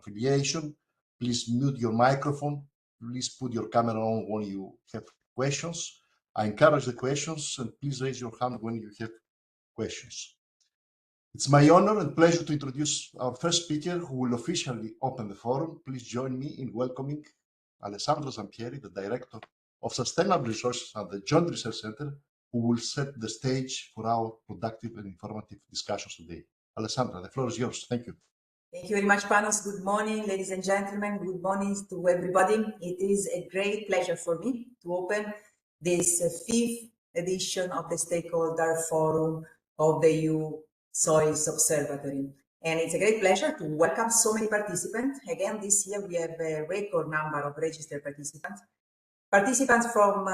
affiliation. Please mute your microphone. Please put your camera on when you have questions. I encourage the questions, and please raise your hand when you have questions. It's my honor and pleasure to introduce our first speaker who will officially open the forum. Please join me in welcoming Alessandro Zampieri, the Director of Sustainable Resources at the Joint Research Center, who will set the stage for our productive and informative discussions today. Alessandra, the floor is yours. Thank you. Thank you very much, Panos. Good morning, ladies and gentlemen. Good morning to everybody. It is a great pleasure for me to open this fifth edition of the Stakeholder Forum of the EU Soils Observatory. And it's a great pleasure to welcome so many participants. Again, this year we have a record number of registered participants. Participants from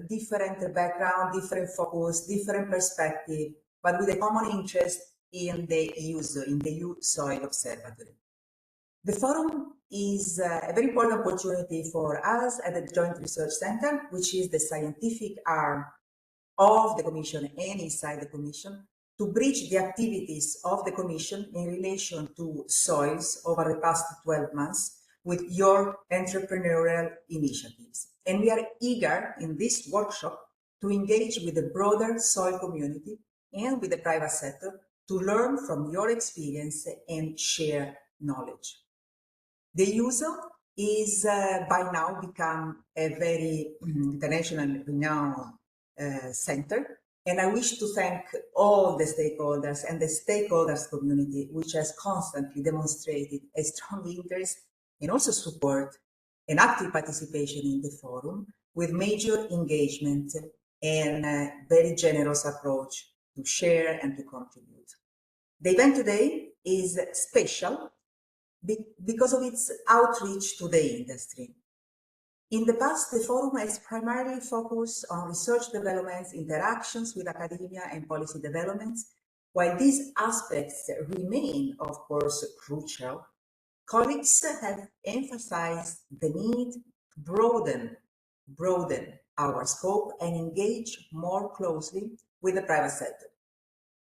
different background, different focus, different perspective, but with a common interest in the EUSO, in the EU Soil Observatory. The forum is a very important opportunity for us at the Joint Research Center, which is the scientific arm of the Commission and inside the Commission, to bridge the activities of the Commission in relation to soils over the past 12 months with your entrepreneurial initiatives. And we are eager in this workshop to engage with the broader soil community and with the private sector to learn from your experience and share knowledge. The EUSO is by now become a very international renowned center, and I wish to thank all the stakeholders and the stakeholders community, which has constantly demonstrated a strong interest and also support and active participation in the forum with major engagement and a very generous approach to share and to contribute. The event today is special because of its outreach to the industry. In the past, the forum has primarily focused on research developments, interactions with academia and policy developments. While these aspects remain, of course, crucial, colleagues have emphasized the need to broaden our scope and engage more closely with the private sector.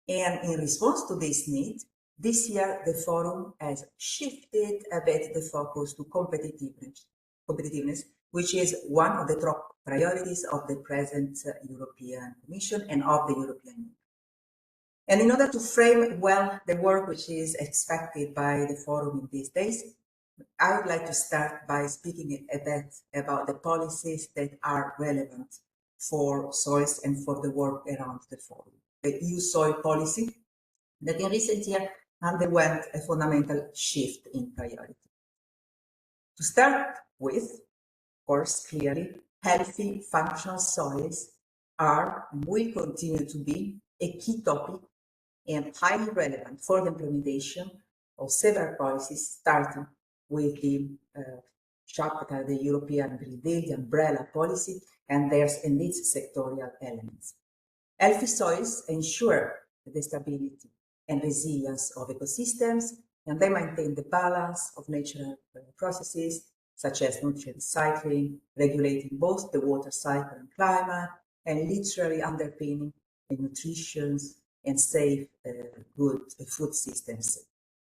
And in response to this need, this year the forum has shifted a bit the focus to competitiveness, which is one of the top priorities of the present European Commission and of the European Union. And in order to frame well the work which is expected by the forum in these days, I would like to start by speaking a bit about the policies that are relevant for soils and for the work around the forum. The EU soil policy that in recent years underwent a fundamental shift in priority. To start with, of course, clearly, healthy, functional soils are and will continue to be a key topic and highly relevant for the implementation of several policies, starting with the chapter, the European Green Deal, the umbrella policy, and its sectorial elements. Healthy soils ensure the stability and resilience of ecosystems, and they maintain the balance of natural processes, such as nutrient cycling, regulating both the water cycle and climate, and literally underpinning the nutrition and safe, good food systems.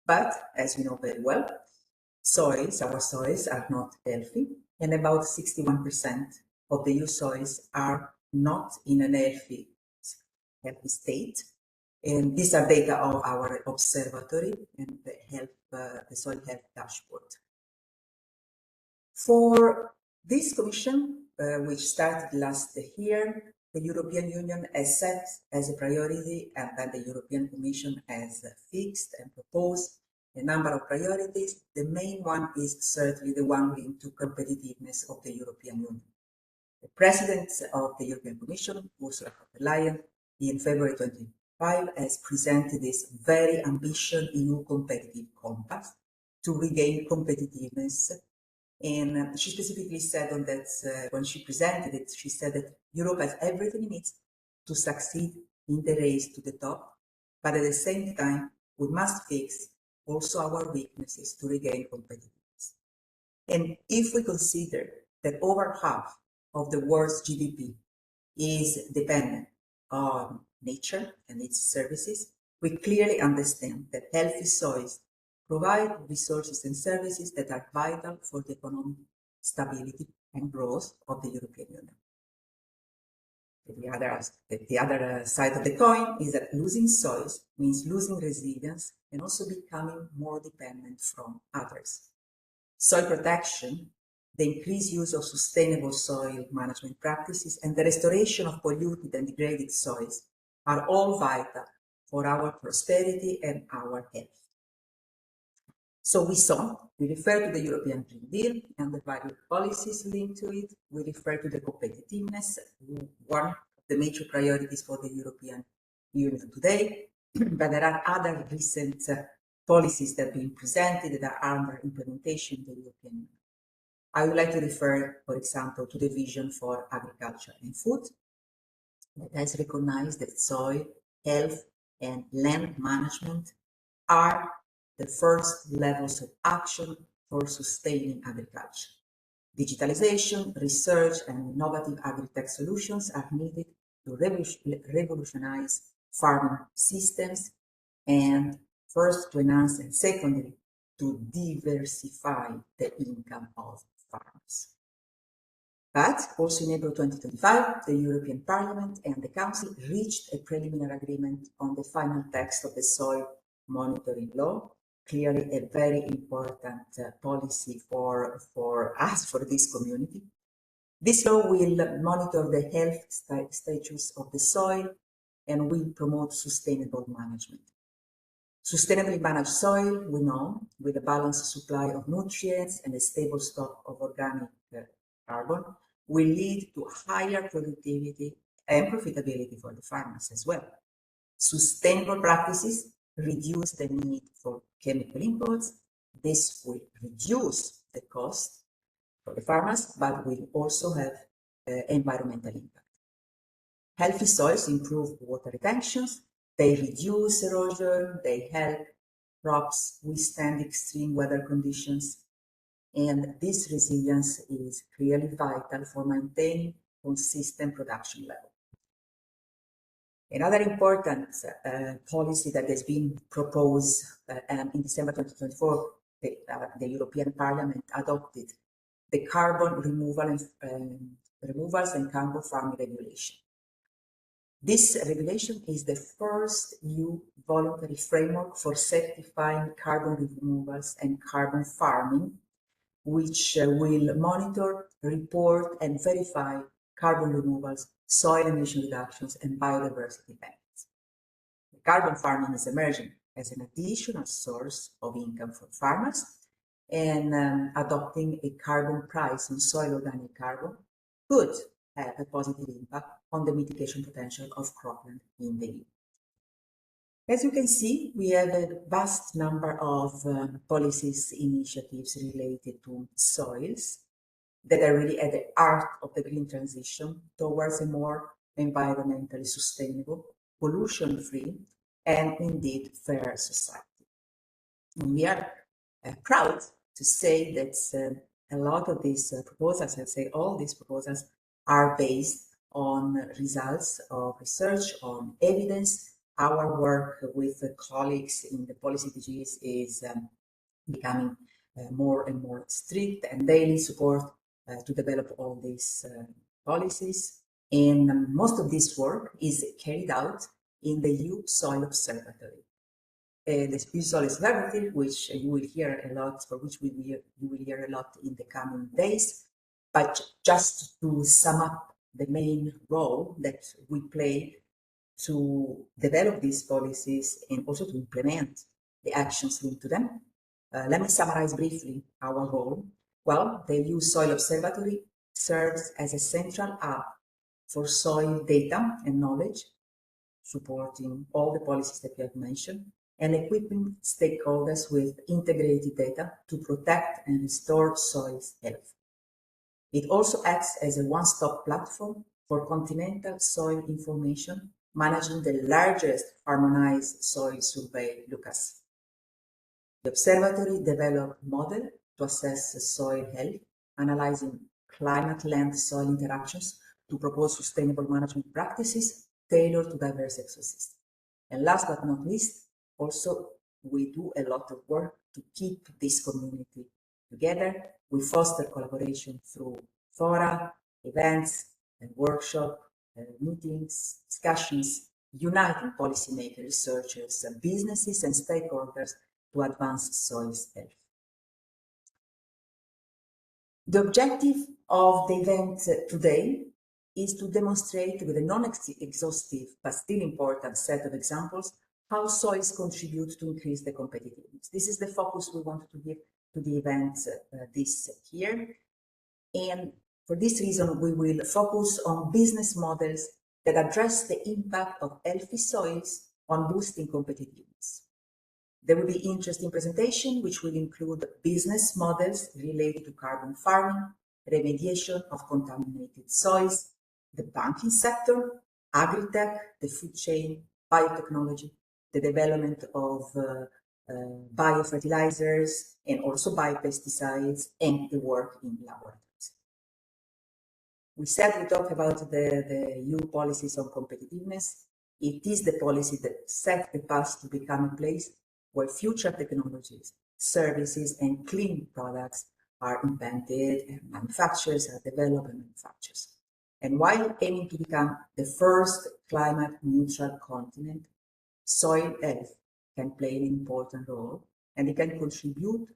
But, as we know very well, our soils are not healthy, and about 61% of the EU soils are not in an healthy state. And these are data of our observatory and the soil health dashboard. For this commission, which started last year, the European Union has set as a priority, and that the European Commission has fixed and proposed a number of priorities. The main one is certainly the one linked to competitiveness of the European Union. The President of the European Commission, Ursula von der Leyen, in February 2025, has presented this very ambitious EU competitive compass to regain competitiveness. And she specifically said on that, when she presented it, she said that Europe has everything it needs to succeed in the race to the top, but at the same time, we must fix also our weaknesses to regain competitiveness. And if we consider that over half of the world's GDP is dependent on nature and its services, we clearly understand that healthy soils provide resources and services that are vital for the economic stability and growth of the European Union. The other side of the coin is that losing soils means losing resilience and also becoming more dependent from others. Soil protection, the increased use of sustainable soil management practices, and the restoration of polluted and degraded soils are all vital for our prosperity and our health. So we refer to the European Green Deal and the various policies linked to it. We refer to the competitiveness, one of the major priorities for the European Union today. But there are other recent policies that have been presented that are under implementation in the European Union. I would like to refer, for example, to the Vision for Agriculture and Food that has recognized that soil, health, and land management are the first levels of action for sustaining agriculture. Digitalization, research, and innovative agri-tech solutions are needed to revolutionize farming systems, and first to enhance and secondly to diversify the income of farmers. But also in April 2025, the European Parliament and the Council reached a preliminary agreement on the final text of the soil monitoring law, clearly a very important policy for us, for this community. This law will monitor the health status of the soil and will promote sustainable management. Sustainably managed soil, we know, with a balanced supply of nutrients and a stable stock of organic carbon, will lead to higher productivity and profitability for the farmers as well. Sustainable practices reduce the need for chemical inputs. This will reduce the cost for the farmers, but will also have environmental impact. Healthy soils improve water retentions, they reduce erosion, they help crops withstand extreme weather conditions, and this resilience is clearly vital for maintaining consistent production level. Another important policy that has been proposed in December 2024, the European Parliament adopted the carbon removals and carbon farming regulation. This regulation is the first EU voluntary framework for certifying carbon removals and carbon farming, which will monitor, report, and verify carbon removals, soil emission reductions, and biodiversity benefits. Carbon farming is emerging as an additional source of income for farmers, and adopting a carbon price on soil organic carbon could have a positive impact on the mitigation potential of cropland in the EU. As you can see, we have a vast number of policies, initiatives related to soils that are really at the heart of the green transition towards a more environmentally sustainable, pollution-free, and indeed fair society. And we are proud to say that a lot of these proposals, I'd say all these proposals, are based on results of research, on evidence. Our work with colleagues in the policy DGs is becoming more and more strict, and they need support to develop all these policies. And most of this work is carried out in the EU Soil Observatory. The EU Soil Observatory, which you will hear a lot, for which you will hear a lot in the coming days. But just to sum up the main role that we play to develop these policies and also to implement the actions linked to them, let me summarize briefly our role. Well, the EU Soil Observatory serves as a central hub for soil data and knowledge, supporting all the policies that we have mentioned, and equipping stakeholders with integrated data to protect and restore soils' health. It also acts as a one-stop platform for continental soil information, managing the largest harmonized soil survey, LUCAS. The observatory developed models to assess soil health, analyzing climate-land-soil interactions to propose sustainable management practices tailored to diverse ecosystems. And last but not least, also we do a lot of work to keep this community together. We foster collaboration through fora, events, and workshop, meetings, discussions, uniting policymakers, researchers, businesses, and stakeholders to advance soil health. The objective of the event today is to demonstrate with a non-exhaustive but still important set of examples how soils contribute to increase the competitiveness. This is the focus we want to give to the event this year. And for this reason, we will focus on business models that address the impact of healthy soils on boosting competitiveness. There will be interesting presentation, which will include business models related to carbon farming, remediation of contaminated soils, the banking sector, agri-tech, the food chain, biotechnology, the development of biofertilizers, and also biopesticides, and the work in laboratories. We said we talk about the EU policies on competitiveness. It is the policy that sets the path to become a place where future technologies, services, and clean products are invented and manufacturers are developed and manufactured. And while aiming to become the first climate neutral continent, soil health can play an important role, and it can contribute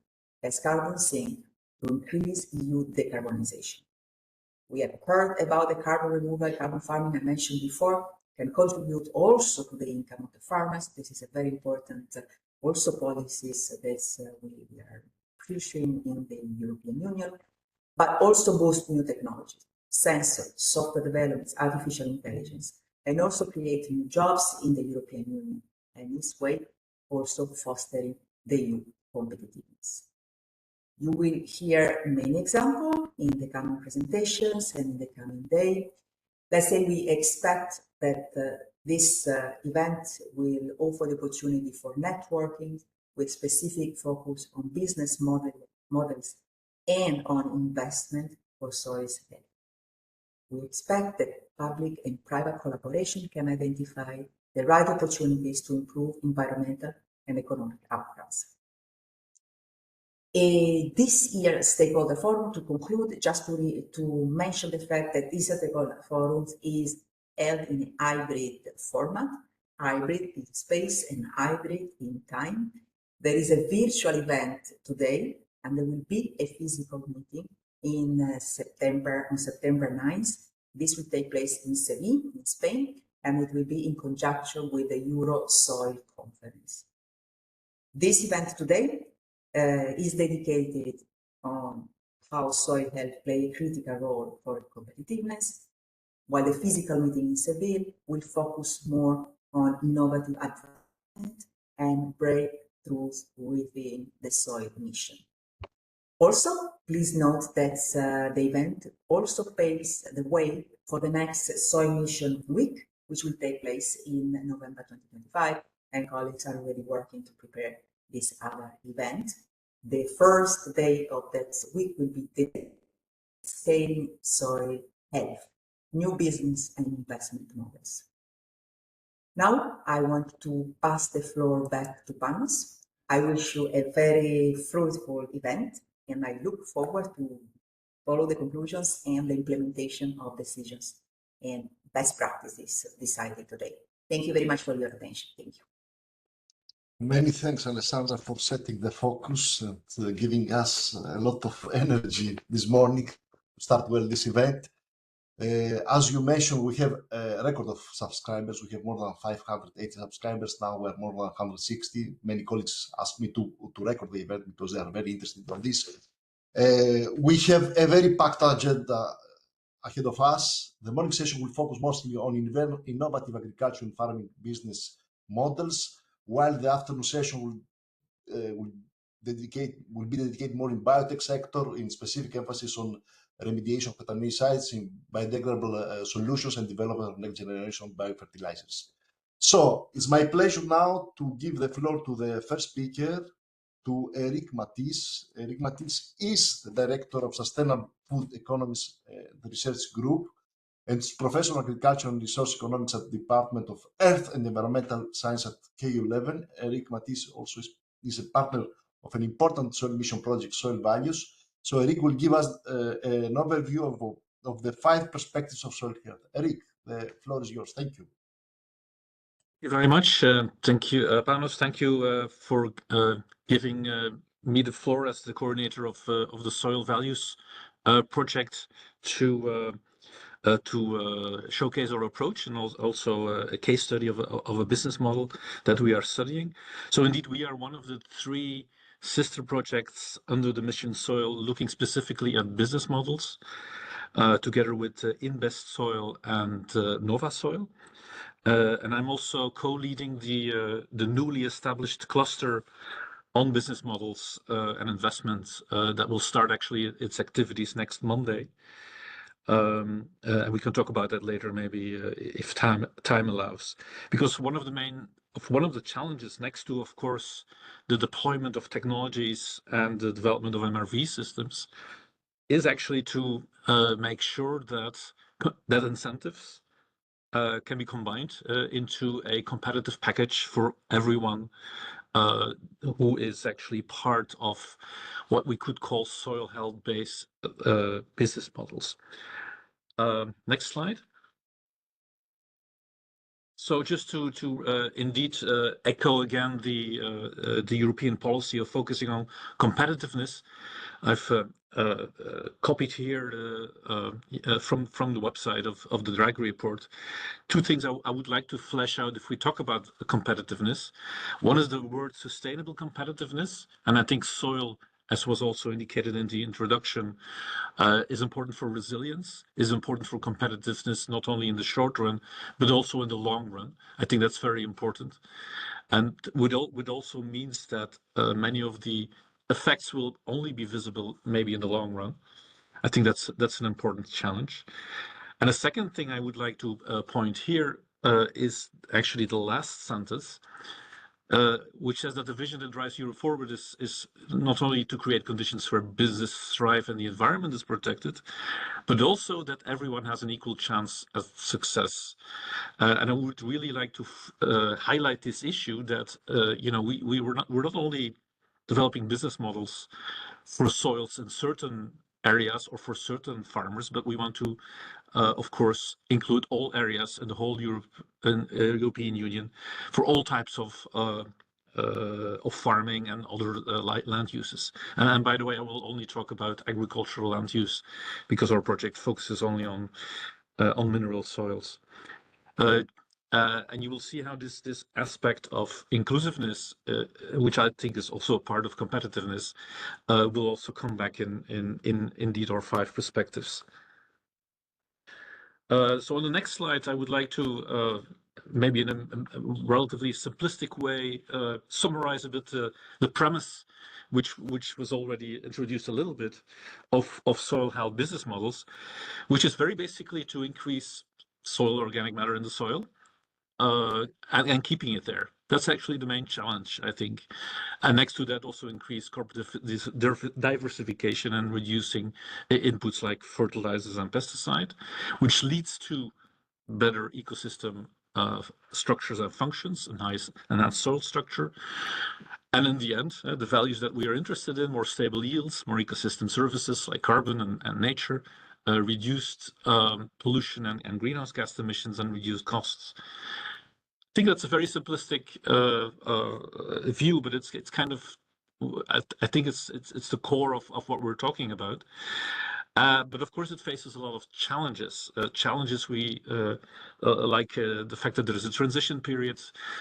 as carbon sink to increase EU decarbonization. We have heard about the carbon removal, carbon farming I mentioned before, can contribute also to the income of the farmers. This is a very important also policies that we are pushing in the European Union, but also boost new technologies, sensors, software developments, artificial intelligence, and also create new jobs in the European Union, and this way also fostering the EU competitiveness. You will hear many examples in the coming presentations and in the coming day. Let's say we expect that this event will offer the opportunity for networking with specific focus on business models and on investment for soils health. We expect that public and private collaboration can identify the right opportunities to improve environmental and economic outcomes. This year's Stakeholder Forum, to conclude, just to mention the fact that this Stakeholder Forum is held in a hybrid format, hybrid in space and hybrid in time. There is a virtual event today, and there will be a physical meeting on September 9th. This will take place in Seville, in Spain, and it will be in conjunction with the Euro Soil Conference. This event today is dedicated on how soil health plays a critical role for competitiveness, while the physical meeting in Seville will focus more on innovative advancement and breakthroughs within the soil mission. Also, please note that the event also paves the way for the next Soil Mission Week, which will take place in November 2025, and colleagues are already working to prepare this other event. The first day of that week will be dedicated to scaling soil health, new business and investment models. Now, I want to pass the floor back to Panos. I wish you a very fruitful event, and I look forward to follow the conclusions and the implementation of decisions and best practices decided today. Thank you very much for your attention. Thank you. Many thanks, Alessandra, for setting the focus and giving us a lot of energy this morning to start well this event. As you mentioned, we have a record of subscribers. We have more than 580 subscribers. Now we're more than 160. Many colleagues asked me to record the event because they are very interested in this. We have a very packed agenda ahead of us. The morning session will focus mostly on innovative agriculture and farming business models, while the afternoon session will be dedicated more in biotech sector, in specific emphasis on remediation of contaminated sites, in biodegradable solutions, and development of next generation biofertilizers. So it's my pleasure now to give the floor to the first speaker, to Eric Matisse. Eric Matisse is the Director of Sustainable Food Economies, the Research Group, and is Professor of Agriculture and Resource Economics at the Department of Earth and Environmental Science at KU Leuven. Eric Matisse also is a partner of an important soil mission project, soil values. So Eric will give us an overview of the 5 perspectives of soil health. Eric, the floor is yours. Thank you. Thank you very much. Thank you, Panos. Thank you for giving me the floor as the coordinator of the Soil Values project to showcase our approach and also a case study of a business model that we are studying. So indeed, we are one of the 3 sister projects under the mission Soil, looking specifically at business models, together with Invest Soil and Nova Soil. And I'm also co-leading the newly established cluster on business models and investments that will start actually its activities next Monday. And we can talk about that later, maybe if time allows. Because one of the challenges, next to, of course, the deployment of technologies and the development of MRV systems, is actually to make sure that incentives can be combined into a competitive package for everyone who is actually part of what we could call soil health-based business models. Next slide. So just to indeed echo again the European policy of focusing on competitiveness, I've copied here from the website of the Draghi report 2 things I would like to flesh out if we talk about competitiveness. One is the word sustainable competitiveness, and I think soil, as was also indicated in the introduction, is important for resilience, is important for competitiveness, not only in the short run, but also in the long run. I think that's very important. And would also means that many of the effects will only be visible maybe in the long run. I think that's an important challenge. And a second thing I would like to point here is actually the last sentence, which says that the vision that drives Europe forward is not only to create conditions where business thrive and the environment is protected, but also that everyone has an equal chance at success. And I would really like to highlight this issue that we're not only developing business models for soils in certain areas or for certain farmers, but we want to, of course, include all areas in the whole European Union for all types of farming and other land uses. And by the way, I will only talk about agricultural land use because our project focuses only on mineral soils. And you will see how this aspect of inclusiveness, which I think is also a part of competitiveness, will also come back in indeed our 5 perspectives. So on the next slide, I would like to maybe in a relatively simplistic way summarize a bit the premise, which was already introduced a little bit, of soil health business models, which is very basically to increase soil organic matter in the soil. And keeping it there. That's actually the main challenge, I think. And next to that, also increase corporate diversification and reducing inputs like fertilizers and pesticide, which leads to better ecosystem structures and functions and enhanced soil structure. And in the end, the values that we are interested in, more stable yields, more ecosystem services like carbon and nature, reduced pollution and greenhouse gas emissions, and reduced costs. I think that's a very simplistic view, but it's kind of, I think it's the core of what we're talking about. But of course, it faces a lot of challenges. Challenges we like the fact that there is a transition period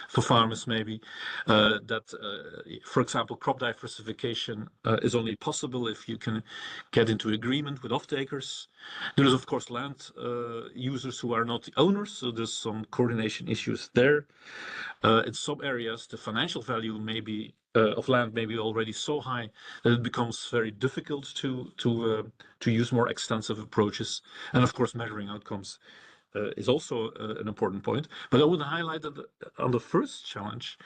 for farmers, maybe that, for example, crop diversification is only possible if you can get into agreement with off-takers. There is, of course, land users who are not the owners, so there's some coordination issues there. In some areas, the financial value of land may be already so high that it becomes very difficult to use more extensive approaches. And of course, measuring outcomes is also an important point. But I would highlight that on the first challenge,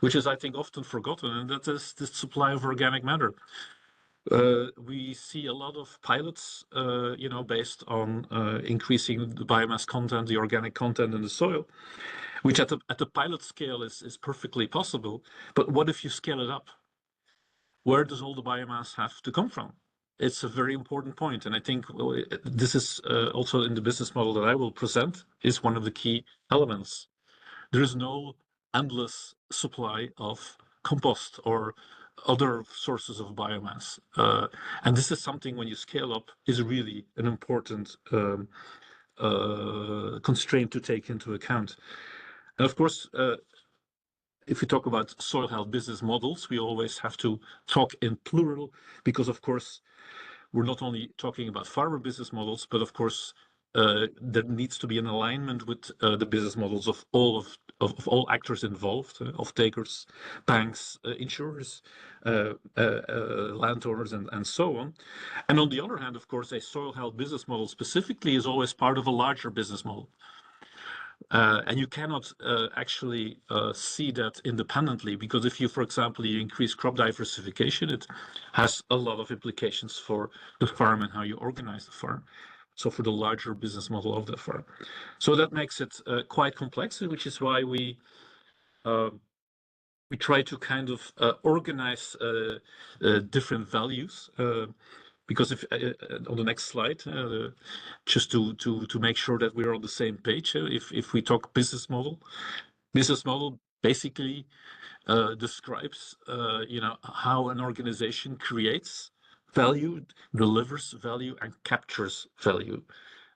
which is, I think, often forgotten, and that is the supply of organic matter. We see a lot of pilots, based on increasing the biomass content, the organic content in the soil, which at the pilot scale is perfectly possible. But what if you scale it up? where does all the biomass have to come from? It's a very important point, and I think this is also in the business model that I will present is one of the key elements. There is no endless supply of compost or other sources of biomass, and this is something when you scale up is really an important constraint to take into account. And of course, if we talk about soil health business models, we always have to talk in plural because, of course, we're not only talking about farmer business models, but of course, there needs to be an alignment with the business models of all actors involved, off-takers, banks, insurers, landowners, and so on. And on the other hand, of course, a soil health business model specifically is always part of a larger business model. And you cannot actually see that independently, because if you, for example, you increase crop diversification, it has a lot of implications for the farm and how you organize the farm. So for the larger business model of the farm. So that makes it quite complex, which is why we try to kind of organize different values. Because if on the next slide, just to make sure that we're on the same page, if we talk business model basically describes how an organization creates value, delivers value, and captures value,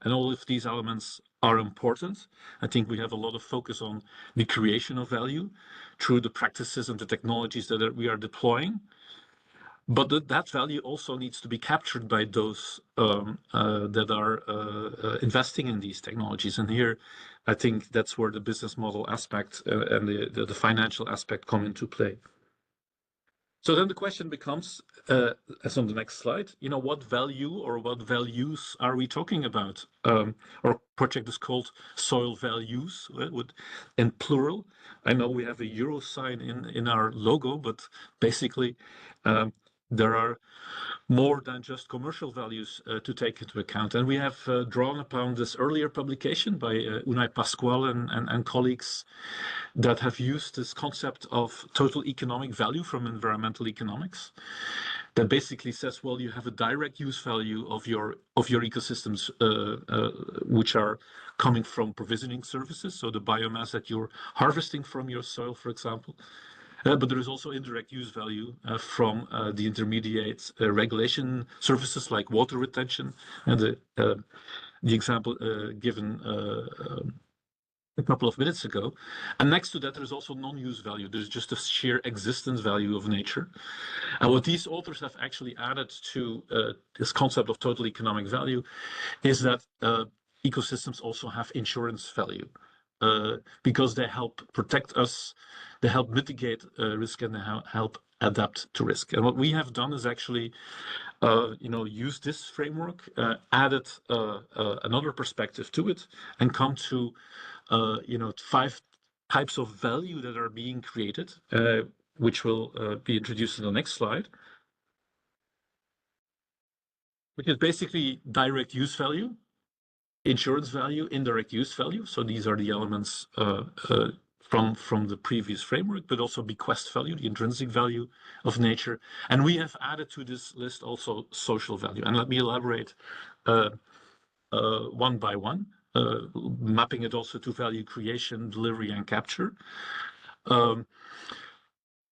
and all of these elements are important. I think we have a lot of focus on the creation of value through the practices and the technologies that we are deploying. But that value also needs to be captured by those that are investing in these technologies. And here, I think that's where the business model aspect and the financial aspect come into play. So then the question becomes, as on the next slide, what value or what values are we talking about? Our project is called Soil Values, in plural. I know we have a euro sign in our logo, but basically, there are more than just commercial values to take into account. And we have drawn upon this earlier publication by Unai Pascual and colleagues that have used this concept of total economic value from environmental economics that basically says, well, you have a direct use value of your ecosystems, which are coming from provisioning services. So the biomass that you're harvesting from your soil, for example. But there is also indirect use value from the intermediate regulation services like water retention, and the example given a couple of minutes ago. And next to that, there's also non-use value. There's just a sheer existence value of nature. And what these authors have actually added to this concept of total economic value is that ecosystems also have insurance value. Because they help protect us, they help mitigate risk, and they help adapt to risk. And what we have done is actually, use this framework, added another perspective to it, and come to, 5 types of value that are being created, which will be introduced in the next slide, which is basically direct use value, insurance value, indirect use value. So these are the elements from the previous framework, but also bequest value, the intrinsic value of nature. And we have added to this list also social value. And let me elaborate one by one, mapping it also to value creation, delivery, and capture.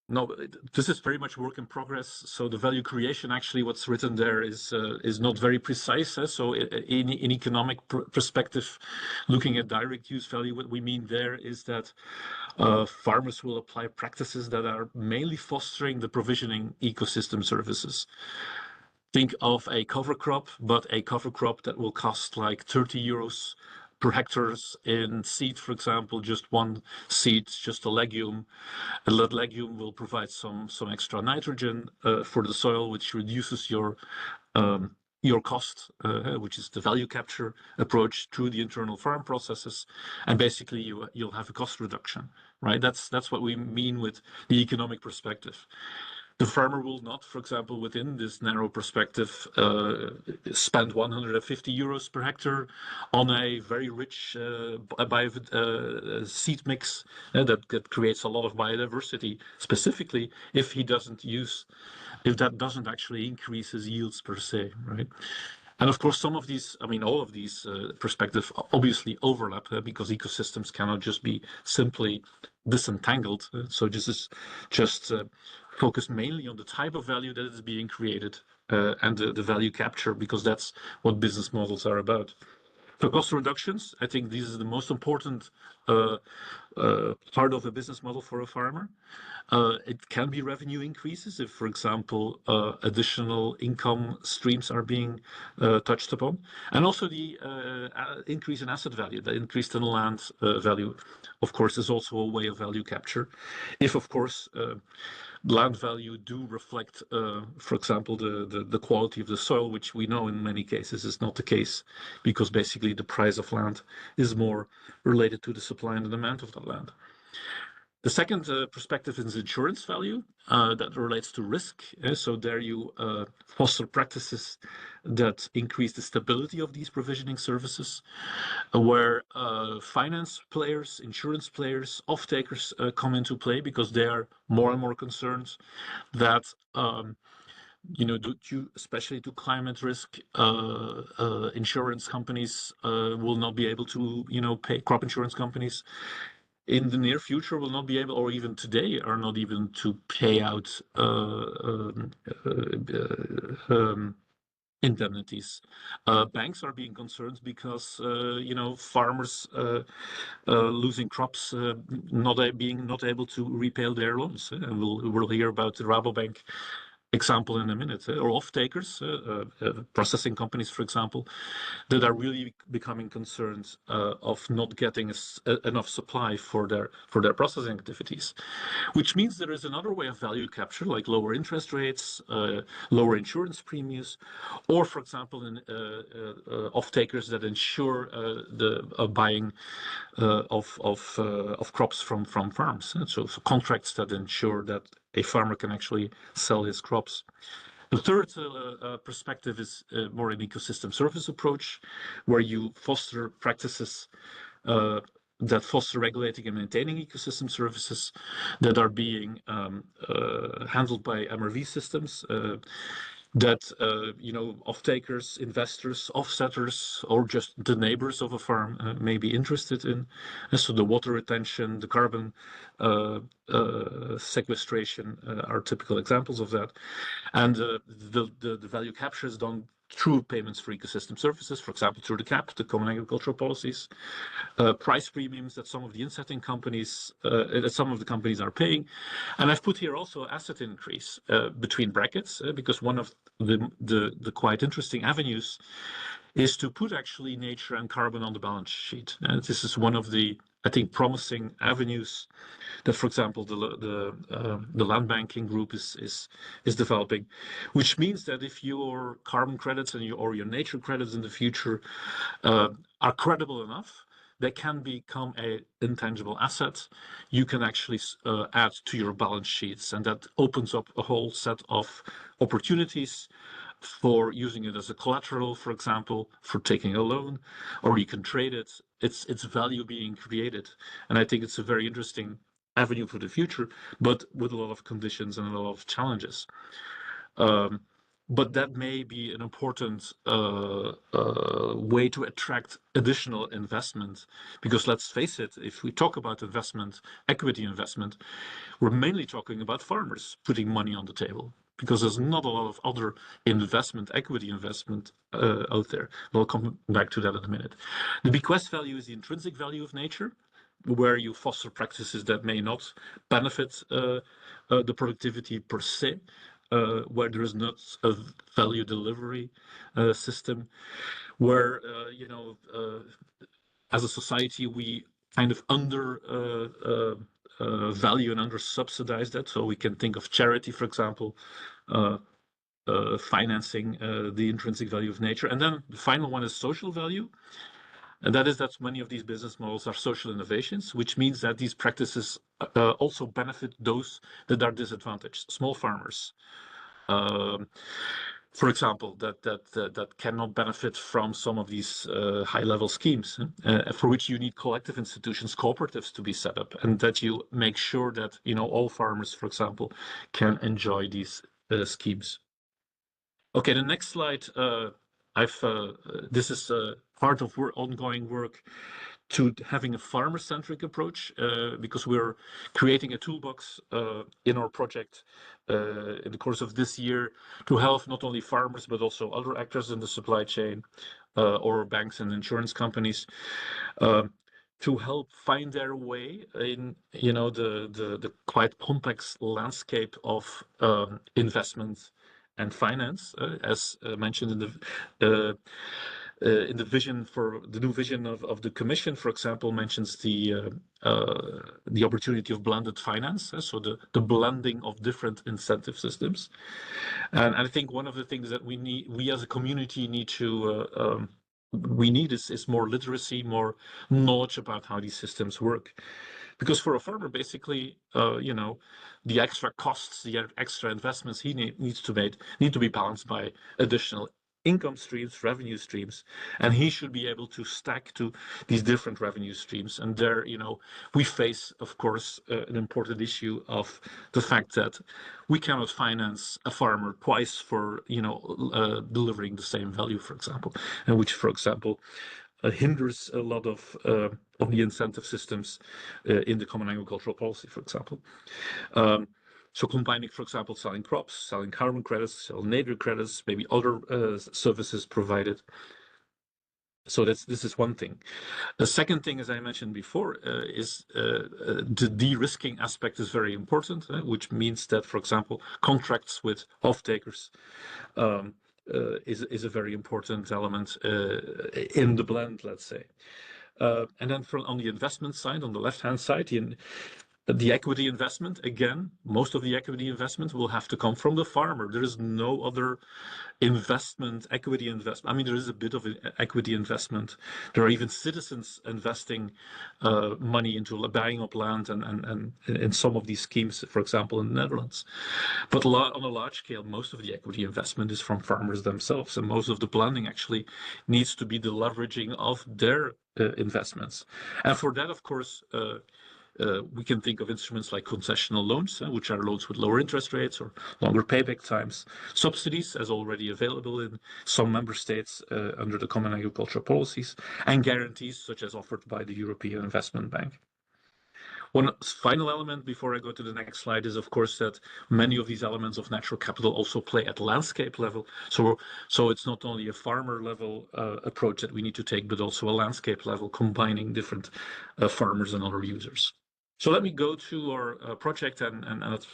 No, this is very much work in progress. So the value creation, actually, what's written there is not very precise. So in economic perspective, looking at direct use value, what we mean there is that farmers will apply practices that are mainly fostering the provisioning ecosystem services. Think of a cover crop, but a cover crop that will cost like 30 euros per hectares in seed, for example, just one seed, just a legume. And that legume will provide some extra nitrogen for the soil, which reduces your cost, which is the value capture approach through the internal farm processes. And basically, you'll have a cost reduction, right? That's what we mean with the economic perspective. The farmer will not, for example, within this narrow perspective, spend 150 euros per hectare on a very rich seed mix that creates a lot of biodiversity, specifically if he doesn't use if that doesn't actually increase his yields per se, right? And of course, some of these, I mean, all of these perspectives obviously overlap because ecosystems cannot just be simply disentangled. So this is just focused mainly on the type of value that is being created and the value capture, because that's what business models are about. For cost reductions, I think this is the most important part of a business model for a farmer. It can be revenue increases if, for example, additional income streams are being touched upon. And also the increase in asset value, the increase in land value, of course, is also a way of value capture. If, of course, land value do reflect, for example, the quality of the soil, which we know in many cases is not the case, because basically the price of land is more related to the supply and the demand of the land. The second perspective is insurance value that relates to risk. So there you foster practices that increase the stability of these provisioning services, where finance players, insurance players, off-takers come into play, because they are more and more concerned that especially to climate risk, insurance companies will not be able to, pay. Crop insurance companies in the near future will not be able, or even today are not even to pay out indemnities. Banks are being concerned because farmers losing crops, not able to repay their loans, and we'll hear about the Rabobank example in a minute, or off-takers, processing companies, for example, that are really becoming concerned of not getting enough supply for their processing activities, which means there is another way of value capture, like lower interest rates, lower insurance premiums, or, for example, in off-takers that ensure the buying of crops from farms. So contracts that ensure that a farmer can actually sell his crops. The third perspective is more an ecosystem service approach, where you foster practices that foster regulating and maintaining ecosystem services that are being handled by MRV systems, that off-takers, investors, offsetters, or just the neighbors of a farm may be interested in. And so the water retention, the carbon sequestration are typical examples of that. And the value capture is done through payments for ecosystem services, for example, through the CAP, the Common Agricultural Policies, price premiums that some of the insetting companies, that some of the companies are paying. And I've put here also asset increase between brackets, because one of the quite interesting avenues is to put actually nature and carbon on the balance sheet. And this is one of the, I think, promising avenues that, for example, the land banking group is developing, which means that if your carbon credits and your nature credits in the future are credible enough, they can become an intangible asset. You can actually add to your balance sheets, and that opens up a whole set of opportunities for using it as a collateral, for example, for taking a loan, or you can trade it. It's value being created, and I think it's a very interesting avenue for the future, but with a lot of conditions and a lot of challenges. But that may be an important way to attract additional investment, because let's face it, if we talk about investment, equity investment, we're mainly talking about farmers putting money on the table, because there's not a lot of other investment, equity investment out there. We'll come back to that in a minute. The bequest value is the intrinsic value of nature, where you foster practices that may not benefit the productivity per se, where there is not a value delivery system, where as a society we kind of under value and under subsidize that. So we can think of charity, for example, financing the intrinsic value of nature. And then the final one is social value. And that is that many of these business models are social innovations, which means that these practices also benefit those that are disadvantaged, small farmers, for example, that cannot benefit from some of these high-level schemes, for which you need collective institutions, cooperatives, to be set up, and that you make sure that all farmers, for example, can enjoy these schemes. Okay, the next slide. This is part of ongoing work to having a farmer-centric approach, because we're creating a toolbox in our project in the course of this year to help not only farmers but also other actors in the supply chain or banks and insurance companies to help find their way in the quite complex landscape of investment and finance, as mentioned in the vision for the new vision of the Commission, for example, mentions the opportunity of blended finance, so the blending of different incentive systems. And I think one of the things that we as a community need to is more literacy, more knowledge about how these systems work. Because for a farmer, basically, the extra costs, the extra investments he needs to make need to be balanced by additional income streams, revenue streams, and he should be able to stack to these different revenue streams. And there, we face, of course, an important issue of the fact that we cannot finance a farmer twice for, delivering the same value, for example, and which, for example, hinders a lot of the incentive systems in the common agricultural policy, for example. So combining, for example, selling crops, selling carbon credits, selling nature credits, maybe other services provided. So this is one thing. The second thing, as I mentioned before, is the de-risking aspect is very important, which means that, for example, contracts with off-takers is a very important element in the blend, let's say. And then on the investment side, on the left-hand side, the equity investment, again, most of the equity investment will have to come from the farmer. There is no other equity investment. I mean, there is a bit of equity investment. There are even citizens investing money into buying up land and in some of these schemes, for example, in the Netherlands. But on a large scale, most of the equity investment is from farmers themselves, and most of the blending actually needs to be the leveraging of their investments. And for that, of course, we can think of instruments like concessional loans, which are loans with lower interest rates or longer payback times, subsidies, as already available in some member states under the common agricultural policies, and guarantees, such as offered by the European Investment Bank. One final element before I go to the next slide is, of course, that many of these elements of natural capital also play at landscape level. So it's not only a farmer level approach that we need to take, but also a landscape level, combining different farmers and other users. So let me go to our project and let's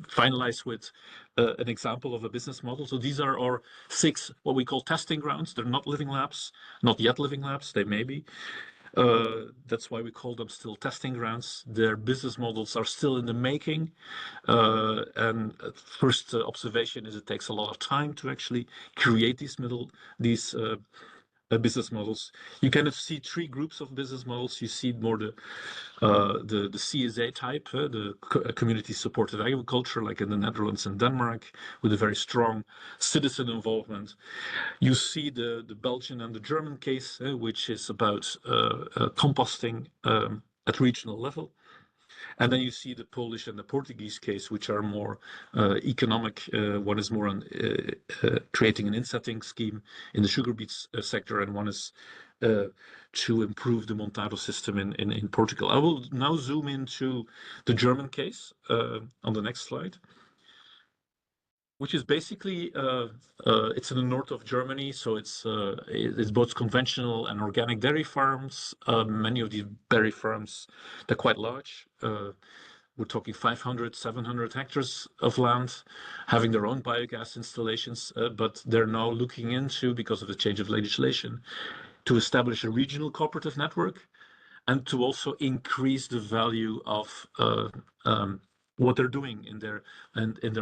finalize with an example of a business model. So these are our 6 what we call testing grounds. They're not living labs, not yet living labs. They may be. That's why we call them still testing grounds. Their business models are still in the making. And first observation is it takes a lot of time to actually create these business models. You kind of see 3 groups of business models. You see more the CSA type, the community supported agriculture, like in the Netherlands and Denmark, with a very strong citizen involvement. You see the Belgian and the German case, which is about composting at regional level. And then you see the Polish and the Portuguese case, which are more economic. One is more on creating an insetting scheme in the sugar beets sector, and one is to improve the Montado system in Portugal. I will now zoom into the German case on the next slide, which is basically it's in the north of Germany, so it's both conventional and organic dairy farms. Many of these dairy farms, they're quite large. We're talking 500, 700 hectares of land, having their own biogas installations, but they're now looking into, because of the change of legislation, to establish a regional cooperative network and to also increase the value of what they're doing in their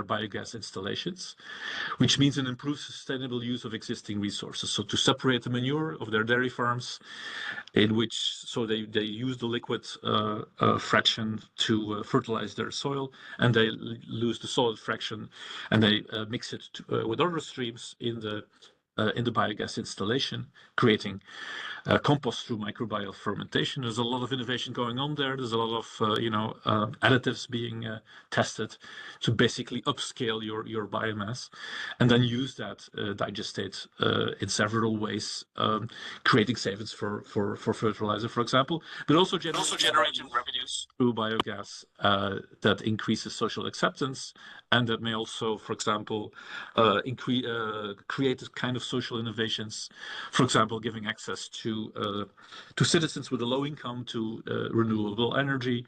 biogas installations, which means an improved sustainable use of existing resources. So to separate the manure of their dairy farms, so they use the liquid fraction to fertilize their soil, and they lose the solid fraction, and they mix it with other streams in the in the biogas installation, creating compost through microbial fermentation. There's a lot of innovation going on there. There's a lot of additives being tested to basically upscale your biomass, and then use that digestate in several ways, creating savings for fertilizer, for example, but also generating revenues through biogas that increases social acceptance, and that may also, for example, create kind of social innovations. For example, giving access to citizens with a low income to renewable energy,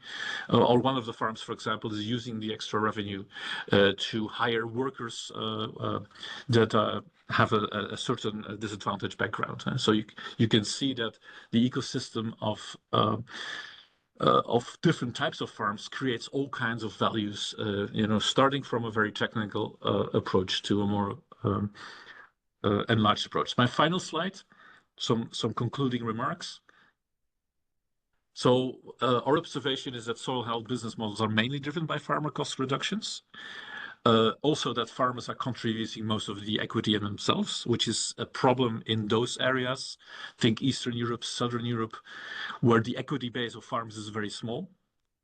or one of the farms, for example, is using the extra revenue to hire workers that have a certain disadvantaged background. So you can see that the ecosystem of different types of farms creates all kinds of values, starting from a very technical approach to a more enlarged approach. My final slide, some concluding remarks. So our observation is that soil health business models are mainly driven by farmer cost reductions. Also that farmers are contributing most of the equity in themselves, which is a problem in those areas. Think Eastern Europe, Southern Europe, where the equity base of farms is very small.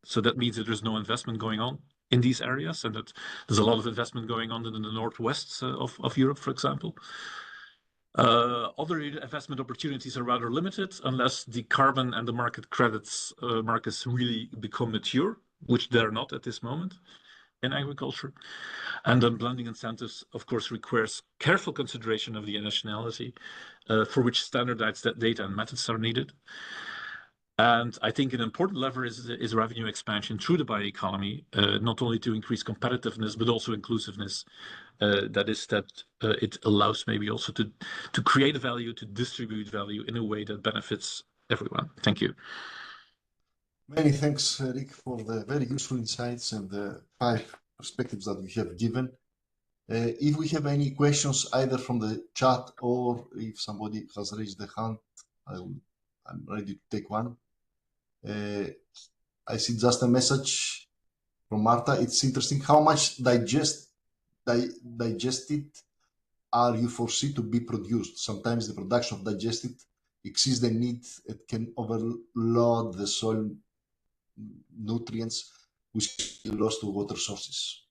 So that means that there's no investment going on in these areas, and that there's a lot of investment going on in the northwest of Europe, for example. Other investment opportunities are rather limited unless the carbon and the market credits markets really become mature, which they're not at this moment in agriculture. And then blending incentives, of course, requires careful consideration of the nationality, for which standardized data and methods are needed. And I think an important lever is revenue expansion through the bioeconomy, not only to increase competitiveness, but also inclusiveness. It allows maybe also to create value, to distribute value in a way that benefits everyone. Thank you. Many thanks, Rick, for the very useful insights and the 5 perspectives that you have given. If we have any questions, either from the chat or if somebody has raised the hand, I'm ready to take one. I see just a message from Marta. It's interesting. How much digested are you foresee to be produced? Sometimes the production of digested exceeds the need. It can overload the soil nutrients, which is lost to water sources.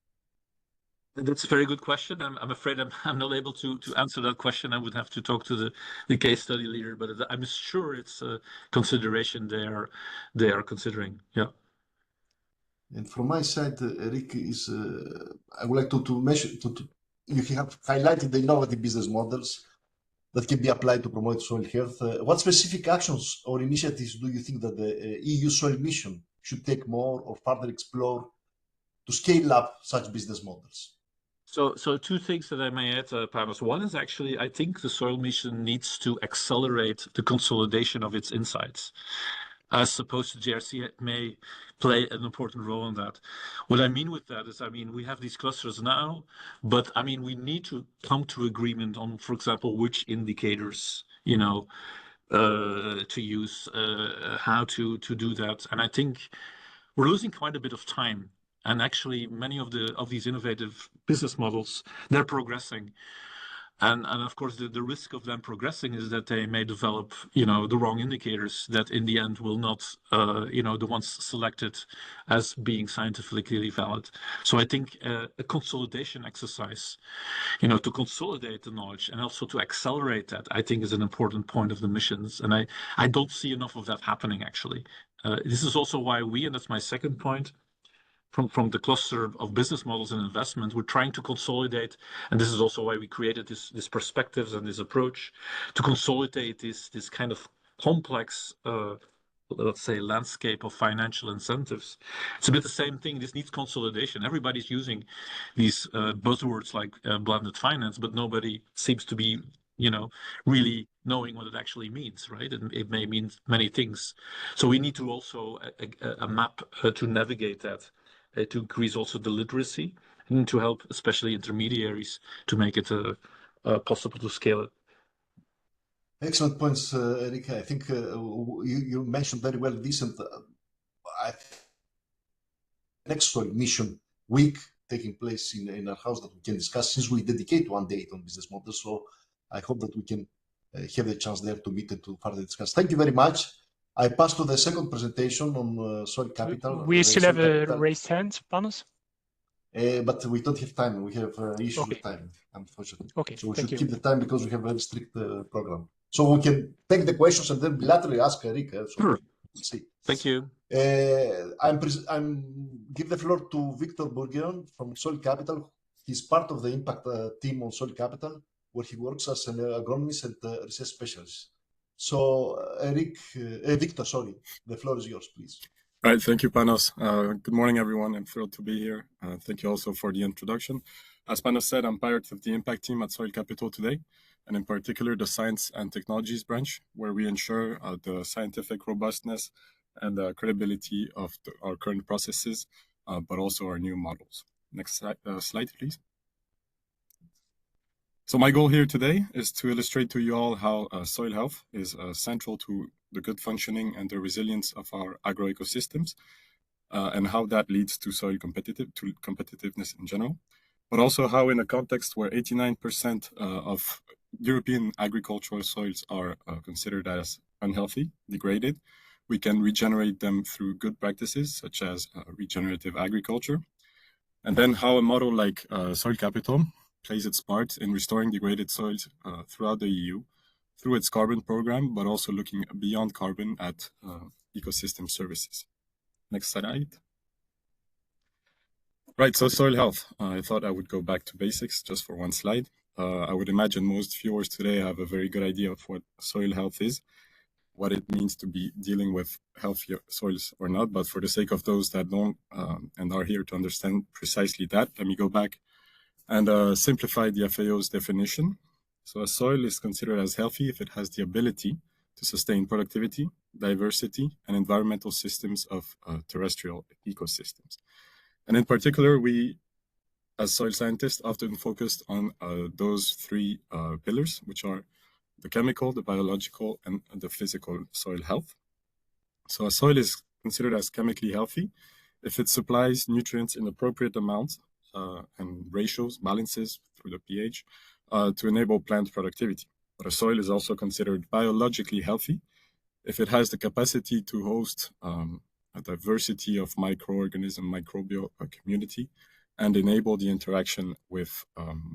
That's a very good question. I'm afraid I'm not able to answer that question. I would have to talk to the case study leader, but I'm sure it's a consideration they are considering. Yeah. And from my side, Rick, I would like to mention you have highlighted the innovative business models that can be applied to promote soil health. What specific actions or initiatives do you think that the EU Soil Mission should take more or further explore to scale up such business models? So 2 things that I may add, Panos. One is actually, I think the Soil Mission needs to accelerate the consolidation of its insights. As opposed to JRC may play an important role in that. What I mean with that is, we have these clusters now, but we need to come to agreement on, for example, which indicators, to use, how to do that. And I think we're losing quite a bit of time. And actually, many of these innovative business models, they're progressing. And of course, the risk of them progressing is that they may develop, the wrong indicators that in the end will not, the ones selected as being scientifically valid. So I think a consolidation exercise, to consolidate the knowledge and also to accelerate that, I think is an important point of the missions. And I don't see enough of that happening, actually. This is also why and that's my second point, from the cluster of business models and investment, we're trying to consolidate, and this is also why we created this perspectives and this approach to consolidate this kind of complex, let's say, landscape of financial incentives. It's a bit the same thing. This needs consolidation. Everybody's using these buzzwords like blended finance, but nobody seems to be, really knowing what it actually means, right? And it may mean many things. So we need to also a map to navigate that. To increase also the literacy and to help especially intermediaries to make it possible to scale it. Excellent points, Eric. I think you mentioned very well this, and next Soil Mission week taking place in our house that we can discuss, since we dedicate one day on business models. So I hope that we can have the chance there to meet and to further discuss. Thank you very much. I pass to the second presentation on soil capital. We still have a raised hand, Panos? But we don't have time. We have issues with time, unfortunately. Okay, so we thank should you. keep the time because we have a very strict program. So we can take the questions and then bilaterally ask Eric. Sure. We'll see. Thank you. I'm give the floor to Victor Bourguignon from Soil Capital. He's part of the impact team on Soil Capital, where he works as an agronomist and research specialist. So, Victor, sorry, the floor is yours, please. All right, thank you, Panos. Good morning, everyone. I'm thrilled to be here. Thank you also for the introduction. As Panos said, I'm part of the impact team at Soil Capital today, and in particular, the Science and Technologies branch, where we ensure the scientific robustness and the credibility of our current processes, but also our new models. Next slide, please. So my goal here today is to illustrate to you all how soil health is central to the good functioning and the resilience of our agroecosystems, and how that leads to soil competitiveness in general, but also how in a context where 89% of European agricultural soils are considered as unhealthy, degraded, we can regenerate them through good practices such as regenerative agriculture, and then how a model like Soil Capital plays its part in restoring degraded soils throughout the EU through its carbon program, but also looking beyond carbon at ecosystem services. Next slide. Right, so soil health. I thought I would go back to basics just for one slide. I would imagine most viewers today have a very good idea of what soil health is, what it means to be dealing with healthy soils or not. But for the sake of those that don't and are here to understand precisely that, let me go back and simplify the FAO's definition. So a soil is considered as healthy if it has the ability to sustain productivity, diversity, and environmental systems of terrestrial ecosystems. And in particular, we, as soil scientists, often focused on those three pillars, which are the chemical, the biological, and the physical soil health. So a soil is considered as chemically healthy if it supplies nutrients in appropriate amounts and ratios, balances through the pH to enable plant productivity. But a soil is also considered biologically healthy if it has the capacity to host a diversity of microorganism, microbial community, and enable the interaction with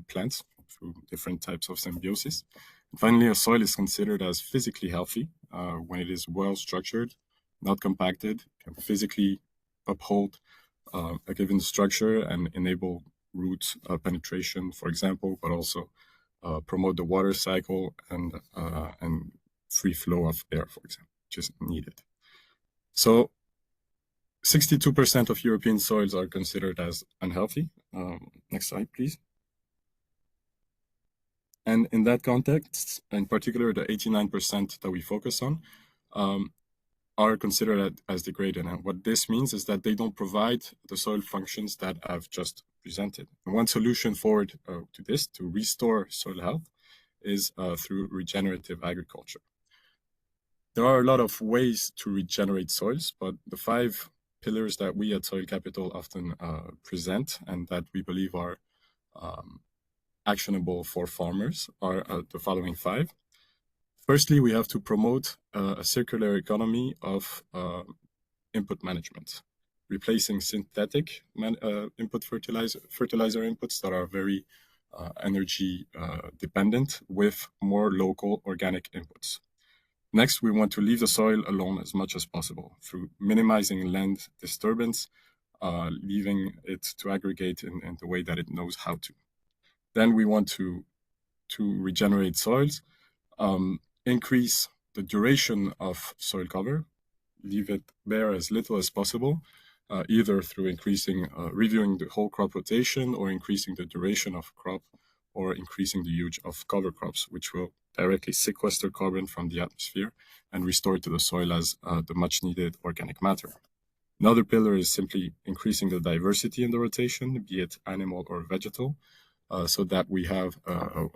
plants through different types of symbiosis. And finally, a soil is considered as physically healthy when it is well structured, not compacted, can physically uphold a given structure and enable root penetration, for example, but also promote the water cycle and free flow of air, for example, which is needed. So 62% of European soils are considered as unhealthy. Next slide, please. And in that context, in particular, the 89% that we focus on are considered as degraded. And what this means is that they don't provide the soil functions that I've just presented. And one solution forward to this, to restore soil health, is through regenerative agriculture. There are a lot of ways to regenerate soils, but the 5 pillars that we at Soil Capital often present and that we believe are actionable for farmers are the following 5. Firstly, we have to promote a circular economy of input management, replacing synthetic input fertilizer inputs that are very energy dependent with more local organic inputs. Next, we want to leave the soil alone as much as possible through minimizing land disturbance, leaving it to aggregate in the way that it knows how to. Then we want to regenerate soils, increase the duration of soil cover, leave it there as little as possible, either through reviewing the whole crop rotation or increasing the duration of crop or increasing the use of cover crops, which will directly sequester carbon from the atmosphere and restore it to the soil as the much needed organic matter. Another pillar is simply increasing the diversity in the rotation, be it animal or vegetal, so that we have a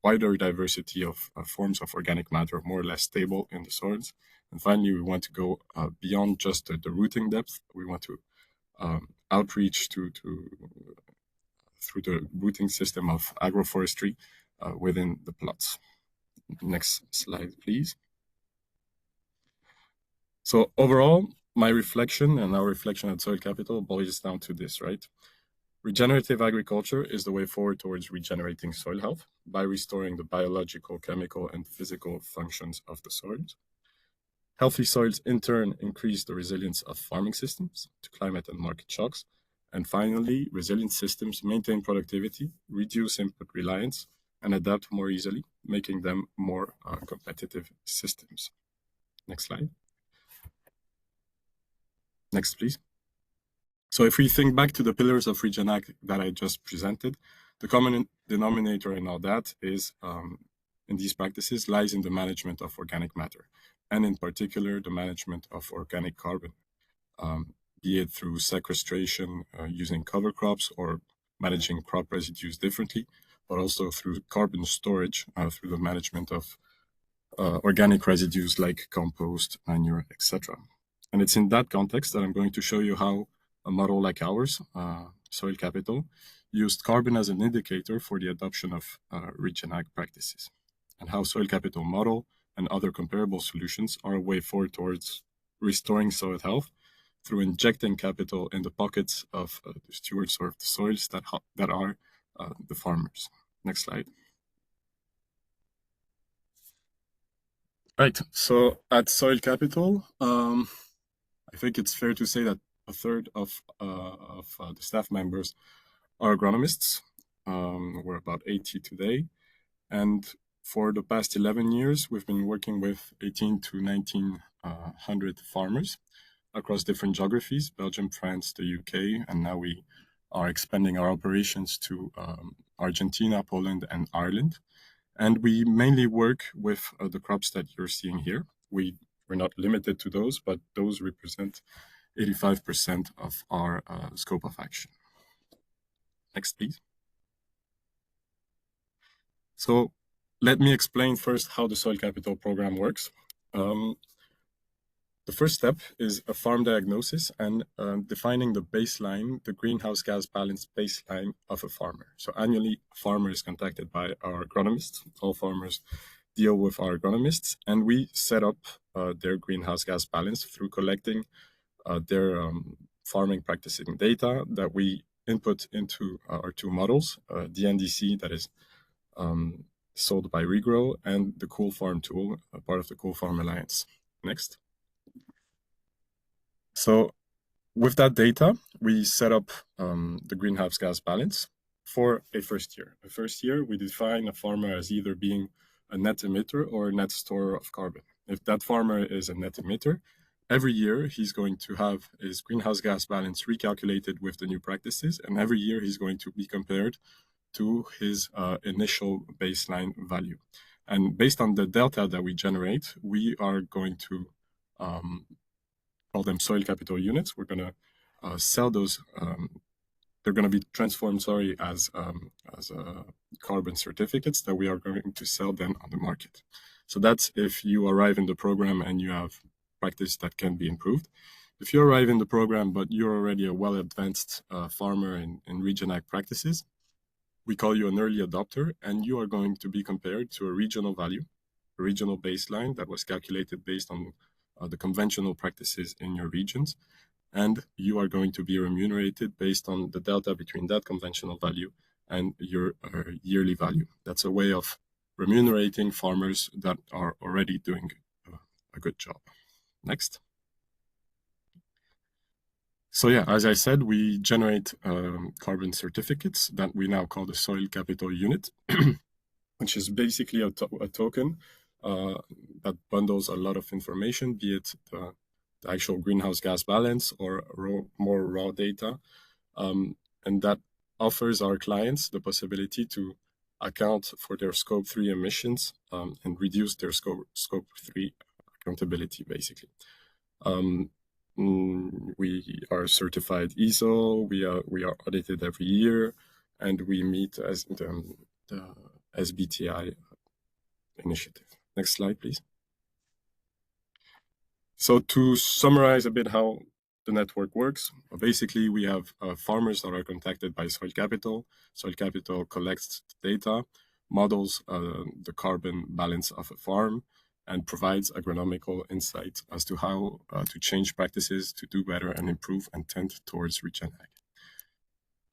wider diversity of forms of organic matter, more or less stable in the soils. And finally, we want to go beyond just the rooting depth. We want to outreach through the rooting system of agroforestry within the plots. Next slide, please. So overall, my reflection and our reflection at Soil Capital boils down to this, right? Regenerative agriculture is the way forward towards regenerating soil health by restoring the biological, chemical, and physical functions of the soils. Healthy soils, in turn, increase the resilience of farming systems to climate and market shocks. And finally, resilient systems maintain productivity, reduce input reliance, and adapt more easily, making them more competitive systems. Next slide. Next, please. So if we think back to the pillars of RegenAg that I just presented, the common denominator in all that is, in these practices, lies in the management of organic matter, and in particular, the management of organic carbon, be it through sequestration using cover crops or managing crop residues differently, but also through carbon storage through the management of organic residues like compost, manure, etc. And it's in that context that I'm going to show you how a model like ours, Soil Capital, used carbon as an indicator for the adoption of RegenAg practices, and how Soil Capital model and other comparable solutions are a way forward towards restoring soil health through injecting capital in the pockets of the stewards or of the soils that are the farmers. Next slide. Right, so at Soil Capital, I think it's fair to say that a third of the staff members are agronomists. We're about 80 today. And for the past 11 years, we've been working with 18 to 1900 farmers across different geographies, Belgium, France, the UK, and now we are expanding our operations to Argentina, Poland, and Ireland. And we mainly work with the crops that you're seeing here. We're not limited to those, but those represent 85% of our scope of action. Next, please. So let me explain first how the Soil Capital program works. The first step is a farm diagnosis and defining the baseline, the greenhouse gas balance baseline of a farmer. So annually, a farmer is contacted by our agronomists. All farmers deal with our agronomists, and we set up their greenhouse gas balance through collecting their farming practicing data that we input into our two models, the NDC that is sold by Regrow, and the Cool Farm tool, part of the Cool Farm Alliance. Next. So with that data, we set up the greenhouse gas balance for a first year. The first year, we define a farmer as either being a net emitter or a net storer of carbon. If that farmer is a net emitter, every year he's going to have his greenhouse gas balance recalculated with the new practices, and every year he's going to be compared to his initial baseline value. And based on the delta that we generate, we are going to call them Soil Capital units. We're going to sell those. They're going to be transformed, as carbon certificates that we are going to sell then on the market. So that's if you arrive in the program and you have practice that can be improved. If you arrive in the program, but you're already a well-advanced farmer in RegenAg practices, we call you an early adopter, and you are going to be compared to a regional value, a regional baseline that was calculated based on the conventional practices in your regions, and you are going to be remunerated based on the delta between that conventional value and your yearly value. That's a way of remunerating farmers that are already doing a good job. Next. So yeah, as I said, we generate carbon certificates that we now call the Soil Capital Unit, which is basically a token that bundles a lot of information, be it the actual greenhouse gas balance or more raw data, and that offers our clients the possibility to account for their Scope 3 emissions and reduce their Scope 3 accountability, basically. We are certified EUSO, we are audited every year, and we meet as the SBTi initiative. Next slide, please. So to summarize a bit how the network works, basically we have farmers that are contacted by Soil Capital. Soil Capital collects the data. models the carbon balance of a farm, and provides agronomical insight as to how to change practices to do better and improve and tend towards regen ag.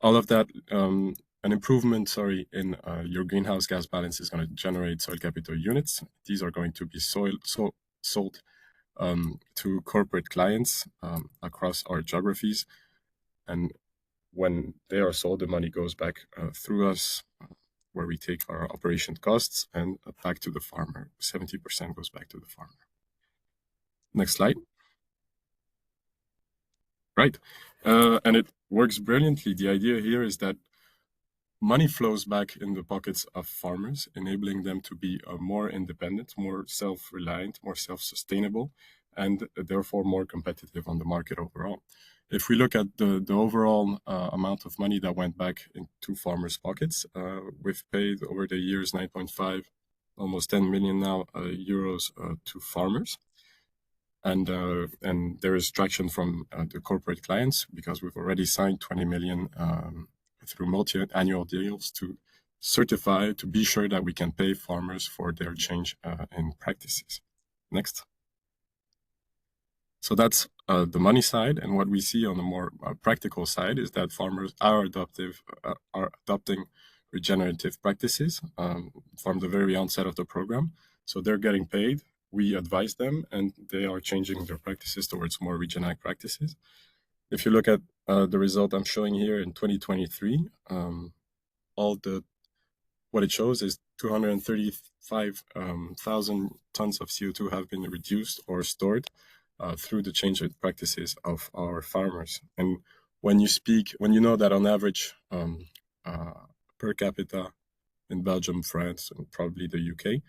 All of that, an improvement, in your greenhouse gas balance is going to generate soil capital units. These are going to be sold to corporate clients across our geographies. And when they are sold, the money goes back through us, where we take our operation costs and back to the farmer. 70% goes back to the farmer. Next slide. Right. And it works brilliantly. The idea here is that money flows back in the pockets of farmers, enabling them to be more independent, more self-reliant, more self-sustainable, and therefore more competitive on the market overall. If we look at the overall amount of money that went back into farmers' pockets, we've paid over the years 9.5, almost 10 million now euros to farmers. And there is traction from the corporate clients, because we've already signed 20 million through multi-annual deals to certify, to be sure that we can pay farmers for their change in practices. Next. So that's the money side. And what we see on the more practical side is that farmers are adopting regenerative practices from the very onset of the program. So they're getting paid. We advise them, and they are changing their practices towards more regen ag practices. If you look at the result I'm showing here in 2023, what it shows is 235,000 tons of CO2 have been reduced or stored through the change in practices of our farmers. And when you know that on average per capita in Belgium, France, and probably the UK,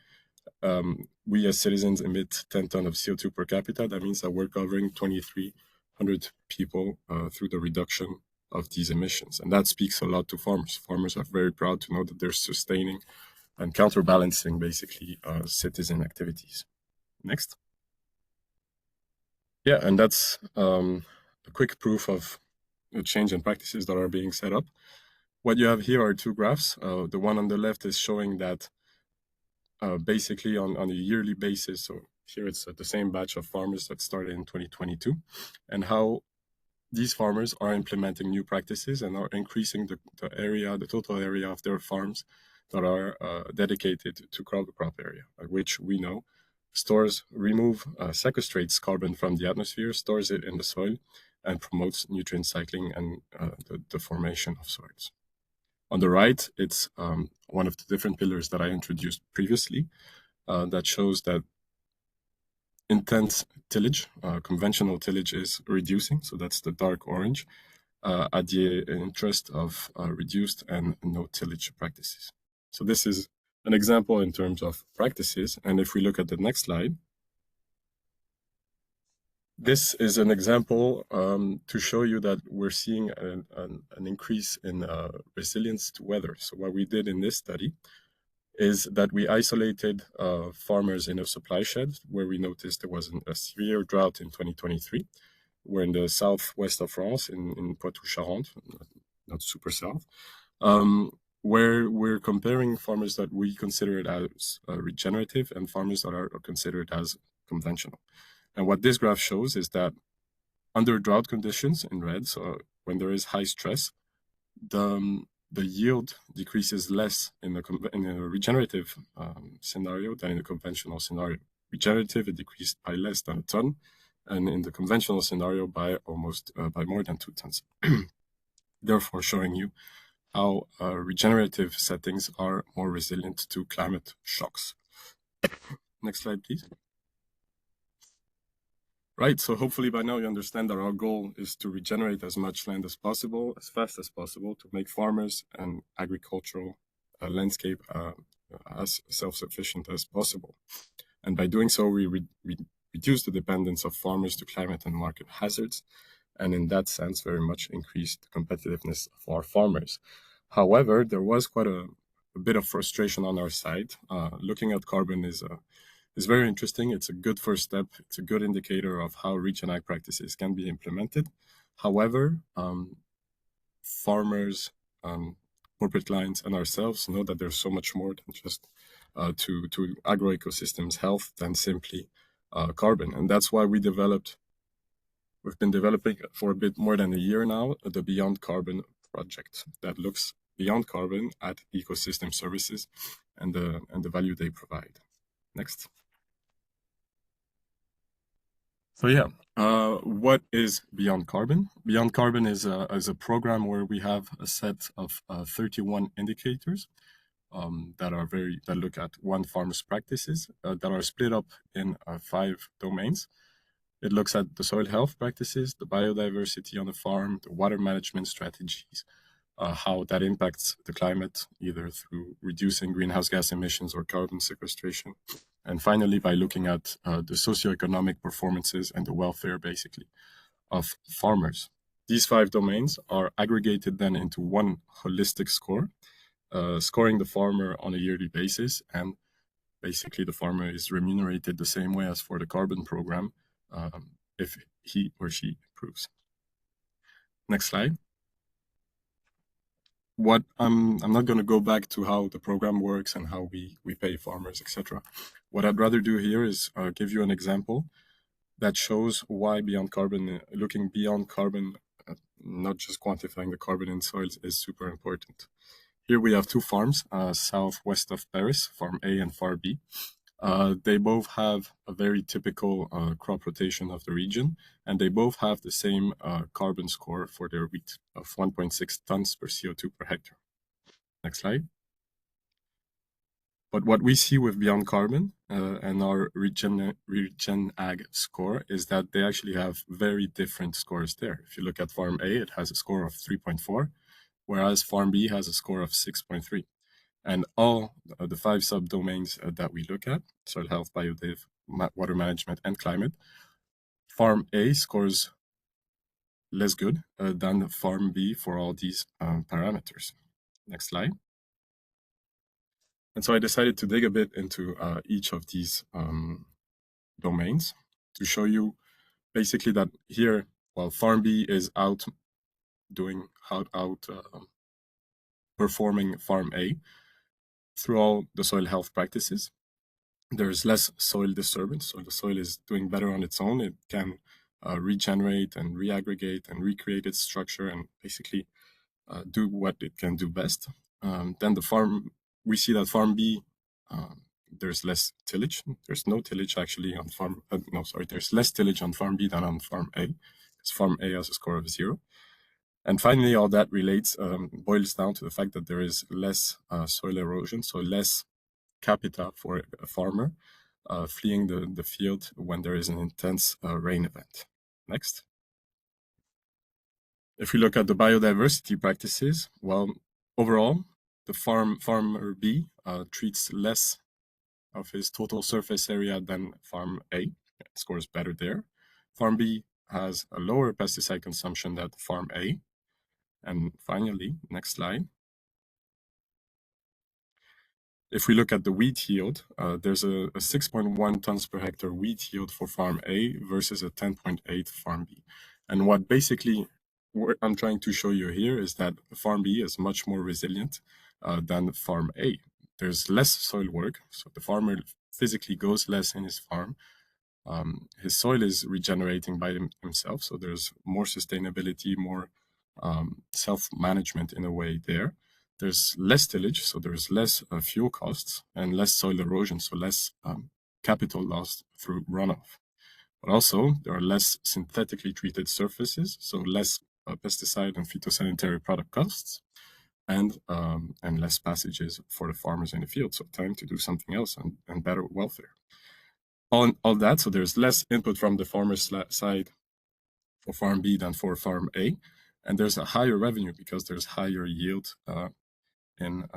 we as citizens emit 10 tons of CO2 per capita. That means that we're covering 2,300 people through the reduction of these emissions. And that speaks a lot to farmers. Farmers are very proud to know that they're sustaining and counterbalancing, basically, citizen activities. Next. Yeah, and that's a quick proof of the change in practices that are being set up. What you have here are two graphs. The one on the left is showing that basically on a yearly basis, so here it's the same batch of farmers that started in 2022, and how these farmers are implementing new practices and are increasing the total area of their farms that are dedicated to crop area, which we know sequestrates carbon from the atmosphere, stores it in the soil, and promotes nutrient cycling and the formation of soils. On the right, it's one of the different pillars that I introduced previously that shows that intense tillage, conventional tillage, is reducing. So that's the dark orange at the interest of reduced and no tillage practices. So this is an example in terms of practices. And if we look at the next slide, this is an example to show you that we're seeing an increase in resilience to weather. So what we did in this study is that we isolated farmers in a supply shed where we noticed there was a severe drought in 2023. We're in the southwest of France, in Poitou-Charentes, not super south, where we're comparing farmers that we considered as regenerative and farmers that are considered as conventional. And what this graph shows is that under drought conditions in red, so when there is high stress, the yield decreases less in a regenerative scenario than in a conventional scenario. Regenerative, it decreased by less than a ton, and in the conventional scenario by more than 2 tons. Therefore, showing you how regenerative settings are more resilient to climate shocks. Next slide, please. Right, so hopefully by now you understand that our goal is to regenerate as much land as possible, as fast as possible, to make farmers and agricultural landscape as self-sufficient as possible. And by doing so, we reduce the dependence of farmers to climate and market hazards, and in that sense, very much increase the competitiveness of our farmers. However, there was quite a bit of frustration on our side. Looking at carbon is very interesting. It's a good first step. It's a good indicator of how regen ag practices can be implemented. However, farmers corporate clients and ourselves know that there's so much more than just to agroecosystems health than simply carbon. And that's why we've been developing for a bit more than a year now the Beyond Carbon project that looks beyond carbon at ecosystem services and the value they provide. Next. So yeah, what is Beyond Carbon? Beyond Carbon is a program where we have a set of 31 indicators that look at one farmer's practices that are split up in 5 domains. It looks at the soil health practices, the biodiversity on the farm, the water management strategies, how that impacts the climate, either through reducing greenhouse gas emissions or carbon sequestration. And finally, by looking at the socioeconomic performances and the welfare, basically, of farmers. These 5 domains are aggregated then into one holistic score, scoring the farmer on a yearly basis. And basically, the farmer is remunerated the same way as for the carbon program if he or she improves. Next slide. I'm not going to go back to how the program works and how we pay farmers, etc. What I'd rather do here is give you an example that shows why beyond carbon, looking beyond carbon, not just quantifying the carbon in soils, is super important. Here we have 2 farms southwest of Paris, Farm A and Farm B. They both have a very typical crop rotation of the region, and they both have the same carbon score for their wheat of 1.6 tons per CO2 per hectare. Next slide. But what we see with Beyond Carbon and our Regen Ag score is that they actually have very different scores there. If you look at Farm A, it has a score of 3.4, whereas Farm B has a score of 6.3. And all the 5 subdomains that we look at, soil health, biodiv, water management, and climate, Farm A scores less good than Farm B for all these parameters. Next slide. And so I decided to dig a bit into each of these domains to show you basically that here, while Farm B is performing Farm A through all the soil health practices, there's less soil disturbance. So the soil is doing better on its own. It can regenerate and reaggregate and recreate its structure and basically do what it can do best. Then we see that Farm B, there's less tillage. There's no tillage actually on there's less tillage on Farm B than on Farm A, because Farm A has a score of 0. And finally, all that boils down to the fact that there is less soil erosion, so less capita for a farmer fleeing the field when there is an intense rain event. Next. If we look at the biodiversity practices, well, overall, the farmer B treats less of his total surface area than Farm A. It scores better there. Farm B has a lower pesticide consumption than Farm A. And finally, next slide. If we look at the wheat yield, there's a 6.1 tons per hectare wheat yield for Farm A versus a 10.8 Farm B. And what basically I'm trying to show you here is that Farm B is much more resilient than Farm A. There's less soil work, so the farmer physically goes less in his farm. His soil is regenerating by himself, so there's more sustainability, more self-management in a way there. There's less tillage, so there's less fuel costs and less soil erosion, so less capital lost through runoff. But also, there are less synthetically treated surfaces, so less pesticide and phytosanitary product costs, and less passages for the farmers in the field, so time to do something else and better welfare. All that, so there's less input from the farmer's side for Farm B than for Farm A, and there's a higher revenue because there's higher yield in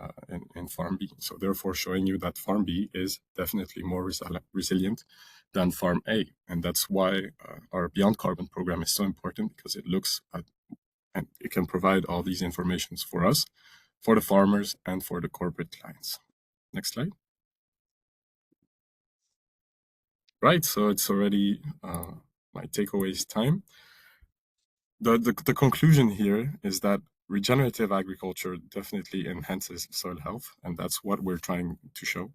Farm B. So therefore showing you that Farm B is definitely more resilient than Farm A. And that's why our Beyond Carbon program is so important, because it looks at and it can provide all these informations for us, for the farmers and for the corporate clients. Next slide. Right, so it's already my takeaways time. The conclusion here is that regenerative agriculture definitely enhances soil health, and that's what we're trying to show.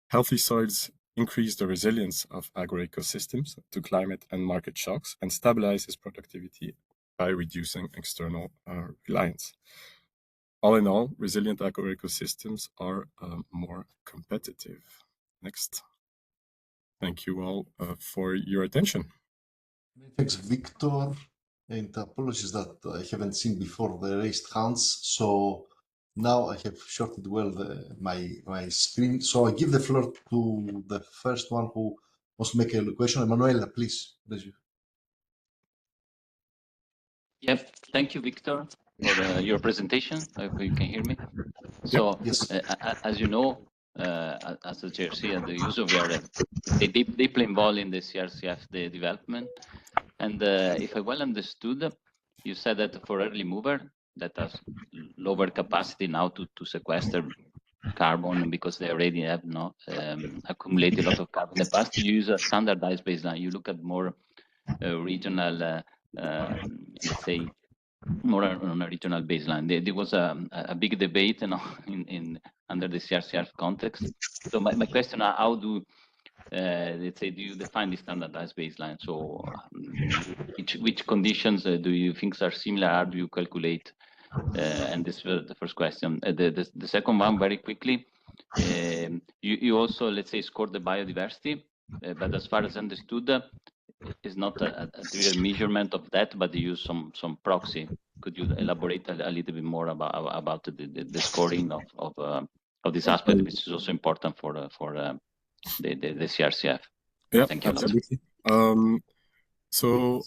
Healthy soils increase the resilience of agroecosystems to climate and market shocks and stabilizes productivity by reducing external reliance. All in all, resilient agroecosystems are more competitive. Next. Thank you all for your attention. Thanks, Victor. And apologies that I haven't seen before the raised hands. So now I have shorted well my screen. So I give the floor to the first one who wants to make a question. Emanuela, please. Yep. Thank you, Victor, for your presentation. I hope you can hear me. So, yes. As you know, as the JRC and the EUSO, we are deeply involved in the CRCF the development. And if I well understood, you said that for early mover that has lower capacity now to sequester carbon because they already have accumulated a lot of carbon in the past, you use a standardized baseline. You look at more regional, let's say, more on a regional baseline. There was a big debate, in under the CRCF context. So my question: how do let's say, do you define the standardized baseline? So which conditions do you think are similar? How do you calculate? And this was the first question. The second one, very quickly, you also, let's say, scored the biodiversity, but as far as understood, is not a real measurement of that, but you use some proxy. Could you elaborate a little bit more about the scoring of this aspect, which is also important for the CRCF? Yeah, thank you. Absolutely. So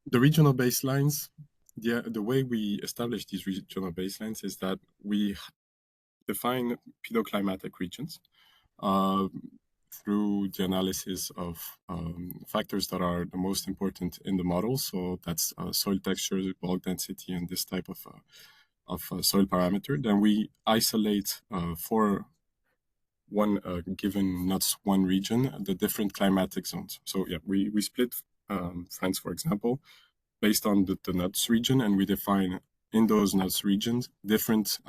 the regional baselines, the way we establish these regional baselines is that we define pedoclimatic regions through the analysis of factors that are the most important in the model. So that's soil texture, bulk density, and this type of soil parameter. Then we isolate for one given NUTS 1 region, the different climatic zones. So yeah, we split France, for example, based on the NUTS region, and we define in those NUTS regions different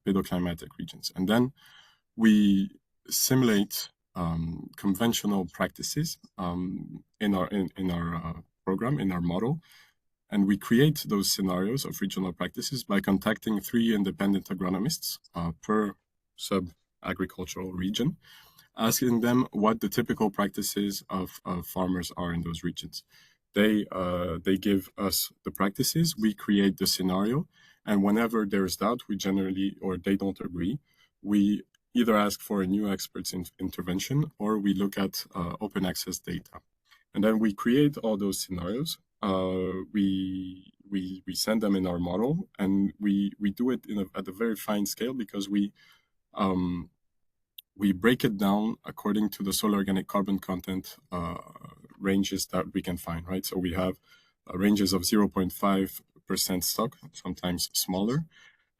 pedoclimatic regions. And then we simulate conventional practices in our program, in our model, and we create those scenarios of regional practices by contacting 3 independent agronomists per sub-agricultural region, asking them what the typical practices of farmers are in those regions. They give us the practices, we create the scenario, and whenever there's doubt, we generally, or they don't agree, we either ask for a new expert's intervention or we look at open access data. And then we create all those scenarios. We send them in our model, and we do it at a very fine scale because we break it down according to the soil organic carbon content ranges that we can find, right? So we have ranges of 0.5% stock, sometimes smaller,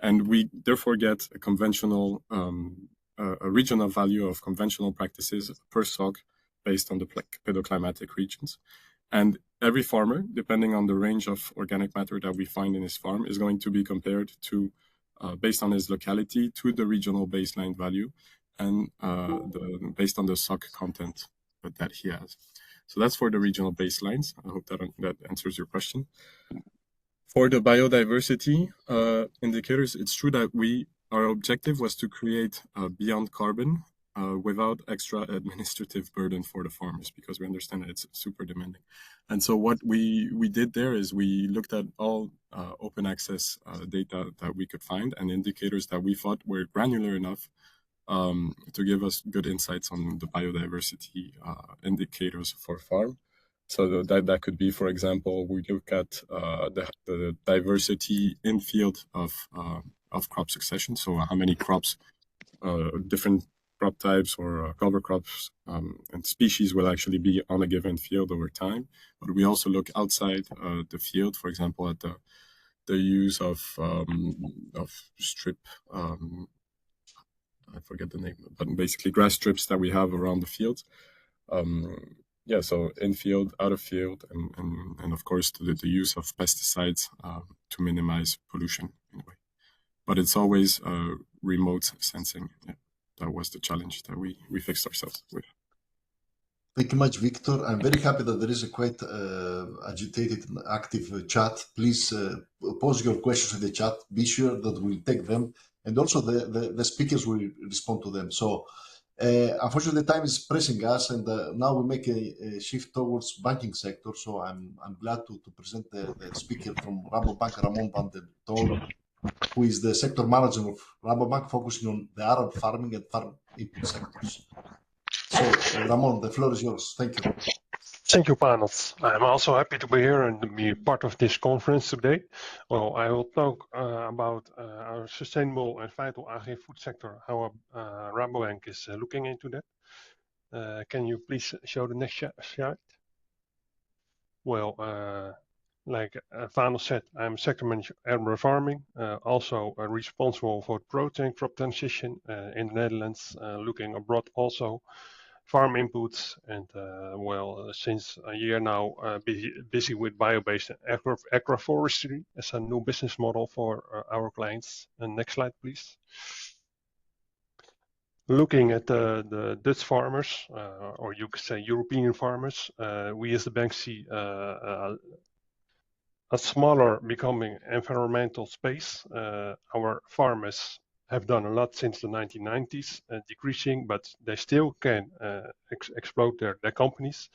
and we therefore get a conventional, a regional value of conventional practices per SOC based on the pedoclimatic regions. And every farmer, depending on the range of organic matter that we find in his farm, is going to be compared to, based on his locality, to the regional baseline value and based on the SOC content that he has. So that's for the regional baselines. I hope that answers your question. For the biodiversity indicators, it's true that our objective was to create beyond carbon without extra administrative burden for the farmers, because we understand that it's super demanding. And so what we did there is we looked at all open access data that we could find and indicators that we thought were granular enough to give us good insights on the biodiversity indicators for farm. So that could be, for example, we look at the diversity in field of crop succession. So how many crops, different crop types or cover crops and species will actually be on a given field over time. But we also look outside the field, for example, at the use of strip. I forget the name, but basically grass strips that we have around the fields. Yeah, so in field, out of field, and of course the use of pesticides to minimize pollution in a way. But it's always remote sensing. Yeah, that was the challenge that we fixed ourselves with. Thank you much, Victor. I'm very happy that there is a quite agitated and active chat. Please pose your questions in the chat. Be sure that we'll take them, and also the speakers will respond to them. So unfortunately, the time is pressing us, and now we make a shift towards banking sector. So I'm glad to present the speaker from Rabobank, Ramon van der Toren, who is the sector manager of Rabobank, focusing on the Arab farming and farm input sectors. So, Ramon, the floor is yours. Thank you. Thank you, Panos. I'm also happy to be here and to be part of this conference today. Well, I will talk about our sustainable and vital agri-food sector, how Rabobank is looking into that. Can you please show the next slide? Well, like Panos said, I'm sector manager at urban farming, also responsible for protein crop transition in the Netherlands, looking abroad also. Farm inputs, and well, since a year now, busy with bio-based agroforestry as a new business model for our clients. And next slide, please. Looking at the Dutch farmers, or you could say European farmers, we as the bank see a smaller becoming environmental space. Our farmers have done a lot since the 1990s, decreasing, but they still can explode their companies.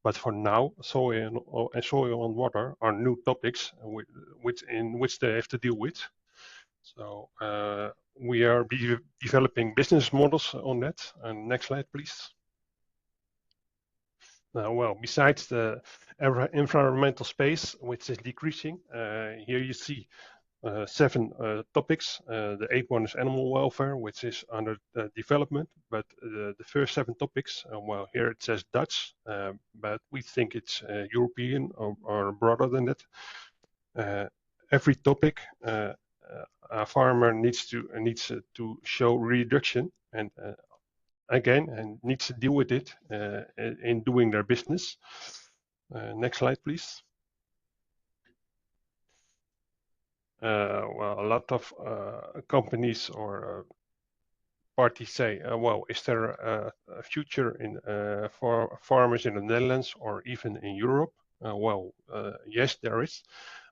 But for now, soil and water are new topics in which they have to deal with. So we are developing business models on that. And next slide, please. Well, besides the environmental space, which is decreasing, here you see 7 topics. The 8th one is animal welfare, which is under development. But the first 7 topics, well, here it says Dutch, but we think it's European or broader than that. Every topic, a farmer needs to show reduction and again, and needs to deal with it in doing their business. Next slide, please. Well, a lot of companies or parties say, well, is there a future for farmers in the Netherlands or even in Europe? Well, yes, there is,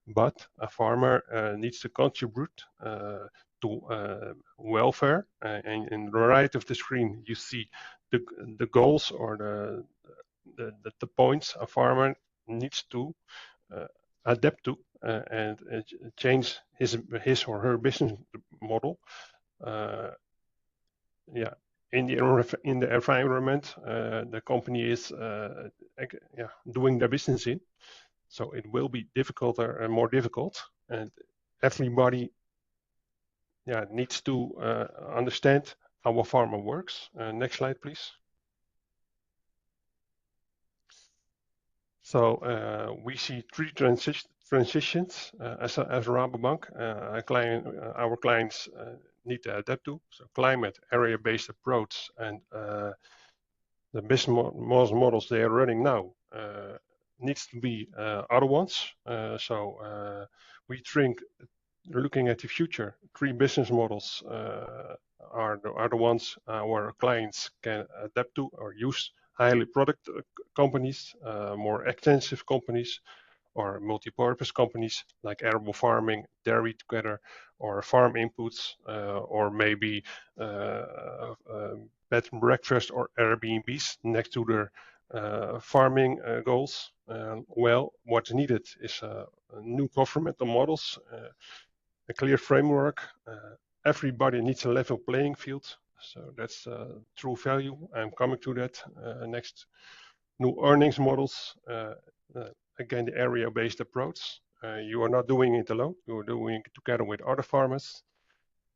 but a farmer needs to contribute to welfare. And in the right of the screen, you see the goals or the points a farmer needs to adapt to and change his or her business model. Yeah, in the environment the company is doing their business in. So it will be difficult and more difficult, and everybody needs to understand how a farmer works. Next slide, please. So we see 3 transitions as Rabobank. Our clients need to adapt to. So climate, area-based approach, and the business models they are running now needs to be other ones. So we think, looking at the future, 3 business models are the ones our clients can adapt to or use. Highly product companies, more extensive companies, or multi-purpose companies like arable farming, dairy together, or farm inputs, or maybe bed and breakfast or Airbnbs next to their farming goals. Well, what's needed is new governmental models, a clear framework. Everybody needs a level playing field. So that's true value. I'm coming to that next. New earnings models. Again, the area-based approach. You are not doing it alone. You are doing it together with other farmers.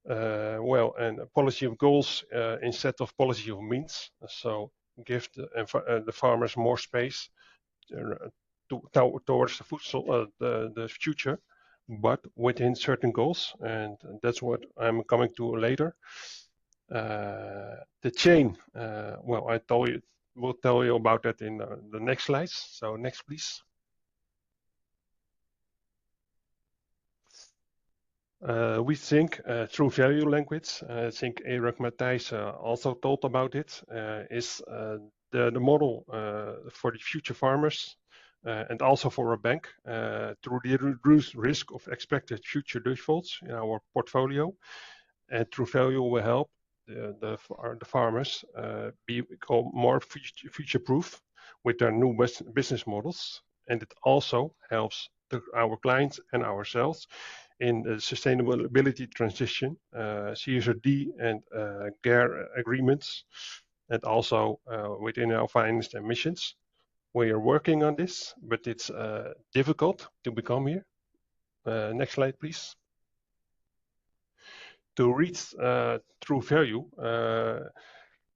Well, and a policy of goals instead of policy of means. So give the farmers more space towards the future, but within certain goals. And that's what I'm coming to later. The chain, well, I told you we'll tell you about that in the next slides. So next, please. We think true value language, I think Eric Matthijs also told about it, is the model for the future farmers and also for a bank to reduce risk of expected future defaults in our portfolio. And true value will help the farmers become more future-proof with their new business models. And it also helps our clients and ourselves in the sustainability transition, CSRD and GARE agreements, and also within our financed emissions. We are working on this, but it's difficult to become here. Next slide, please. To reach true value,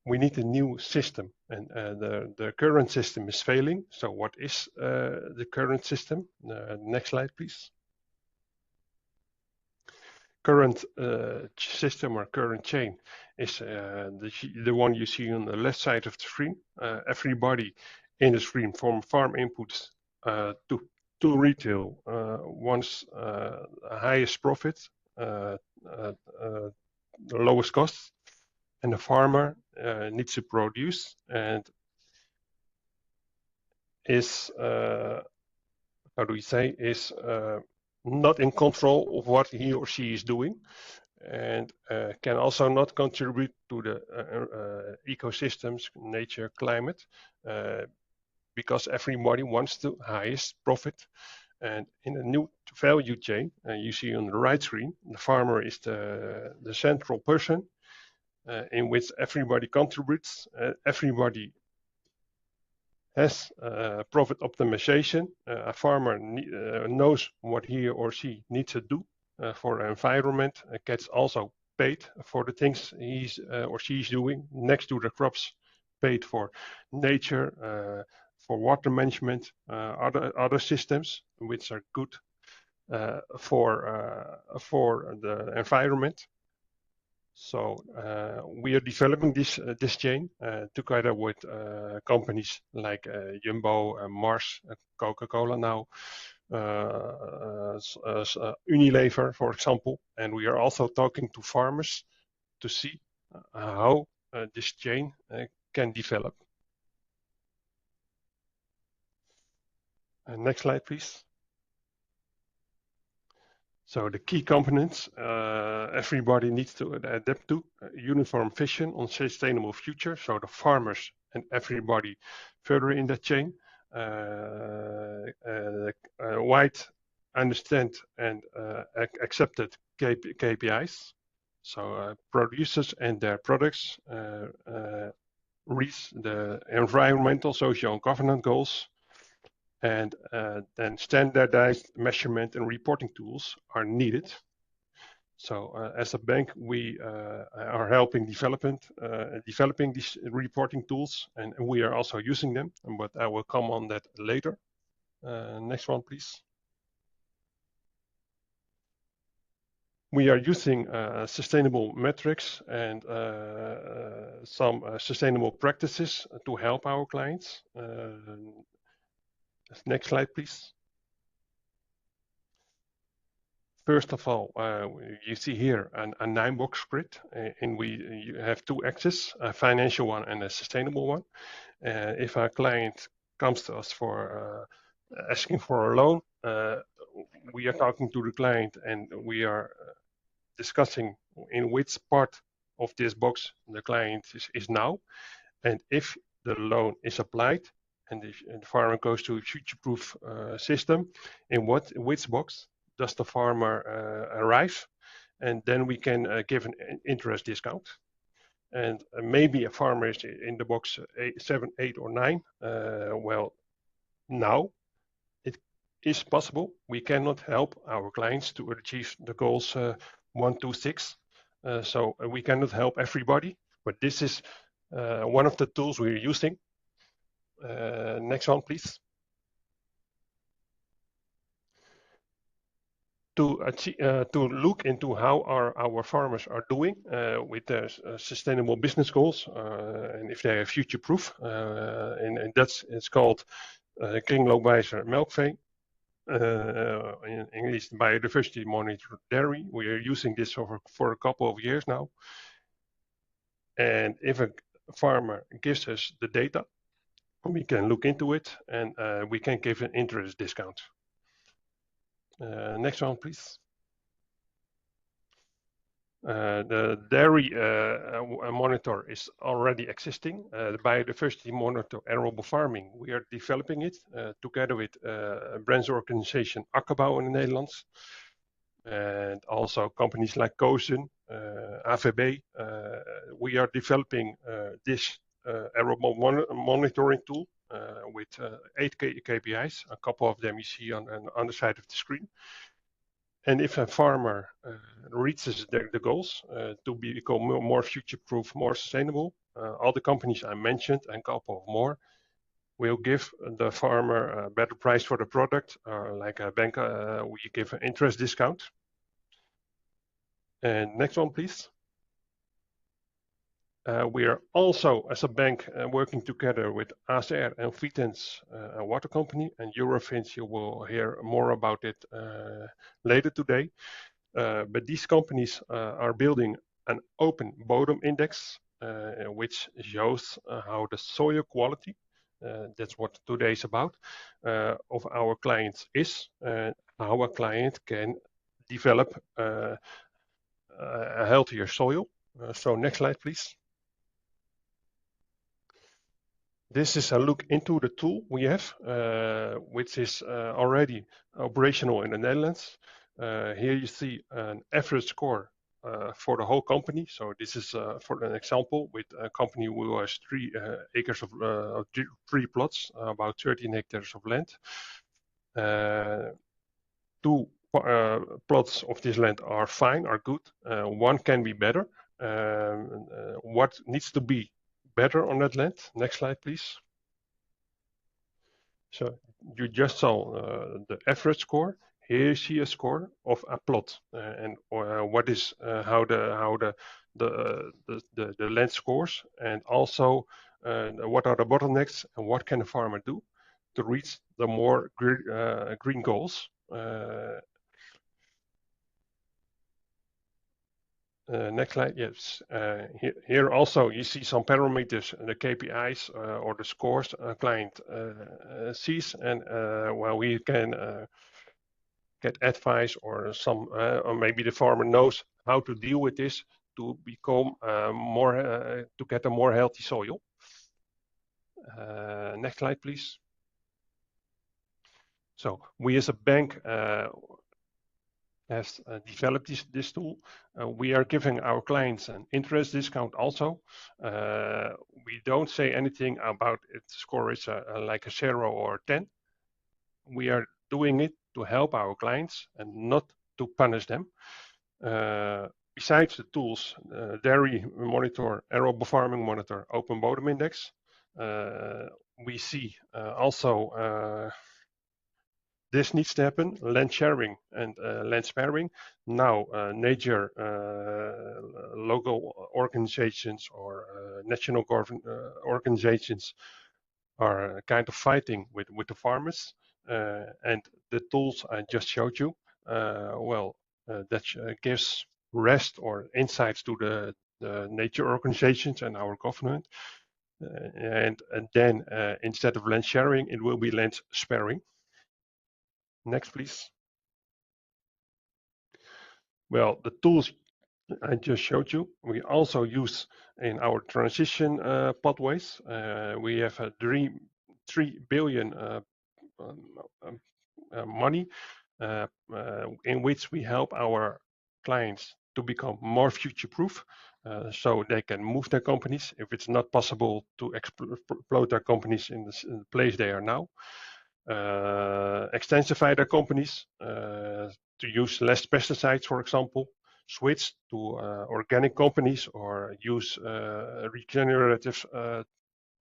we need a new system, and the current system is failing. So what is the current system? Next slide, please. Current system or current chain is the one you see on the left side of the screen. Everybody in the screen from farm inputs to retail wants highest profit, the lowest cost, and the farmer needs to produce and is how do we say, is not in control of what he or she is doing, and can also not contribute to the ecosystems, nature, climate, because everybody wants the highest profit. And in a new value chain, you see on the right screen, the farmer is the central person in which everybody contributes, everybody has profit optimization. A farmer knows what he or she needs to do for the environment, gets also paid for the things he's or she's doing, next to the crops, paid for nature, for water management, other systems which are good for the environment. So we are developing this chain together with companies like Jumbo, Mars, Coca-Cola now, Unilever, for example. And we are also talking to farmers to see how this chain can develop. Next slide, please. So the key components everybody needs to adapt to: uniform vision on sustainable future. So the farmers and everybody further in that chain, wide, understand and accepted KPIs. So producers and their products reach the environmental, social and governance goals. And then standardized measurement and reporting tools are needed. So as a bank, we are helping developing these reporting tools, and we are also using them, but I will come on that later. Next one, please. We are using sustainable metrics and some sustainable practices to help our clients. Next slide, please. First of all, you see here a 9-box grid, and you have 2 axes, a financial one and a sustainable one. If our client comes to us for asking for a loan, we are talking to the client and we are discussing in which part of this box the client is now. And if the loan is applied, and the farmer goes to a future-proof system, in which box does the farmer arrive? And then we can give an interest discount. And maybe a farmer is in the box 7, 8, or 9. Well, now it is possible. We cannot help our clients to achieve the goals 1, 2, 6. So we cannot help everybody, but this is one of the tools we're using. Next one, please. to look into how our farmers are doing with their sustainable business goals and if they are future proof. And that's it's called kringloopwijzer melkvee. In English, biodiversity monitor dairy. We are using this for a couple of years now. And if a farmer gives us the data, we can look into it and we can give an interest discount. Next one, please. The dairy monitor is already existing. The biodiversity monitor arable farming, we are developing it together with brancheorganization Akkerbouw in the Netherlands. And also companies like Kozen, AVB. We are developing this arable monitoring tool with 8 KPIs. A couple of them you see on the underside of the screen. And if a farmer reaches the goals to become more future-proof, more sustainable, all the companies I mentioned and a couple of more will give the farmer a better price for the product. Like a bank, we give an interest discount. And next one, please. We are also, as a bank, working together with ACR and Vitens, a water company, and Eurofins. You will hear more about it later today. But these companies are building an open bottom index, which shows how the soil quality, that's what today is about, of our clients is, and how a client can develop a healthier soil. So next slide, please. This is a look into the tool we have, which is already operational in the Netherlands. Here you see an average score for the whole company. So this is for an example with a company who has 3 acres of 3 plots, about 13 hectares of land. 2 plots of this land are fine, are good. 1 can be better. What needs to be better on that land? Next slide, please. So you just saw the average score. Here you see a score of a plot, and what is how the land scores, and also what are the bottlenecks and what can a farmer do to reach the more green goals. Next slide, yes. Here also you see some parameters, the KPIs or the scores a client sees, and well, we can get advice or some, or maybe the farmer knows how to deal with this to become to get a more healthy soil. Next slide, please. So we as a bank has developed this tool. We are giving our clients an interest discount also. We don't say anything about its score is like a 0 or 10. We are doing it to help our clients and not to punish them. Besides the tools, dairy monitor, arable farming monitor, open bottom index, we see also this needs to happen, land sharing and land sparing. Now, major local organizations or national organizations are kind of fighting with the farmers. And the tools I just showed you, that gives rest or insights to the nature organizations and our government. And then instead of land sharing, it will be land sparing. Next, please. Well, the tools I just showed you, we also use in our transition pathways. We have a 3 billion money in which we help our clients to become more future-proof, so they can move their companies if it's not possible to explode their companies in the place they are now. Extensify their companies to use less pesticides, for example, switch to organic companies or use regenerative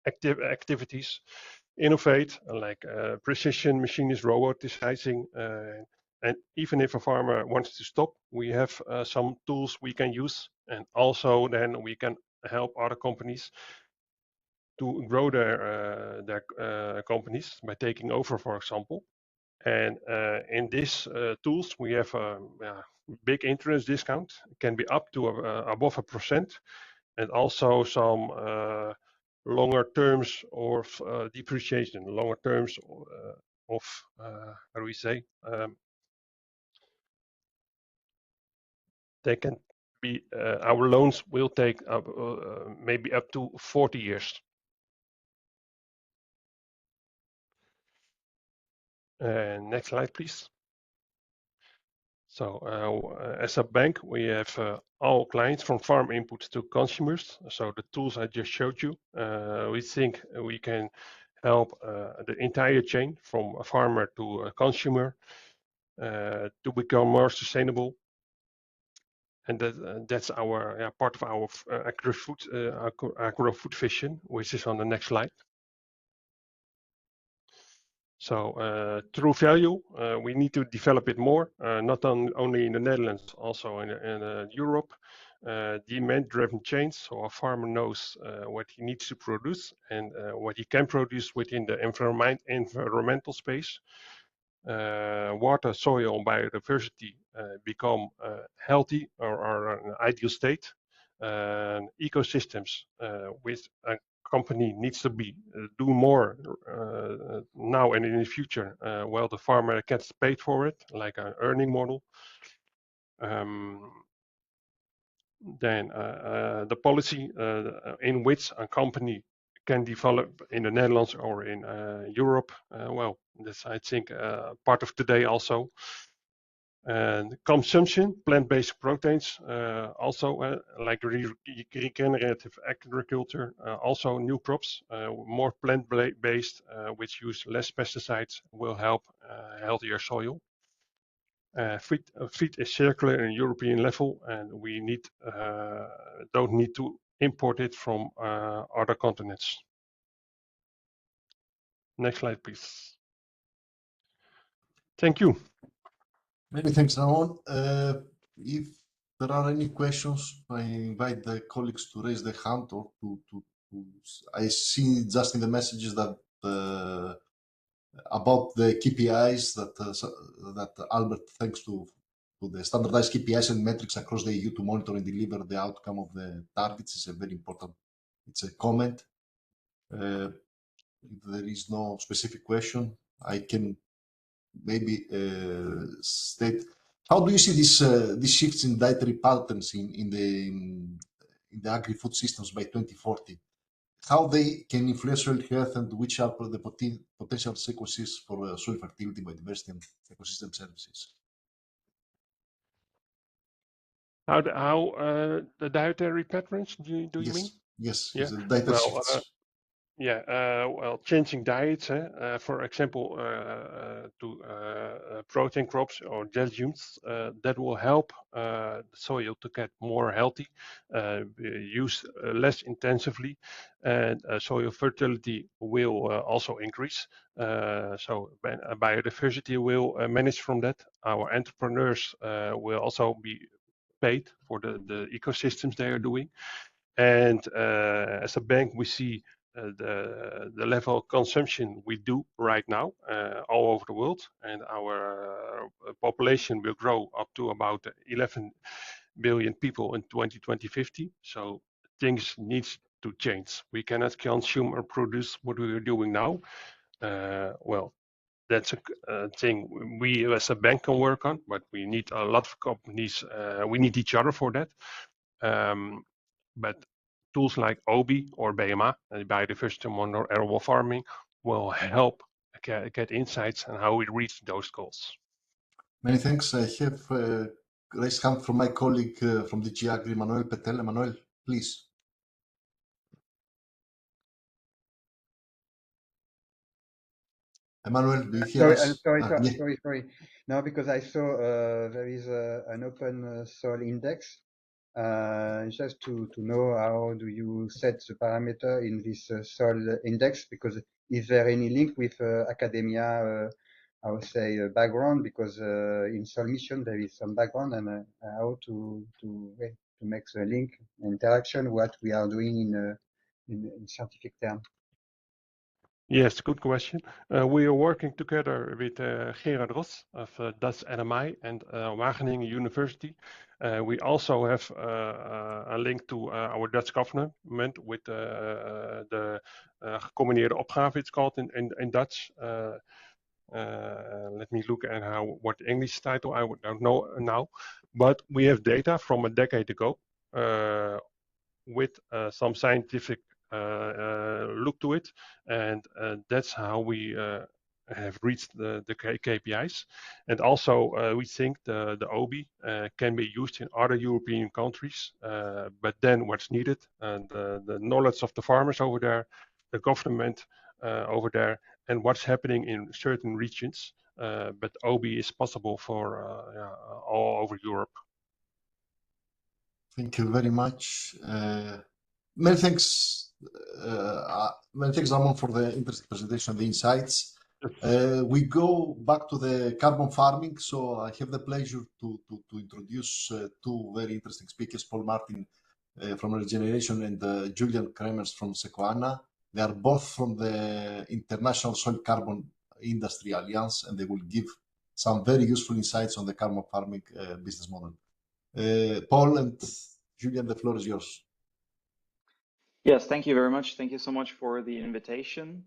activities, innovate like precision machinist robotizing, And even if a farmer wants to stop, we have some tools we can use, and also then we can help other companies to grow their companies by taking over, for example. And in these tools, we have a big interest discount. It can be up to above 1%, and also some longer terms of depreciation, longer terms of how do we say? They can be our loans will take maybe up to 40 years. Next slide, please. So as a bank, we have all clients from farm inputs to consumers. So the tools I just showed you, we think we can help the entire chain from a farmer to a consumer to become more sustainable. And that's our part of our agro-food vision, which is on the next slide. So true value, we need to develop it more, not only in the Netherlands, also in Europe. Demand-driven chains, so a farmer knows what he needs to produce and what he can produce within the environmental space. Water, soil, and biodiversity become healthy or an ideal state. Ecosystems with a company needs to be do more now and in the future while the farmer gets paid for it, like an earning model. Then the policy in which a company can develop in the Netherlands or in Europe. Well, that's I think part of today also. And consumption, plant-based proteins, also like regenerative agriculture, also new crops, more plant-based, which use less pesticides, will help healthier soil. Feed is circular in European level, and we don't need to import it from other continents. Next slide, please. Thank you. Many thanks, Ramon. If there are any questions, I invite the colleagues to raise their hand or to I see just in the messages that about the KPIs that Albert thanks to the standardized KPIs and metrics across the EU to monitor and deliver the outcome of the targets is a very important. It's a comment. If there is no specific question, I can maybe state how do you see these shifts in dietary patterns in the agri-food systems by 2040? How they can influence soil health and which are the potential sequences for soil fertility, biodiversity, and ecosystem services? How the dietary patterns do you mean? Yes, yeah. The dietary shifts. Well, changing diets, for example, to protein crops or legumes, that will help the soil to get more healthy, used less intensively, and soil fertility will also increase. So biodiversity will manage from that. Our entrepreneurs will also be paid for the ecosystems they are doing. And as a bank, we see the level of consumption we do right now all over the world, and our population will grow up to about 11 billion people in 2050. So things need to change. We cannot consume or produce what we are doing now. Well, that's a thing we as a bank can work on, but we need a lot of companies. We need each other for that. But tools like OBI or BMA, biodiversity monitor, arable farming, will help get insights on how we reach those goals. Many thanks. I have raised hand from my colleague from the DG Agri, Manuel Petel. Manuel, please. Emmanuel, do you hear us? Sorry. No, because I saw there is an open soil index. Just to know how do you set the parameter in this soil index, because is there any link with academia I would say background, because in soil mission there is some background, and how to make the link interaction what we are doing in scientific terms. Yes, good question. We are working together with Gerard Ross of Dutch NMI and Wageningen University. We also have a link to our Dutch government with the gecombineerde opgave, it's called in Dutch. Let me look at what the English title, I don't know now. But we have data from a decade ago with some scientific look to it, and that's how we have reached the KPIs. And also we think the OBI can be used in other European countries, but then what's needed, and the knowledge of the farmers over there, the government over there, and what's happening in certain regions. But OBI is possible for all over Europe. Thank you very much. Many thanks, Ramon, for the interesting presentation, the insights. We go back to the carbon farming. So I have the pleasure to introduce two very interesting speakers, Paul Martin from Regeneration and Julian Kremers from Sequana. They are both from the International Soil Carbon Industry Alliance, and they will give some very useful insights on the carbon farming business model. Paul and Julian, the floor is yours. Yes, thank you very much. Thank you so much for the invitation.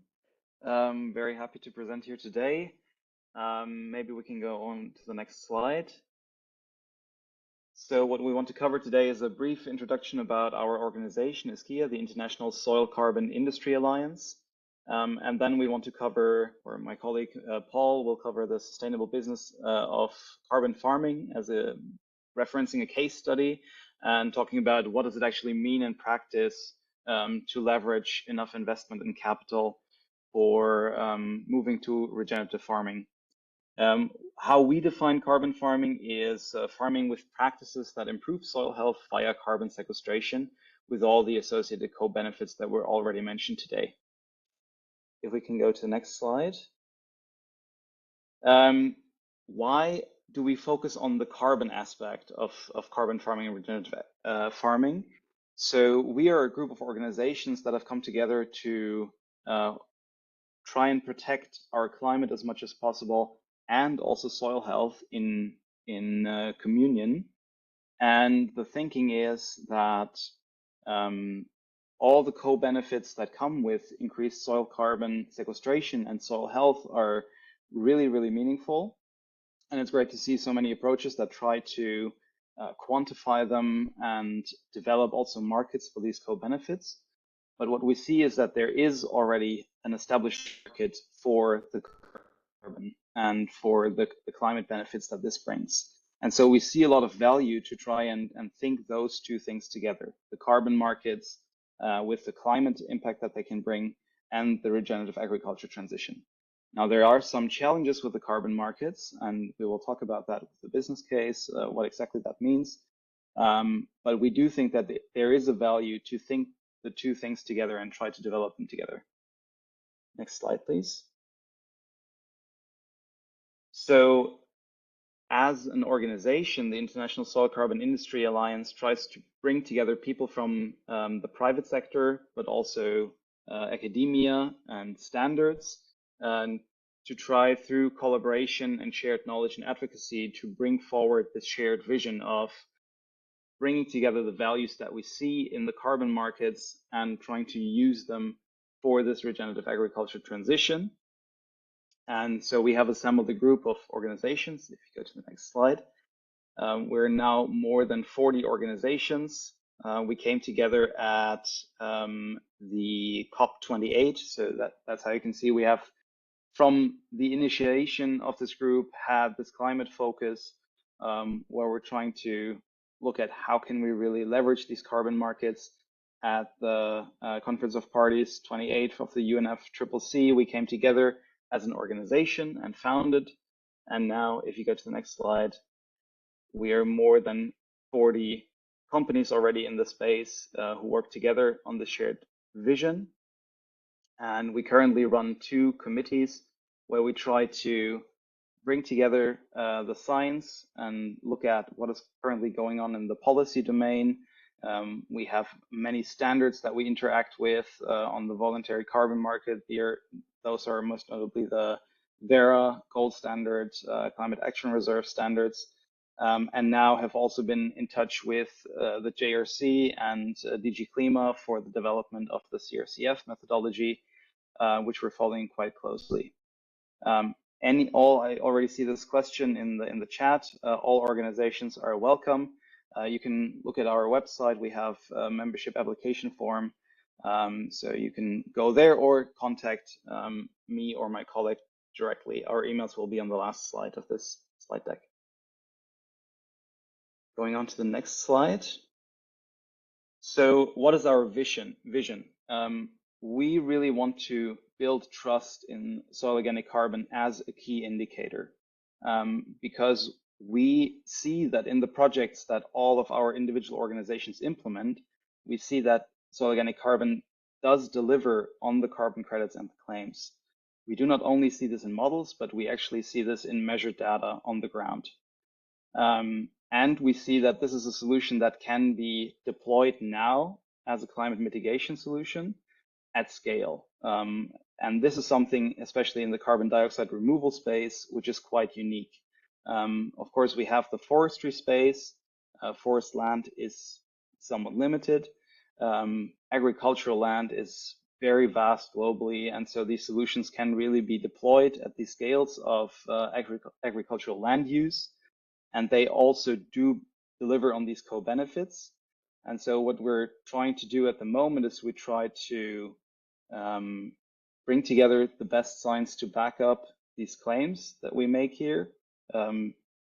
Very happy to present here today. Maybe we can go on to the next slide. So what we want to cover today is a brief introduction about our organization, ISKIA, the International Soil Carbon Industry Alliance. And then we want to cover, or my colleague Paul will cover, the sustainable business of carbon farming as referencing a case study and talking about what does it actually mean in practice to leverage enough investment and capital for moving to regenerative farming. How we define carbon farming is farming with practices that improve soil health via carbon sequestration, with all the associated co-benefits that were already mentioned today. If we can go to the next slide. Why do we focus on the carbon aspect of carbon farming and regenerative farming? So we are a group of organizations that have come together to try and protect our climate as much as possible, and also soil health in communion. And the thinking is that all the co-benefits that come with increased soil carbon sequestration and soil health are really, really meaningful. And it's great to see so many approaches that try to quantify them and develop also markets for these co-benefits. But what we see is that there is already an established market for the carbon and for the climate benefits that this brings. And so we see a lot of value to try and think those two things together, the carbon markets with the climate impact that they can bring, and the regenerative agriculture transition. Now, there are some challenges with the carbon markets, and we will talk about that with the business case, what exactly that means. But we do think that there is a value to think the two things together and try to develop them together. Next slide, please. So as an organization, the International Soil Carbon Industry Alliance tries to bring together people from the private sector, but also academia and standards, and to try through collaboration and shared knowledge and advocacy to bring forward this shared vision of bringing together the values that we see in the carbon markets and trying to use them for this regenerative agriculture transition. And so we have assembled a group of organizations. If you go to the next slide, we're now more than 40 organizations. We came together at the COP28. So that's how you can see we have, from the initiation of this group, had this climate focus where we're trying to look at how can we really leverage these carbon markets. At the Conference of Parties 28th of the UNFCCC, we came together as an organization and founded. And now, if you go to the next slide, we are more than 40 companies already in the space who work together on the shared vision. And we currently run 2 committees where we try to bring together the science and look at what is currently going on in the policy domain. We have many standards that we interact with on the voluntary carbon market. Those are most notably the Vera gold standards, climate action reserve standards, and now have also been in touch with the JRC and DG Klima for the development of the CRCF methodology, which we're following quite closely. I already see this question in the chat. All organizations are welcome. You can look at our website. We have a membership application form, so you can go there or contact me or my colleague directly. Our emails will be on the last slide of this slide deck. Going on to the next slide. So what is our vision? We really want to build trust in soil organic carbon as a key indicator, because we see that in the projects that all of our individual organizations implement, we see that soil organic carbon does deliver on the carbon credits and the claims. We do not only see this in models, but we actually see this in measured data on the ground. And we see that this is a solution that can be deployed now as a climate mitigation solution at scale. And this is something, especially in the carbon dioxide removal space, which is quite unique. Of course, we have the forestry space. Forest land is somewhat limited. Agricultural land is very vast globally, and so these solutions can really be deployed at the scales of agricultural land use, and they also do deliver on these co-benefits. And so what we're trying to do at the moment is we try to bring together the best science to back up these claims that we make here,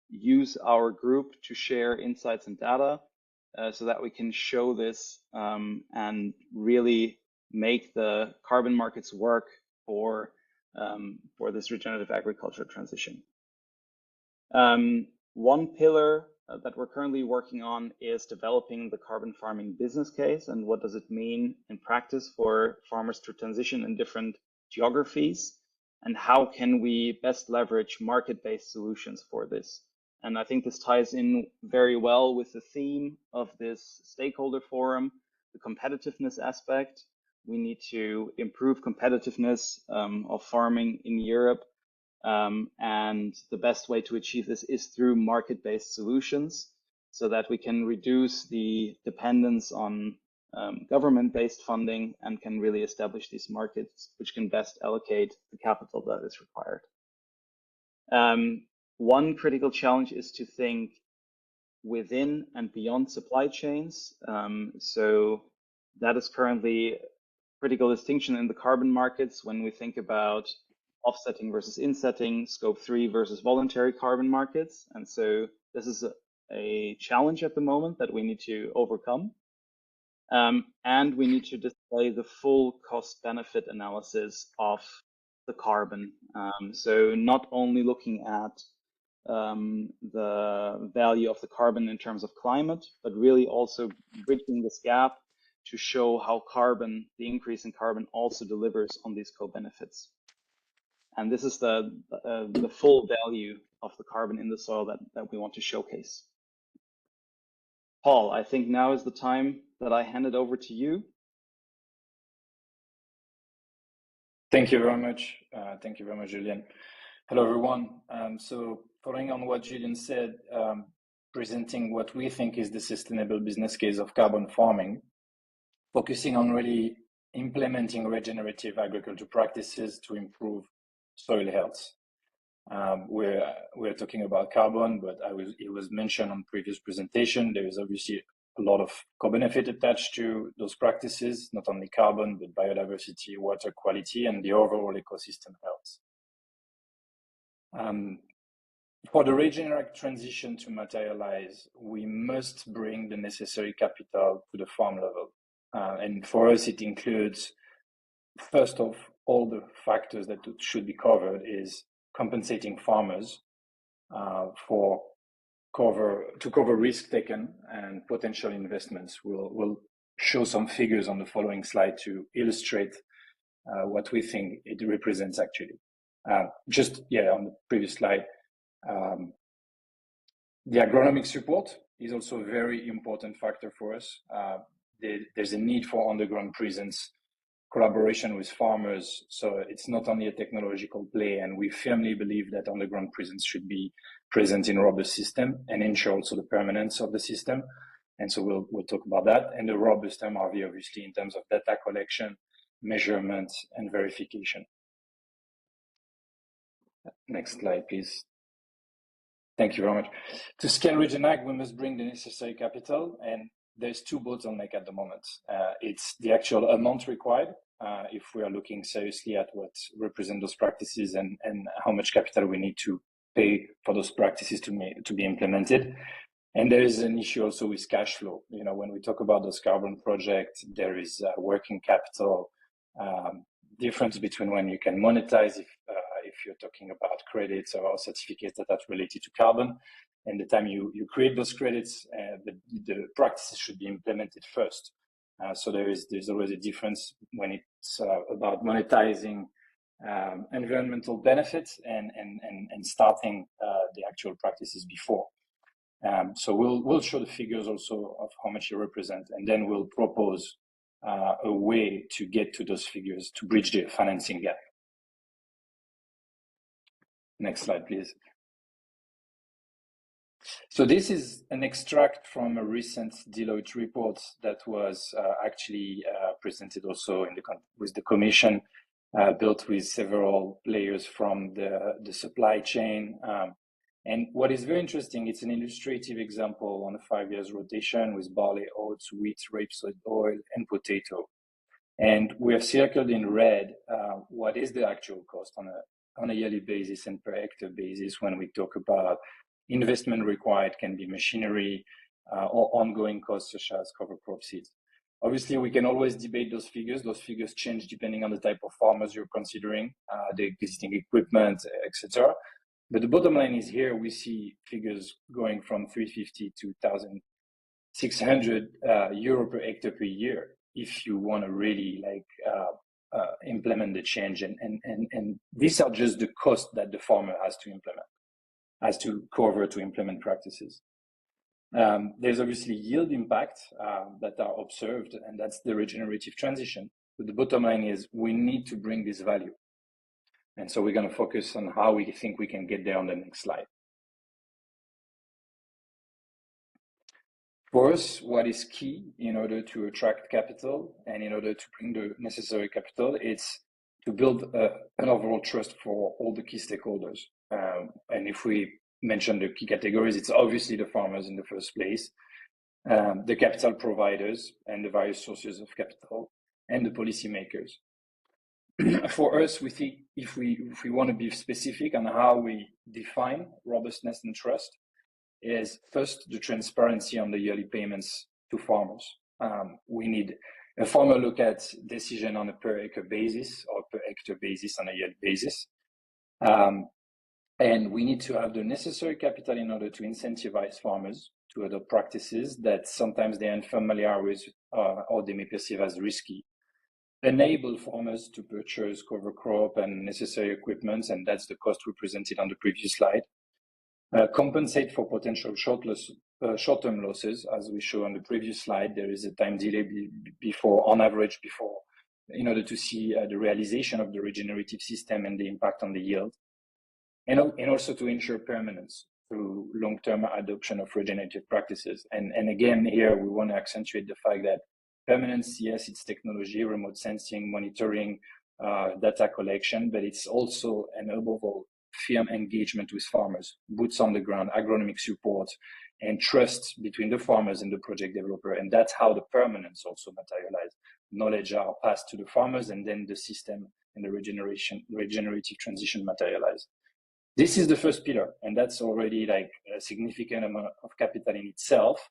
use our group to share insights and data so that we can show this and really make the carbon markets work for this regenerative agriculture transition. One pillar that we're currently working on is developing the carbon farming business case, and what does it mean in practice for farmers to transition in different geographies, and how can we best leverage market-based solutions for this. And I think this ties in very well with the theme of this stakeholder forum, the competitiveness aspect. We need to improve competitiveness of farming in Europe. And the best way to achieve this is through market-based solutions so that we can reduce the dependence on government-based funding and can really establish these markets which can best allocate the capital that is required. One critical challenge is to think within and beyond supply chains. So that is currently a critical distinction in the carbon markets when we think about offsetting versus insetting, scope 3 versus voluntary carbon markets. And so this is a challenge at the moment that we need to overcome. And we need to display the full cost benefit analysis of the carbon. So not only looking at the value of the carbon in terms of climate, but really also bridging this gap to show how carbon, the increase in carbon, also delivers on these co-benefits. And this is the full value of the carbon in the soil that we want to showcase. Paul, I think now is the time that I hand it over to you. Thank you very much. Thank you very much, Julian. Hello, everyone. So following on what Julian said, presenting what we think is the sustainable business case of carbon farming, focusing on really implementing regenerative agriculture practices to improve soil health. We're talking about carbon, but it was mentioned on previous presentation. There is obviously a lot of co-benefit attached to those practices, not only carbon, but biodiversity, water quality, and the overall ecosystem health. For the regenerative transition to materialize, we must bring the necessary capital to the farm level. And for us, it includes, first of all, the factors that should be covered is compensating farmers to cover risk taken and potential investments. We'll show some figures on the following slide to illustrate what we think it represents actually. On the previous slide, The agronomic support is also a very important factor for us. There's a need for underground presence, collaboration with farmers. So it's not only a technological play, and we firmly believe that underground presence should be present in a robust system and ensure also the permanence of the system. And so we'll talk about that. And the robust MRV, obviously, in terms of data collection, measurement, and verification. Next slide, please. Thank you very much. To scale Region Ag, we must bring the necessary capital, and there's two bottlenecks at the moment. It's the actual amount required, if we are looking seriously at what represent those practices and how much capital we need to pay for those practices to be implemented. And there is an issue also with cash flow. You know, when we talk about those carbon projects, there is working capital difference between when you can monetize if you're talking about credits or certificates that are related to carbon, and the time you create those credits, the practices should be implemented first. So there's always a difference when it's about monetizing environmental benefits and starting the actual practices before. So we'll show the figures also of how much you represent, and then we'll propose a way to get to those figures to bridge the financing gap. Next slide, please. So this is an extract from a recent Deloitte report that was actually presented also with the Commission, built with several players from the supply chain. And what is very interesting, it's an illustrative example on a 5 years rotation with barley, oats, wheat, rapeseed oil, and potato. And we have circled in red what is the actual cost on a yearly basis and per hectare basis when we talk about investment required, can be machinery or ongoing costs such as cover crop seeds. Obviously, we can always debate those figures. Those figures change depending on the type of farmers you're considering, the existing equipment, etc. But the bottom line is here we see figures going from 350 to 1,600 euro per hectare per year if you want to really implement the change. And these are just the costs that the farmer has to cover to implement practices. There's obviously yield impact that are observed, and that's the regenerative transition. But the bottom line is we need to bring this value. And so we're going to focus on how we think we can get there on the next slide. For us, what is key in order to attract capital and in order to bring the necessary capital, it's to build an overall trust for all the key stakeholders. And if we mention the key categories, it's obviously the farmers in the first place, the capital providers and the various sources of capital, and the policymakers. For us, we think if we want to be specific on how we define robustness and trust, is first the transparency on the yearly payments to farmers. We need a farmer look at decision on a per acre basis or per hectare basis on a yearly basis. And we need to have the necessary capital in order to incentivize farmers to adopt practices that sometimes they are unfamiliar with or they may perceive as risky. Enable farmers to purchase cover crop and necessary equipment, and that's the cost we presented on the previous slide. Compensate for potential short-term losses, as we show on the previous slide. There is a time delay on average, in order to see the realization of the regenerative system and the impact on the yield. And also to ensure permanence through long-term adoption of regenerative practices. And again, here we want to accentuate the fact that permanence, yes, it's technology, remote sensing, monitoring, data collection, but it's also, and above all, firm engagement with farmers, boots on the ground, agronomic support, and trust between the farmers and the project developer. And that's how the permanence also materializes. Knowledge are passed to the farmers, and then the system and the regenerative transition materialize. This is the first pillar, and that's already like a significant amount of capital in itself.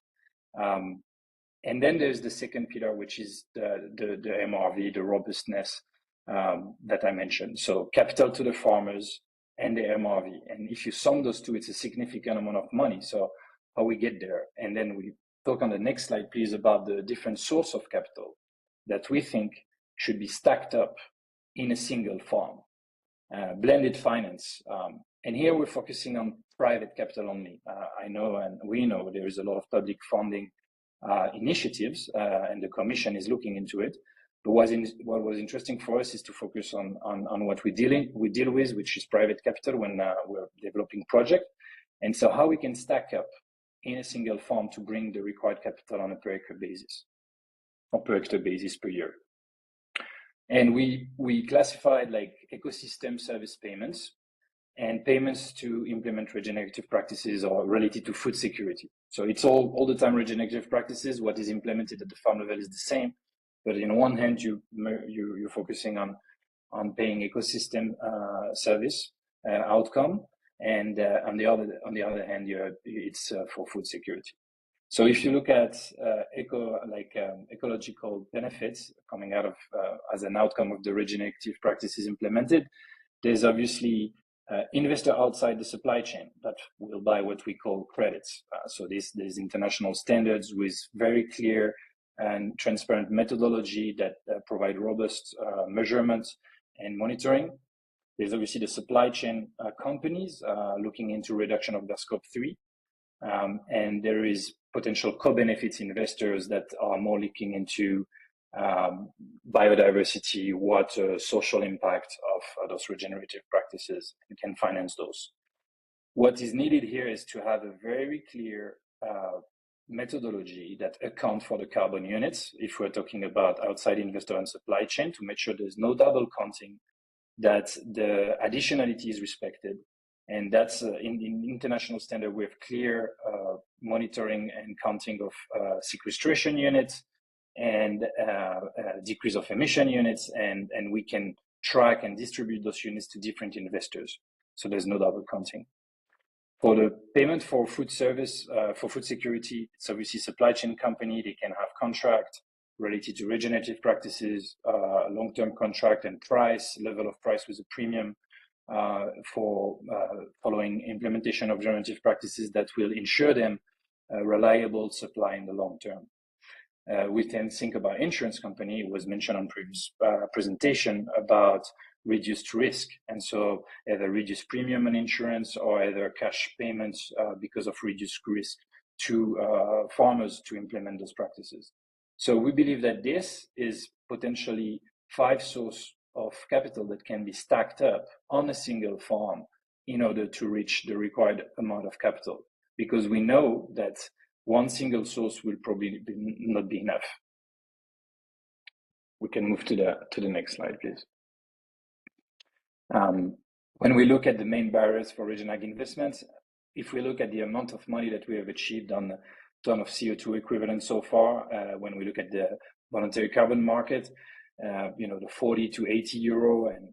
And then there's the second pillar, which is the MRV, the robustness that I mentioned. So capital to the farmers and the MRV. And if you sum those two, it's a significant amount of money. So how we get there? And then we talk on the next slide, please, about the different source of capital that we think should be stacked up in a single farm. Blended finance. And here we're focusing on private capital only. I know, and we know, there is a lot of public funding initiatives, and the Commission is looking into it. But what was interesting for us is to focus on what we deal with, which is private capital when we're developing project, and so how we can stack up in a single fund to bring the required capital on a per acre basis, or per hectare basis per year. And we classified like ecosystem service payments and payments to implement regenerative practices or related to food security. So it's all the time regenerative practices. What is implemented at the farm level is the same, but in one hand you're focusing on paying ecosystem service outcome, and on the other hand it's for food security. So if you look at ecological benefits coming out of as an outcome of the regenerative practices implemented, there's obviously investor outside the supply chain that will buy what we call credits. So there's international standards with very clear and transparent methodology that provide robust measurements and monitoring. There's obviously the supply chain companies looking into reduction of their scope 3. And there is potential co-benefits investors that are more looking into biodiversity, water, social impact of those regenerative practices, and can finance those. What is needed here is to have a very clear methodology that account for the carbon units, if we're talking about outside investor and supply chain, to make sure there's no double counting, that the additionality is respected. And that's in international standard, we have clear monitoring and counting of sequestration units and decrease of emission units, and we can track and distribute those units to different investors. So there's no double counting. For the payment for food service, for food security, it's obviously supply chain company. They can have contract related to regenerative practices, long-term contract and price, level of price with a premium for following implementation of regenerative practices that will ensure them reliable supply in the long term. We can think about insurance company. It was mentioned on previous presentation about reduced risk, and so either reduced premium on insurance or either cash payments because of reduced risk to farmers to implement those practices. So we believe that this is potentially 5 sources of capital that can be stacked up on a single farm in order to reach the required amount of capital, because we know that one single source will probably not be enough. We can move to the next slide, please. When we look at the main barriers for regional ag investments, if we look at the amount of money that we have achieved on the ton of CO2 equivalent so far, when we look at the voluntary carbon market, the 40 to 80 euro, and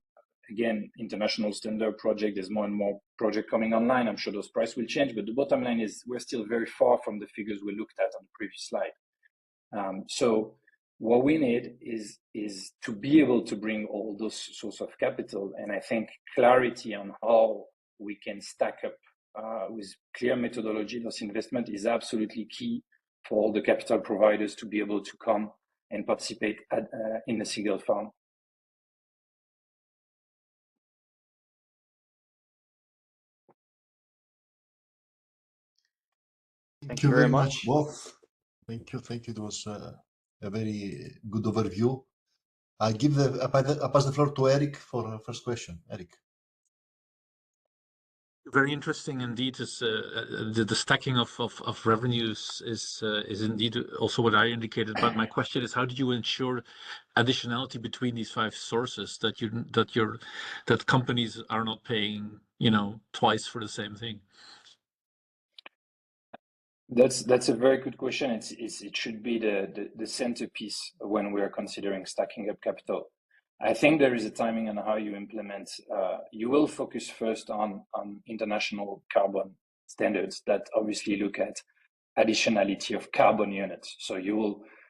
again, international standard project, there's more and more project coming online. I'm sure those prices will change, but the bottom line is we're still very far from the figures we looked at on the previous slide. So what we need is to be able to bring all those sources of capital, and I think clarity on how we can stack up with clear methodology those investment is absolutely key for all the capital providers to be able to come and participate in a single farm. Thank you very much, both. Thank you. It was a very good overview. I pass the floor to Eric for our first question. Eric. Very interesting indeed. Is the stacking of revenues is indeed also what I indicated. But my question is, how do you ensure additionality between these 5 sources that companies are not paying twice for the same thing? That's a very good question. It should be the centerpiece when we are considering stacking up capital. I think there is a timing on how you implement. You will focus first on international carbon standards that obviously look at additionality of carbon units. So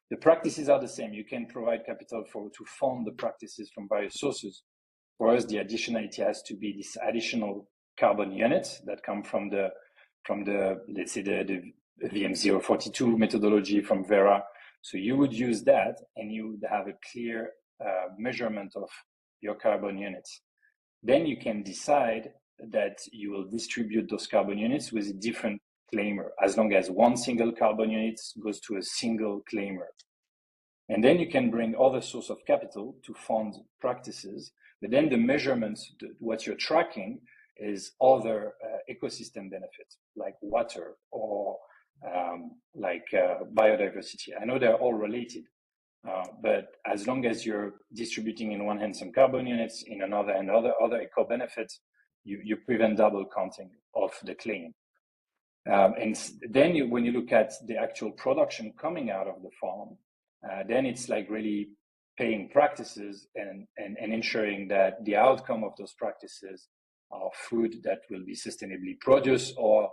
the practices are the same. You can provide capital to fund the practices from various sources. For us, the additionality has to be this additional carbon units that come from the let's say the VM042 methodology from Vera. So you would use that, and you would have a clear measurement of your carbon units. Then you can decide that you will distribute those carbon units with a different claimer, as long as one single carbon unit goes to a single claimer. And then you can bring other source of capital to fund practices, but then the measurements, what you're tracking is other ecosystem benefits, like water or biodiversity. I know they're all related, but as long as you're distributing in one hand some carbon units, in another and other eco benefits, you prevent double counting of the claim. And then when you look at the actual production coming out of the farm, then it's like really paying practices and ensuring that the outcome of those practices are food that will be sustainably produced or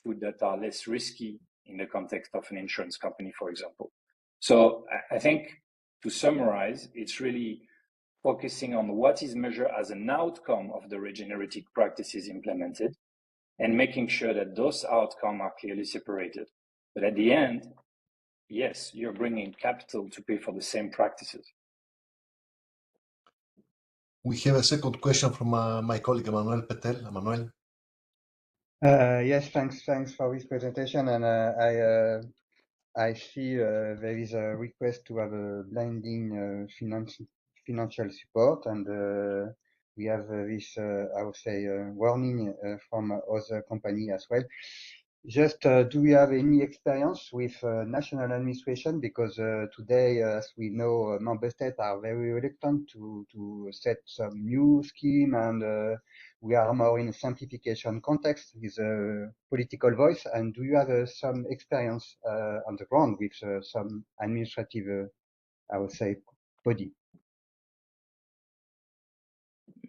food that are less risky in the context of an insurance company, for example. So I think to summarize, it's really focusing on what is measured as an outcome of the regenerative practices implemented and making sure that those outcomes are clearly separated. But at the end, yes, you're bringing capital to pay for the same practices. We have a second question from my colleague Emmanuel Petel. Emmanuel. Yes, thanks for this presentation, and I see there is a request to have a blending financial support, and we have this, I would say, warning from other company as well. Just, do we have any experience with national administration? Because today, as we know, member states are very reluctant to set some new scheme, and we are more in a simplification context with a political voice. And do you have some experience on the ground with some administrative, I would say, body?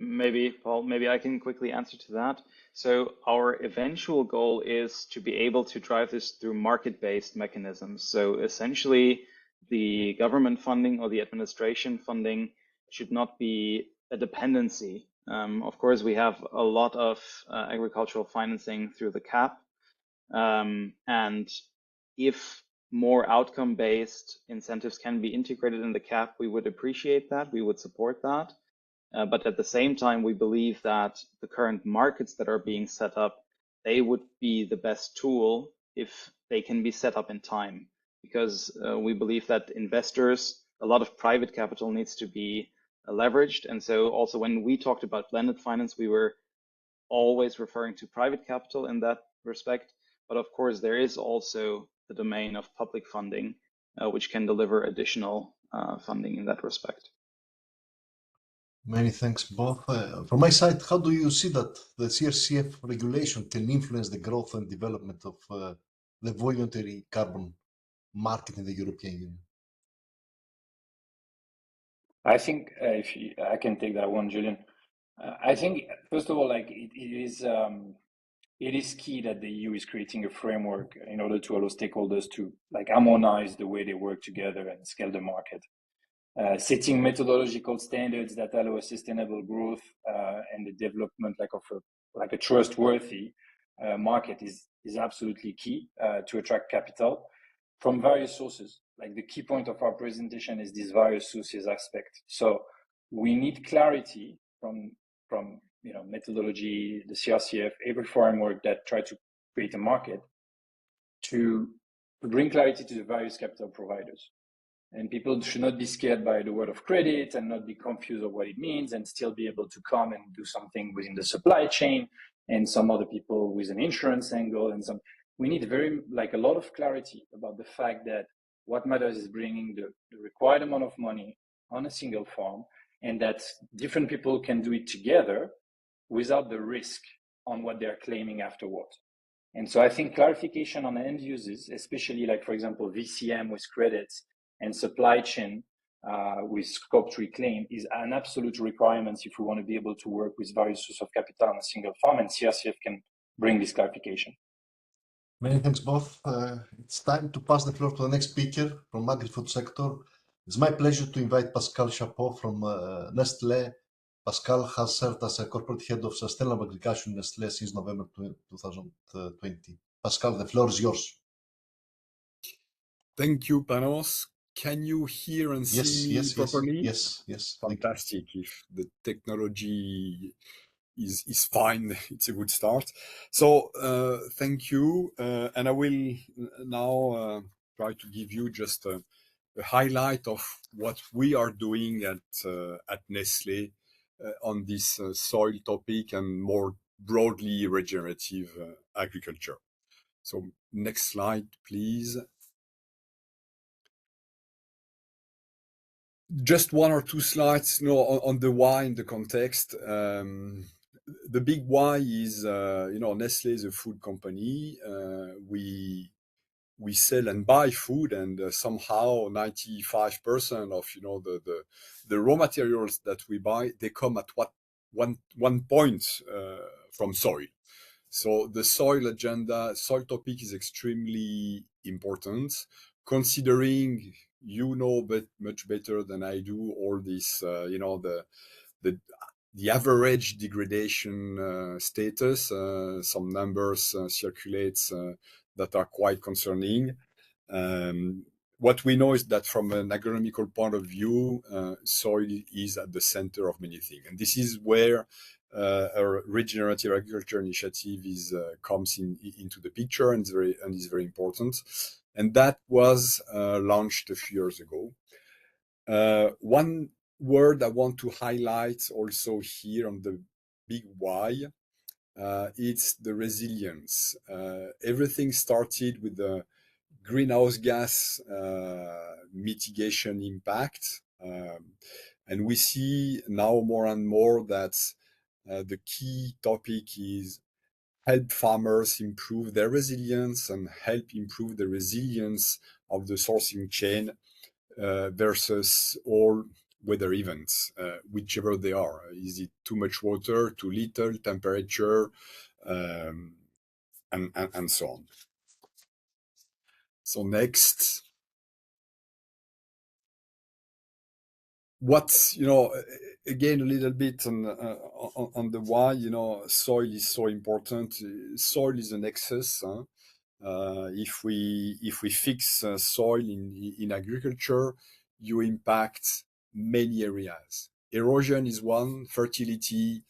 Maybe, Paul, maybe I can quickly answer to that. So our eventual goal is to be able to drive this through market-based mechanisms. So essentially, the government funding or the administration funding should not be a dependency. Of course, we have a lot of agricultural financing through the CAP. And if more outcome-based incentives can be integrated in the CAP, we would appreciate that, we would support that. But at the same time, we believe that the current markets that are being set up, they would be the best tool if they can be set up in time, because we believe that investors, a lot of private capital needs to be leveraged. And so also when we talked about blended finance, we were always referring to private capital in that respect. But of course, there is also the domain of public funding, which can deliver additional funding in that respect. Many thanks, both. From my side, how do you see that the CRCF regulation can influence the growth and development of the voluntary carbon market in the European Union? I think I can take that one, Julian. I think first of all, like it is key that the EU is creating a framework in order to allow stakeholders to like harmonize the way they work together and scale the market. Setting methodological standards that allow a sustainable growth and the development of a trustworthy market is absolutely key to attract capital from various sources. Like the key point of our presentation is this various sources aspect. So we need clarity from methodology, the CRCF, every framework that try to create a market to bring clarity to the various capital providers. And people should not be scared by the word of credit and not be confused of what it means, and still be able to come and do something within the supply chain and some other people with an insurance angle and some. We need a lot of clarity about the fact that what matters is bringing the required amount of money on a single farm, and that different people can do it together without the risk on what they're claiming afterward. And so I think clarification on the end users, especially like, for example, VCM with credits and supply chain with scope 3 claim is an absolute requirement if we want to be able to work with various sources of capital on a single farm, and CRCF can bring this clarification. Many thanks both. It's time to pass the floor to the next speaker from agri-food sector. It's my pleasure to invite Pascal Chapeau from Nestlé. Pascal has served as a corporate head of sustainable agriculture in Nestlé since November 2020. Pascal, the floor is yours. Thank you, Panos. Can you hear and see me properly? Yes. Fantastic. If the technology is fine. It's a good start. So thank you, and I will now try to give you just a highlight of what we are doing at Nestlé on this soil topic and more broadly regenerative agriculture. So next slide, please. Just one or two slides, on the why in the context. The big why is, Nestlé is a food company. We sell and buy food, and somehow 95% of the raw materials that we buy, they come at one point from soil. So the soil topic is extremely important, considering much better than I do all this, the average degradation status. Some numbers circulates that are quite concerning. What we know is that from an agronomical point of view, soil is at the center of many things, and this is where our regenerative agriculture initiative comes into the picture and is very important. And that was launched a few years ago. One word I want to highlight also here on the big why, it's the resilience. Everything started with the greenhouse gas mitigation impact. And we see now more and more that the key topic is help farmers improve their resilience and help improve the resilience of the sourcing chain versus all weather events, whichever they are. Is it too much water, too little, temperature, and so on. So next. What's, again, a little bit on the why, soil is so important. Soil is an excess. If we fix soil in agriculture, you impact many areas. Erosion is one, fertility.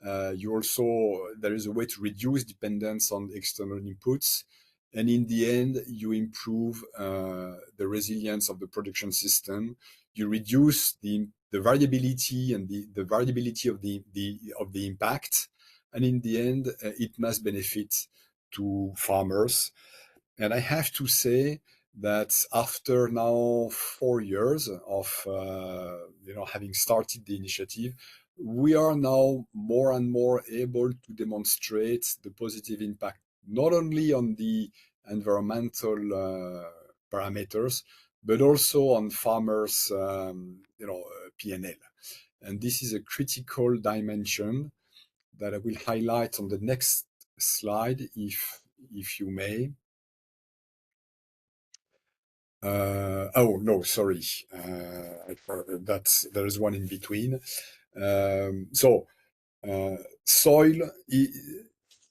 There is a way to reduce dependence on external inputs. And in the end, you improve the resilience of the production system. You reduce the variability and the variability of the impact. And in the end, it must benefit to farmers. And I have to say that after now 4 years of having started the initiative, we are now more and more able to demonstrate the positive impact, not only on the environmental parameters, but also on farmers' P&L. And this is a critical dimension that I will highlight on the next slide, if you may. Oh no, sorry. There is one in between. Soil.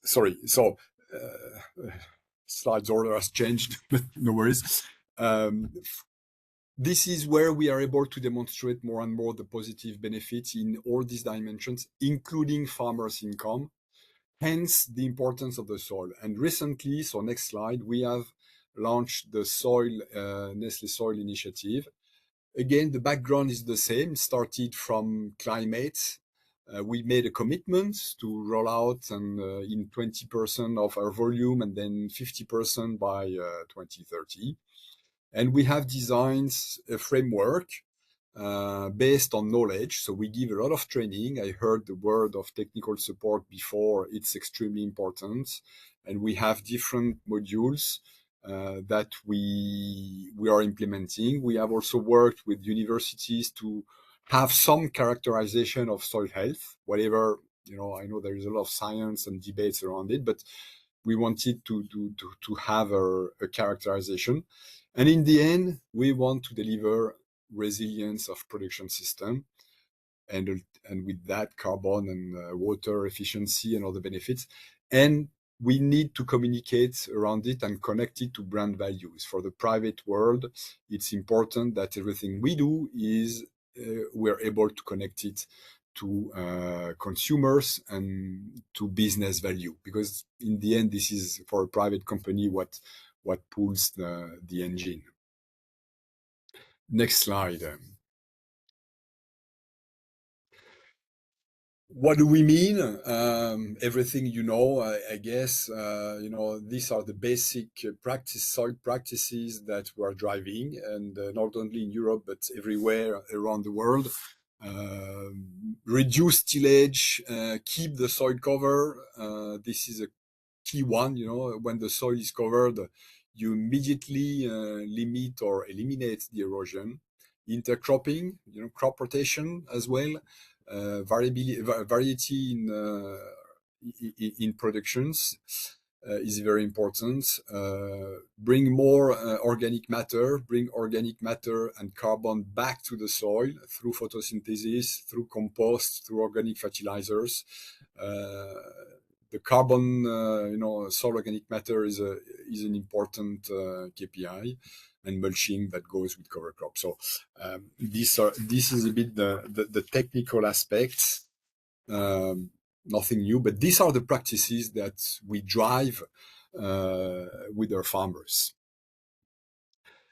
Sorry. So slides order has changed, but no worries. This is where we are able to demonstrate more and more the positive benefits in all these dimensions, including farmers' income. Hence the importance of the soil. And recently, so next slide, we have launched the Nestlé Soil Initiative. Again, the background is the same. It started from climate. We made a commitment to roll out in 20% of our volume and then 50% by 2030. And we have designed a framework based on knowledge. So we give a lot of training. I heard the word of technical support before. It's extremely important. And we have different modules that we are implementing. We have also worked with universities to have some characterization of soil health, whatever, I know there is a lot of science and debates around it, but we wanted to have a characterization. And in the end, we want to deliver resilience of production system, and with that carbon and water efficiency and other benefits. And we need to communicate around it and connect it to brand values. For the private world, it's important that everything we do is we're able to connect it to consumers and to business value, because in the end, this is for a private company what pulls the engine. Next slide. What do we mean? Everything you know, I guess. These are the basic soil practices that we are driving, and not only in Europe but everywhere around the world. Reduce tillage, keep the soil cover. This is a key one. When the soil is covered, you immediately limit or eliminate the erosion. Intercropping, crop rotation as well. Variety in productions is very important. Bring more organic matter and carbon back to the soil through photosynthesis, through compost, through organic fertilizers. The carbon, soil organic matter is an important KPI, and mulching that goes with cover crop. So this is a bit the technical aspects. Nothing new, but these are the practices that we drive with our farmers.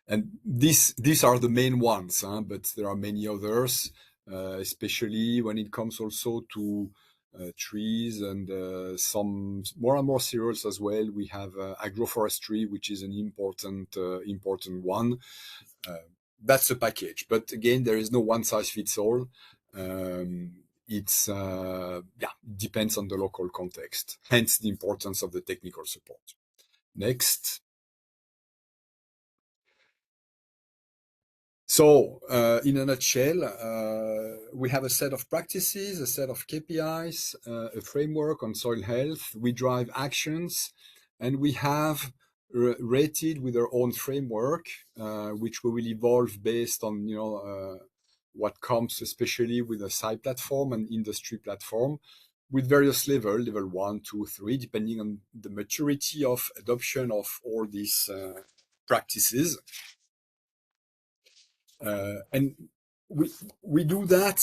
And these are the main ones, but there are many others, especially when it comes also to trees and some more and more cereals as well. We have agroforestry, which is an important one. That's a package, but again, there is no one size fits all. It depends on the local context. Hence the importance of the technical support. Next. So, in a nutshell, we have a set of practices, a set of KPIs, a framework on soil health. We drive actions, and we have rated with our own framework, which we will evolve based on what comes, especially with a site platform and industry platform, with various levels, level 1, 2, 3, depending on the maturity of adoption of all these practices. And we do that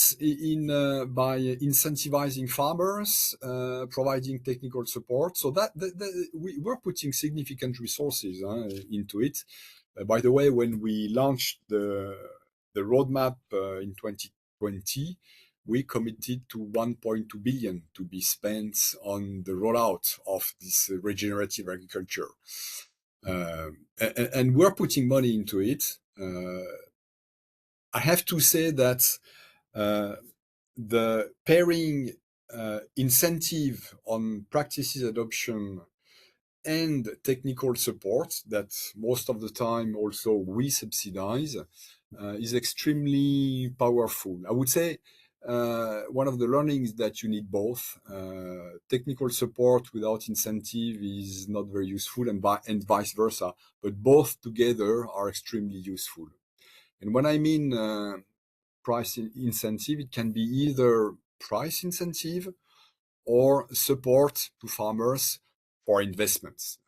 by incentivizing farmers, providing technical support. So we're putting significant resources into it. By the way, when we launched the roadmap in 2020, we committed to 1.2 billion to be spent on the rollout of this regenerative agriculture. And we're putting money into it. I have to say that the pairing incentive on practices adoption and technical support that most of the time also we subsidize is extremely powerful. I would say one of the learnings that you need both. Technical support without incentive is not very useful, and vice versa, but both together are extremely useful. And when I mean price incentive, it can be either price incentive or support to farmers for investments,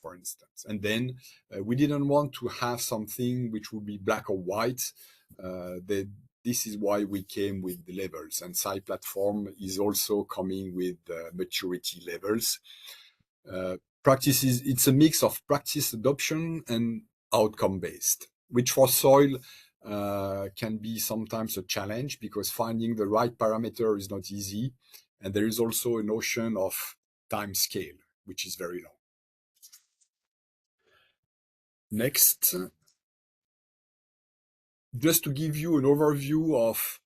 for instance. And then we didn't want to have something which would be black or white. This is why we came with the levels, and site platform is also coming with maturity levels. Practices, it's a mix of practice adoption and outcome-based, which for soil can be sometimes a challenge because finding the right parameter is not easy. And there is also a notion of time scale, which is very long. Next. Just to give you an overview of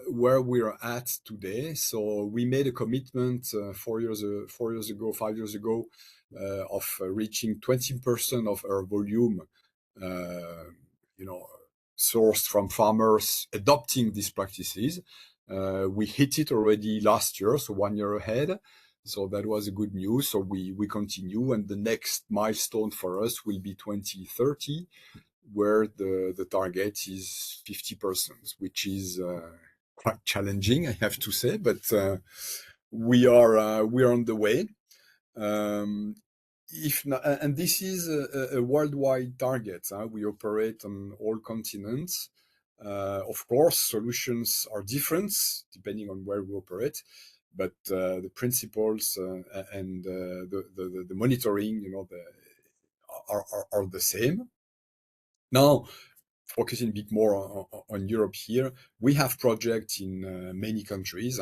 where we're at today. So we made a commitment 5 years ago, of reaching 20% of our volume, sourced from farmers adopting these practices. We hit it already last year, so 1 year ahead. So that was a good news. So we continue, and the next milestone for us will be 2030, where the target is 50%, which is quite challenging, I have to say, but we are on the way. If not, and this is a worldwide target. We operate on all continents. Of course, solutions are different depending on where we operate, but the principles and the monitoring, are the same. Now, focusing a bit more on Europe here, we have projects in many countries.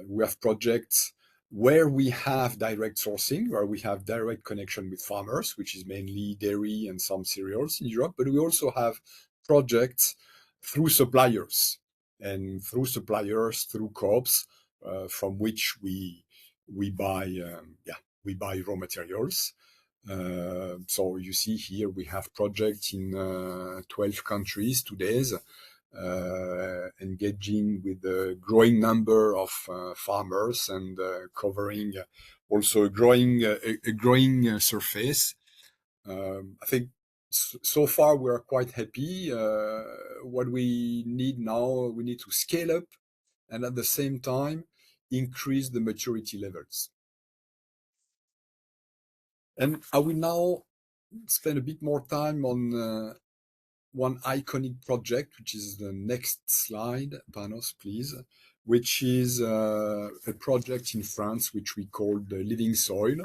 We have projects where we have direct sourcing, where we have direct connection with farmers, which is mainly dairy and some cereals in Europe, but we also have projects through suppliers, through co-ops, from which we buy raw materials. So you see here we have projects in 12 countries today, engaging with a growing number of farmers and covering also a growing surface. I think so far we are quite happy. What we need now, we need to scale up and at the same time increase the maturity levels. And I will now spend a bit more time on one iconic project, which is the next slide, Panos, please, which is a project in France, which we call the Living Soil.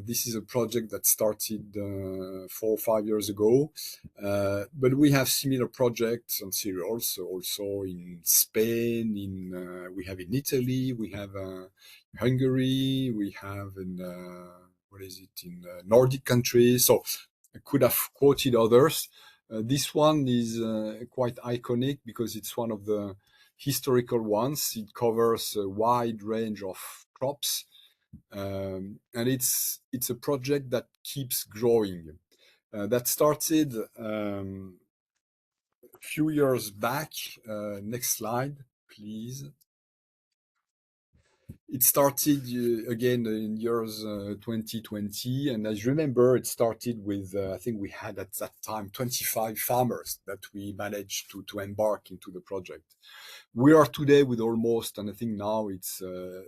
This is a project that started 4 or 5 years ago, but we have similar projects on cereals also in Spain, we have in Italy, we have Hungary, we have in in Nordic countries. So I could have quoted others. This one is quite iconic because it's one of the historical ones. It covers a wide range of crops, and it's a project that keeps growing. That started a few years back. Next slide, please. It started again in years 2020, and as you remember, it started with I think we had at that time 25 farmers that we managed to embark into the project. We are today with almost, and I think now it's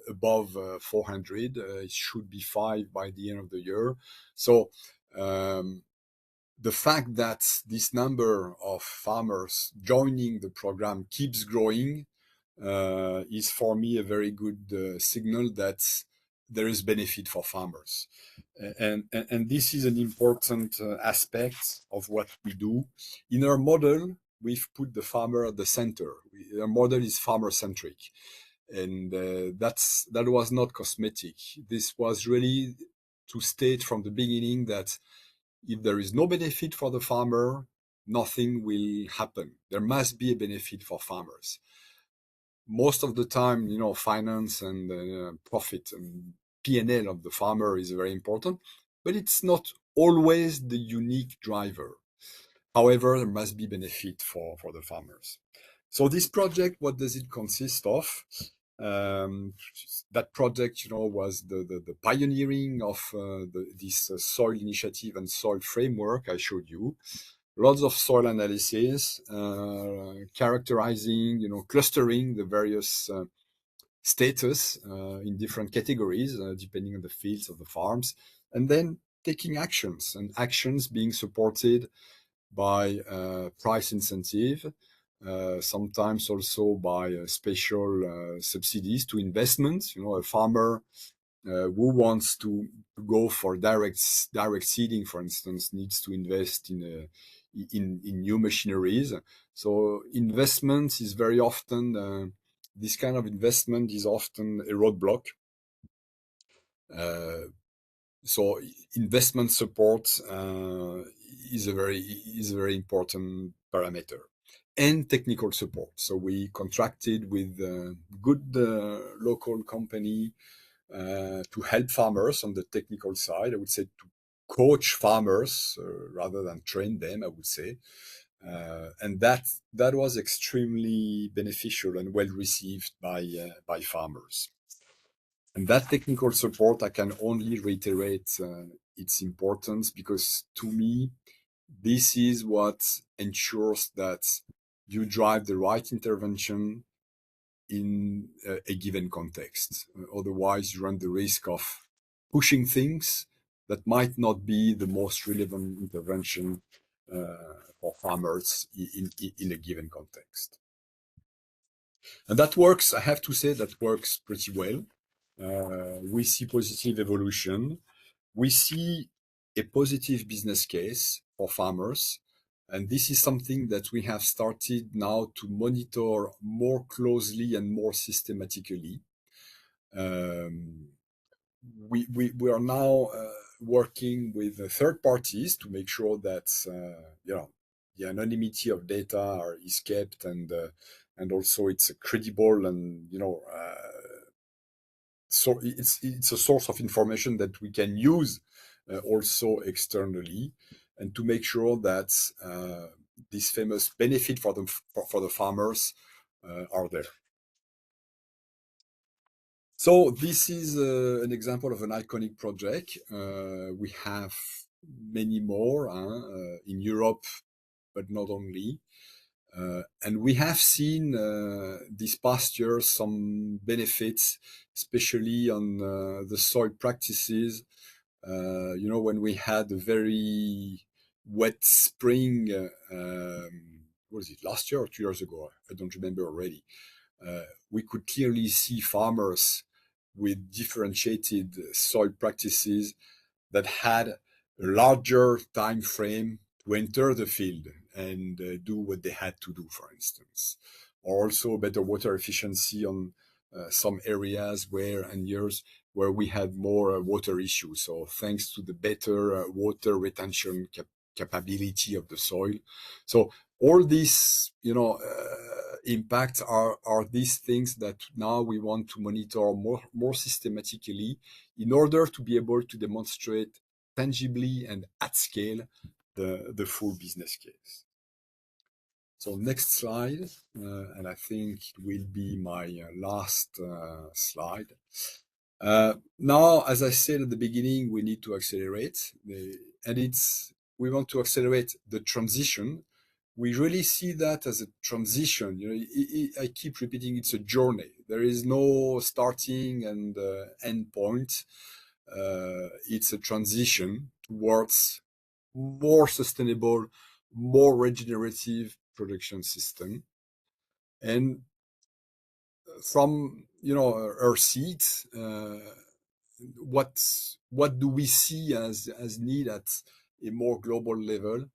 above 400. It should be 5 by the end of the year. So the fact that this number of farmers joining the program keeps growing is for me a very good signal that there is benefit for farmers. And this is an important aspect of what we do. In our model, we've put the farmer at the center. Our model is farmer-centric. And that was not cosmetic. This was really to state from the beginning that if there is no benefit for the farmer, nothing will happen. There must be a benefit for farmers. Most of the time, finance and profit and P&L of the farmer is very important, but it's not always the unique driver. However, there must be benefit for the farmers. So this project, what does it consist of? That project, was the pioneering of this soil initiative and soil framework I showed you. Lots of soil analysis, characterizing, clustering the various status in different categories, depending on the fields of the farms, and then taking actions, and actions being supported by price incentive, sometimes also by special subsidies to investments. A farmer who wants to go for direct seeding, for instance, needs to invest in new machineries. So investment is very often, this kind of investment is often a roadblock. So investment support is a very important parameter, and technical support. So we contracted with a good local company to help farmers on the technical side. I would say to coach farmers rather than train them, I would say. And that was extremely beneficial and well received by farmers. And that technical support, I can only reiterate its importance, because to me, this is what ensures that you drive the right intervention in a given context. Otherwise, you run the risk of pushing things that might not be the most relevant intervention for farmers in a given context. And that works, I have to say, that works pretty well. We see positive evolution. We see a positive business case for farmers. And this is something that we have started now to monitor more closely and more systematically. We are now working with third parties to make sure that the anonymity of data is kept, and also it's credible, and so it's a source of information that we can use also externally, and to make sure that this famous benefit for the farmers are there. So this is an example of an iconic project. We have many more in Europe, but not only. And we have seen this past year some benefits, especially on the soil practices. When we had a very wet spring, what was it, last year or 2 years ago? I don't remember already. We could clearly see farmers with differentiated soil practices that had a larger time frame to enter the field and do what they had to do, for instance, or also better water efficiency on some areas years where we had more water issues. So thanks to the better water retention capability of the soil. So all these, impacts are these things that now we want to monitor more systematically in order to be able to demonstrate tangibly and at scale the full business case. So next slide, and I think it will be my last slide. Now, as I said at the beginning, we need to accelerate, we want to accelerate the transition. We really see that as a transition. I keep repeating, it's a journey. There is no starting and end point. It's a transition towards more sustainable, more regenerative production system. And from our seat, what do we see as need at a more global level?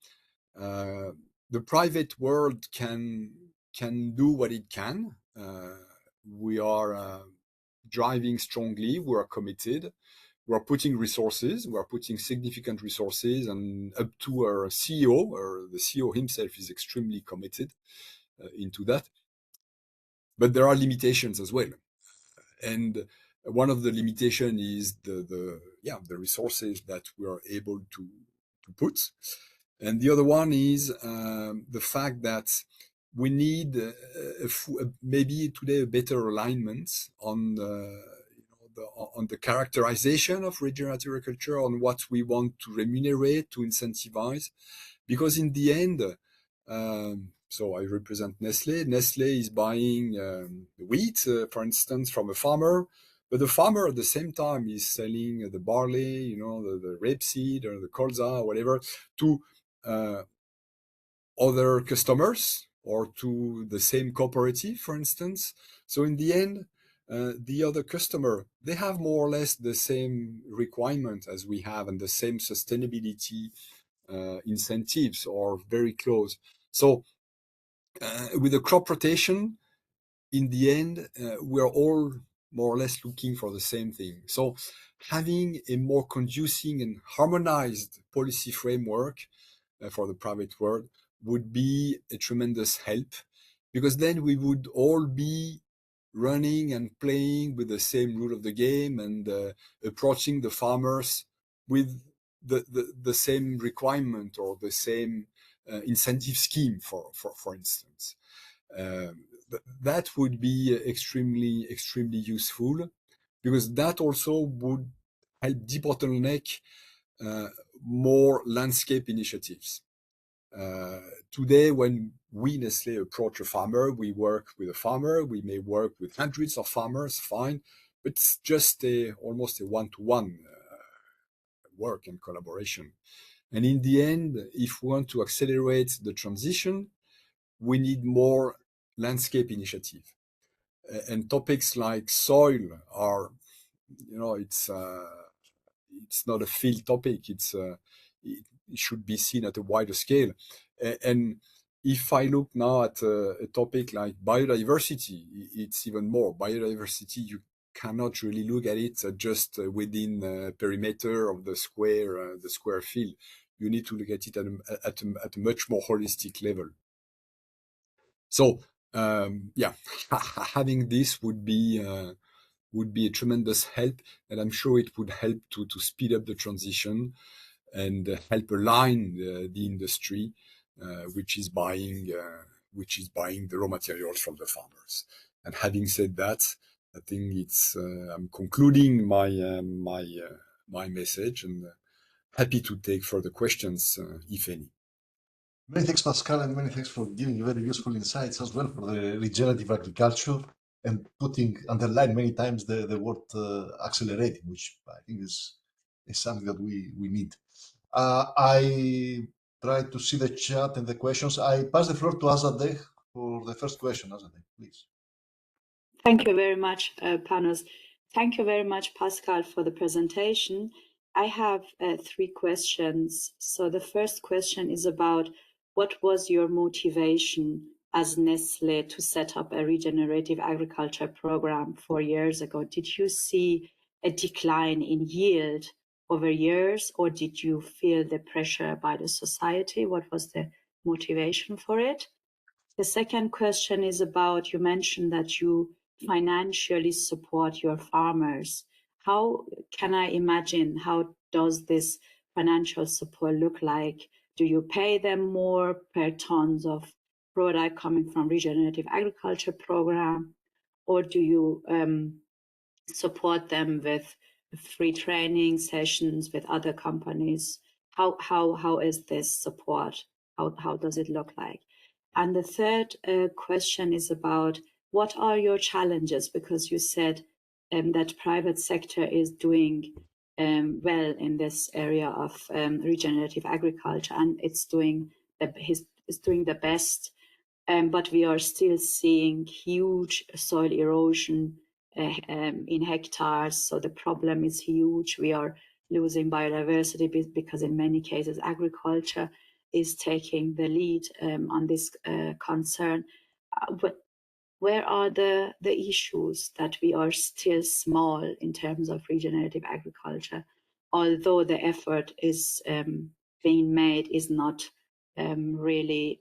The private world can do what it can. We are driving strongly. We are committed. We are putting resources. We are putting significant resources, and up to our CEO, or the CEO himself is extremely committed into that. But there are limitations as well. And one of the limitations is the resources that we are able to put. And the other one is the fact that we need maybe today a better alignment on the characterization of regenerative agriculture, on what we want to remunerate, to incentivize, because in the end, so I represent Nestlé. Nestlé is buying wheat, for instance, from a farmer, but the farmer at the same time is selling the barley, the rapeseed or the colza or whatever to other customers or to the same cooperative, for instance. So in the end, the other customer, they have more or less the same requirement as we have, and the same sustainability incentives, or very close. So with the crop rotation, in the end, we are all more or less looking for the same thing. So having a more conducive and harmonized policy framework for the private world would be a tremendous help, because then we would all be running and playing with the same rule of the game, and approaching the farmers with the same requirement or the same incentive scheme, for instance. That would be extremely useful, because that also would help debottleneck more landscape initiatives. Today, when we, Nestlé, approach a farmer, we work with a farmer. We may work with hundreds of farmers, fine, but it's just almost a one-to-one work and collaboration. And in the end, if we want to accelerate the transition, we need more landscape initiative. And topics like soil are, it's not a field topic. It should be seen at a wider scale. And if I look now at a topic like biodiversity, it's even more. Biodiversity, you cannot really look at it just within the perimeter of the square field. You need to look at it at a much more holistic level. So having this would be a tremendous help, and I'm sure it would help to speed up the transition and help align the industry, which is buying the raw materials from the farmers. And having said that, I think I'm concluding my message, and happy to take further questions if any. Many thanks, Pascal, and many thanks for giving very useful insights as well for the regenerative agriculture and underline many times the word accelerating, which I think is something that we need. I try to see the chat and the questions. I pass the floor to Azadeh for the first question. Azadeh, please. Thank you very much, Panos. Thank you very much, Pascal, for the presentation. I have 3 questions. So the first question is about what was your motivation as Nestlé to set up a regenerative agriculture program 4 years ago? Did you see a decline in yield over years, or did you feel the pressure by the society? What was the motivation for it? The second question is about, you mentioned that you financially support your farmers. How can I imagine, how does this financial support look like? Do you pay them more per tons of product coming from regenerative agriculture program, or do you support them with free training sessions with other companies? How is this support? How does it look like? And the third question is about what are your challenges? Because you said that private sector is doing well in this area of regenerative agriculture, and it's doing the best. But we are still seeing huge soil erosion in hectares. So the problem is huge. We are losing biodiversity because in many cases agriculture is taking the lead on this concern. But where are the issues that we are still small in terms of regenerative agriculture, although the effort is being made is not really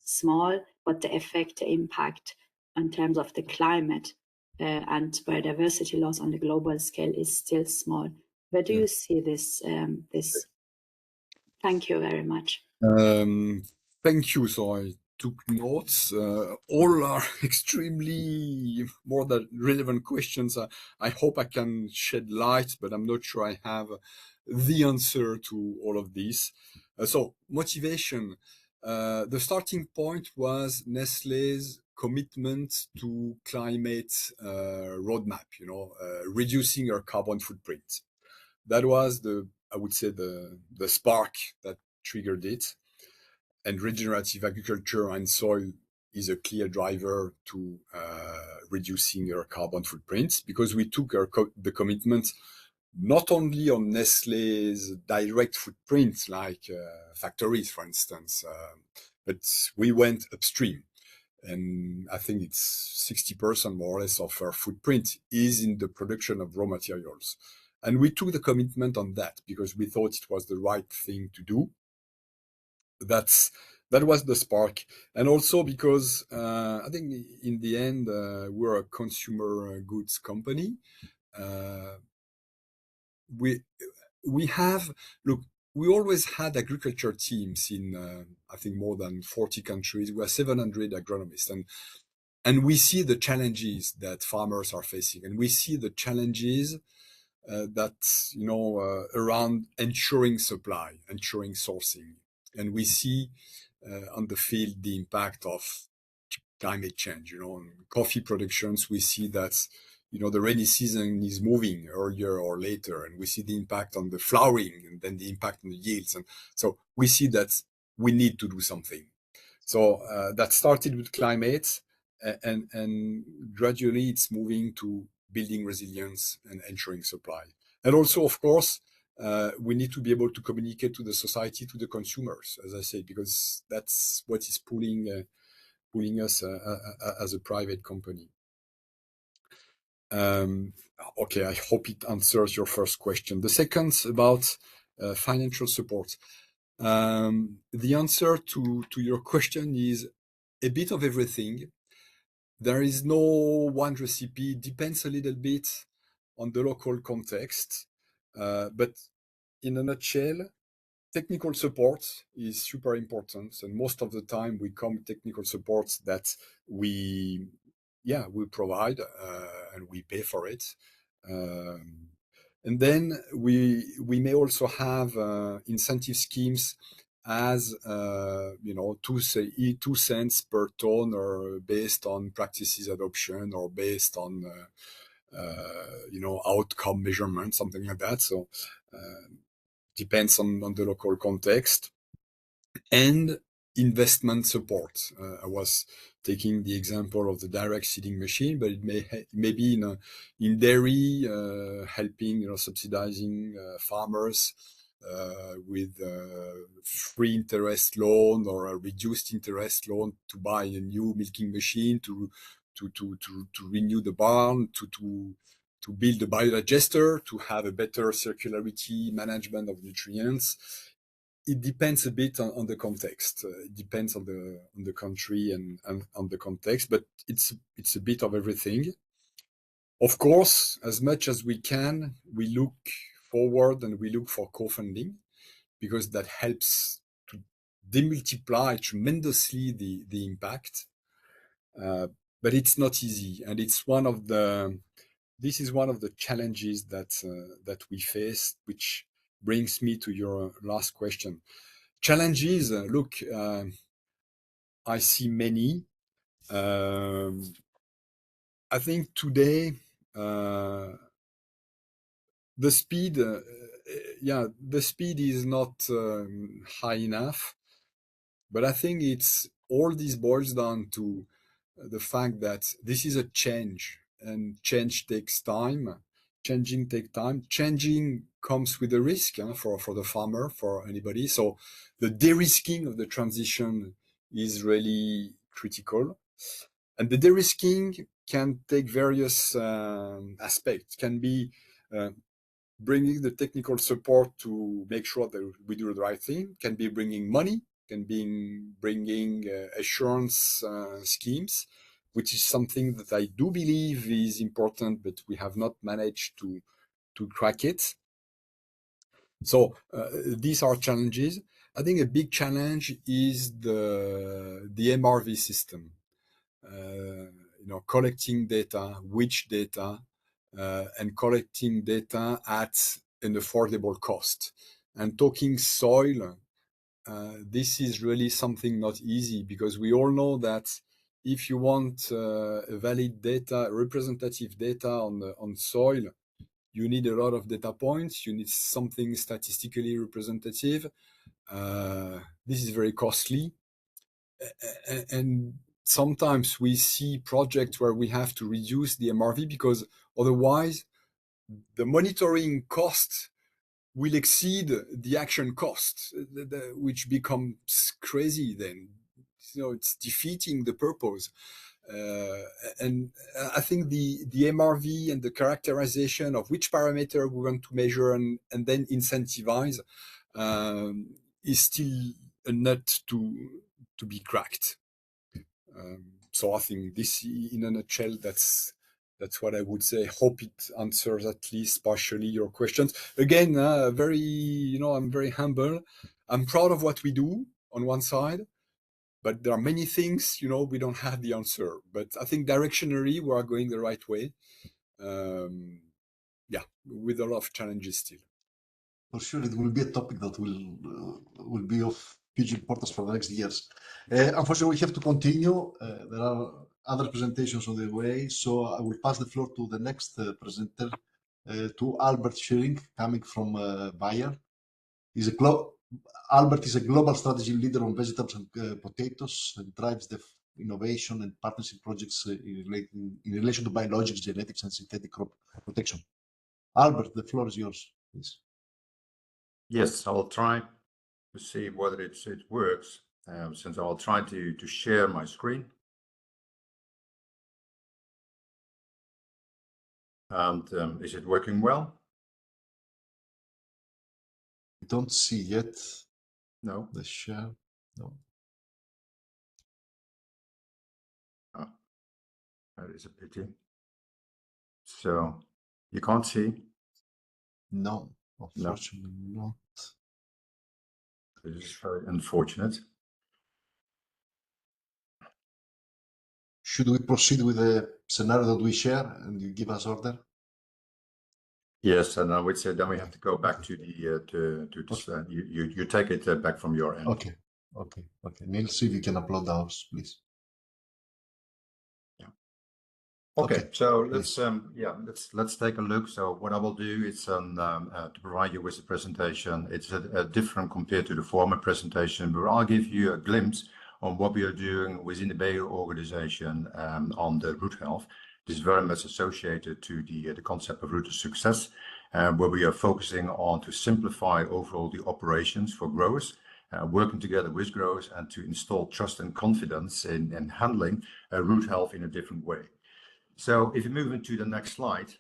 small, but the effect, the impact in terms of the climate and biodiversity loss on the global scale is still small. Where do you see this? Thank you very much. Thank you. So I took notes. All are extremely more than relevant questions. I hope I can shed light, but I'm not sure I have the answer to all of this. So motivation. The starting point was Nestlé's commitment to climate roadmap, reducing our carbon footprint. That was I would say the spark that triggered it. And regenerative agriculture and soil is a clear driver to reducing our carbon footprint, because we took the commitment not only on Nestlé's direct footprint, like factories, for instance, but we went upstream. And I think it's 60% more or less of our footprint is in the production of raw materials. And we took the commitment on that because we thought it was the right thing to do. That was the spark. And also because I think in the end, we're a consumer goods company. We always had agriculture teams in, I think, more than 40 countries. We are 700 agronomists. And we see the challenges that farmers are facing. And we see the challenges around ensuring supply, ensuring sourcing. And we see on the field the impact of climate change. On coffee productions, we see that the rainy season is moving earlier or later, and we see the impact on the flowering and then the impact on the yields. And so we see that we need to do something. So that started with climate, and gradually it's moving to building resilience and ensuring supply. And also, of course, we need to be able to communicate to the society, to the consumers, as I say, because that's what is pulling us as a private company. Okay, I hope it answers your first question. The second about financial support. The answer to your question is a bit of everything. There is no one recipe. It depends a little bit on the local context. But in a nutshell, technical support is super important. And most of the time we come with technical support that we provide and we pay for it. And then we may also have incentive schemes as 2 cents per ton, or based on practices adoption, or based on outcome measurement, something like that. So depends on the local context. And investment support. I was taking the example of the direct seeding machine, but it may be in dairy, helping, subsidizing farmers with free interest loan or a reduced interest loan to buy a new milking machine, to renew the barn, to build a biodigester, to have a better circularity management of nutrients. It depends a bit on the context. It depends on the country and on the context, but it's a bit of everything. Of course, as much as we can, we look forward and we look for co-funding, because that helps to demultiply tremendously the impact. But it's not easy, and this is one of the challenges that we face, which brings me to your last question. Challenges, look, I see many. I think today, the speed is not high enough, but I think all this boils down to the fact that this is a change, and change takes time. Changing takes time. Changing comes with a risk for the farmer, for anybody. So the de-risking of the transition is really critical. And the de-risking can take various aspects. Can be bringing the technical support to make sure that we do the right thing. Can be bringing money. Can be bringing assurance schemes, which is something that I do believe is important, but we have not managed to crack it. So these are challenges. I think a big challenge is the MRV system. Collecting data, which data, and collecting data at an affordable cost. And talking soil, this is really something not easy, because we all know that if you want valid data, representative data on soil, you need a lot of data points. You need something statistically representative. This is very costly. And sometimes we see projects where we have to reduce the MRV, because otherwise the monitoring cost will exceed the action cost, which becomes crazy then. It's defeating the purpose. And I think the MRV and the characterization of which parameter we want to measure and then incentivize is still a nut to be cracked. So I think this, in a nutshell, that's what I would say. Hope it answers at least partially your questions. Again, I'm very humble. I'm proud of what we do on one side, but there are many things, we don't have the answer. But I think directionally we are going the right way. With a lot of challenges still. For sure, it will be a topic that will be of huge importance for the next years. Unfortunately, we have to continue. There are other presentations on the way, so I will pass the floor to the next presenter, to Albert Schering, coming from Bayer. Albert is a global strategy leader on vegetables and potatoes, and drives the innovation and partnership projects in relation to biologics, genetics, and synthetic crop protection. Albert, the floor is yours, please. Yes, I'll try to see whether it works, since I'll try to share my screen. And is it working well? I don't see yet. No. The share. No. Oh, that is a pity. So you can't see? No, unfortunately not. This is very unfortunate. Should we proceed with the scenario that we share and you give us order? Yes, and I would say then we have to go back to the you take it back from your end. Okay. Neil, see if you can upload ours, please. Yeah. Okay. So let's take a look. So what I will do is to provide you with a presentation. It's a different compared to the former presentation, but I'll give you a glimpse on what we are doing within the Bayer organization on the root health. This is very much associated to the concept of root to success, where we are focusing on to simplify overall the operations for growers, working together with growers, and to install trust and confidence in handling root health in a different way. So if you move into the next slide,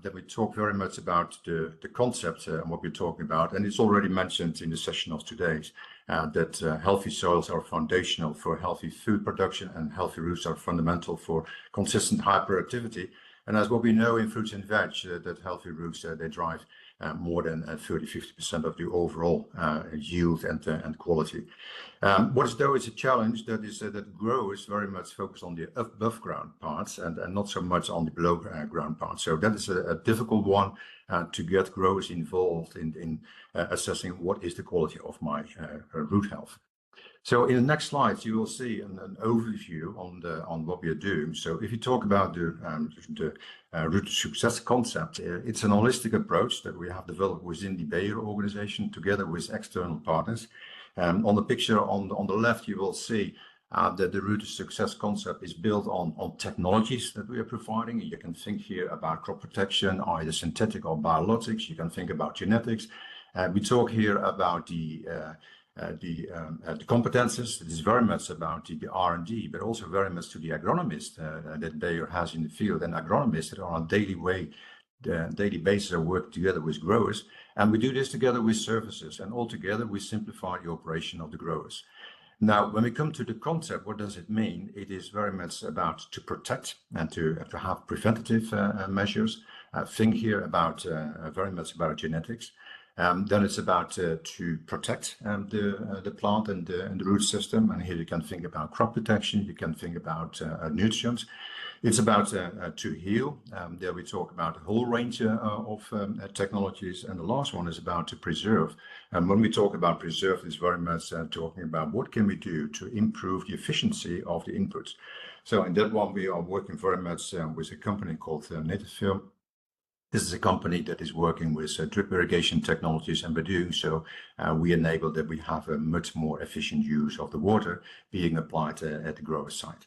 then we talk very much about the concept and what we're talking about. And it's already mentioned in the session of today that healthy soils are foundational for healthy food production, and healthy roots are fundamental for consistent hyperactivity. And as what we know in fruits and veg, that healthy roots, they drive more than 30–50% of the overall yield and quality. What is though is a challenge that is that growers very much focus on the above ground parts and not so much on the below ground parts. So that is a difficult one to get growers involved in assessing what is the quality of my root health. So in the next slides, you will see an overview on what we are doing. So if you talk about the root to success concept, it's an holistic approach that we have developed within the Bayer organization together with external partners. On the picture on the left, you will see that the root to success concept is built on technologies that we are providing. You can think here about crop protection, either synthetic or biologics. You can think about genetics. We talk here about the competences. It is very much about the R&D, but also very much to the agronomist that Bayer has in the field, and agronomists that are on a daily basis are working together with growers. And we do this together with services, and all together we simplify the operation of the growers. Now, when we come to the concept, what does it mean? It is very much about to protect and to have preventative measures. Think here about very much about genetics. Then it's about to protect the plant and the root system. And here you can think about crop protection. You can think about nutrients. It's about to heal. There we talk about a whole range of technologies. And the last one is about to preserve. And when we talk about preserve, it's very much talking about what can we do to improve the efficiency of the inputs. So in that one, we are working very much with a company called Native Film. This is a company that is working with drip irrigation technologies, and by doing so, we enable that we have a much more efficient use of the water being applied at the grower site.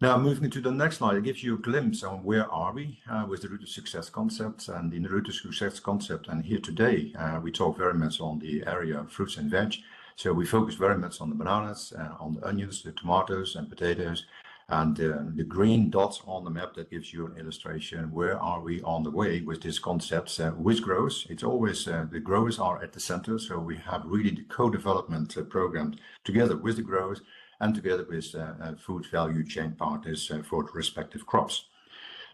Now, moving to the next slide, it gives you a glimpse on where are we with the root to success concept. And in the root to success concept, and here today, we talk very much on the area of fruits and veg. So we focus very much on the bananas, on the onions, the tomatoes and potatoes. And the green dots on the map, that gives you an illustration. Where are we on the way with this concept with growers? It's always the growers are at the center. So we have really the co-development program together with the growers and together with food value chain partners for the respective crops.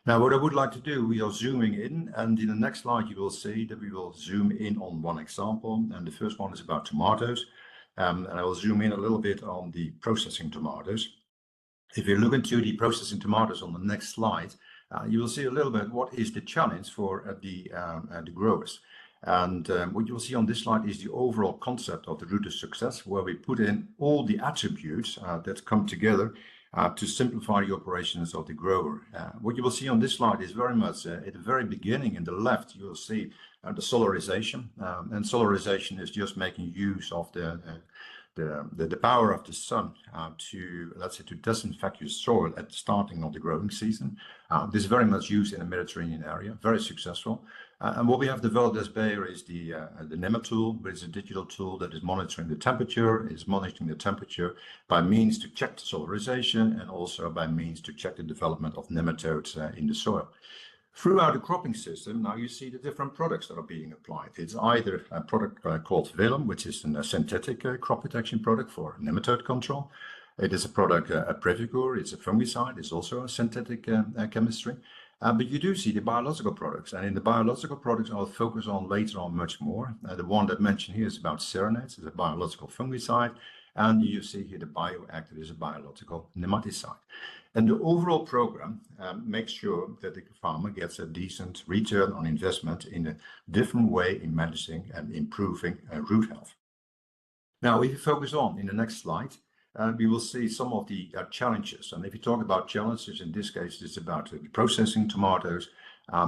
Now, what I would like to do, we are zooming in, and in the next slide, you will see that we will zoom in on one example. And the first one is about tomatoes. And I will zoom in a little bit on the processing tomatoes. If you look into the processing tomatoes on the next slide, you will see a little bit what is the challenge for the growers. And what you'll see on this slide is the overall concept of the root to success, where we put in all the attributes that come together to simplify the operations of the grower. What you will see on this slide is very much at the very beginning in the left, you will see the solarization. And solarization is just making use of the power of the sun to, let's say, to disinfect your soil at the starting of the growing season. This is very much used in the Mediterranean area, very successful. And what we have developed as Bayer is the NEMA tool, which is a digital tool that is monitoring the temperature, by means to check the solarization and also by means to check the development of nematodes in the soil. Throughout the cropping system, now you see the different products that are being applied. It's either a product called Velum, which is a synthetic crop protection product for nematode control. It is a product, a Previgor, it's a fungicide, it's also a synthetic chemistry. But you do see the biological products, and in the biological products I'll focus on later on much more. The one that mentioned here is about Serenates, it's a biological fungicide, and you see here the bioactive is a biological nematicide. And the overall program makes sure that the farmer gets a decent return on investment in a different way in managing and improving root health. Now, if you focus on in the next slide, we will see some of the challenges. And if you talk about challenges, in this case, it's about processing tomatoes.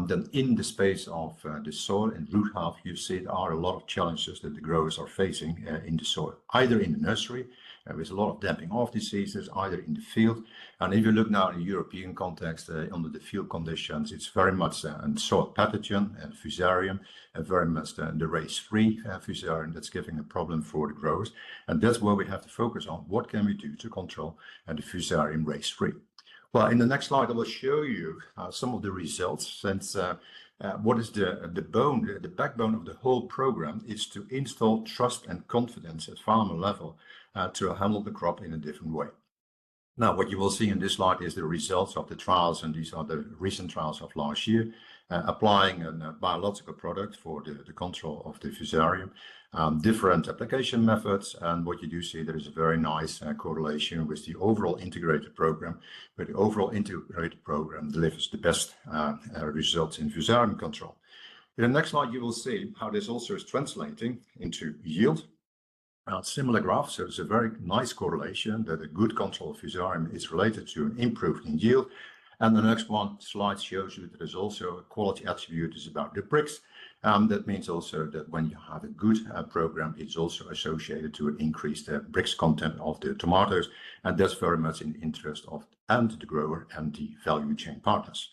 Then in the space of the soil and root health, you see there are a lot of challenges that the growers are facing in the soil, either in the nursery, with a lot of damping off diseases, either in the field. And if you look now in the European context, under the field conditions, it's very much a soil pathogen and fusarium, and very much the race-free fusarium that's giving a problem for the growers. And that's where we have to focus on. What can we do to control the fusarium race-free? Well, in the next slide, I will show you some of the results, since what is the backbone of the whole program is to install trust and confidence at farmer level to handle the crop in a different way. Now, what you will see in this slide is the results of the trials, and these are the recent trials of last year, applying a biological product for the control of the fusarium, different application methods, and what you do see, there is a very nice correlation with the overall integrated program, where the overall integrated program delivers the best results in fusarium control. In the next slide, you will see how this also is translating into yield. Similar graph, so it's a very nice correlation that a good control of fusarium is related to an improvement in yield. And the next slide shows you that there's also a quality attribute is about the bricks. That means also that when you have a good program, it's also associated to an increased bricks content of the tomatoes, and that's very much in the interest of and the grower and the value chain partners.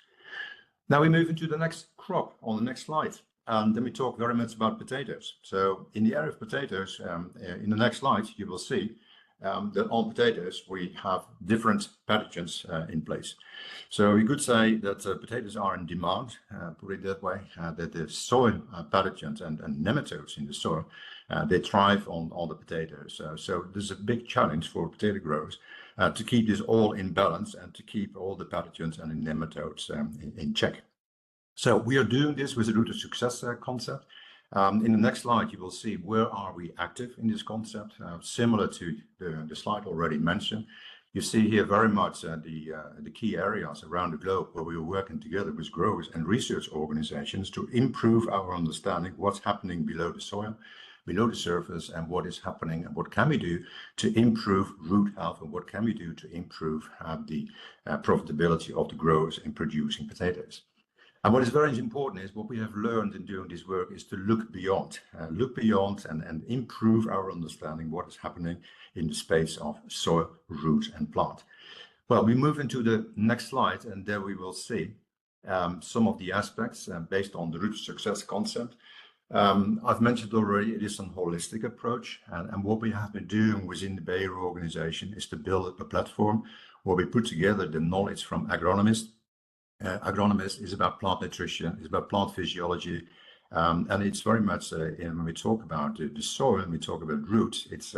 Now we move into the next crop on the next slide. And then we talk very much about potatoes. So in the area of potatoes, in the next slide, you will see that on potatoes, we have different pathogens in place. So we could say that potatoes are in demand, put it that way, that the soil pathogens and nematodes in the soil, they thrive on the potatoes. So there's a big challenge for potato growers to keep this all in balance and to keep all the pathogens and the nematodes in check. So we are doing this with the root of success concept. In the next slide, you will see where are we active in this concept, similar to the slide already mentioned. You see here very much the key areas around the globe where we are working together with growers and research organizations to improve our understanding what's happening below the soil, below the surface, and what is happening and what can we do to improve root health, and what can we do to improve the profitability of the growers in producing potatoes. And what is very important is what we have learned in doing this work is to look beyond and improve our understanding what is happening in the space of soil, root, and plant. Well, we move into the next slide, and there we will see some of the aspects based on the root of success concept. I've mentioned already it is a holistic approach, and what we have been doing within the Bayer organization is to build up a platform where we put together the knowledge from agronomists. Agronomist is about plant nutrition, is about plant physiology, and it's very much when we talk about the soil and we talk about roots, it's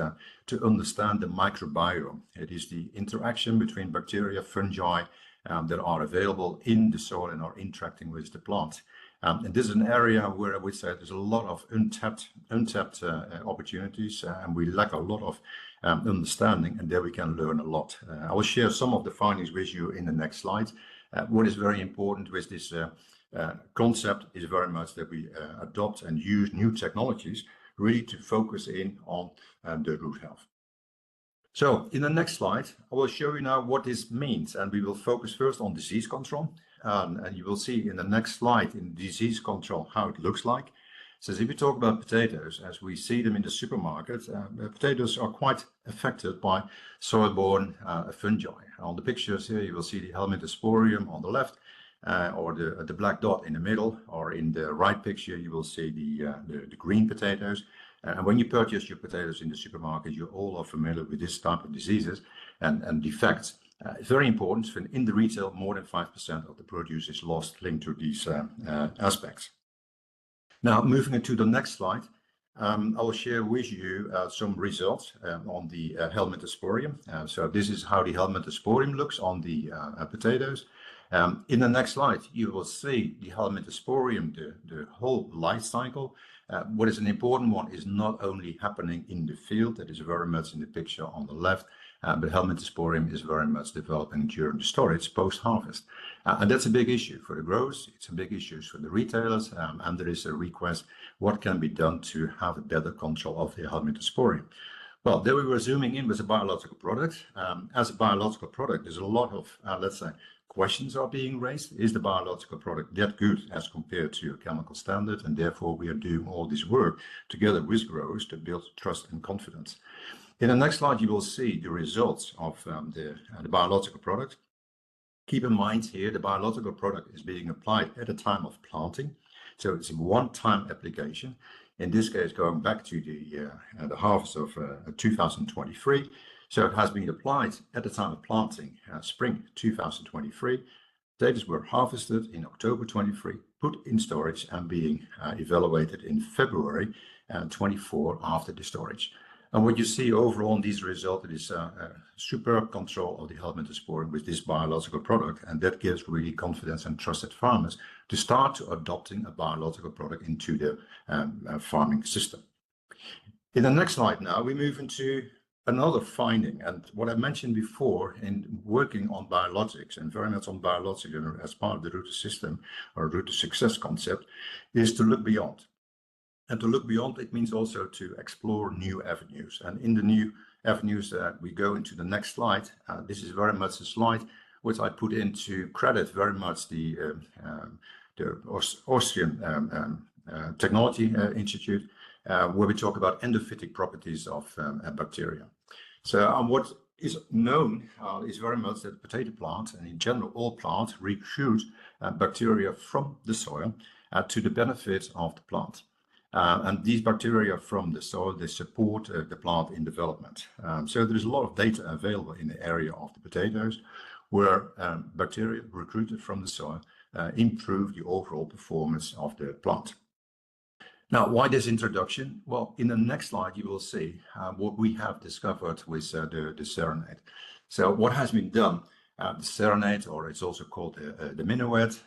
to understand the microbiome. It is the interaction between bacteria, fungi that are available in the soil and are interacting with the plant. And this is an area where I would say there's a lot of untapped opportunities, and we lack a lot of understanding, and there we can learn a lot. I will share some of the findings with you in the next slide. What is very important with this concept is very much that we adopt and use new technologies really to focus in on the root health. So in the next slide, I will show you now what this means, and we will focus first on disease control. And you will see in the next slide in disease control how it looks like. So if we talk about potatoes, as we see them in the supermarket, potatoes are quite affected by soil-borne fungi. On the pictures here, you will see the Helminthosporium on the left, or the black dot in the middle, or in the right picture, you will see the green potatoes. And when you purchase your potatoes in the supermarket, you all are familiar with this type of diseases and defects. It's very important. In the retail, more than 5% of the produce is lost linked to these aspects. Now, moving into the next slide, I will share with you some results on the Helminthosporium. So this is how the Helminthosporium looks on the potatoes. In the next slide, you will see the Helminthosporium, the whole life cycle. What is an important one is not only happening in the field, that is very much in the picture on the left, but Helminthosporium is very much developing during the storage post-harvest. And that's a big issue for the growers, it's a big issue for the retailers, and there is a request what can be done to have a better control of the Helminthosporium. Well, there we were zooming in with a biological product. As a biological product, there's a lot of, let's say, questions are being raised. Is the biological product that good as compared to a chemical standard? And therefore, we are doing all this work together with growers to build trust and confidence. In the next slide, you will see the results of the biological product. Keep in mind here, the biological product is being applied at the time of planting. So it's a one-time application. In this case, going back to the harvest of 2023. So it has been applied at the time of planting, spring 2023. Potatoes were harvested in October 23, put in storage and being evaluated in February 24 after the storage. And what you see overall in these results is superb control of the Helminthosporium with this biological product, and that gives really confidence and trusted farmers to start to adopting a biological product into the farming system. In the next slide now, we move into another finding, and what I mentioned before in working on biologics and very much on biologics as part of the route to system or route to success concept is to look beyond. And to look beyond, it means also to explore new avenues. And in the new avenues that we go into the next slide, this is very much a slide which I put into credit very much the Austrian Technology Institute, where we talk about endophytic properties of bacteria. So what is known is very much that the potato plant, and in general all plants, recruit bacteria from the soil to the benefit of the plant. And these bacteria from the soil, they support the plant in development. So there is a lot of data available in the area of the potatoes where bacteria recruited from the soil improve the overall performance of the plant. Now, why this introduction? Well, in the next slide, you will see what we have discovered with the serenade. So what has been done, the serenade, or it's also called the minuet,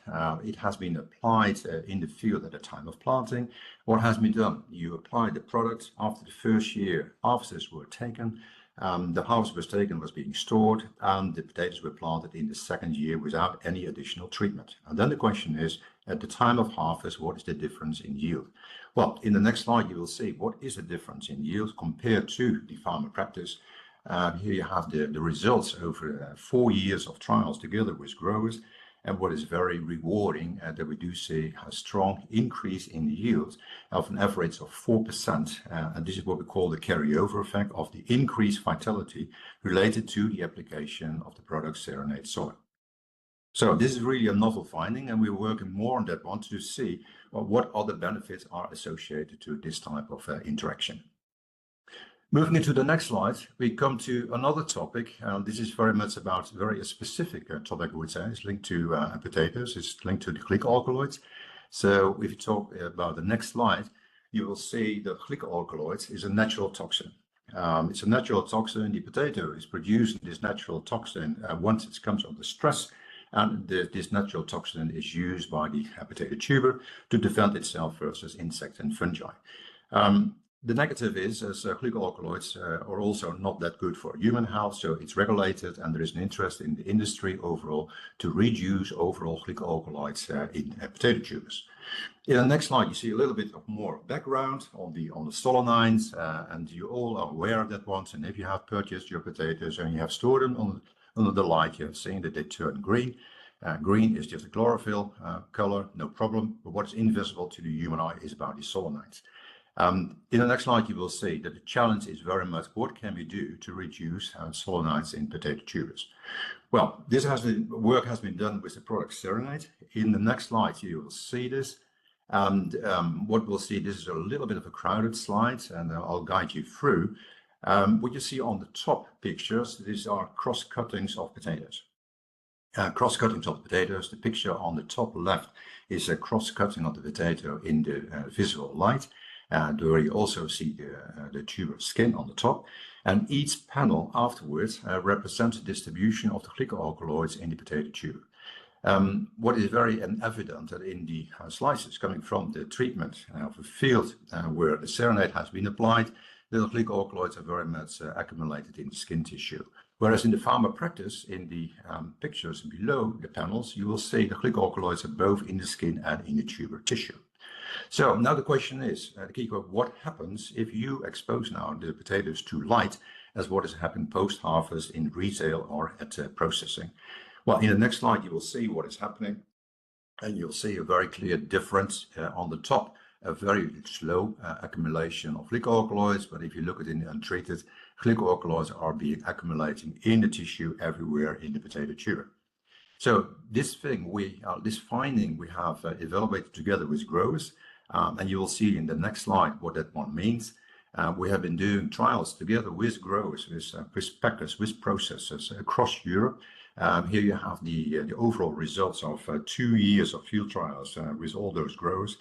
it has been applied in the field at the time of planting. What has been done? You apply the product after the first year, harvests were taken, the harvest was taken, was being stored, and the potatoes were planted in the second year without any additional treatment. And then the question is, at the time of harvest, what is the difference in yield? Well, in the next slide, you will see what is the difference in yield compared to the farmer practice. Here you have the results over 4 years of trials together with growers. And what is very rewarding that we do see a strong increase in the yield of an average of 4%. And this is what we call the carryover effect of the increased vitality related to the application of the product Serenade Soil. So this is really a novel finding, and we're working more on that one to see what other benefits are associated to this type of interaction. Moving into the next slide, we come to another topic. This is very much about very specific topic, I would say. It's linked to potatoes. It's linked to the glycoalkaloids. So if you talk about the next slide, you will see that glycoalkaloids is a natural toxin. It's a natural toxin. The potato is producing this natural toxin once it comes under stress. And this natural toxin is used by the potato tuber to defend itself versus insects and fungi. The negative is, as glycoalkaloids are also not that good for human health, so it's regulated, and there is an interest in the industry overall to reduce overall glycoalkaloids in potato tubers. In the next slide, you see a little bit of more background on the solanines, and you all are aware of that once. And if you have purchased your potatoes and you have stored them under the light, you have seen that they turn green. Green is just a chlorophyll color, no problem. But what is invisible to the human eye is about the solanines. In the next slide, you will see that the challenge is very much what can we do to reduce solanines in potato tubers. Well, work has been done with the product Serenade. In the next slide, you will see this. And what we'll see, this is a little bit of a crowded slide, and I'll guide you through. What you see on the top pictures, these are cross-cuttings of potatoes. Cross-cuttings of potatoes, the picture on the top left is a cross-cutting of the potato in the visible light, and where you also see the tuber skin on the top. And each panel afterwards represents the distribution of the glycoalkaloids in the potato tuber. What is very evident that in the slices coming from the treatment of a field where the Serenade has been applied, the glycoalkaloids are very much accumulated in the skin tissue. Whereas in the farmer practice, in the pictures below the panels, you will see the glycoalkaloids are both in the skin and in the tuber tissue. So now the question is, what happens if you expose now the potatoes to light, as what has happened post-harvest in retail or at processing? Well, in the next slide, you will see what is happening, and you'll see a very clear difference on the top, a very slow accumulation of glycoalkaloids. But if you look at it in untreated, glycoalkaloids are being accumulating in the tissue everywhere in the potato tuber. So this finding we have evaluated together with growers, and you will see in the next slide what that one means. We have been doing trials together with growers, with packers, with processors across Europe. Here you have the overall results of 2 years of field trials with all those growers.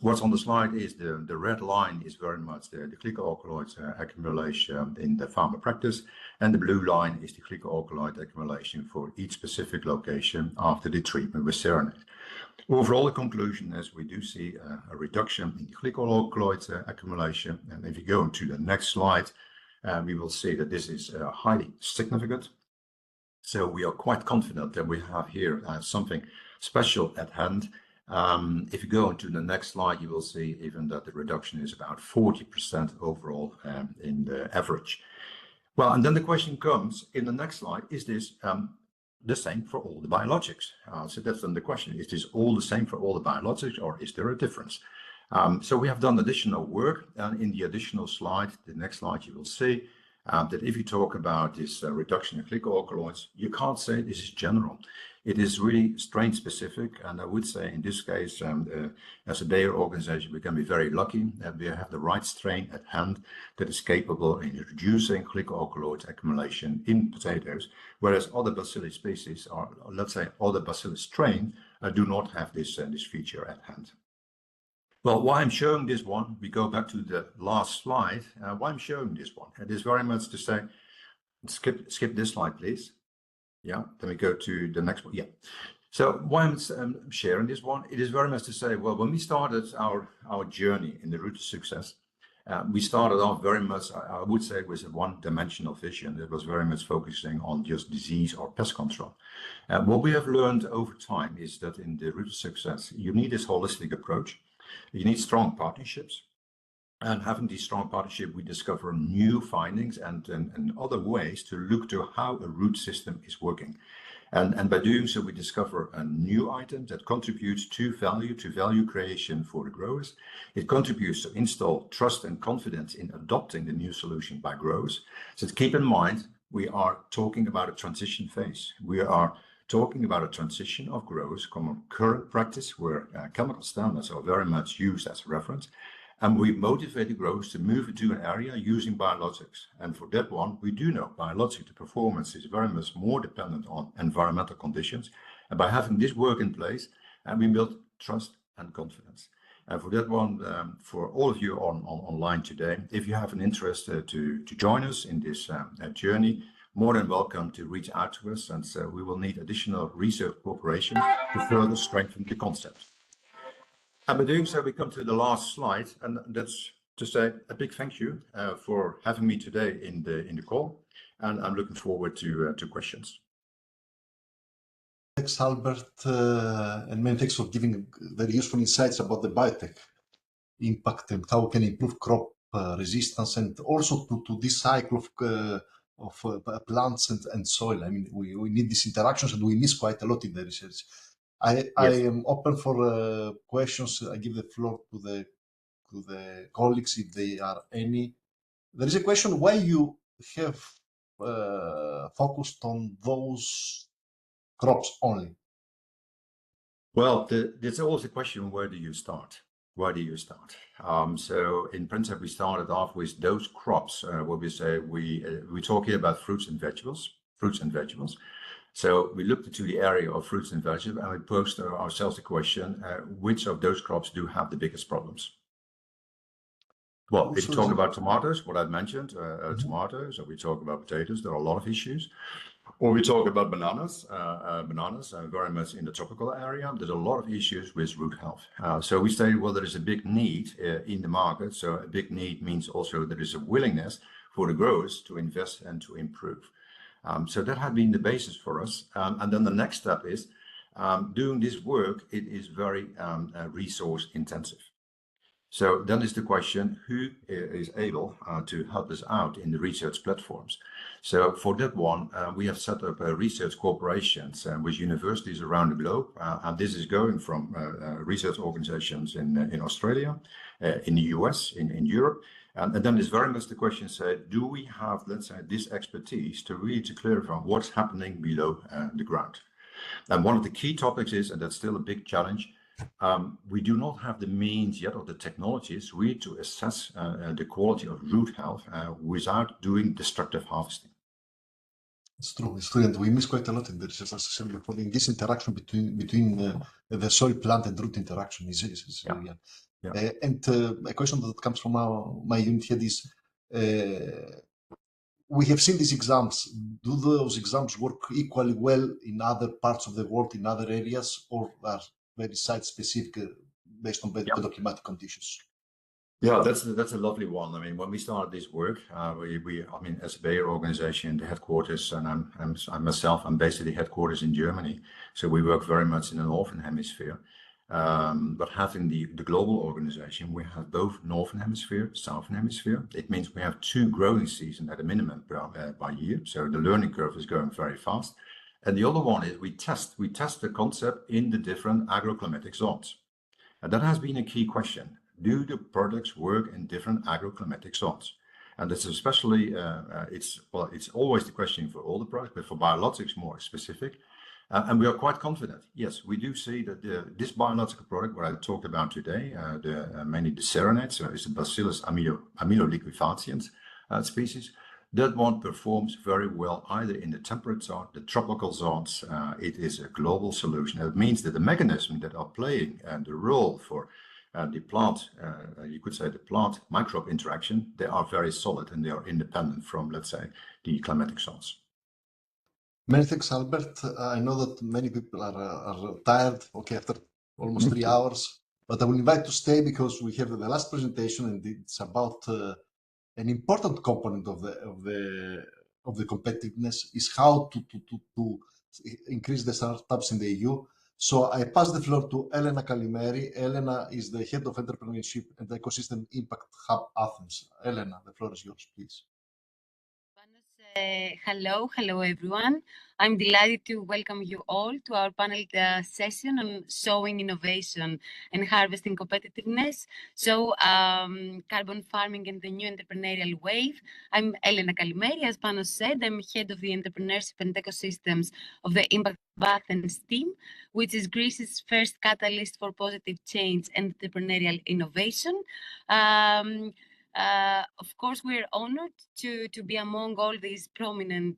What's on the slide is the red line is very much the glycoalkaloids accumulation in the farmer practice, and the blue line is the glycoalkaloid accumulation for each specific location after the treatment with Serenade. Overall, the conclusion is we do see a reduction in the glycoalkaloid accumulation, and if you go into the next slide, we will see that this is highly significant. So we are quite confident that we have here something special at hand. If you go into the next slide, you will see even that the reduction is about 40% overall in the average. Well, and then the question comes in the next slide, is this the same for all the biologics? So that's then the question, is this all the same for all the biologics, or is there a difference? So we have done additional work, and in the additional slide, the next slide, you will see that if you talk about this reduction in glycoalkaloids, you can't say this is general. It is really strain specific, and I would say in this case, as a Bayer organization, we can be very lucky that we have the right strain at hand that is capable in reducing glycoalkaloid accumulation in potatoes, whereas other bacillus species, or let's say other bacillus strain, do not have this feature at hand. Well, why I'm showing this one, we go back to the last slide. Why I'm showing this one, it is very much to say, skip this slide, please. Yeah, then we go to the next one. Yeah. So why I'm sharing this one, it is very much to say, well, when we started our journey in the route to success, we started off very much, I would say, with a one-dimensional vision. It was very much focusing on just disease or pest control. What we have learned over time is that in the route to success, you need this holistic approach. You need strong partnerships, and having these strong partnerships, we discover new findings and other ways to look to how a root system is working. And by doing so, we discover a new item that contributes to value creation for the growers. It contributes to install trust and confidence in adopting the new solution by growers. So keep in mind, we are talking about a transition phase. We are talking about a transition of growers from a current practice where chemical standards are very much used as a reference, and we motivate the growers to move into an area using biologics. And for that one, we do know biologic, the performance is very much more dependent on environmental conditions. And by having this work in place, we build trust and confidence. And for that one, for all of you online today, if you have an interest to join us in this journey, more than welcome to reach out to us, and so we will need additional research cooperation to further strengthen the concept. And by doing so, we come to the last slide, and that's to say a big thank you for having me today in the call, and I'm looking forward to questions. thanks, Albert, and many thanks for giving very useful insights about the biotech impact and how we can improve crop resistance, and also to this cycle of plants and soil. I mean, we need these interactions, and we miss quite a lot in the research. I am open for questions. I give the floor to the colleagues if there are any. There is a question why you have focused on those crops only. Well, there's always a question, where do you start? Where do you start? So in principle, we started off with those crops where we say we talk here about fruits and vegetables. So we looked into the area of fruits and vegetables, and we posed ourselves the question, which of those crops do have the biggest problems? Well, if you talk about tomatoes, what I've mentioned, tomatoes, or we talk about potatoes, there are a lot of issues. Or we talk about bananas, very much in the tropical area. There's a lot of issues with root health. So we say, well, there is a big need in the market. So a big need means also there is a willingness for the growers to invest and to improve. So that had been the basis for us. And then the next step is doing this work. It is very resource intensive. So then is the question, who is able to help us out in the research platforms? So for that one, we have set up research corporations with universities around the globe. And this is going from research organizations in Australia, in the US, in Europe. And then there's very much the question, say, do we have, let's say, this expertise to really to clarify what's happening below the ground? And one of the key topics is, and that's still a big challenge, we do not have the means yet, or the technologies, really to assess the quality of root health without doing destructive harvesting. It's true, and we miss quite a lot in the research, as I said before, in this interaction between the soil, plant, and root interaction is real. Yeah. And a question that comes from my unit here is, we have seen these exams. Do those exams work equally well in other parts of the world, in other areas, or are very site-specific based on the climatic conditions? Yeah, that's a lovely one. I mean, when we started this work, I mean, as a Bayer organization, the headquarters, and I'm based at the headquarters in Germany, so we work very much in the northern hemisphere. But having the global organization, we have both northern hemisphere, southern hemisphere. It means we have 2 growing seasons at a minimum by year. So the learning curve is going very fast. And the other one is we test the concept in the different agroclimatic zones. And that has been a key question. Do the products work in different agroclimatic zones? And that's especially, it's always the question for all the products, but for biologics more specific. And we are quite confident. Yes, we do see that this biological product, what I talked about today, mainly the serenades, so it's the Bacillus amyloliquefaciens species, that one performs very well either in the temperate zone, the tropical zones. It is a global solution. It means that the mechanisms that are playing the role for the plant, you could say the plant microbe interaction, they are very solid and they are independent from, let's say, the climatic zones. Many thanks, Albert. I know that many people are tired, okay, after almost 3 hours, but I will invite to stay because we have the last presentation, and it's about an important component of the competitiveness is how to increase the startups in the EU. So I pass the floor to Elena Kalimeri. Elena is the head of entrepreneurship and ecosystem impact hub Athens. Elena, the floor is yours, please. Hello everyone. I'm delighted to welcome you all to our panel session on showing innovation and harvesting competitiveness. So carbon farming and the new entrepreneurial wave. I'm Elena Kalimeri, as Panos said. I'm head of the entrepreneurship and ecosystems of the Impact Hub Athens team, which is Greece's first catalyst for positive change and entrepreneurial innovation. Of course, we're honored to be among all these prominent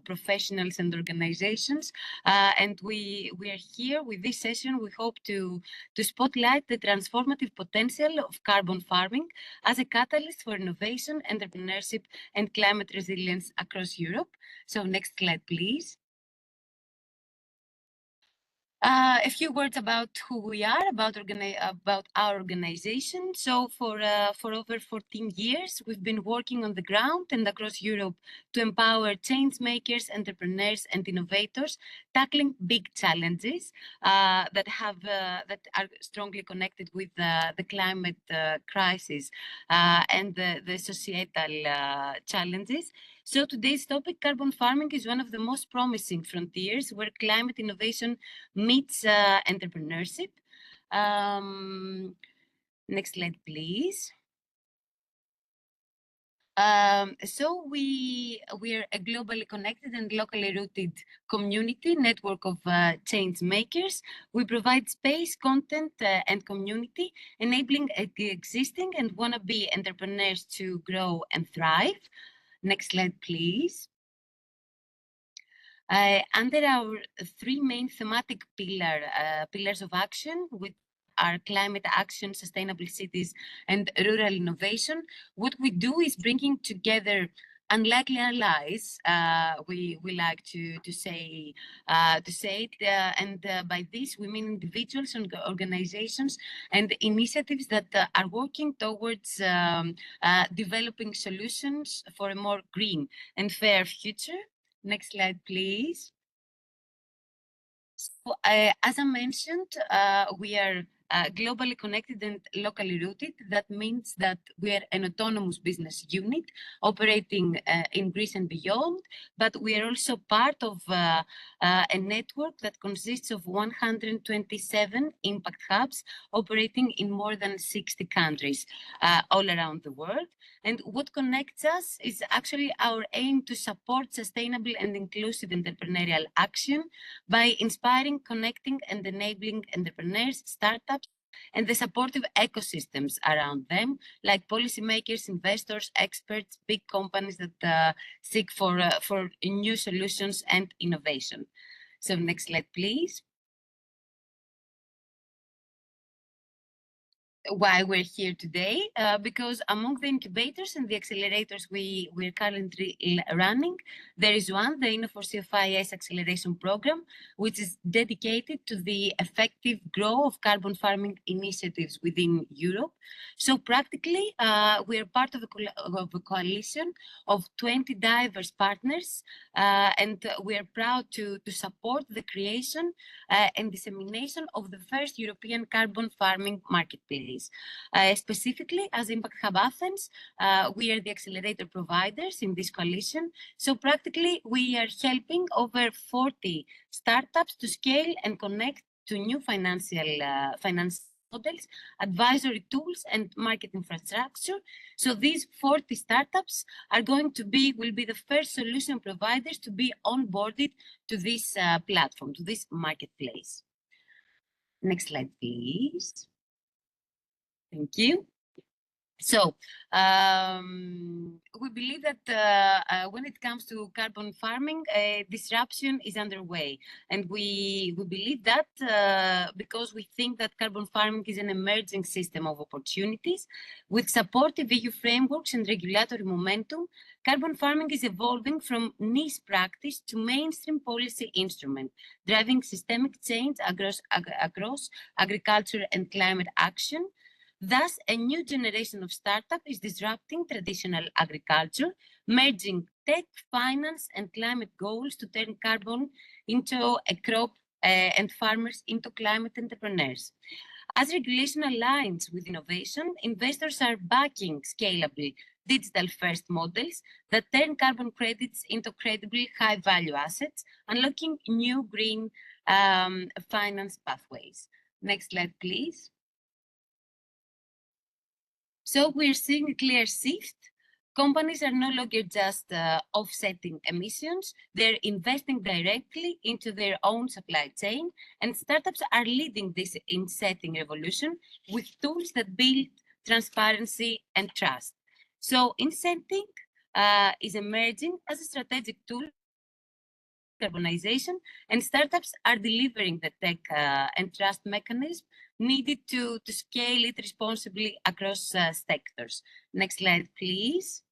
professionals and organizations. And we are here with this session. We hope to spotlight the transformative potential of carbon farming as a catalyst for innovation, entrepreneurship, and climate resilience across Europe. So next slide, please. A few words about who we are, about our organization. So for over 14 years, we've been working on the ground and across Europe to empower change makers, entrepreneurs, and innovators, tackling big challenges that are strongly connected with the climate crisis and the societal challenges. So today's topic, carbon farming, is one of the most promising frontiers where climate innovation meets entrepreneurship. Next slide, please. So we are a globally connected and locally rooted community network of change makers. We provide space, content, and community, enabling existing and wannabe entrepreneurs to grow and thrive. Next slide, please. Under our three main thematic pillars of action, with our climate action, sustainable cities, and rural innovation, what we do is bringing together unlikely allies. We like to say it, and by this we mean individuals and organizations and initiatives that are working towards developing solutions for a more green and fair future. Next slide, please. So, as I mentioned, we are globally connected and locally rooted. That means that we are an autonomous business unit operating in Greece and beyond, but we are also part of a network that consists of 127 impact hubs operating in more than 60 countries all around the world. And what connects us is actually our aim to support sustainable and inclusive entrepreneurial action by inspiring, connecting, and enabling entrepreneurs, startups, and the supportive ecosystems around them, like policymakers, investors, experts, big companies that seek for new solutions and innovation. So next slide, please. Why we're here today, because among the incubators and the accelerators we're currently running, there is one, the Inno4CFIS acceleration program, which is dedicated to the effective growth of carbon farming initiatives within Europe. So practically, we are part of a coalition of 20 diverse partners, and we are proud to support the creation and dissemination of the first European carbon farming marketplace. Specifically, as Impact Hub Athens, we are the accelerator providers in this coalition. So practically, we are helping over 40 startups to scale and connect to new financial models, advisory tools, and market infrastructure. So these 40 startups will be the first solution providers to be onboarded to this platform, to this marketplace. Next slide, please. Thank you. So we believe that when it comes to carbon farming, disruption is underway. And we believe that because we think that carbon farming is an emerging system of opportunities with supportive EU frameworks and regulatory momentum. Carbon farming is evolving from niche practice to mainstream policy instrument, driving systemic change across agriculture and climate action. Thus, a new generation of startup is disrupting traditional agriculture, merging tech, finance, and climate goals to turn carbon into a crop and farmers into climate entrepreneurs. As regulation aligns with innovation, investors are backing scalable digital-first models that turn carbon credits into credible high-value assets, unlocking new green finance pathways. Next slide, please. So we're seeing a clear shift. Companies are no longer just offsetting emissions, they're investing directly into their own supply chain, and startups are leading this insetting revolution with tools that build transparency and trust. So insetting is emerging as a strategic tool decarbonization, and startups are delivering the tech and trust mechanism needed to scale it responsibly across sectors. Next slide, please.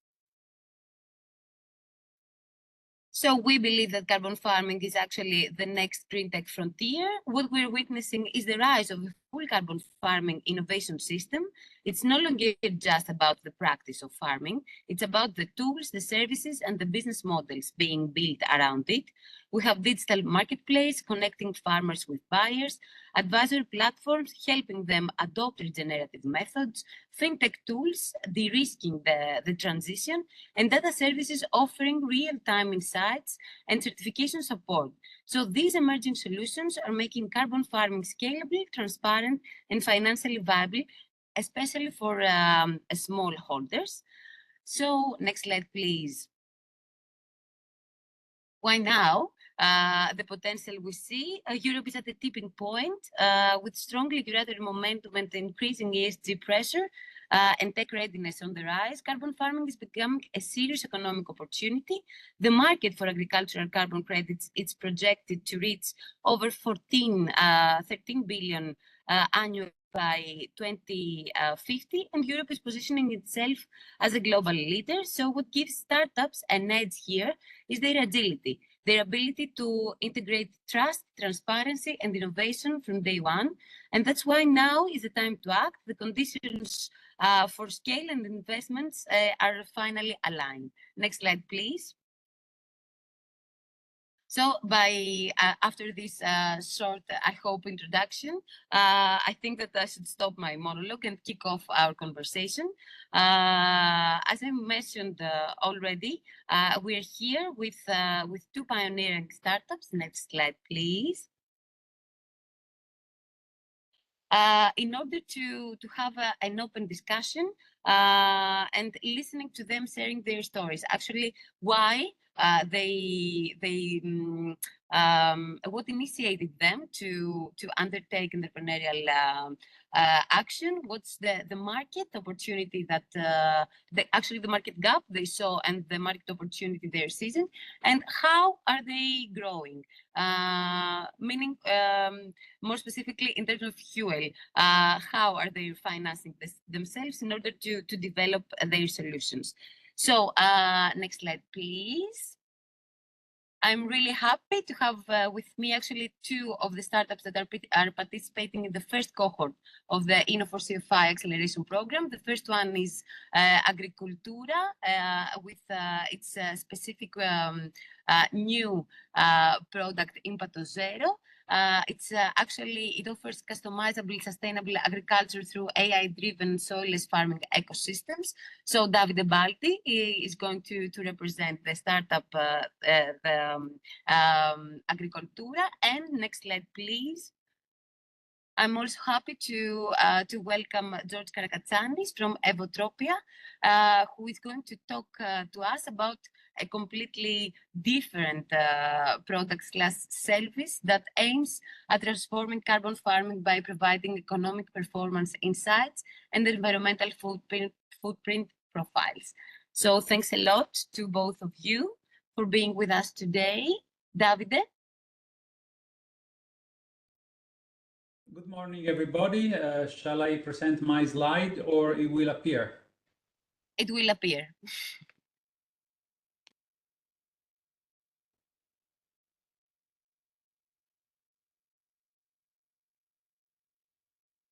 So we believe that carbon farming is actually the next green tech frontier. What we're witnessing is the rise of a full carbon farming innovation system. It's no longer just about the practice of farming. It's about the tools, the services, and the business models being built around it. We have digital marketplace connecting farmers with buyers, advisory platforms helping them adopt regenerative methods, fintech tools de-risking the transition, and data services offering real-time insights and certification support. So these emerging solutions are making carbon farming scalable, transparent, and financially viable, especially for smallholders. So next slide, please. Why now? The potential we see, Europe is at a tipping point with strong regulatory momentum and increasing ESG pressure and tech readiness on the rise. Carbon farming is becoming a serious economic opportunity. The market for agricultural carbon credits is projected to reach over 13 billion annually by 2050, and Europe is positioning itself as a global leader. So what gives startups an edge here is their agility, their ability to integrate trust, transparency, and innovation from day one. And that's why now is the time to act. The conditions for scale and investments are finally aligned. Next slide, please. So after this short, I hope, introduction, I think that I should stop my monologue and kick off our conversation. As I mentioned already, we're here with two pioneering startups. Next slide, please. In order to have an open discussion and listening to them sharing their stories, actually why what initiated them to undertake entrepreneurial action, what's the market opportunity that actually the market gap they saw and the market opportunity they're seizing, and how are they growing, meaning more specifically in terms of fuel, how are they financing themselves in order to develop their solutions. So next slide, please. I'm really happy to have with me actually two of the startups that are participating in the first cohort of the Inno4CFI acceleration program. The first one is Agricultura with its specific new product Impato Zero. It offers customizable, sustainable agriculture through AI-driven soilless farming ecosystems. So Davide Baldi is going to represent the startup, Agricultura. And next slide, please. I'm also happy to welcome George Karakatsanis from Evotropia, who is going to talk to us about a completely different product/service that aims at transforming carbon farming by providing economic performance insights and environmental footprint profiles. So thanks a lot to both of you for being with us today. Davide? Good morning, everybody. Shall I present my slide or it will appear? It will appear.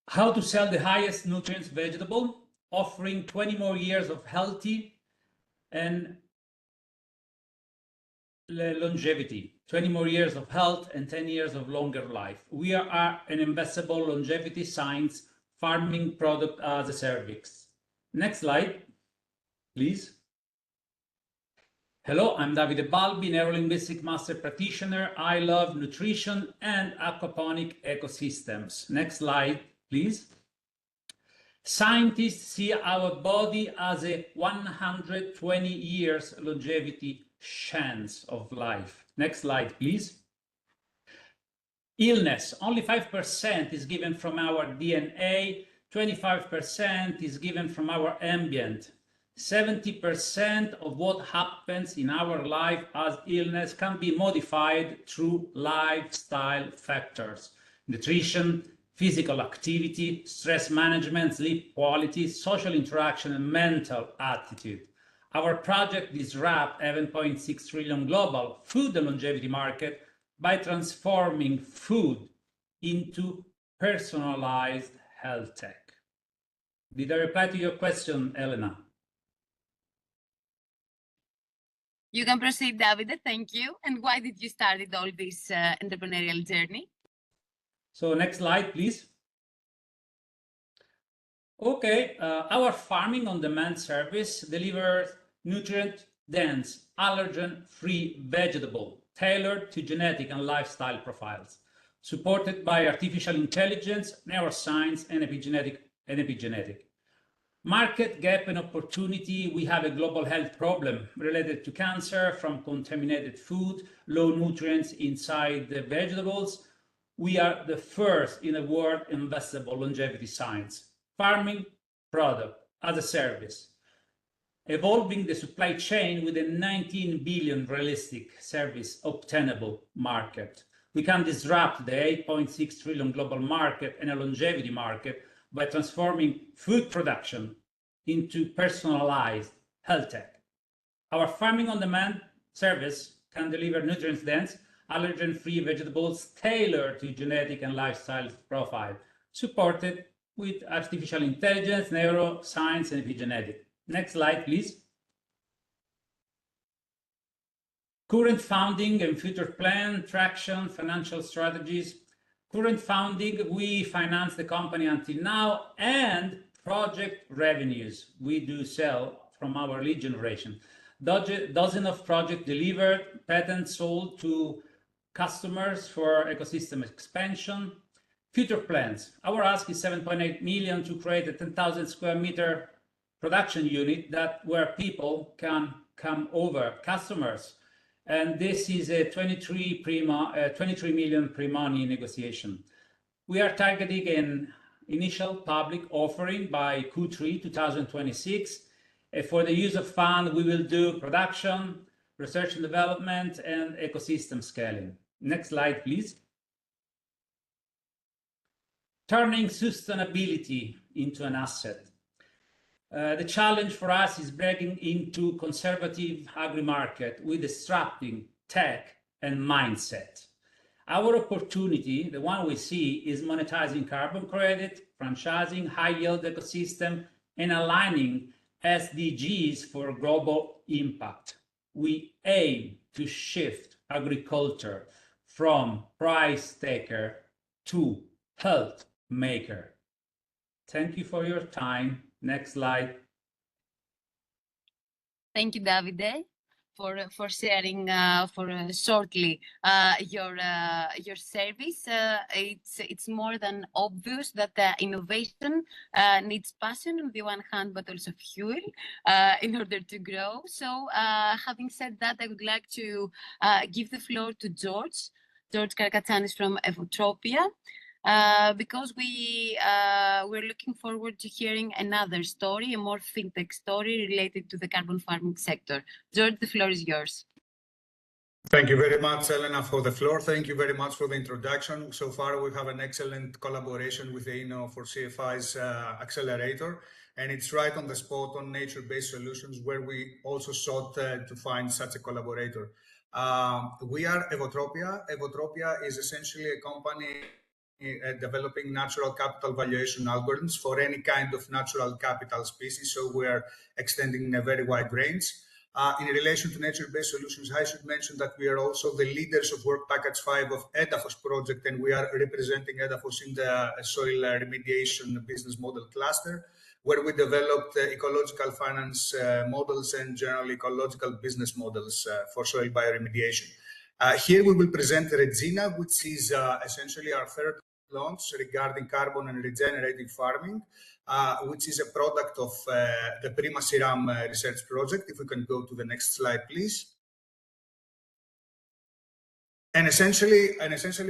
How to sell the highest nutrients vegetable, offering 20 more years of healthy and longevity, 20 more years of health and 10 years of longer life. We are an investable longevity science farming product as a service. Next slide, please. Hello, I'm Davide Balbi, neurolinguistic master practitioner. I love nutrition and aquaponic ecosystems. Next slide, please. Scientists see our body as a 120 years longevity chance of life. Next slide, please. Illness, only 5% is given from our DNA, 25% is given from our ambient. 70% of what happens in our life as illness can be modified through lifestyle factors: nutrition, physical activity, stress management, sleep quality, social interaction, and mental attitude. Our project disrupts 11.6 trillion global food and longevity market by transforming food into personalized health tech. Did I reply to your question, Elena? You can proceed, Davide. Thank you. And why did you start all this entrepreneurial journey? So next slide, please. Okay, our farming on demand service delivers nutrient-dense, allergen-free vegetable tailored to genetic and lifestyle profiles, supported by artificial intelligence, neuroscience, and epigenetic. Market gap and opportunity. We have a global health problem related to cancer from contaminated food, low nutrients inside the vegetables. We are the first in the world investable longevity science. Farming product as a service, evolving the supply chain with a 19 billion realistic service obtainable market. We can disrupt the 8.6 trillion global market and a longevity market by transforming food production into personalized health tech. Our farming on demand service can deliver nutrient-dense, allergen-free vegetables tailored to genetic and lifestyle profile, supported with artificial intelligence, neuroscience, and epigenetic. Next slide, please. Current funding and future plan, traction, financial strategies. Current funding, we finance the company until now, and project revenues we do sell from our lead generation. Dozen of projects delivered, patents sold to customers for ecosystem expansion. Future plans. Our ask is 7.8 million to create a 10,000 square meter production unit where people can come over, customers. And this is a 23 million pre-money negotiation. We are targeting an initial public offering by Q3 2026. For the use of fund, we will do production, research and development, and ecosystem scaling. Next slide, please. Turning sustainability into an asset. The challenge for us is breaking into conservative agri-market with disrupting tech and mindset. Our opportunity, the one we see, is monetizing carbon credit, franchising high-yield ecosystem, and aligning SDGs for global impact. We aim to shift agriculture from price taker to health maker. Thank you for your time. Next slide. Thank you, Davide, for sharing shortly your service. It's more than obvious that innovation needs passion on the one hand, but also fuel in order to grow. So having said that, I would like to give the floor to George Karkatsanis from Evotropia. Because we're looking forward to hearing another story, a more fintech story related to the carbon farming sector. George, the floor is yours. Thank you very much, Elena, for the floor. Thank you very much for the introduction. So far, we have an excellent collaboration with the Inno4CFI's accelerator, and it's right on the spot on nature-based solutions where we also sought to find such a collaborator. We are Evotropia. Evotropia is essentially a company developing natural capital valuation algorithms for any kind of natural capital species. So we are extending in a very wide range. In relation to nature-based solutions, I should mention that we are also the leaders of Work Package 5 of EDAFOS project, and we are representing EDAFOS in the soil remediation business model cluster, where we developed ecological finance models and general ecological business models for soil bioremediation. Here we will present Regina, which is essentially our third launch regarding carbon and regenerative farming, which is a product of the Prima Siram research project. If we can go to the next slide, please. And essentially,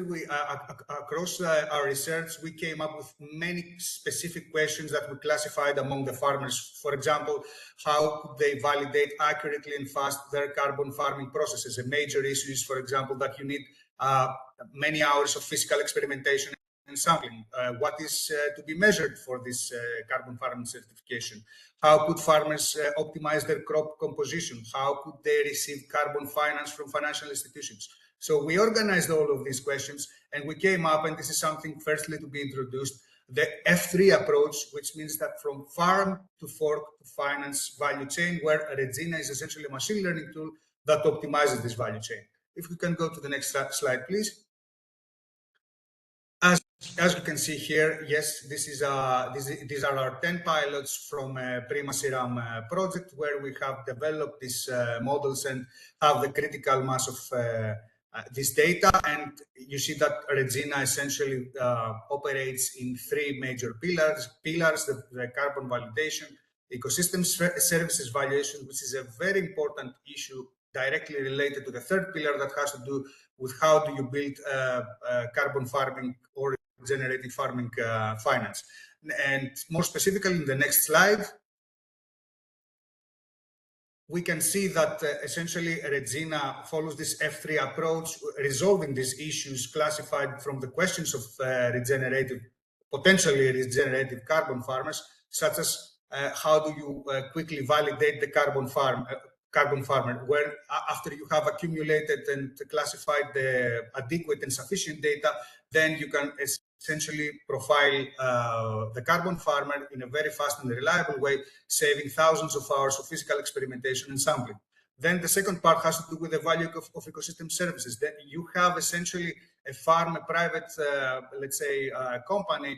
we across our research, we came up with many specific questions that we classified among the farmers. For example, how could they validate accurately and fast their carbon farming processes? A major issue is, for example, that you need many hours of physical experimentation and sampling. What is to be measured for this carbon farming certification? How could farmers optimize their crop composition? How could they receive carbon finance from financial institutions? So we organized all of these questions and we came up, and this is something firstly to be introduced, the F3 approach, which means that from farm to fork to finance value chain, where Regina is essentially a machine learning tool that optimizes this value chain. If we can go to the next slide, please. As you can see here, yes, these are our 10 pilots from Prima Seram project, where we have developed these models and have the critical mass of this data. And you see that Regina essentially operates in three major pillars, the carbon validation, ecosystem services valuation, which is a very important issue directly related to the third pillar that has to do with how do you build carbon farming or regenerative farming finance. And more specifically, in the next slide, we can see that essentially Regina follows this F3 approach, resolving these issues classified from the questions of potentially regenerative carbon farmers, such as how do you quickly validate the carbon farmer, where after you have accumulated and classified the adequate and sufficient data, then you can essentially profile the carbon farmer in a very fast and reliable way, saving thousands of hours of physical experimentation and sampling. Then the second part has to do with the value of ecosystem services. Then you have essentially a farm, a private, let's say, company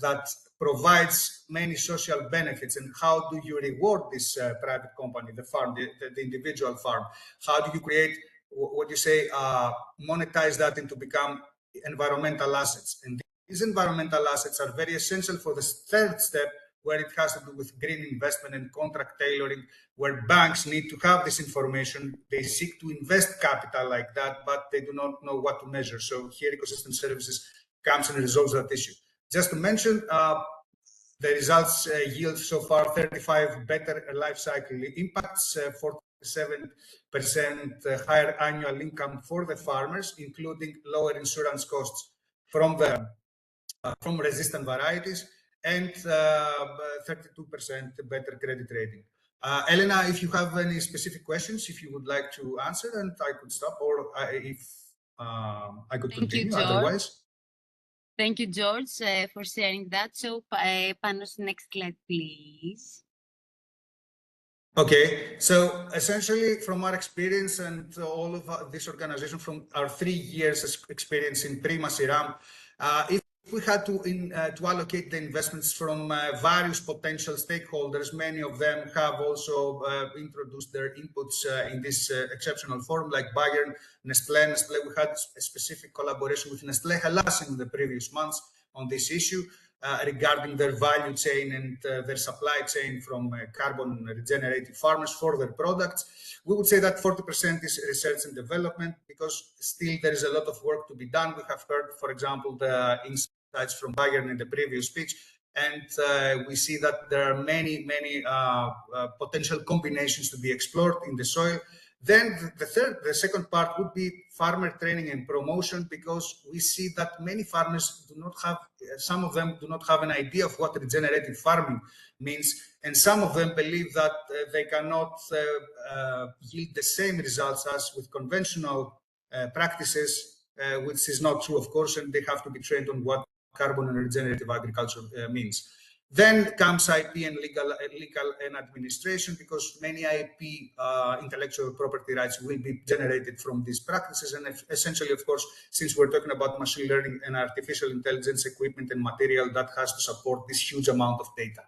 that provides many social benefits. And how do you reward this private company, the farm, the individual farm? How do you create, what you say, monetize that into become environmental assets? And these environmental assets are very essential for the third step, where it has to do with green investment and contract tailoring, where banks need to have this information. They seek to invest capital like that, but they do not know what to measure. So here ecosystem services comes and resolves that issue. Just to mention, the results yield so far 35 better life cycle impacts, 47% higher annual income for the farmers, including lower insurance costs from resistant varieties, and 32% better credit rating. Elena, if you have any specific questions, if you would like to answer, and I could stop, or if I could continue otherwise. Thank you, George, for sharing that. So, Panos, next slide, please. Okay, so essentially from our experience and all of this organization, from our 3 years experience in Prima Seram, if we had to allocate the investments from various potential stakeholders, many of them have also introduced their inputs in this exceptional forum, like Bayern, Nestlé. We had a specific collaboration with Nestlé Hellas in the previous months on this issue regarding their value chain and their supply chain from carbon regenerative farmers for their products. We would say that 40% is research and development, because still there is a lot of work to be done. We have heard, for example, the insights from Bayern in the previous speech, and we see that there are many potential combinations to be explored in the soil. Then the second part would be farmer training and promotion, because we see that many farmers do not have, some of them do not have an idea of what regenerative farming means, and some of them believe that they cannot yield the same results as with conventional practices, which is not true, of course, and they have to be trained on what carbon and regenerative agriculture means. Then comes IP and legal and administration, because many IP, intellectual property rights, will be generated from these practices. And essentially, of course, since we're talking about machine learning and artificial intelligence equipment and material that has to support this huge amount of data.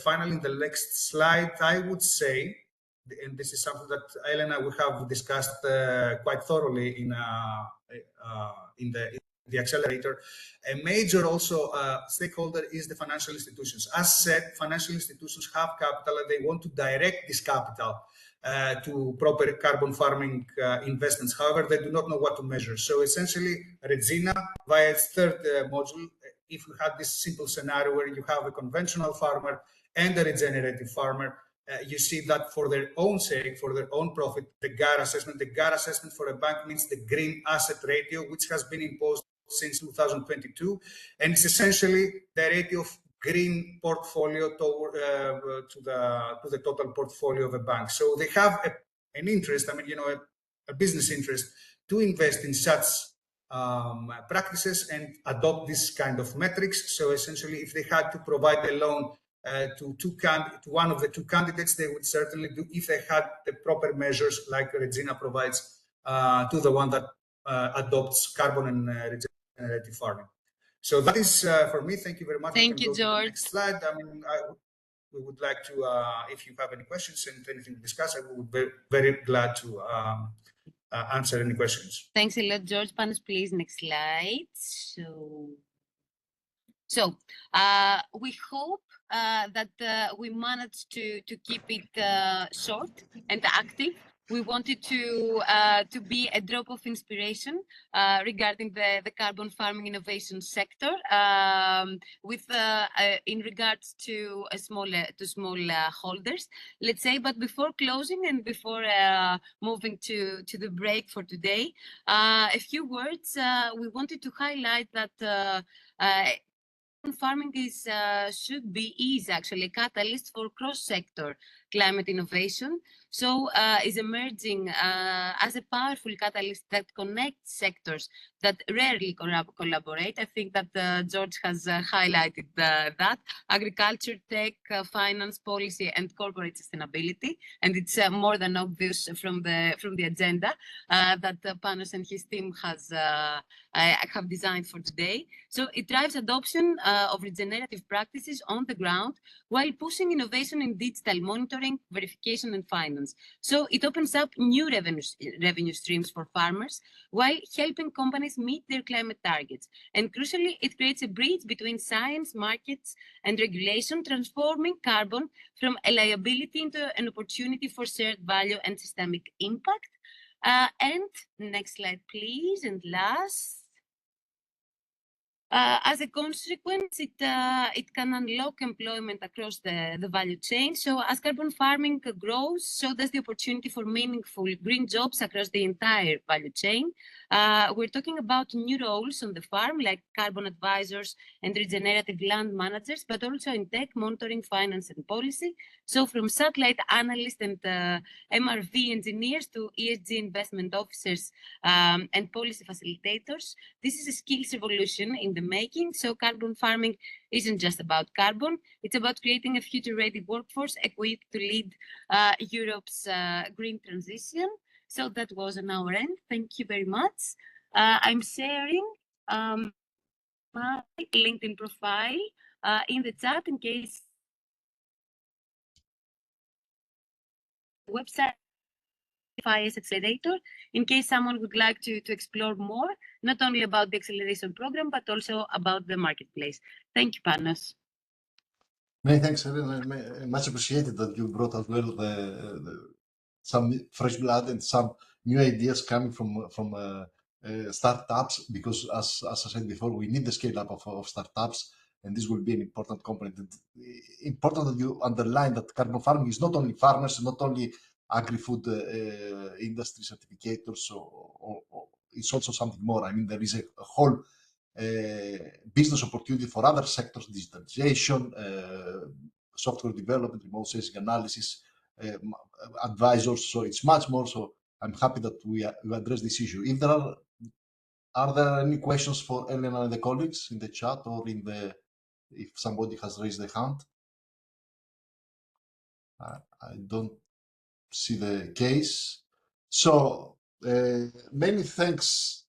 Finally, in the next slide, I would say, and this is something that Elena, we have discussed quite thoroughly in the accelerator. A major also stakeholder is the financial institutions. As said, financial institutions have capital and they want to direct this capital to proper carbon farming investments. However, they do not know what to measure. So essentially, Regina, via its third module, if you had this simple scenario where you have a conventional farmer and a regenerative farmer, you see that for their own sake, for their own profit, the GAR assessment for a bank means the green asset ratio, which has been imposed since 2022, and it's essentially the rate of green portfolio to the total portfolio of a bank. So they have an interest, a business interest to invest in such practices and adopt this kind of metrics. So essentially, if they had to provide a loan to one of the two candidates, they would certainly do if they had the proper measures like Regina provides to the one that adopts carbon and regenerative farming. So that is for me. Thank you very much. Thank you, go George. To the next slide. We would like to, if you have any questions and anything to discuss, I would be very glad to answer any questions. Thanks a lot, George. Panos, please, next slide. So we hope that we managed to keep it short and active. We wanted to be a drop of inspiration regarding the carbon farming innovation sector, with in regards to small holders, let's say. But before closing and before moving to the break for today, a few words. We wanted to highlight that. Farming is actually a catalyst for cross-sector climate innovation. So is emerging as a powerful catalyst that connects sectors that rarely collaborate. I think that George has highlighted that: agriculture, tech, finance, policy, and corporate sustainability. And it's more than obvious from the agenda that Panos and his team have designed for today. So it drives adoption of regenerative practices on the ground while pushing innovation in digital monitoring, verification, and finance. So it opens up new revenue streams for farmers while helping companies meet their climate targets. And crucially, it creates a bridge between science, markets, and regulation, transforming carbon from a liability into an opportunity for shared value and systemic impact. And next slide, please. And last, as a consequence, it can unlock employment across the value chain. So as carbon farming grows, so does the opportunity for meaningful green jobs across the entire value chain. We're talking about new roles on the farm, like carbon advisors and regenerative land managers, but also in tech, monitoring, finance, and policy. So from satellite analysts and MRV engineers to ESG investment officers and policy facilitators, this is a skills revolution in the making. So carbon farming isn't just about carbon, it's about creating a future-ready workforce equipped to lead Europe's green transition. So that was on our end. Thank you very much. I'm sharing my LinkedIn profile in the chat in case website FIS Accelerator, in case someone would like to explore more, not only about the acceleration program, but also about the marketplace. Thank you, Panos. Many thanks, Elena. Much appreciated that you brought as well some fresh blood and some new ideas coming from startups, because as I said before, we need the scale up of startups, and this will be an important component. Important that you underline that carbon farming is not only farmers, not only agri-food industry certificators, or it's also something more. I mean, there is a whole business opportunity for other sectors: digitalization, software development, remote sensing analysis, advisors. So it's much more. So I'm happy that we address this issue. If there are there any questions for Elena and the colleagues in the chat, or if somebody has raised their hand? I don't see the case. So many thanks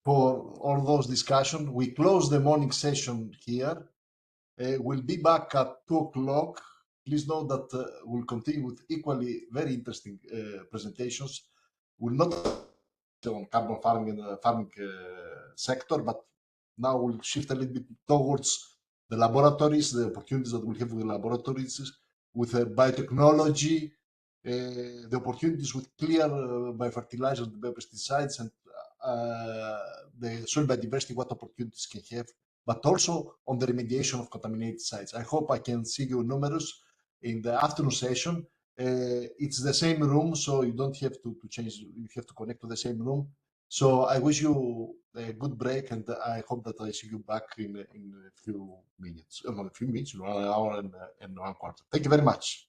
for all those discussions. We close the morning session here. We'll be back at 2:00. Please note that we'll continue with equally very interesting presentations. We'll not on carbon farming and the farming sector, but now we'll shift a little bit towards the laboratories, the opportunities that we'll have with the laboratories, with biotechnology, the opportunities with clear biofertilizers and biopesticides, and the soil biodiversity, what opportunities can have, but also on the remediation of contaminated sites. I hope I can see you numerous in the afternoon session. It's the same room, so you don't have to change. You have to connect to the same room. So I wish you a good break, and I hope that I see you back in a few minutes. A few minutes, 1 hour and 1/4. Thank you very much.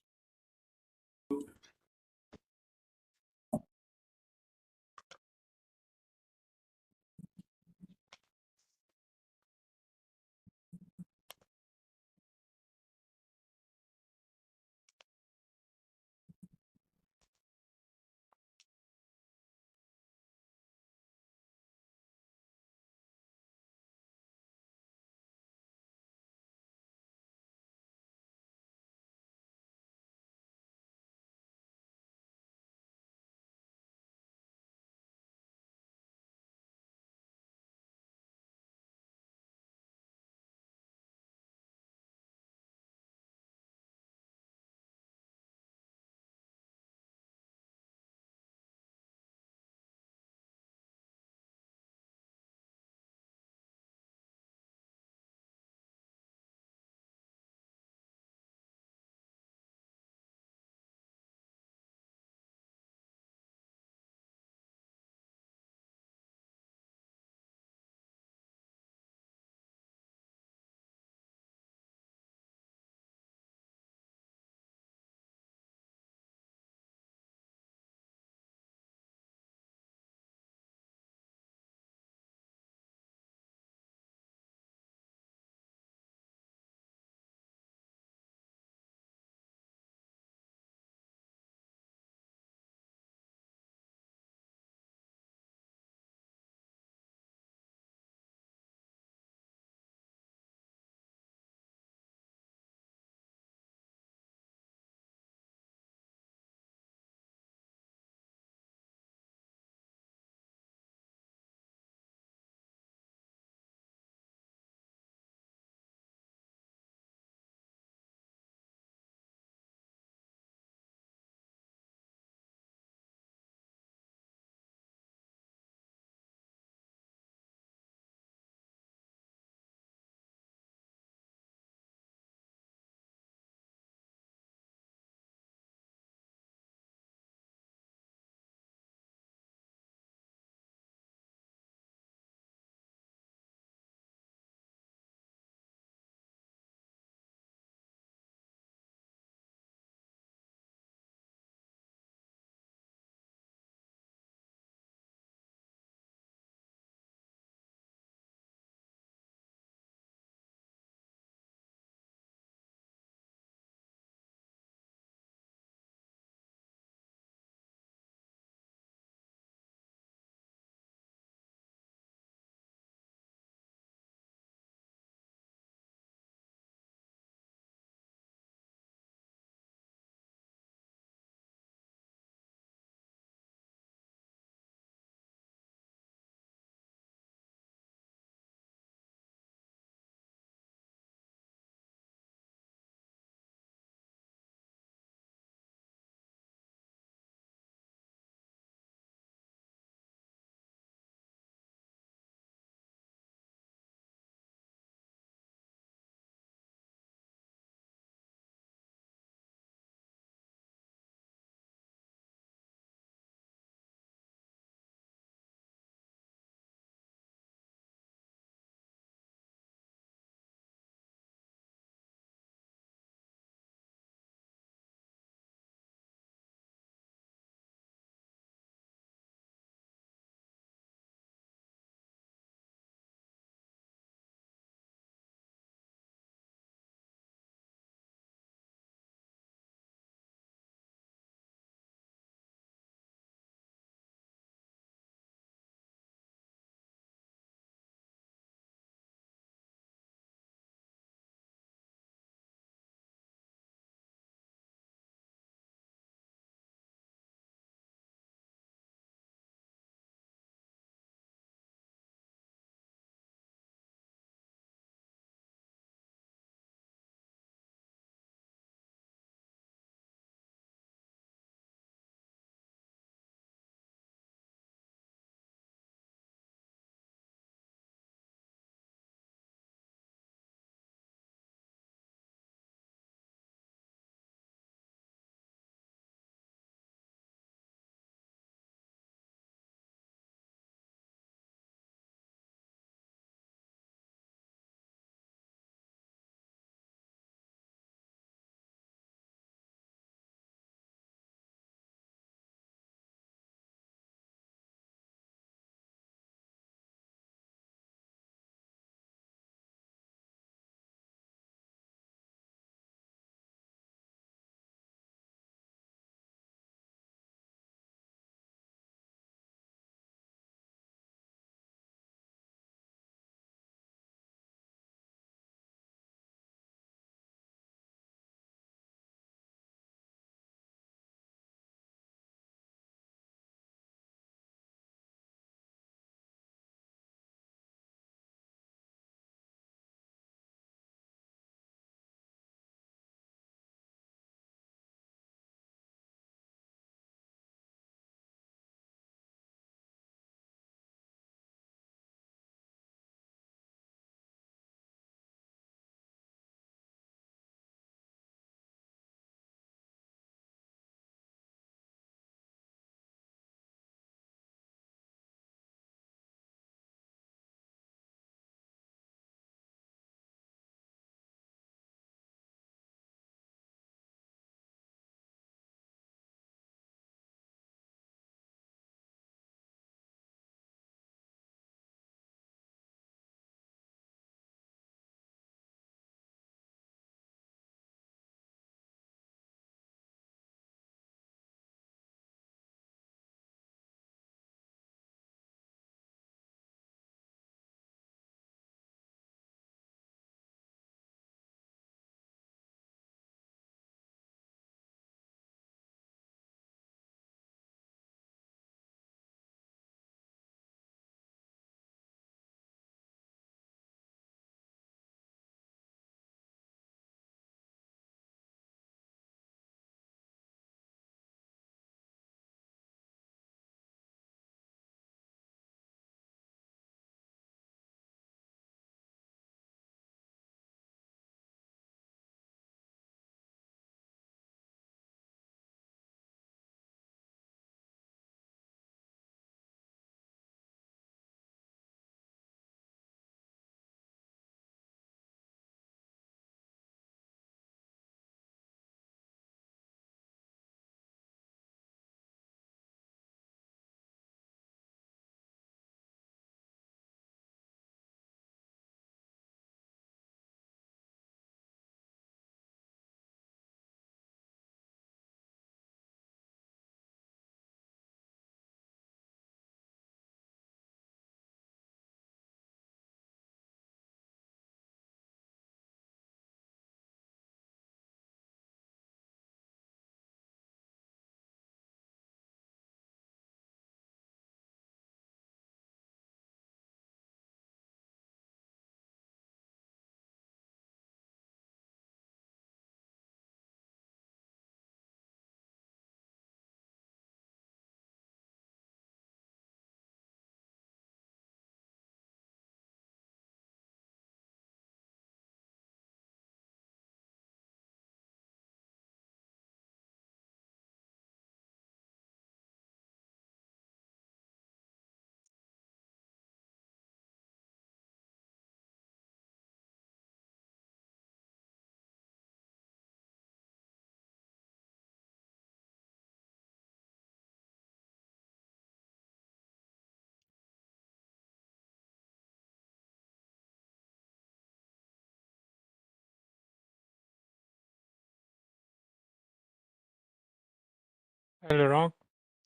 Hi, Laurent.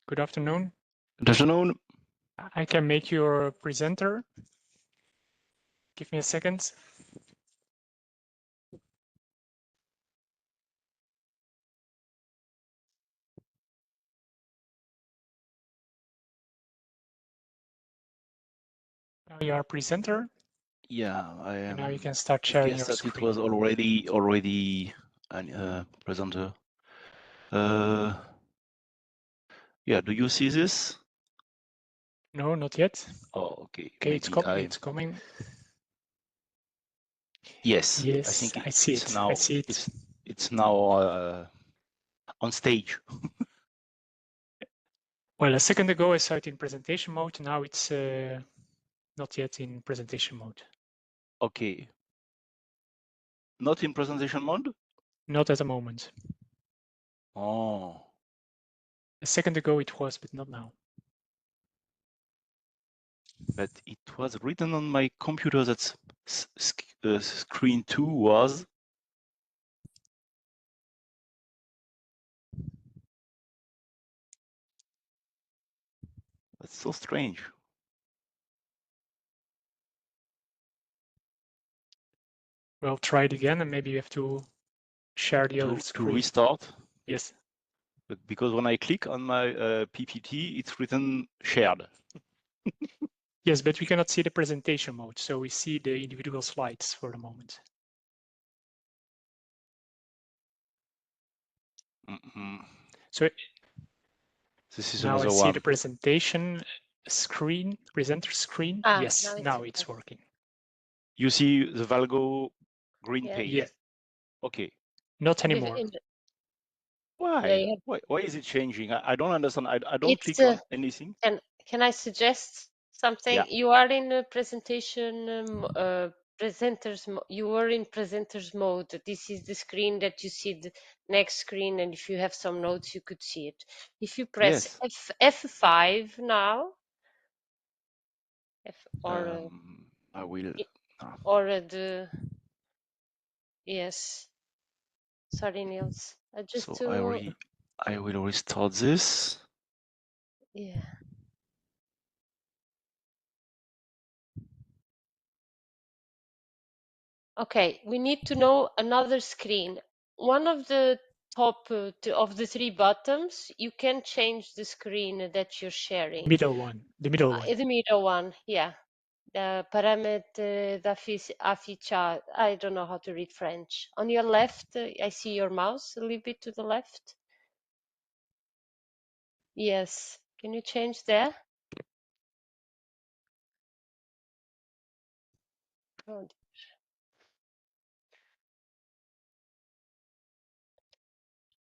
Good afternoon. Good afternoon. I can make your presenter. Give me a second. Now you are a presenter. Yeah, I am. And now you can start sharing your Guess that screen. it was already a presenter. Yeah, do you see this? No, not yet. Oh, okay. Okay, Maybe it's coming. Yes, Yes, I think I see it's it. now. I see it. It's now on stage. Well, a second ago I saw it in presentation mode. Now it's not yet in presentation mode. Okay. Not in presentation mode? Not at the moment. Oh. A second ago it was, but not now. But it was written on my computer that screen 2 was. That's so strange. Well, try it again, and maybe you have to share the other To screen. restart? Yes. But because when I click on my PPT, it's written shared. Yes, but we cannot see the presentation mode, so we see the individual slides for the moment. So this is now another I see one. the presentation screen, presenter screen. Yes, now it's working. You see the Valgo green page? Yeah. Okay. Not anymore. Why? Why is it changing? I don't understand. I don't click on anything. Can I suggest something? Yeah. You are in a presentation you were in presenters mode. This is the screen that you see the next screen, and if you have some notes you could see it. If you press F5 now, I will. Yes. Sorry, Niels. Just So I will restart this. Yeah. Okay, we need to know another screen. One of the top of the three bottoms, you can change the screen that you're sharing. Middle one, the middle one. The middle one, yeah. The paramètre d'affichage. I don't know how to read French. On your left, I see your mouse a little bit to the left. Yes. Can you change there? Oh,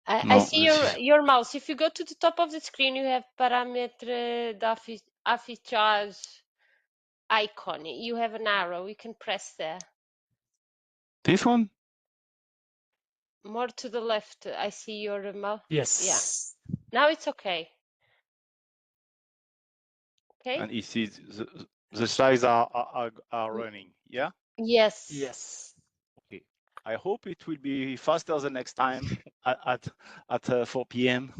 I see your mouse. If you go to the top of the screen, you have paramètre d'affichage icon. You have an arrow. You can press there. This one? More to the left. I see your mouse. Yes. Yeah. Now it's okay. Okay. And you see the slides are running. Yeah. Yes. Yes. Okay. I hope it will be faster the next time at 4 p.m.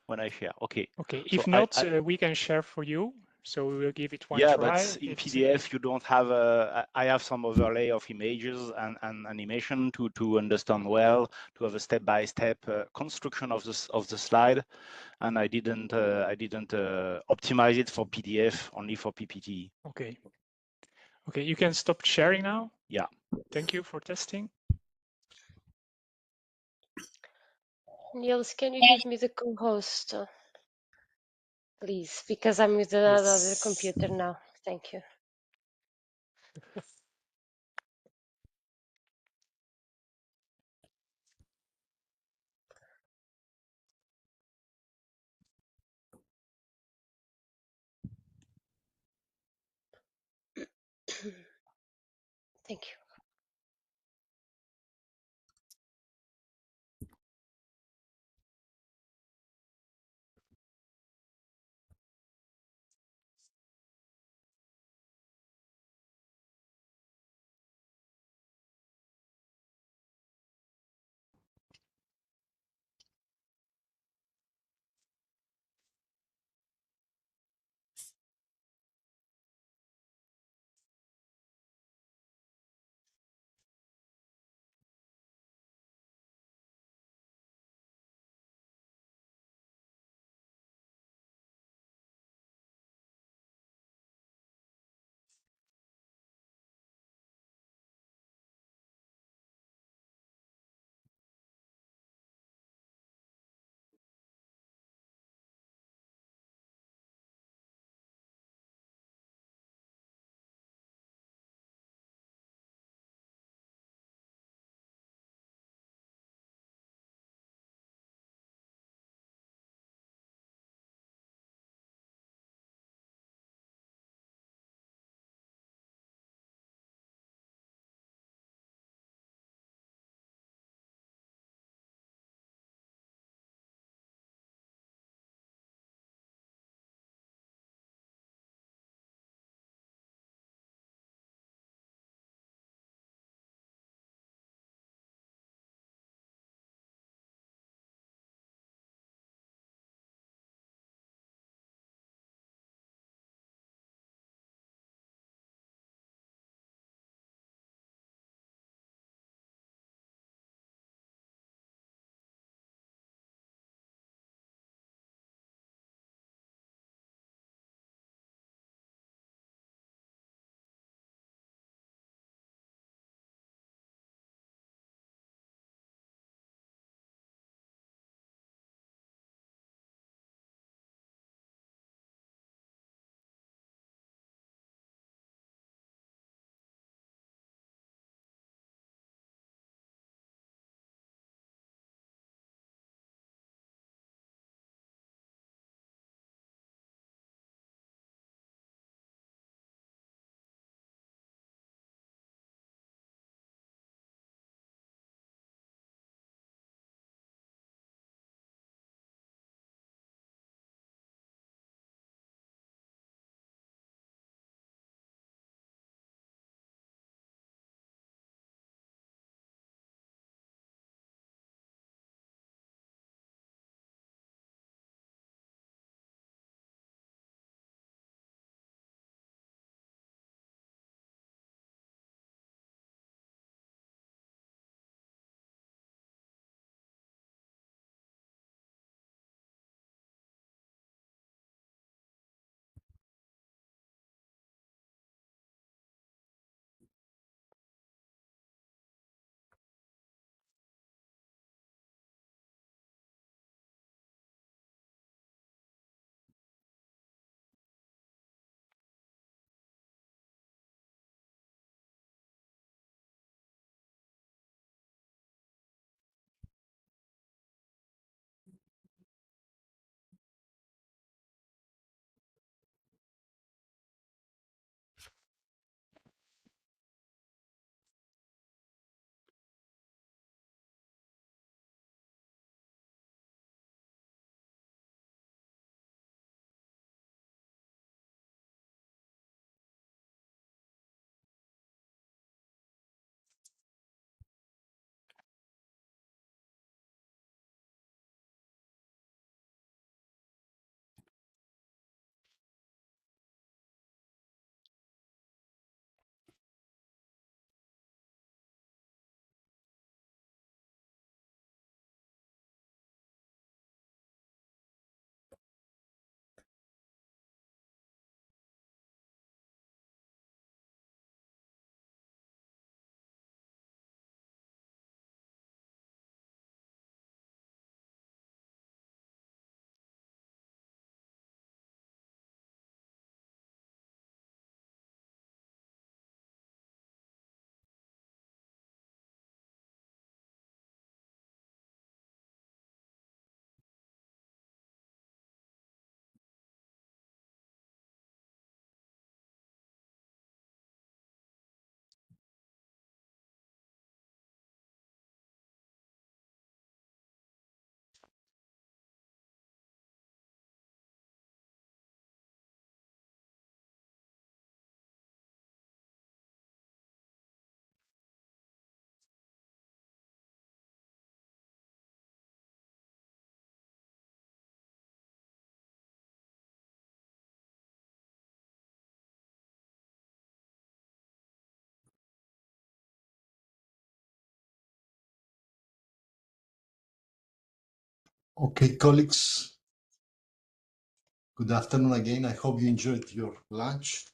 when I share. Okay. Okay. If not, we can share for you. So we will give it one try. Yeah, but in PDF you don't have I have some overlay of images and animation to understand well, to have a step-by-step construction of the slide, and I didn't optimize it for PDF, only for PPT. Okay. Okay, you can stop sharing now. Yeah. Thank you for testing. Niels, can you give me the co-host, please? Because I'm with another computer now. Thank you. Thank you. Okay, colleagues, good afternoon again. I hope you enjoyed your lunch.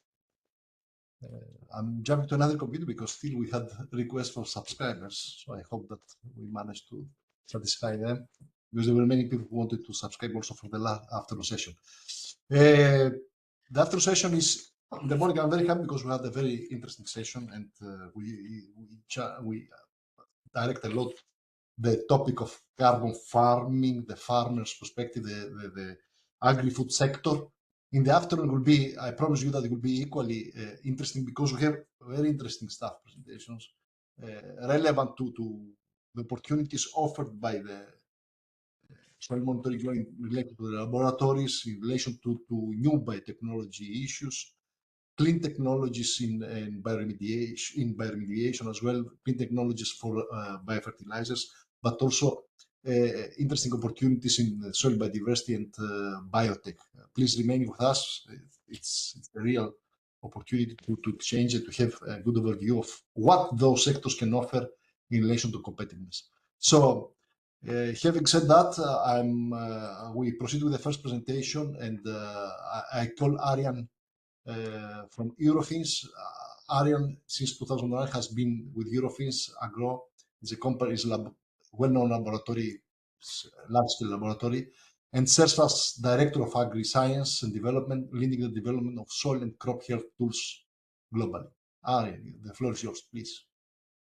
I'm jumping to another computer because still we had requests for subscribers. So I hope that we managed to satisfy them, because there were many people who wanted to subscribe also for the afternoon session. The afternoon session is in the morning. I'm very happy because we had a very interesting session, and we direct a lot the topic of carbon farming, the farmer's perspective, the agri-food sector. In the afternoon will be, I promise you that it will be equally interesting, because we have very interesting staff presentations relevant to the opportunities offered by the soil monitoring related to the laboratories in relation to new biotechnology issues, clean technologies in bioremediation as well, clean technologies for biofertilizers, but also interesting opportunities in soil biodiversity and biotech. Please remain with us. It's a real opportunity to change it, to have a good overview of what those sectors can offer in relation to competitiveness. So, having said that, we proceed with the first presentation, and I call Arian from Eurofins. Arian, since 2009, has been with Eurofins Agro. It's a company, is a well-known laboratory, large-scale laboratory, and serves as Director of Agri-Science and Development, leading the development of soil and crop health tools globally. Arian, the floor is yours, please.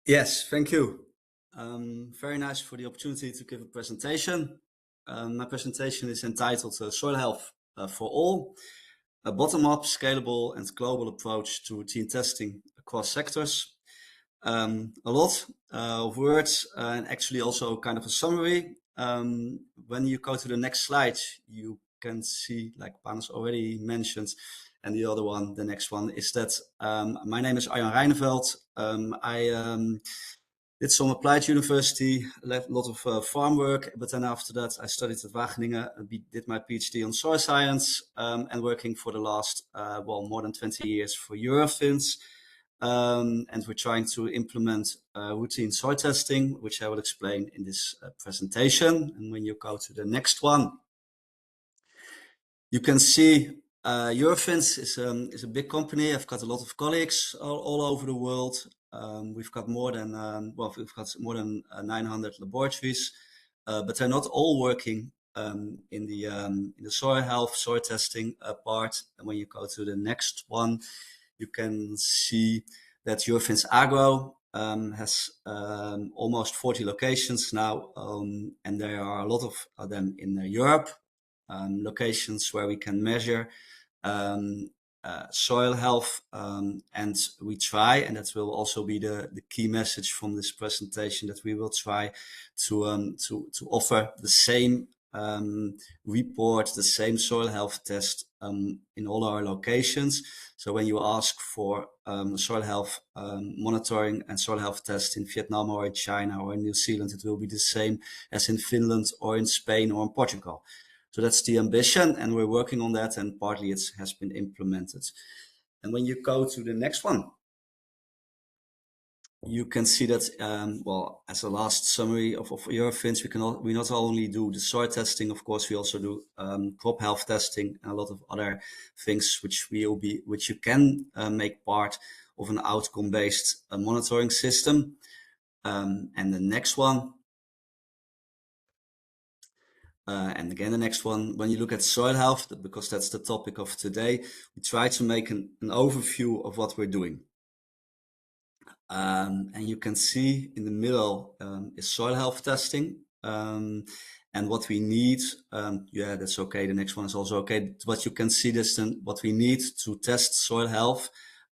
Yes, thank you. Very nice for the opportunity to give a presentation. My presentation is entitled Soil Health for All, a bottom-up, scalable and global approach to routine testing across sectors. A lot of words and actually also kind of a summary. When you go to the next slide, you can see, like Panos already mentioned, and the other one, the next one, is that my name is Arjan Reineveld. I did some applied university, left a lot of farm work, but then after that I studied at Wageningen, did my PhD on soil science, and working for the last, more than 20 years for Eurofins. And we're trying to implement routine soil testing, which I will explain in this presentation. And when you go to the next one, you can see Eurofins is a big company. I've got a lot of colleagues all over the world. We've got more than 900 laboratories, but they're not all working in the soil health, soil testing part. And when you go to the next one, you can see that Eurofins Agro has almost 40 locations now, and there are a lot of them in Europe, locations where we can measure soil health, and we try, and that will also be the key message from this presentation, that we will try to offer the same report, the same soil health test in all our locations. So when you ask for soil health monitoring and soil health test in Vietnam or in China or in New Zealand, it will be the same as in Finland or in Spain or in Portugal. So that's the ambition, and we're working on that, and partly it has been implemented. And when you go to the next one, you can see that, as a last summary of Eurofins, we not only do the soil testing, of course, we also do crop health testing and a lot of other things which you can make part of an outcome-based monitoring system. And the next one. And again, the next one, when you look at soil health, because that's the topic of today, we try to make an overview of what we're doing. And you can see in the middle is soil health testing. And what we need, that's okay. The next one is also okay. What you can see is what we need to test soil health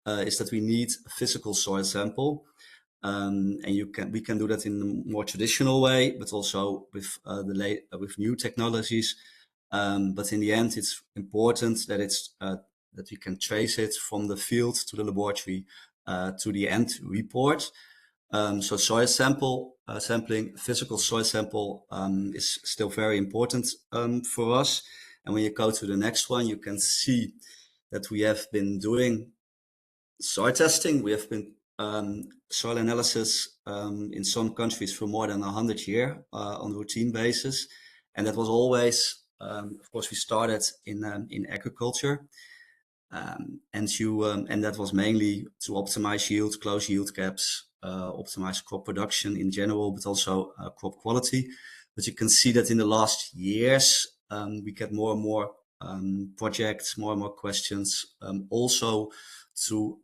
is that we need a physical soil sample. And we can do that in a more traditional way, but also with new technologies. But in the end, it's important that that we can trace it from the field to the laboratory to the end report. So soil sampling, physical soil sample is still very important for us. And when you go to the next one, you can see that we have been doing soil testing. We have been soil analysis in some countries for more than 100 years on a routine basis. And that was always, of course, we started in agriculture. And that was mainly to optimize yield, close yield gaps, optimize crop production in general, but also crop quality. But you can see that in the last years, we get more and more projects, more and more questions, also to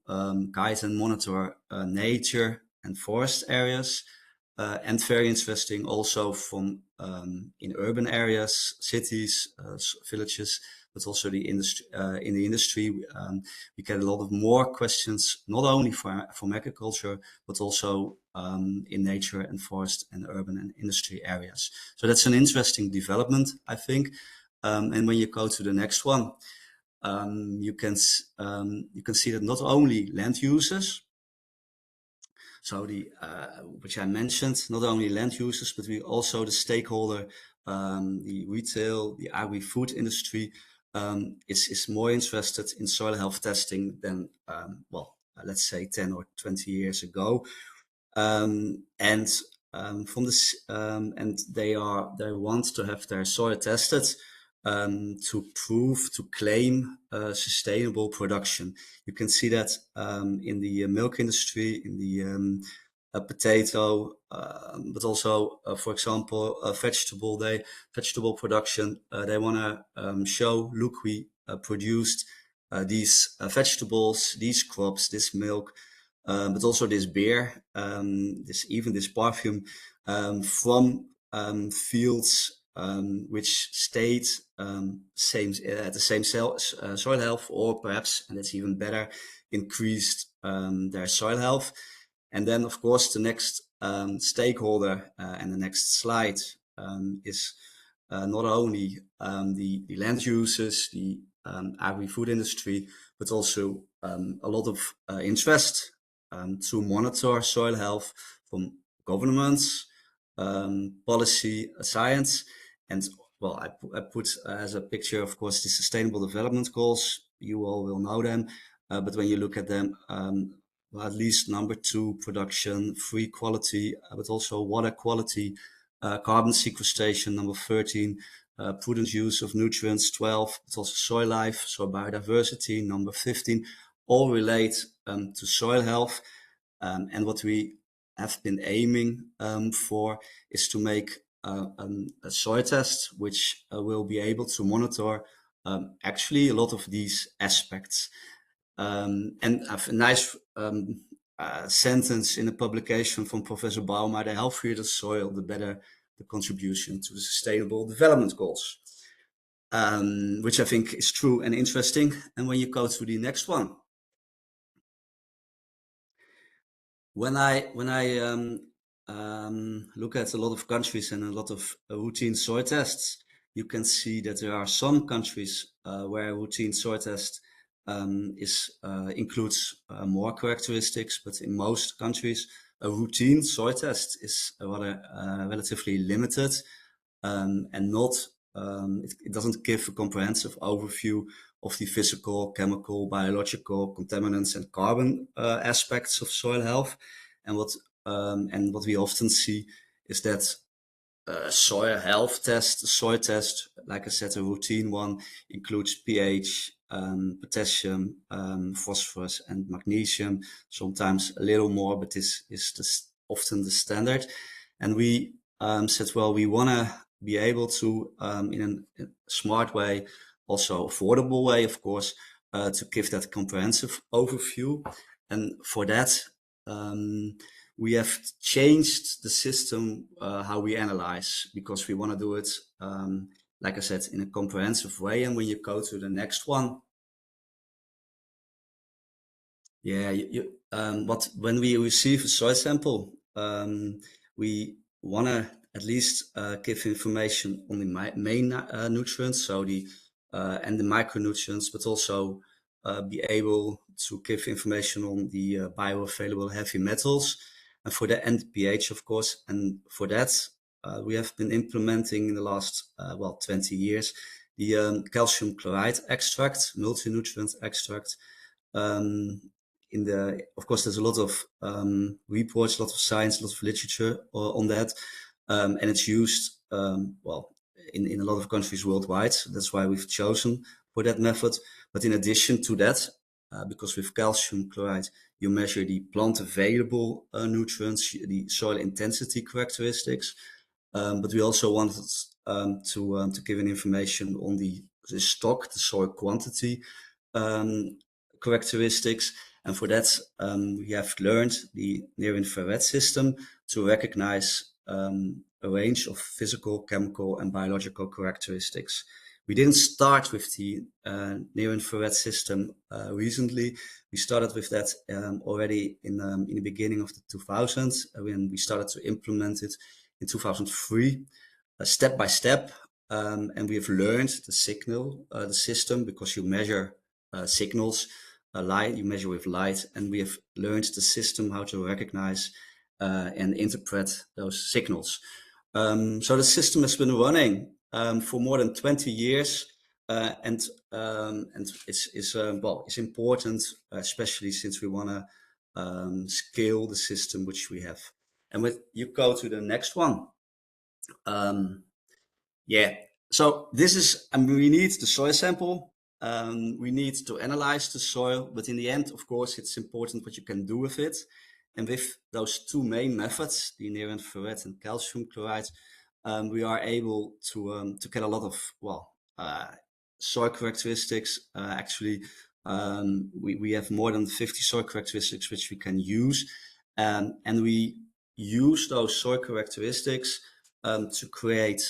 guide and monitor nature and forest areas, and very interesting also from in urban areas, cities, villages, but also the industry. In the industry, we get a lot of more questions, not only from agriculture, but also in nature and forest and urban and industry areas. So that's an interesting development, I think. And when you go to the next one, you can see that not only land users, so the which I mentioned, not only land users, but we also the stakeholder, the retail, the agri-food industry is more interested in soil health testing than let's say 10 or 20 years ago. And they want to have their soil tested to claim sustainable production. You can see that in the milk industry, in the potato, but also, for example, vegetable production. They want to show, look, we produced these vegetables, these crops, this milk, but also this beer, this perfume from fields which stayed at the same soil health, or perhaps, and that's even better, increased their soil health. And then, of course, the next stakeholder and the next slide is not only the land users, the agri-food industry, but also a lot of interest to monitor soil health from governments, policy, science. And well, I put as a picture, of course, the Sustainable Development Goals. You all will know them, but when you look at them, at least number 2, production, free quality, but also water quality, carbon sequestration, number 13, prudent use of nutrients, 12, but also soil life, so biodiversity, number 15, all relate to soil health. And what we have been aiming for is to make a soil test which will be able to monitor actually a lot of these aspects. And I have a nice sentence in a publication from Professor Bauma: the healthier the soil, the better the contribution to the Sustainable Development Goals, which I think is true and interesting. And when you go to the next one, when I look at a lot of countries and a lot of routine soil tests, you can see that there are some countries where routine soil test includes more characteristics, but in most countries, a routine soil test is rather relatively limited, and not it doesn't give a comprehensive overview of the physical, chemical, biological, contaminants, and carbon aspects of soil health. And what we often see is that soil health test, soil test, like I said, a routine one, includes pH, potassium, phosphorus, and magnesium. Sometimes a little more, but this is often the standard. And we said, well, we want to be able to, in a smart way, also affordable way, of course, to give that comprehensive overview. And for that, we have changed the system how we analyze, because we want to do it, like I said, in a comprehensive way. And when you go to the next one, yeah, when we receive a soil sample, we want to at least give information on the main nutrients, so the and the micronutrients, but also be able to give information on the bioavailable heavy metals, and for the and pH, of course. And for that, we have been implementing in the last 20 years the calcium chloride extract, multi-nutrient extract. Of course, there's a lot of reports, a lot of science, a lot of literature on that, and it's used in a lot of countries worldwide. So that's why we've chosen for that method. But in addition to that, because with calcium chloride, you measure the plant available nutrients, the soil intensity characteristics. But we also wanted to give an information on the stock, the soil quantity characteristics. And for that, we have learned the near-infrared system to recognize a range of physical, chemical, and biological characteristics. We didn't start with the near-infrared system recently. We started with that already in the beginning of the 2000s when we started to implement it in 2003, step by step. And we have learned the system, because you measure signals, light, you measure with light, and we have learned the system how to recognize and interpret those signals. So the system has been running for more than 20 years, and it's important, especially since we want to scale the system which we have. And with you go to the next one. So this is, we need the soil sample. We need to analyze the soil, but in the end, of course, it's important what you can do with it. And with those two main methods, the near-infrared and calcium chloride, we are able to get a lot of soil characteristics. Actually, we have more than 50 soil characteristics which we can use, and we use those soil characteristics to create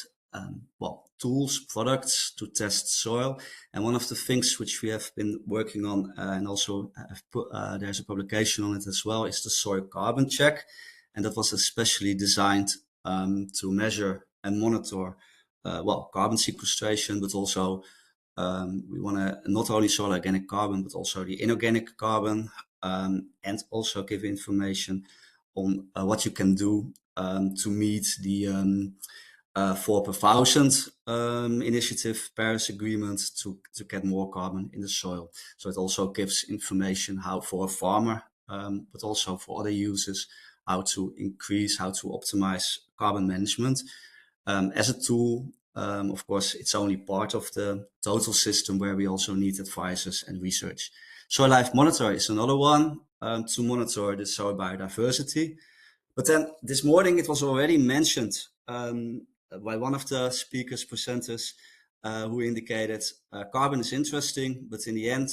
tools, products to test soil. And one of the things which we have been working on, and also there's a publication on it as well, is the soil carbon check. And that was especially designed to measure and monitor carbon sequestration, but also we want to not only soil organic carbon, but also the inorganic carbon, and also give information on what you can do to meet the 4 per 1,000 initiative, Paris Agreement, to get more carbon in the soil. So it also gives information how for a farmer, but also for other users, how to increase, how to optimize carbon management. As a tool, of course, it's only part of the total system where we also need advisors and research. Soil Life Monitor is another one to monitor the soil biodiversity. But then this morning it was already mentioned by one of the presenters, who indicated carbon is interesting, but in the end,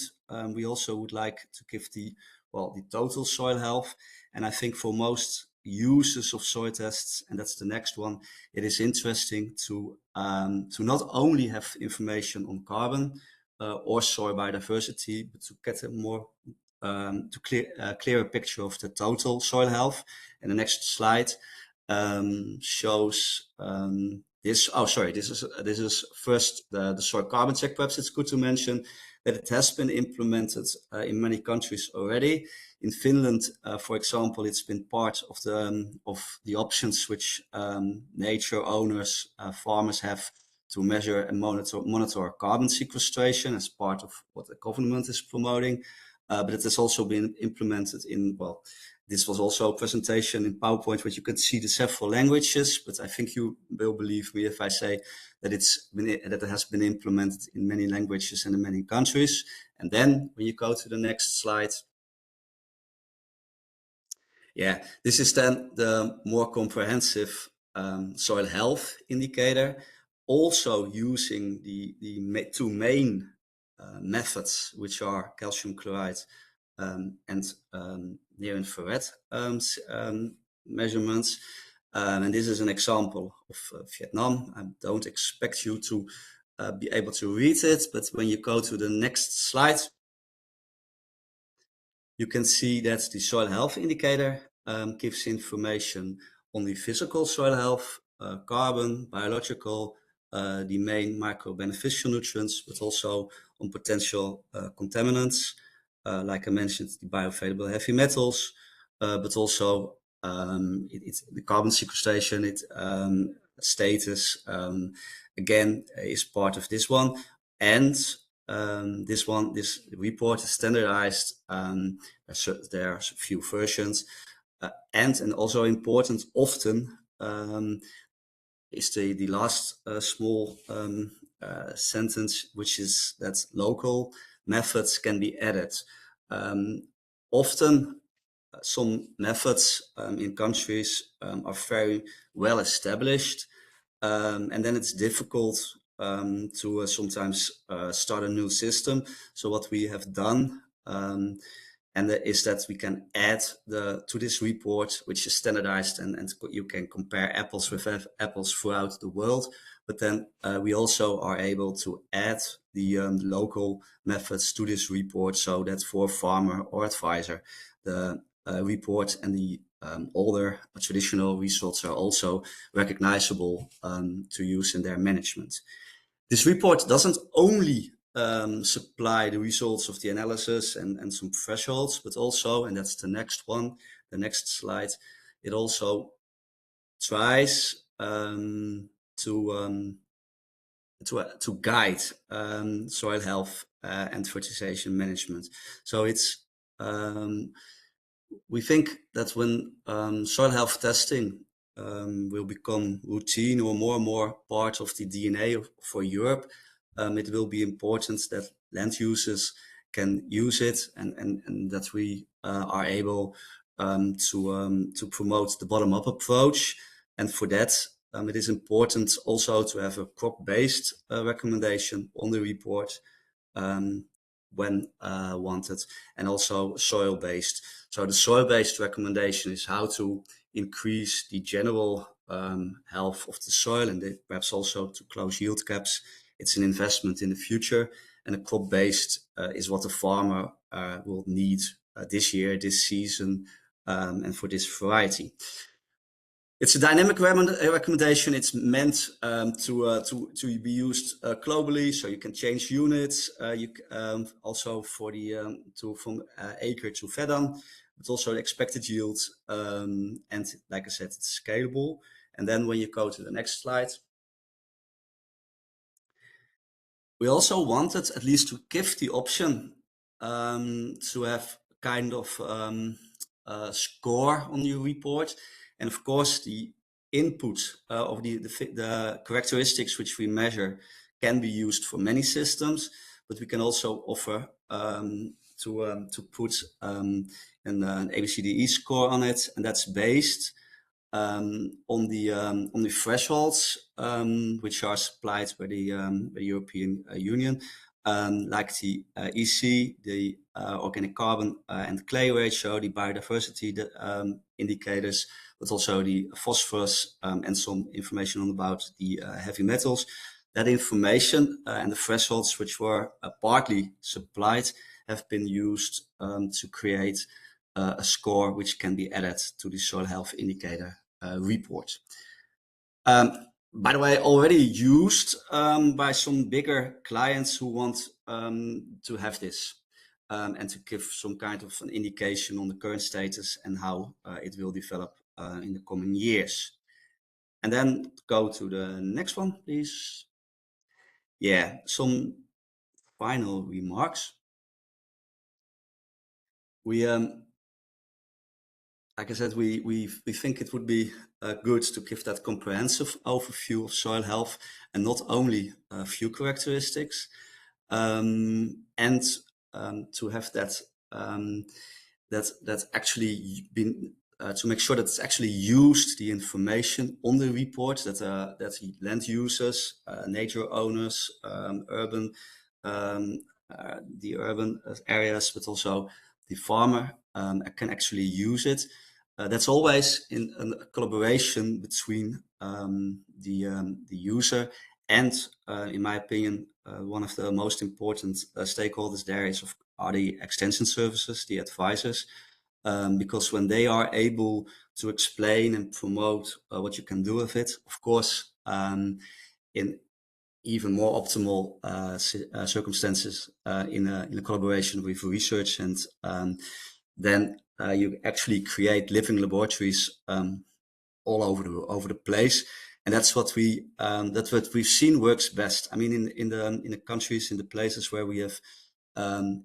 we also would like to give the total soil health. And I think for most users of soil tests, and that's the next one, it is interesting to not only have information on carbon or soil biodiversity, but to get a more clearer picture of the total soil health. And the next slide shows this. Oh, sorry, this is first the soil carbon check. Perhaps it's good to mention that it has been implemented in many countries already. In Finland, for example, it's been part of the options which nature owners, farmers have to measure and monitor carbon sequestration as part of what the government is promoting. But it has also been implemented in, this was also a presentation in PowerPoint where you could see the several languages, but I think you will believe me if I say that it has been implemented in many languages and in many countries. And then when you go to the next slide, this is then the more comprehensive soil health indicator, also using the two main methods, which are calcium chloride and near-infrared measurements. And this is an example of Vietnam. I don't expect you to be able to read it, but when you go to the next slide, you can see that the soil health indicator gives information on the physical soil health, carbon, biological, the main micro-beneficial nutrients, but also on potential contaminants, like I mentioned, the bioavailable heavy metals, but also the carbon sequestration, status, again, is part of this one. And this report is standardized. There are a few versions, and also important, often is the last small sentence, which is that local methods can be added. Often, some methods in countries are very well established, and then it's difficult to sometimes start a new system. So what we have done is that we can add to this report, which is standardized, and you can compare apples with apples throughout the world. But then we also are able to add the local methods to this report, so that for a farmer or advisor, the report and the older traditional results are also recognizable to use in their management. This report doesn't only supply the results of the analysis and some thresholds, but also, and that's the next one, the next slide, it also tries to guide soil health and fertilization management. So it's we think that when soil health testing will become routine or more part of the DNA for Europe, it will be important that land users can use it, and that we are able to promote the bottom-up approach. And for that, it is important also to have a crop-based recommendation on the report when wanted, and also soil-based. So the soil-based recommendation is how to increase the general health of the soil, and perhaps also to close yield gaps. It's an investment in the future, and a crop-based is what the farmer will need this year, this season, and for this variety. It's a dynamic recommendation. It's meant to be used globally, so you can change units. Also for the from acre to Vedan, but also expected yield. And like I said, it's scalable. And then when you go to the next slide, we also wanted at least to give the option to have kind of score on your report. And of course, the input of the characteristics which we measure can be used for many systems, but we can also offer to put an ABCDE score on it, and that's based on the thresholds which are supplied by the European Union, like the EC, the organic carbon and clay ratio, the biodiversity indicators, but also the phosphorus and some information about the heavy metals. That information and the thresholds which were partly supplied have been used to create a score which can be added to the soil health indicator report. By the way, already used by some bigger clients who want to have this and to give some kind of an indication on the current status and how it will develop in the coming years. And then go to the next one, please. Yeah, some final remarks. We like I said, we think it would be good to give that comprehensive overview of soil health and not only a few characteristics, and to have that that's actually been to make sure that it's actually used, the information on the report, that the land users, nature owners, urban the urban areas, but also the farmer can actually use it. That's always in a collaboration between the user and, in my opinion, one of the most important stakeholders there are the extension services, the advisors, because when they are able to explain and promote what you can do with it, of course, in even more optimal circumstances in a collaboration with research, and then you actually create living laboratories all over the place, and that's what we've seen works best. I mean, in the countries, in the places where we have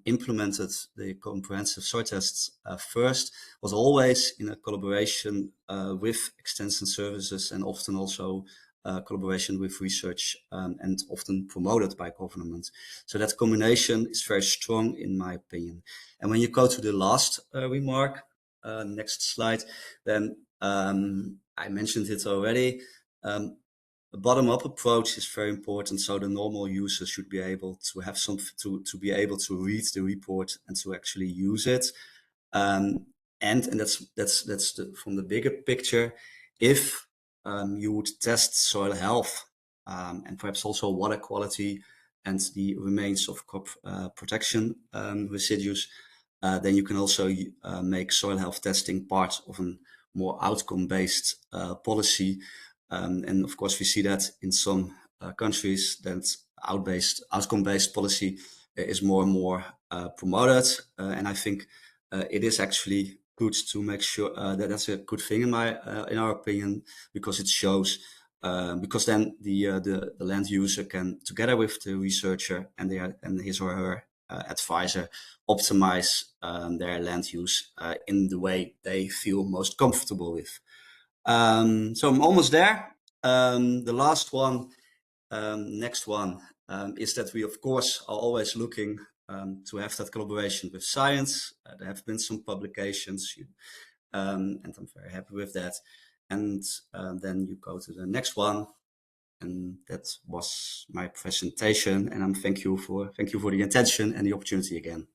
implemented the comprehensive soil tests first, was always in a collaboration with extension services and often also collaboration with research and often promoted by government. So that combination is very strong in my opinion. And when you go to the last remark, next slide, then I mentioned it already. The bottom-up approach is very important. So the normal user should be able to have some to be able to read the report and to actually use it. And that's from the bigger picture. If you would test soil health and perhaps also water quality and the remains of crop protection residues, then you can also make soil health testing part of a more outcome-based policy. And of course, we see that in some countries that outcome-based policy is more and more promoted. And I think it is actually good to make sure that that's a good thing in our opinion, because it shows because then the land user can, together with the researcher and his or her advisor, optimize their land use in the way they feel most comfortable with. So I'm almost there. The last one, next one, is that we of course are always looking to have that collaboration with science. There have been some publications, and I'm very happy with that. And then you go to the next one, and that was my presentation. And thank you for the attention and the opportunity again.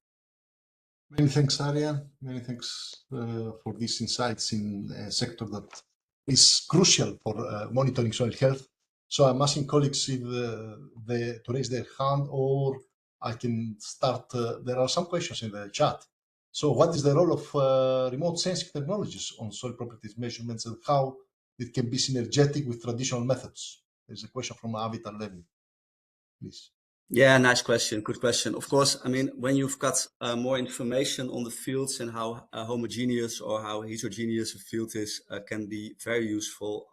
Many thanks, Arjan. Many thanks for these insights in a sector that is crucial for monitoring soil health. So I'm asking colleagues if to raise their hand, or I can start. There are some questions in the chat. So what is the role of remote sensing technologies on soil properties measurements, and how it can be synergetic with traditional methods? There's a question from Avital Levy. Please. Yeah, nice question. Good question. Of course, I mean, when you've got more information on the fields and how homogeneous or how heterogeneous a field is, can be very useful.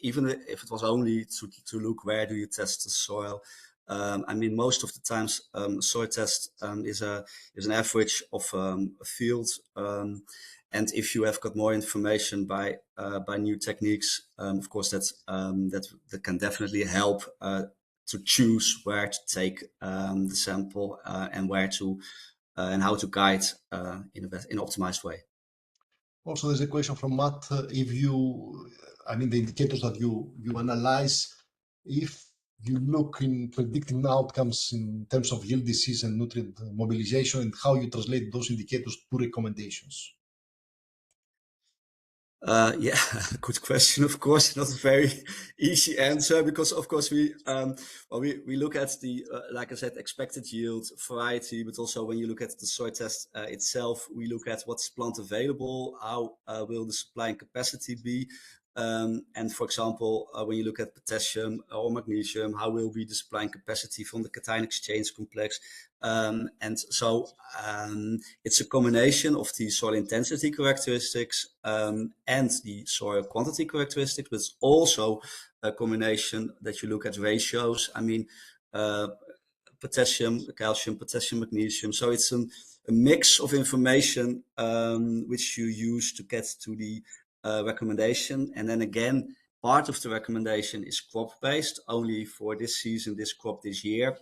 Even if it was only to look where do you test the soil. I mean, most of the times, soil test is an average of a field. And if you have got more information by new techniques, of course, that can definitely help to choose where to take the sample and where to and how to guide in an optimized way. Also, there's a question from Matt. If you, I mean, the indicators that you analyze, if you look in predicting outcomes in terms of yield, disease, and nutrient mobilization, and how you translate those indicators to recommendations. Yeah, good question. Of course, not a very easy answer, because of course we look at the like I said, expected yield, variety, but also when you look at the soil test itself, we look at what's plant available, how will the supply and capacity be, and for example, when you look at potassium or magnesium, how will be the supply and capacity from the cation exchange complex. And so it's a combination of the soil intensity characteristics and the soil quantity characteristics, but it's also a combination that you look at ratios. I mean, potassium, calcium, potassium, magnesium. So it's a mix of information which you use to get to the recommendation. And then again, part of the recommendation is crop-based, only for this season, this crop, this year.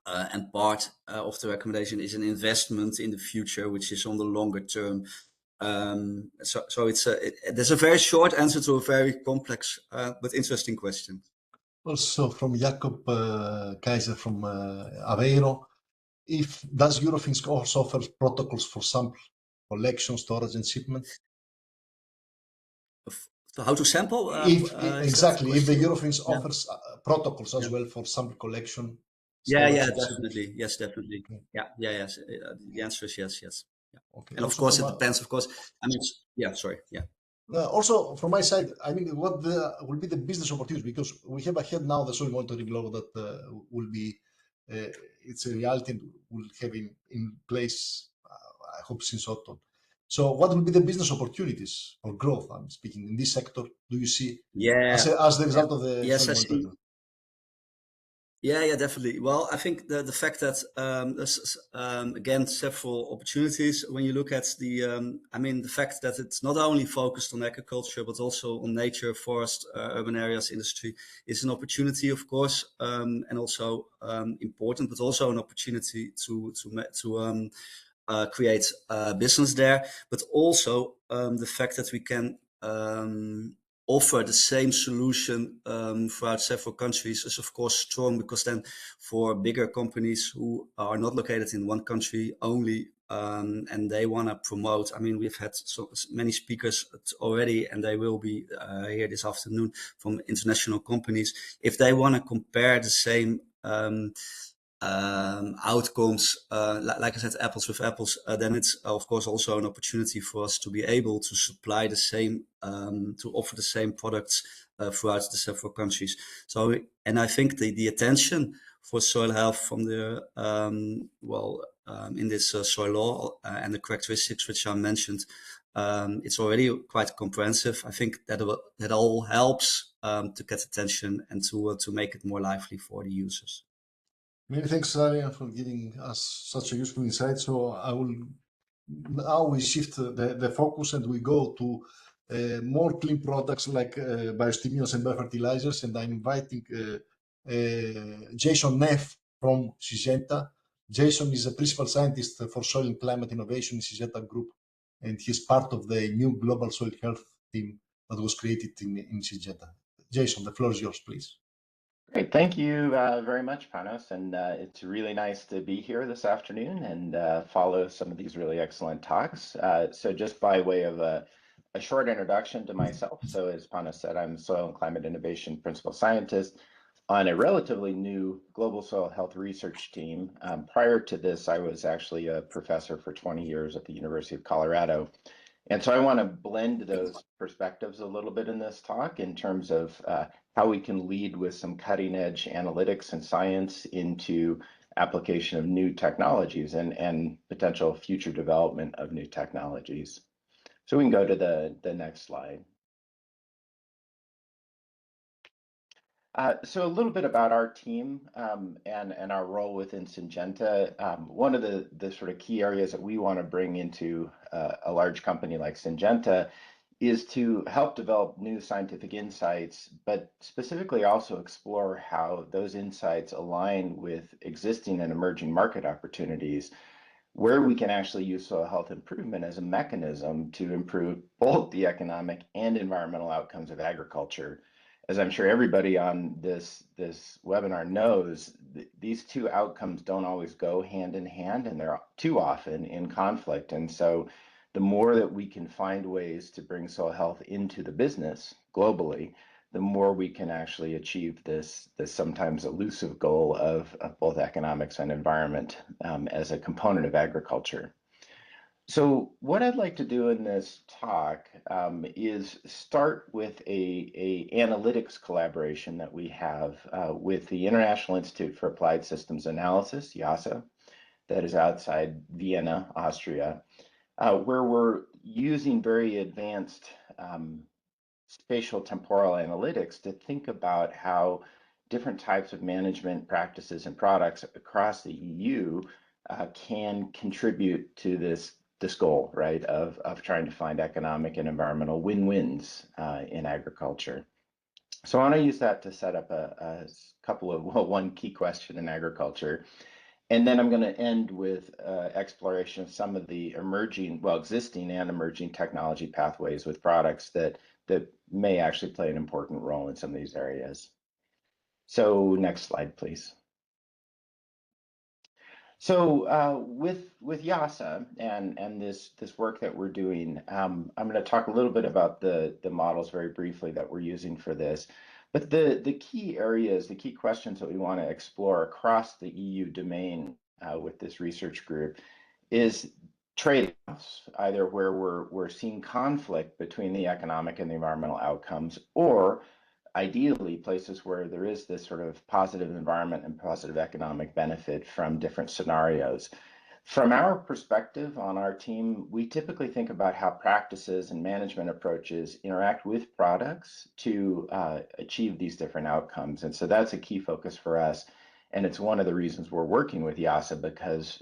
And part of the recommendation is an investment in the future, which is on the longer term. So there's a very short answer to a very complex but interesting question. Also from Jakob Kaiser from Aveiro, does Eurofins also offer protocols for sample collection, storage, and shipment? How to sample? Exactly. If the Eurofins offers protocols as well for sample collection. Yeah, definitely. Yes, definitely. Yes. The answer is yes. Yeah. Okay. And of course, it depends. Of course, I mean, sorry. Also, from my side, I mean, what will be the business opportunities? Because we have ahead now the soil monitoring law that will be, it's a reality and will have in place, I hope, since autumn. So what will be the business opportunities or growth, I'm speaking, in this sector, do you see as the result of the soil monitoring? Yeah, definitely. Well, I think the fact that there's again several opportunities when you look at the the fact that it's not only focused on agriculture but also on nature, forest, urban areas, industry is an opportunity, of course, and also important, but also an opportunity to create business there. But also the fact that we can offer the same solution throughout several countries is of course strong, because then for bigger companies who are not located in one country only and they want to promote, we've had so many speakers already and they will be here this afternoon from international companies. If they want to compare the same outcomes, like I said, apples with apples, then it's of course also an opportunity for us to be able to supply the same, to offer the same products throughout the several countries. So, and I think the attention for soil health from the in this soil law and the characteristics which I mentioned, it's already quite comprehensive. I think that all helps to get attention and to make it more lively for the users. Many thanks, Arian, for giving us such a useful insight. So now we shift the focus and we go to more clean products like biostimulants and biofertilizers. And I'm inviting Jason Neff from Syngenta. Jason is a principal scientist for soil and climate innovation in Syngenta Group, and he's part of the new global soil health team that was created in Syngenta. Jason, the floor is yours, please. Great, thank you very much, Panos, and it's really nice to be here this afternoon and follow some of these really excellent talks. So just by way of a short introduction to myself, so as Panos said, I'm Soil and Climate Innovation Principal Scientist on a relatively new global soil health research team. Prior to this, I was actually a professor for 20 years at the University of Colorado. And so I want to blend those perspectives a little bit in this talk in terms of how we can lead with some cutting edge analytics and science into application of new technologies and potential future development of new technologies. So we can go to the next slide. So a little bit about our team and our role within Syngenta. One of the sort of key areas that we want to bring into a large company like Syngenta is to help develop new scientific insights, but specifically also explore how those insights align with existing and emerging market opportunities, where we can actually use soil health improvement as a mechanism to improve both the economic and environmental outcomes of agriculture. As I'm sure everybody on this webinar knows, these two outcomes don't always go hand in hand, and they're too often in conflict. And so the more that we can find ways to bring soil health into the business globally, the more we can actually achieve this sometimes elusive goal of both economics and environment as a component of agriculture. So what I'd like to do in this talk is start with a analytics collaboration that we have with the International Institute for Applied Systems Analysis, EUSO, that is outside Vienna, Austria, where we're using very advanced spatial temporal analytics to think about how different types of management practices and products across the EU can contribute to this goal, right, of trying to find economic and environmental win-wins in agriculture. So I want to use that to set up a couple of, one key question in agriculture. And then I'm going to end with exploration of some of the existing and emerging technology pathways with products that may actually play an important role in some of these areas. So next slide, please. So with EUSO and this work that we're doing, I'm going to talk a little bit about the models very briefly that we're using for this. But the key areas, the key questions that we want to explore across the EU domain with this research group is trade-offs, either where we're seeing conflict between the economic and the environmental outcomes, or ideally places where there is this sort of positive environment and positive economic benefit from different scenarios. From our perspective on our team, we typically think about how practices and management approaches interact with products to achieve these different outcomes. And so that's a key focus for us. And it's one of the reasons we're working with EUSO, because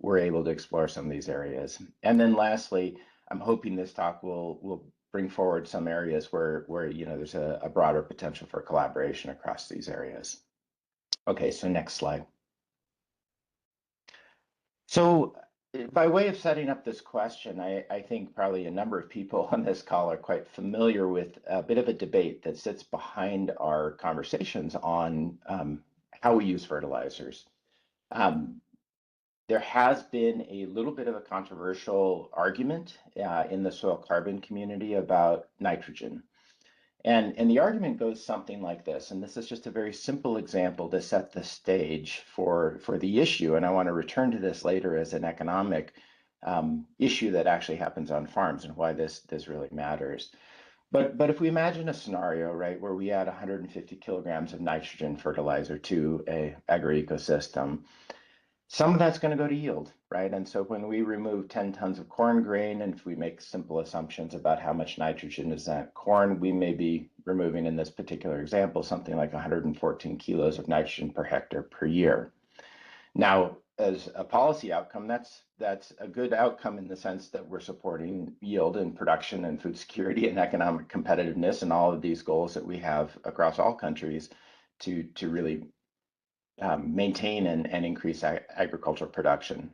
we're able to explore some of these areas. And then lastly, I'm hoping this talk will bring forward some areas where there's a broader potential for collaboration across these areas. Okay, so next slide. So by way of setting up this question, I think probably a number of people on this call are quite familiar with a bit of a debate that sits behind our conversations on how we use fertilizers. There has been a little bit of a controversial argument in the soil carbon community about nitrogen. And the argument goes something like this, and this is just a very simple example to set the stage for the issue, and I want to return to this later as an economic issue that actually happens on farms and why this really matters. But if we imagine a scenario, right, where we add 150 kilograms of nitrogen fertilizer to a agro-ecosystem, some of that's going to go to yield, right? And so when we remove 10 tons of corn grain, and if we make simple assumptions about how much nitrogen is that corn, we may be removing, in this particular example, something like 114 kilos of nitrogen per hectare per year. Now, as a policy outcome, that's a good outcome in the sense that we're supporting yield and production and food security and economic competitiveness and all of these goals that we have across all countries to really maintain and increase agricultural production.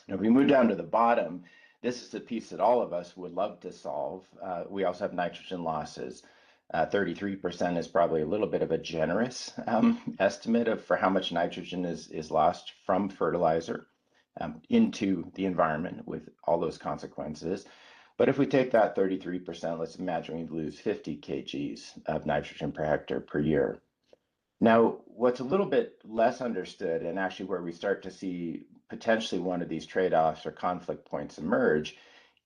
Now, if we move down to the bottom, this is the piece that all of us would love to solve. We also have nitrogen losses. 33% is probably a little bit of a generous estimate for how much nitrogen is lost from fertilizer into the environment with all those consequences. But if we take that 33%, let's imagine we lose 50 kgs of nitrogen per hectare per year. Now, what's a little bit less understood, and actually where we start to see potentially one of these trade-offs or conflict points emerge,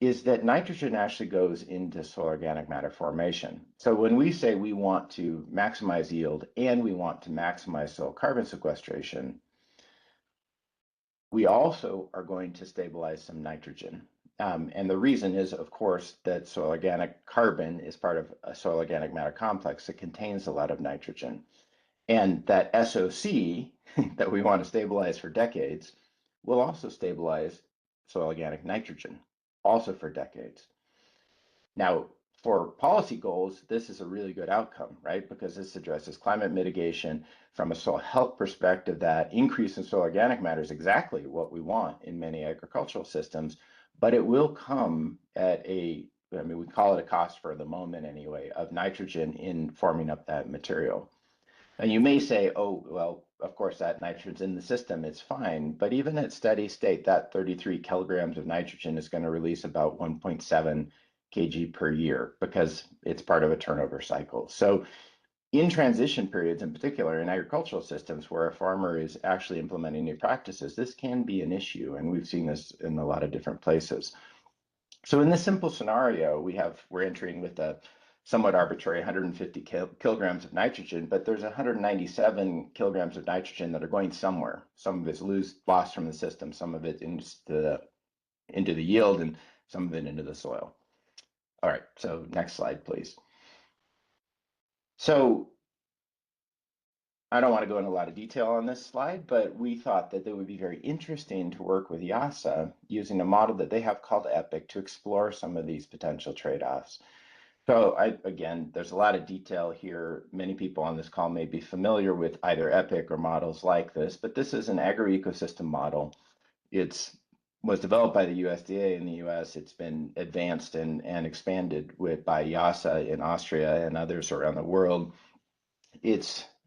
is that nitrogen actually goes into soil organic matter formation. So when we say we want to maximize yield and we want to maximize soil carbon sequestration, we also are going to stabilize some nitrogen. And the reason is, of course, that soil organic carbon is part of a soil organic matter complex that contains a lot of nitrogen. And that SOC that we want to stabilize for decades will also stabilize soil organic nitrogen, also for decades. Now, for policy goals, this is a really good outcome, right? Because this addresses climate mitigation from a soil health perspective. That increase in soil organic matter is exactly what we want in many agricultural systems, but it will come at we call it a cost for the moment anyway, of nitrogen in forming up that material. And you may say, oh, well, of course, that nitrogen's in the system, it's fine. But even at steady state, that 33 kilograms of nitrogen is going to release about 1.7 kg per year because it's part of a turnover cycle. So in transition periods, in particular in agricultural systems where a farmer is actually implementing new practices, this can be an issue. And we've seen this in a lot of different places. So in this simple scenario, we're entering with a somewhat arbitrary 150 kilograms of nitrogen, but there's 197 kilograms of nitrogen that are going somewhere. Some of it's lost from the system, some of it into the yield, and some of it into the soil. All right, so next slide, please. So I don't want to go into a lot of detail on this slide, but we thought that it would be very interesting to work with EUSO using a model that they have called EPIC to explore some of these potential trade-offs. So again, there's a lot of detail here. Many people on this call may be familiar with either EPIC or models like this, but this is an agro-ecosystem model. It was developed by the USDA in the US. It's been advanced and expanded by EUSO in Austria and others around the world.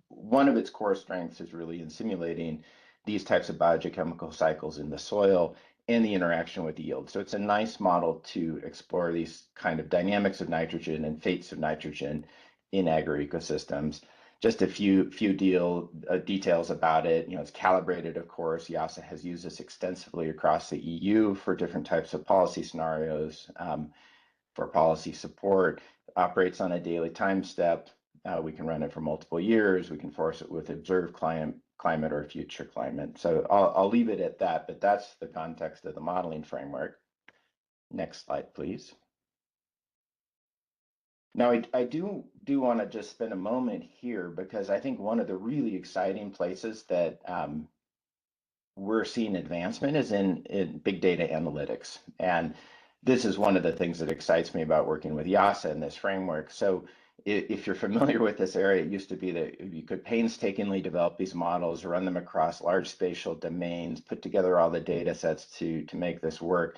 One of its core strengths is really in simulating these types of biogeochemical cycles in the soil and the interaction with yield. So it's a nice model to explore these kind of dynamics of nitrogen and fates of nitrogen in agroecosystems. Just a few details about it. It's calibrated, of course. EUSO has used this extensively across the EU for different types of policy scenarios, for policy support. Operates on a daily time step. We can run it for multiple years. We can force it with observed climate or future climate. So I'll leave it at that, but that's the context of the modeling framework. Next slide, please. Now, I do want to just spend a moment here because I think one of the really exciting places that we're seeing advancement is in big data analytics. And this is one of the things that excites me about working with EUSO in this framework. So if you're familiar with this area, it used to be that you could painstakingly develop these models, run them across large spatial domains, put together all the data sets to make this work.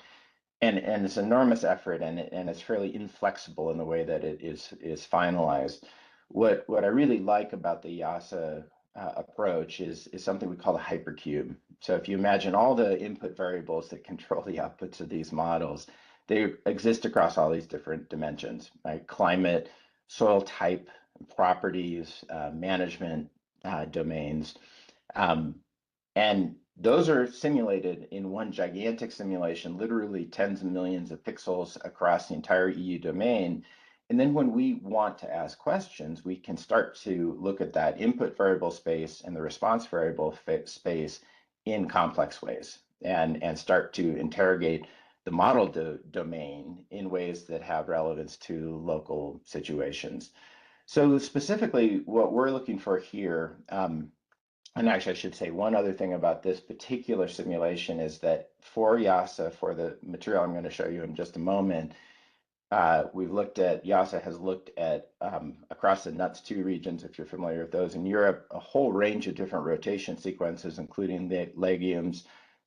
And it's enormous effort, and it's fairly inflexible in the way that it is finalized. What I really like about the EUSO approach is something we call the hypercube. So if you imagine all the input variables that control the outputs of these models, they exist across all these different dimensions, right? Climate, soil type, properties, management domains. And those are simulated in one gigantic simulation, literally tens of millions of pixels across the entire EU domain. And then when we want to ask questions, we can start to look at that input variable space and the response variable space in complex ways and start to interrogate the model domain in ways that have relevance to local situations. So specifically, what we're looking for here, and actually, I should say one other thing about this particular simulation is that for EUSO, for the material I'm going to show you in just a moment, EUSO has looked at across the NUTS2 regions, if you're familiar with those in Europe, a whole range of different rotation sequences, including the legumes,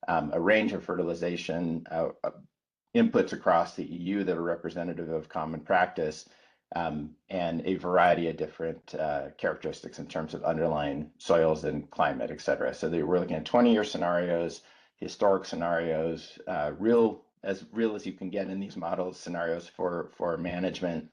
a range of fertilization inputs across the EU that are representative of common practice, and a variety of different characteristics in terms of underlying soils and climate, et cetera. So we're looking at 20-year scenarios, historic scenarios, real as you can get in these models, scenarios for management.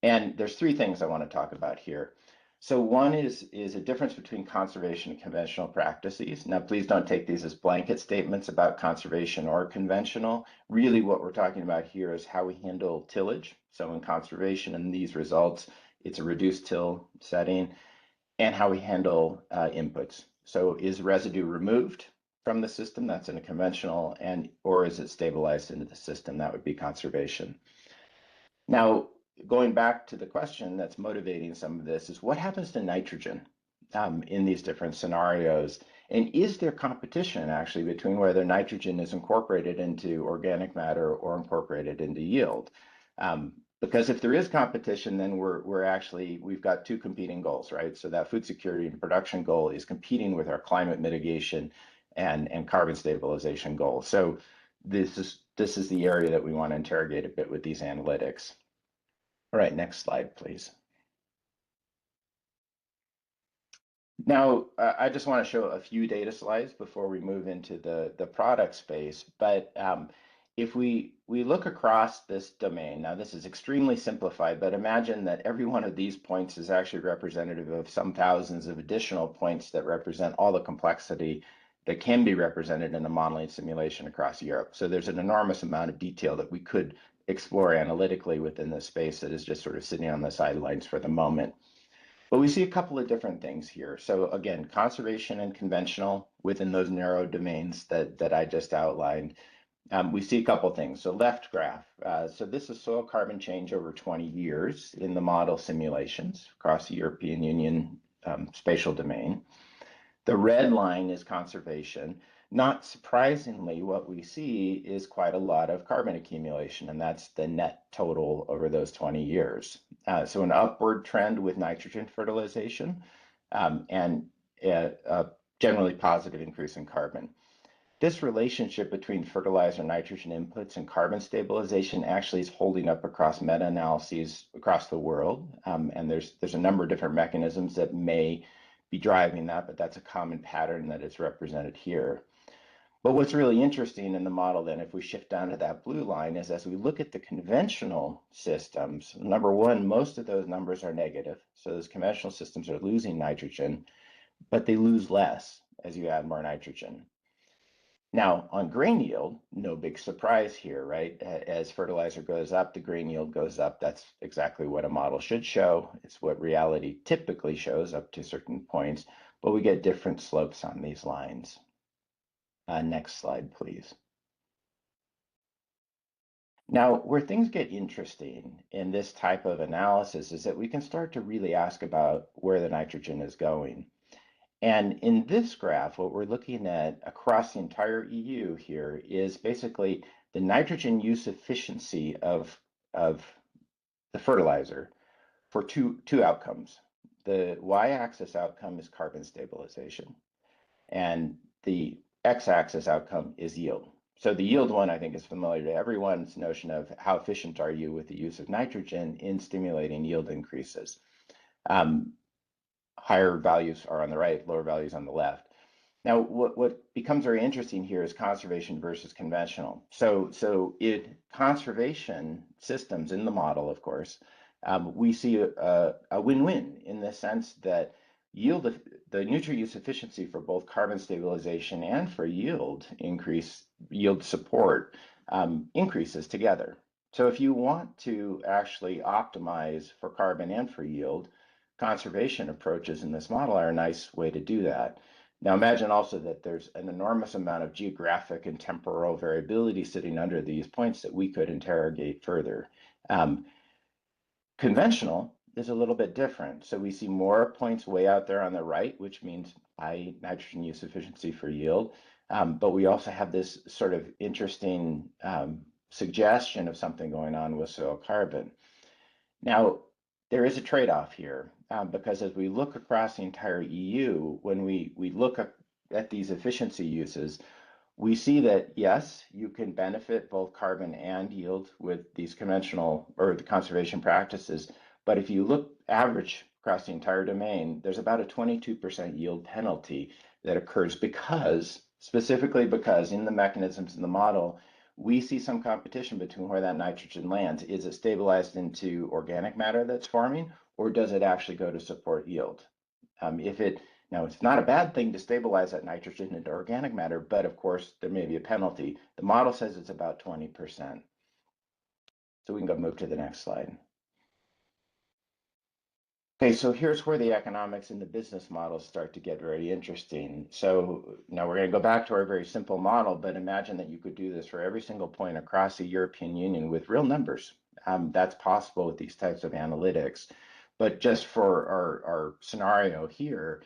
And there's three things I want to talk about here. So one is a difference between conservation and conventional practices. Now, please don't take these as blanket statements about conservation or conventional. Really, what we're talking about here is how we handle tillage. So in conservation and these results, it's a reduced till setting, and how we handle inputs. So is residue removed from the system? That's in a conventional, or is it stabilized into the system? That would be conservation. Now, going back to the question that's motivating some of this is what happens to nitrogen in these different scenarios? And is there competition actually between whether nitrogen is incorporated into organic matter or incorporated into yield? Because if there is competition, then we've got two competing goals, right? So that food security and production goal is competing with our climate mitigation and carbon stabilization goal. So this is the area that we want to interrogate a bit with these analytics. All right, next slide, please. Now, I just want to show a few data slides before we move into the product space. But if we look across this domain, now this is extremely simplified, but imagine that every one of these points is actually representative of some thousands of additional points that represent all the complexity that can be represented in a modeling simulation across Europe. So there's an enormous amount of detail that we could explore analytically within this space that is just sort of sitting on the sidelines for the moment. But we see a couple of different things here. So again, conservation and conventional within those narrow domains that I just outlined. We see a couple of things. So left graph. So this is soil carbon change over 20 years in the model simulations across the European Union spatial domain. The red line is conservation. Not surprisingly, what we see is quite a lot of carbon accumulation, and that's the net total over those 20 years. So an upward trend with nitrogen fertilization and a generally positive increase in carbon. This relationship between fertilizer nitrogen inputs and carbon stabilization actually is holding up across meta-analyses across the world. And there's a number of different mechanisms that may be driving that, but that's a common pattern that is represented here. But what's really interesting in the model then, if we shift down to that blue line, is as we look at the conventional systems, number one, most of those numbers are negative. So those conventional systems are losing nitrogen, but they lose less as you add more nitrogen. Now, on grain yield, no big surprise here, right? As fertilizer goes up, the grain yield goes up. That's exactly what a model should show. It's what reality typically shows up to certain points, but we get different slopes on these lines. Next slide, please. Now, where things get interesting in this type of analysis is that we can start to really ask about where the nitrogen is going. And in this graph, what we're looking at across the entire EU here is basically the nitrogen use efficiency of the fertilizer for two outcomes. The y-axis outcome is carbon stabilization, and the x-axis outcome is yield. So the yield one, I think, is familiar to everyone's notion of how efficient are you with the use of nitrogen in stimulating yield increases. Higher values are on the right, lower values on the left. Now, what becomes very interesting here is conservation versus conventional. So in conservation systems in the model, of course, we see a win-win in the sense that the nutrient use efficiency for both carbon stabilization and for yield support increases together. So if you want to actually optimize for carbon and for yield, conservation approaches in this model are a nice way to do that. Now imagine also that there's an enormous amount of geographic and temporal variability sitting under these points that we could interrogate further. Conventional is a little bit different. So we see more points way out there on the right, which means high nitrogen use efficiency for yield. But we also have this sort of interesting suggestion of something going on with soil carbon. Now, there is a trade-off here because as we look across the entire EU, when we look at these efficiency uses, we see that, yes, you can benefit both carbon and yield with these conventional or the conservation practices. But if you look average across the entire domain, there's about a 22% yield penalty that occurs specifically because in the mechanisms in the model, we see some competition between where that nitrogen lands. Is it stabilized into organic matter that's forming, or does it actually go to support yield? Now, it's not a bad thing to stabilize that nitrogen into organic matter, but of course, there may be a penalty. The model says it's about 20%. So we can go move to the next slide. Okay, so here's where the economics and the business models start to get very interesting. So now we're going to go back to our very simple model, but imagine that you could do this for every single point across the European Union with real numbers. That's possible with these types of analytics. But just for our scenario here,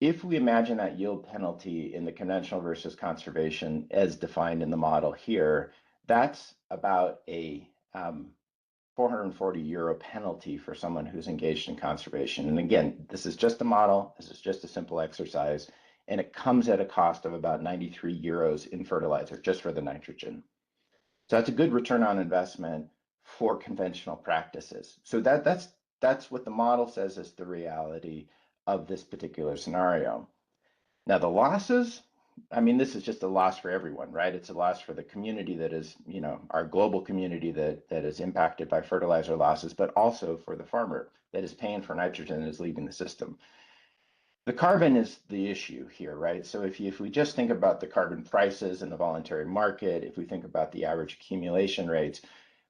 if we imagine that yield penalty in the conventional versus conservation as defined in the model here, that's about a 440 euro penalty for someone who's engaged in conservation. And again, this is just a model, this is just a simple exercise, and it comes at a cost of about 93 euros in fertilizer, just for the nitrogen. So that's a good return on investment for conventional practices. So that's what the model says is the reality of this particular scenario. Now the losses, I mean, this is just a loss for everyone, right? It's a loss for the community that is, our global community that is impacted by fertilizer losses, but also for the farmer that is paying for nitrogen and is leaving the system. The carbon is the issue here, right? So if we just think about the carbon prices in the voluntary market, if we think about the average accumulation rates,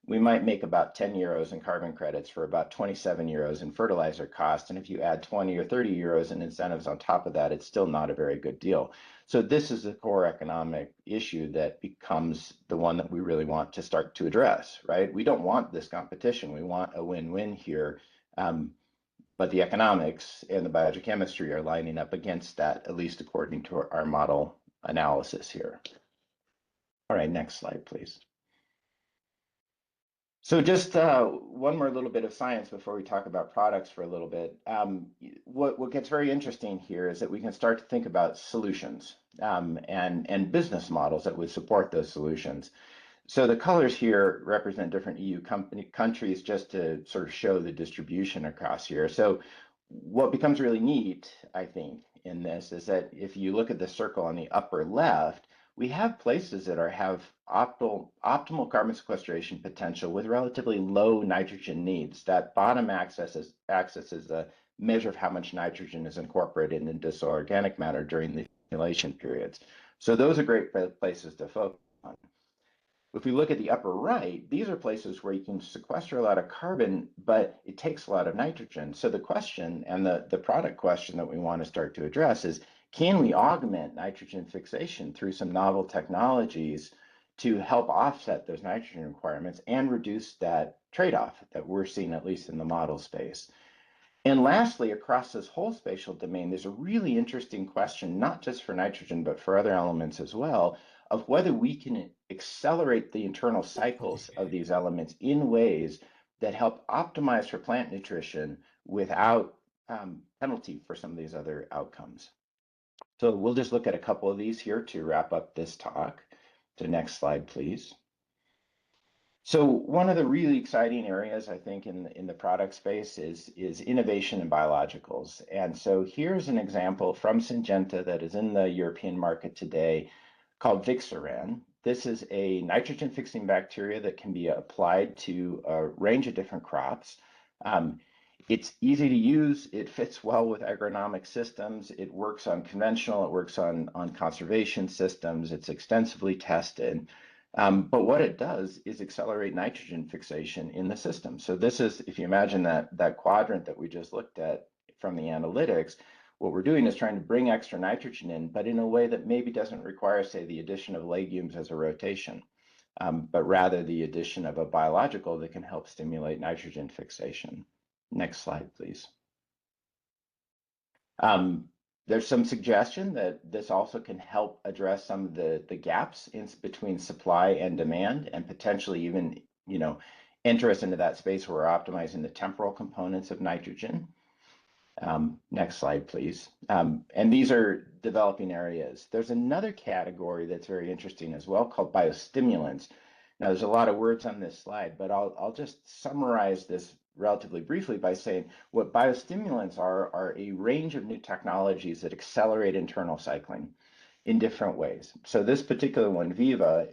we might make about 10 euros in carbon credits for about 27 euros in fertilizer cost. And if you add 20 or 30 euros in incentives on top of that, it's still not a very good deal. So this is a core economic issue that becomes the one that we really want to start to address, right? We don't want this competition. We want a win-win here. But the economics and the biogeochemistry are lining up against that, at least according to our model analysis here. All right, next slide, please. So just one more little bit of science before we talk about products for a little bit. What gets very interesting here is that we can start to think about solutions and business models that would support those solutions. So the colors here represent different EU countries just to sort of show the distribution across here. So what becomes really neat, I think, in this is that if you look at the circle on the upper left, we have places that have optimal carbon sequestration potential with relatively low nitrogen needs. That bottom axis is a measure of how much nitrogen is incorporated into soil organic matter during the accumulation periods. So those are great places to focus on. If we look at the upper right, these are places where you can sequester a lot of carbon, but it takes a lot of nitrogen. So the question and the product question that we want to start to address is, can we augment nitrogen fixation through some novel technologies to help offset those nitrogen requirements and reduce that trade-off that we're seeing, at least in the model space. And lastly, across this whole spatial domain, there's a really interesting question, not just for nitrogen, but for other elements as well, of whether we can accelerate the internal cycles of these elements in ways that help optimize for plant nutrition without penalty for some of these other outcomes. So we'll just look at a couple of these here to wrap up this talk. The next slide, please. So one of the really exciting areas, I think, in the product space is innovation in biologicals. And so here's an example from Syngenta that is in the European market today called Vixaran. This is a nitrogen-fixing bacteria that can be applied to a range of different crops. It's easy to use. It fits well with agronomic systems. It works on conventional. It works on conservation systems. It's extensively tested. But what it does is accelerate nitrogen fixation in the system. So this is, if you imagine that quadrant that we just looked at from the analytics, what we're doing is trying to bring extra nitrogen in, but in a way that maybe doesn't require, say, the addition of legumes as a rotation, but rather the addition of a biological that can help stimulate nitrogen fixation. Next slide, please. There's some suggestion that this also can help address some of the gaps between supply and demand, and potentially even, enter us into that space where we're optimizing the temporal components of nitrogen. Next slide, please. And these are developing areas. There's another category that's very interesting as well called biostimulants. Now, there's a lot of words on this slide, but I'll just summarize this relatively briefly by saying what biostimulants are a range of new technologies that accelerate internal cycling in different ways. So this particular one, Viva,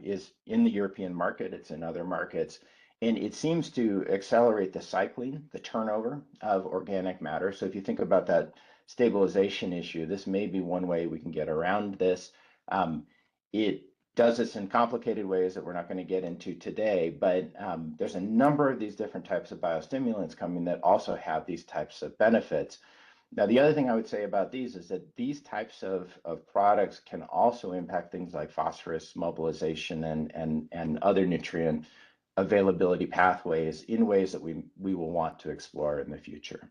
is in the European market. It's in other markets. And it seems to accelerate the cycling, the turnover of organic matter. So if you think about that stabilization issue, this may be one way we can get around this. It does this in complicated ways that we're not going to get into today, but there's a number of these different types of biostimulants coming that also have these types of benefits. Now, the other thing I would say about these is that these types of products can also impact things like phosphorus mobilization and other nutrient availability pathways in ways that we will want to explore in the future.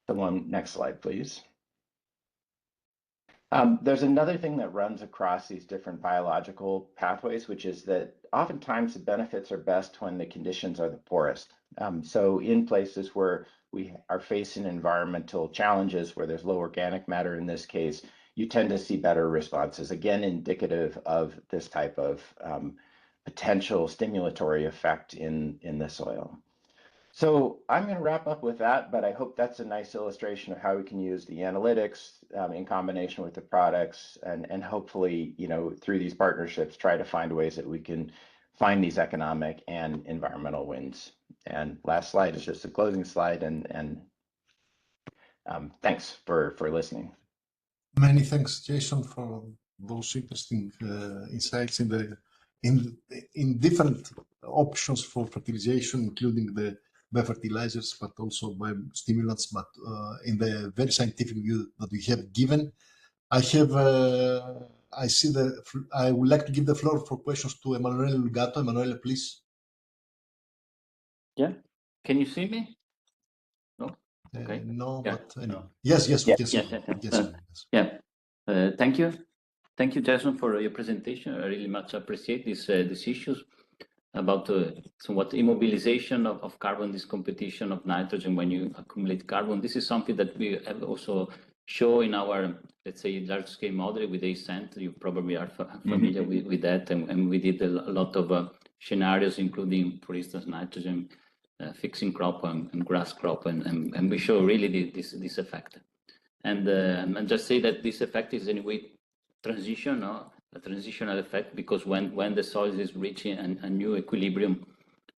Next slide, please. There's another thing that runs across these different biological pathways, which is that oftentimes the benefits are best when the conditions are the poorest. So in places where we are facing environmental challenges, where there's low organic matter in this case, you tend to see better responses, again, indicative of this type of potential stimulatory effect in the soil. So I'm going to wrap up with that, but I hope that's a nice illustration of how we can use the analytics in combination with the products, and hopefully, through these partnerships, try to find ways that we can find these economic and environmental wins. And last slide is just a closing slide, and thanks for listening. Many thanks, Jason, for those interesting insights in different options for fertilization, including the biofertilizers, but also biostimulants, but in the very scientific view that we have given. I would like to give the floor for questions to Emanuele Lugato. Emanuele, please. Yeah. Can you see me? No? Okay. No, yeah. but anyway. Yes, we can see you. Yeah. Thank you. Thank you, Jason, for your presentation. I really much appreciate these issues about somewhat immobilization of carbon, this competition of nitrogen when you accumulate carbon. This is something that we have also shown in our, let's say, large-scale model with ACENT. You probably are familiar with that, and we did a lot of scenarios, including, for instance, nitrogen fixing crop and grass crop, and we show really this effect. And just say that this effect is anyway a transitional effect, because when the soil is reaching a new equilibrium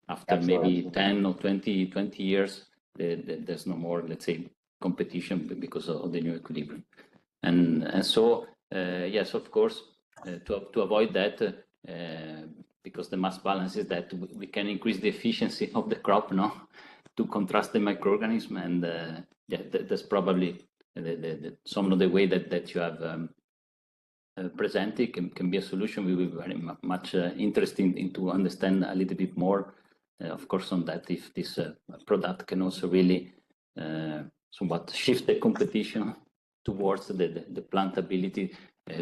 after maybe 10 or 20 years, there's no more, let's say, competition because of the new equilibrium. And so, yes, of course, to avoid that, because the mass balance is that we can increase the efficiency of the crop to contrast the microorganism, and yeah, that's probably some of the way that you have presented can be a solution. We will be very much interested in to understand a little bit more, of course, on that, if this product can also really somewhat shift the competition towards the plant ability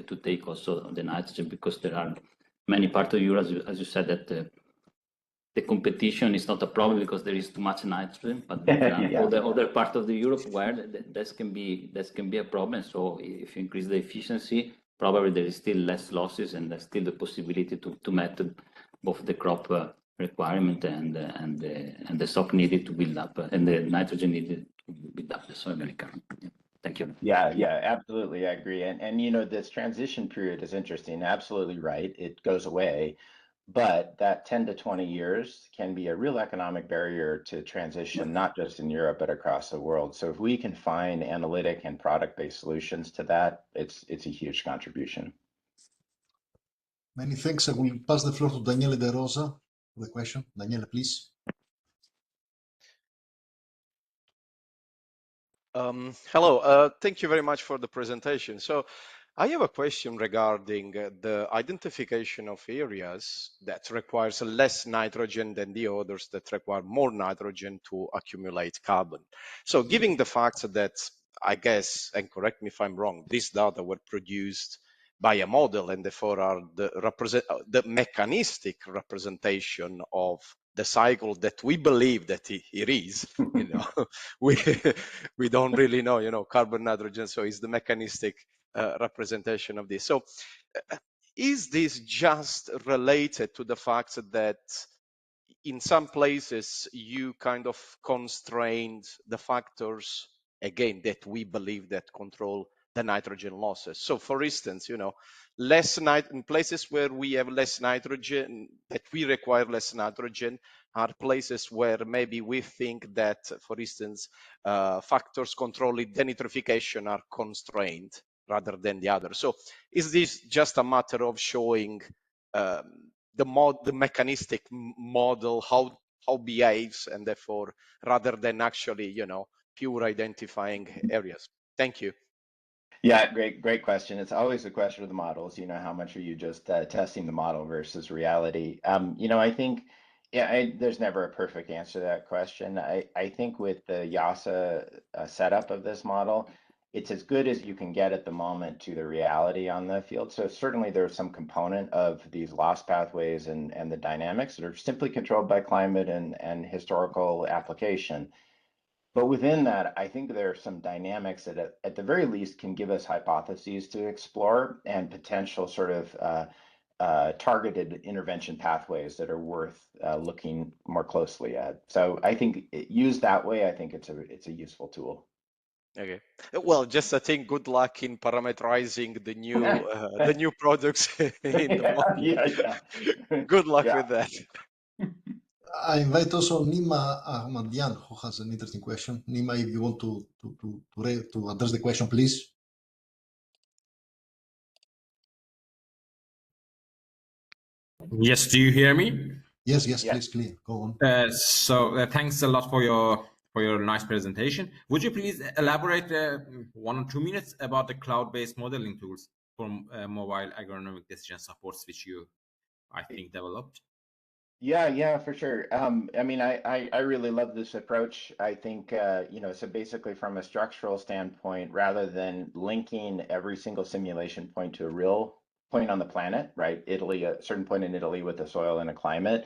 to take also the nitrogen, because there are many parts of Europe, as you said, that the competition is not a problem because there is too much nitrogen, but there are other parts of the Europe where that can be a problem. So if you increase the efficiency, probably there is still less losses, and there's still the possibility to meet both the crop requirement and the stock needed to build up, and the nitrogen needed to build up the soil recurrent. Thank you. Yeah, absolutely. I agree. And you know, this transition period is interesting. Absolutely right. It goes away, but that 10 to 20 years can be a real economic barrier to transition, not just in Europe, but across the world. So if we can find analytic and product-based solutions to that, it's a huge contribution. Many thanks. I will pass the floor to Daniele De Rosa for the question. Daniele, please. Hello, thank you very much for the presentation. So I have a question regarding the identification of areas that requires less nitrogen than the others that require more nitrogen to accumulate carbon. So given the fact that, I guess, and correct me if I'm wrong, these data were produced by a model and therefore are the mechanistic representation of the cycle that we believe that it is, you know, we don't really know, you know, carbon, nitrogen, so it's the mechanistic representation of this. So is this just related to the fact that in some places you kind of constrained the factors, again, that we believe that control the nitrogen losses? So for instance, you know, in places where we have less nitrogen, that we require less nitrogen, are places where maybe we think that, for instance, factors controlling denitrification are constrained rather than the other. So is this just a matter of showing the mechanistic model, how behaves, and therefore, rather than actually, you know, pure identifying areas? Thank you. Yeah, great question. It's always a question of the models. You know, how much are you just testing the model versus reality? You know, I think, there's never a perfect answer to that question. I think with the EUSO setup of this model, it's as good as you can get at the moment to the reality on the field. So certainly there's some component of these loss pathways and the dynamics that are simply controlled by climate and historical application. But within that, I think there are some dynamics that at the very least can give us hypotheses to explore and potential sort of targeted intervention pathways that are worth looking more closely at. So I think used that way, I think it's a useful tool. Okay. Well, just I think good luck in parameterizing the new products in the model. Yeah. Good luck with that. I invite also Nima Ahmadian, who has an interesting question. Nima, if you want to address the question, please. Yes, do you hear me? Yes, please, clear. Go on. Thanks a lot for your nice presentation. Would you please elaborate 1 or 2 minutes about the cloud-based modeling tools for mobile agronomic decision supports, which you, I think, developed? Yeah, for sure. I mean, I really love this approach. I think, you know, so basically from a structural standpoint, rather than linking every single simulation point to a real point on the planet, right? Italy, a certain point in Italy with the soil and a climate.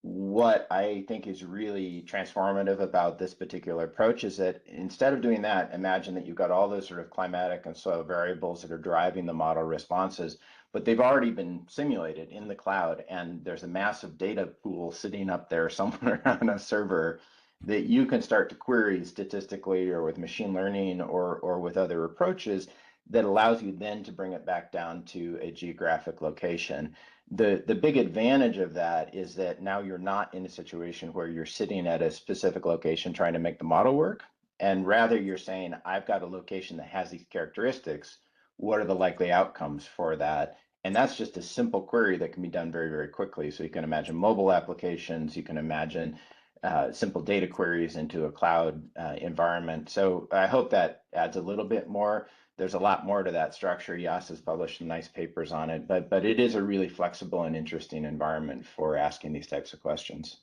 What I think is really transformative about this particular approach is that instead of doing that, imagine that you've got all those sort of climatic and soil variables that are driving the model responses, but they've already been simulated in the cloud, and there's a massive data pool sitting up there somewhere on a server that you can start to query statistically or with machine learning or with other approaches that allows you then to bring it back down to a geographic location. The big advantage of that is that now you're not in a situation where you're sitting at a specific location trying to make the model work, and rather you're saying, I've got a location that has these characteristics. What are the likely outcomes for that? And that's just a simple query that can be done very, very quickly. So you can imagine mobile applications, you can imagine simple data queries into a cloud environment. So I hope that adds a little bit more there's a lot more to that structure. EUSO has published some nice papers on it, but it is a really flexible and interesting environment for asking these types of questions.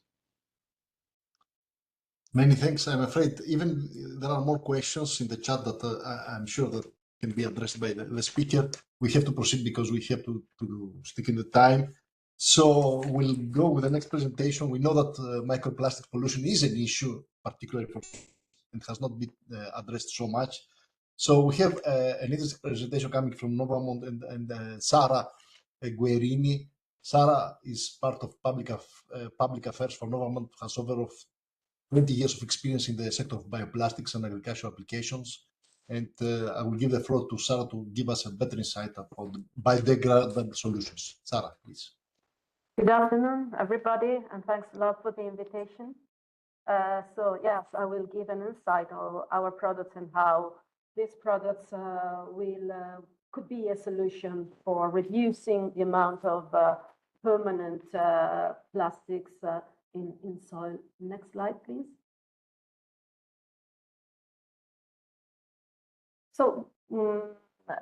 Many thanks. I'm afraid even there are more questions in the chat that I'm sure that can be addressed by the speaker. We have to proceed because we have to stick in the time. So we'll go with the next presentation. We know that microplastic pollution is an issue, particularly for and has not been addressed so much. So we have an interesting presentation coming from Novamont and Sara Guerini. Sara is part of public affairs for Novamont, has over 20 years of experience in the sector of bioplastics and agricultural applications. And I will give the floor to Sara to give us a better insight about the biodegradable solutions. Sara, please. Good afternoon, everybody, and thanks a lot for the invitation. So yes, I will give an insight on our products and how these products could be a solution for reducing the amount of permanent plastics in soil. Next slide, please. So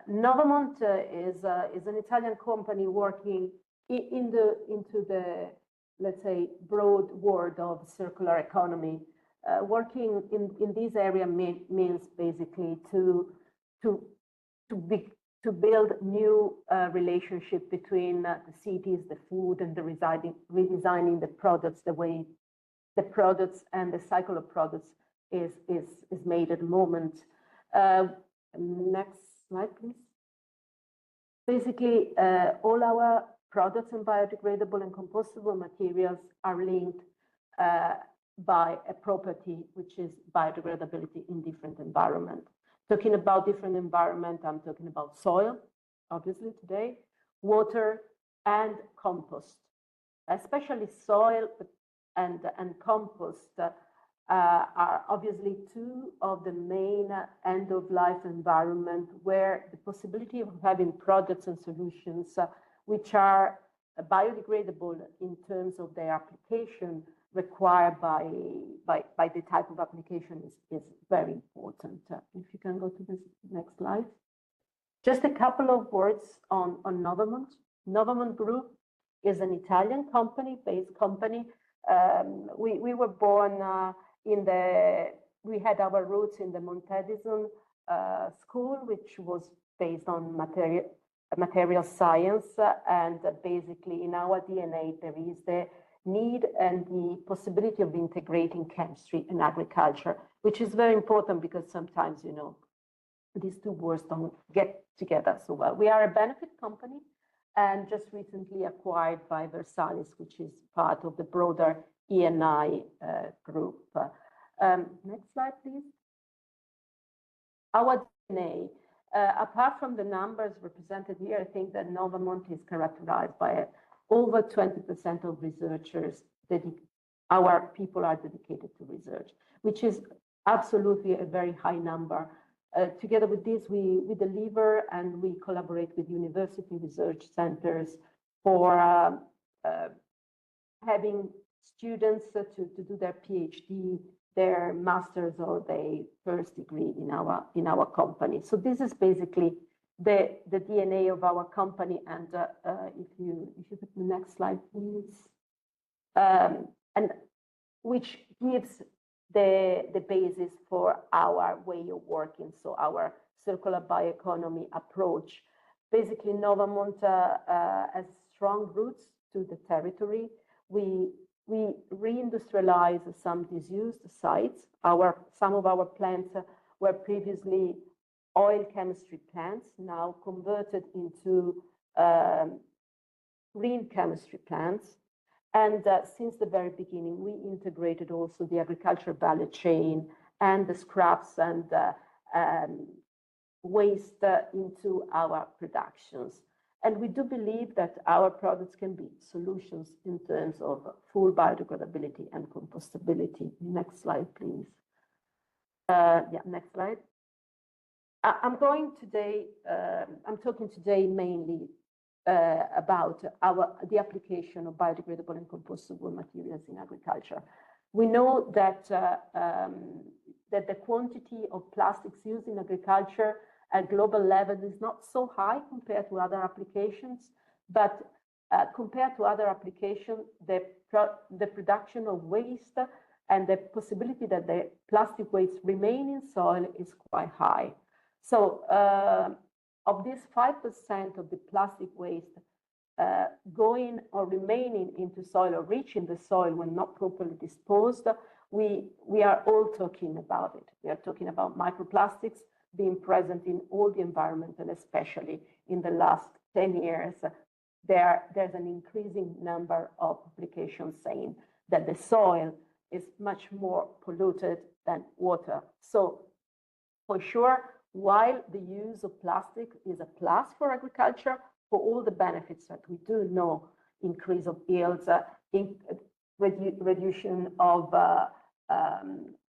Novamont is an Italian company working into the, let's say, broad world of circular economy. Working in this area means basically to build new relationship between the cities, the food, and the redesigning the products, the way the products and the cycle of products is made at the moment. Next slide, please. Basically, all our products and biodegradable and compostable materials are linked by a property, which is biodegradability in different environments. Talking about different environment, I'm talking about soil, obviously today, water, and compost. Especially soil and compost are obviously two of the main end-of-life environment where the possibility of having products and solutions which are biodegradable in terms of their application required by the type of application is very important. If you can go to the next slide. Just a couple of words on Novamont. Novamont Group is an Italian based company. We were born we had our roots in the Montedison school, which was based on material science, and basically in our DNA there is the need and the possibility of integrating chemistry and agriculture, which is very important because sometimes, you know, these two words don't get together so well. We are a benefit company and just recently acquired by Versalis, which is part of the broader E&I group. Next slide, please. Our DNA, apart from the numbers represented here, I think that Novamont is characterized by over 20% of researchers. Our people are dedicated to research, which is absolutely a very high number. Together with this, we deliver and we collaborate with university research centers for having students to do their PhD, their master's, or their first degree in our company. So this is basically the DNA of our company. And if you put the next slide, please, and which gives the basis for our way of working. So our circular bioeconomy approach. Basically, Novamont has strong roots to the territory. We reindustrialize some disused sites. Some of our plants were previously oil chemistry plants, now converted into green chemistry plants. And since the very beginning, we integrated also the agricultural value chain and the scraps and waste into our productions. And we do believe that our products can be solutions in terms of full biodegradability and compostability. Next slide, please. Next slide. I'm talking today mainly about the application of biodegradable and compostable materials in agriculture. We know that the quantity of plastics used in agriculture at global level is not so high compared to other applications, but compared to other applications, the production of waste and the possibility that the plastic waste remain in soil is quite high. So of this 5% of the plastic waste going or remaining into soil or reaching the soil when not properly disposed, we are all talking about it. We are talking about microplastics being present in all the environment, and especially in the last 10 years, there's an increasing number of publications saying that the soil is much more polluted than water. So for sure, while the use of plastic is a plus for agriculture, for all the benefits that we do know, increase of yields, reduction of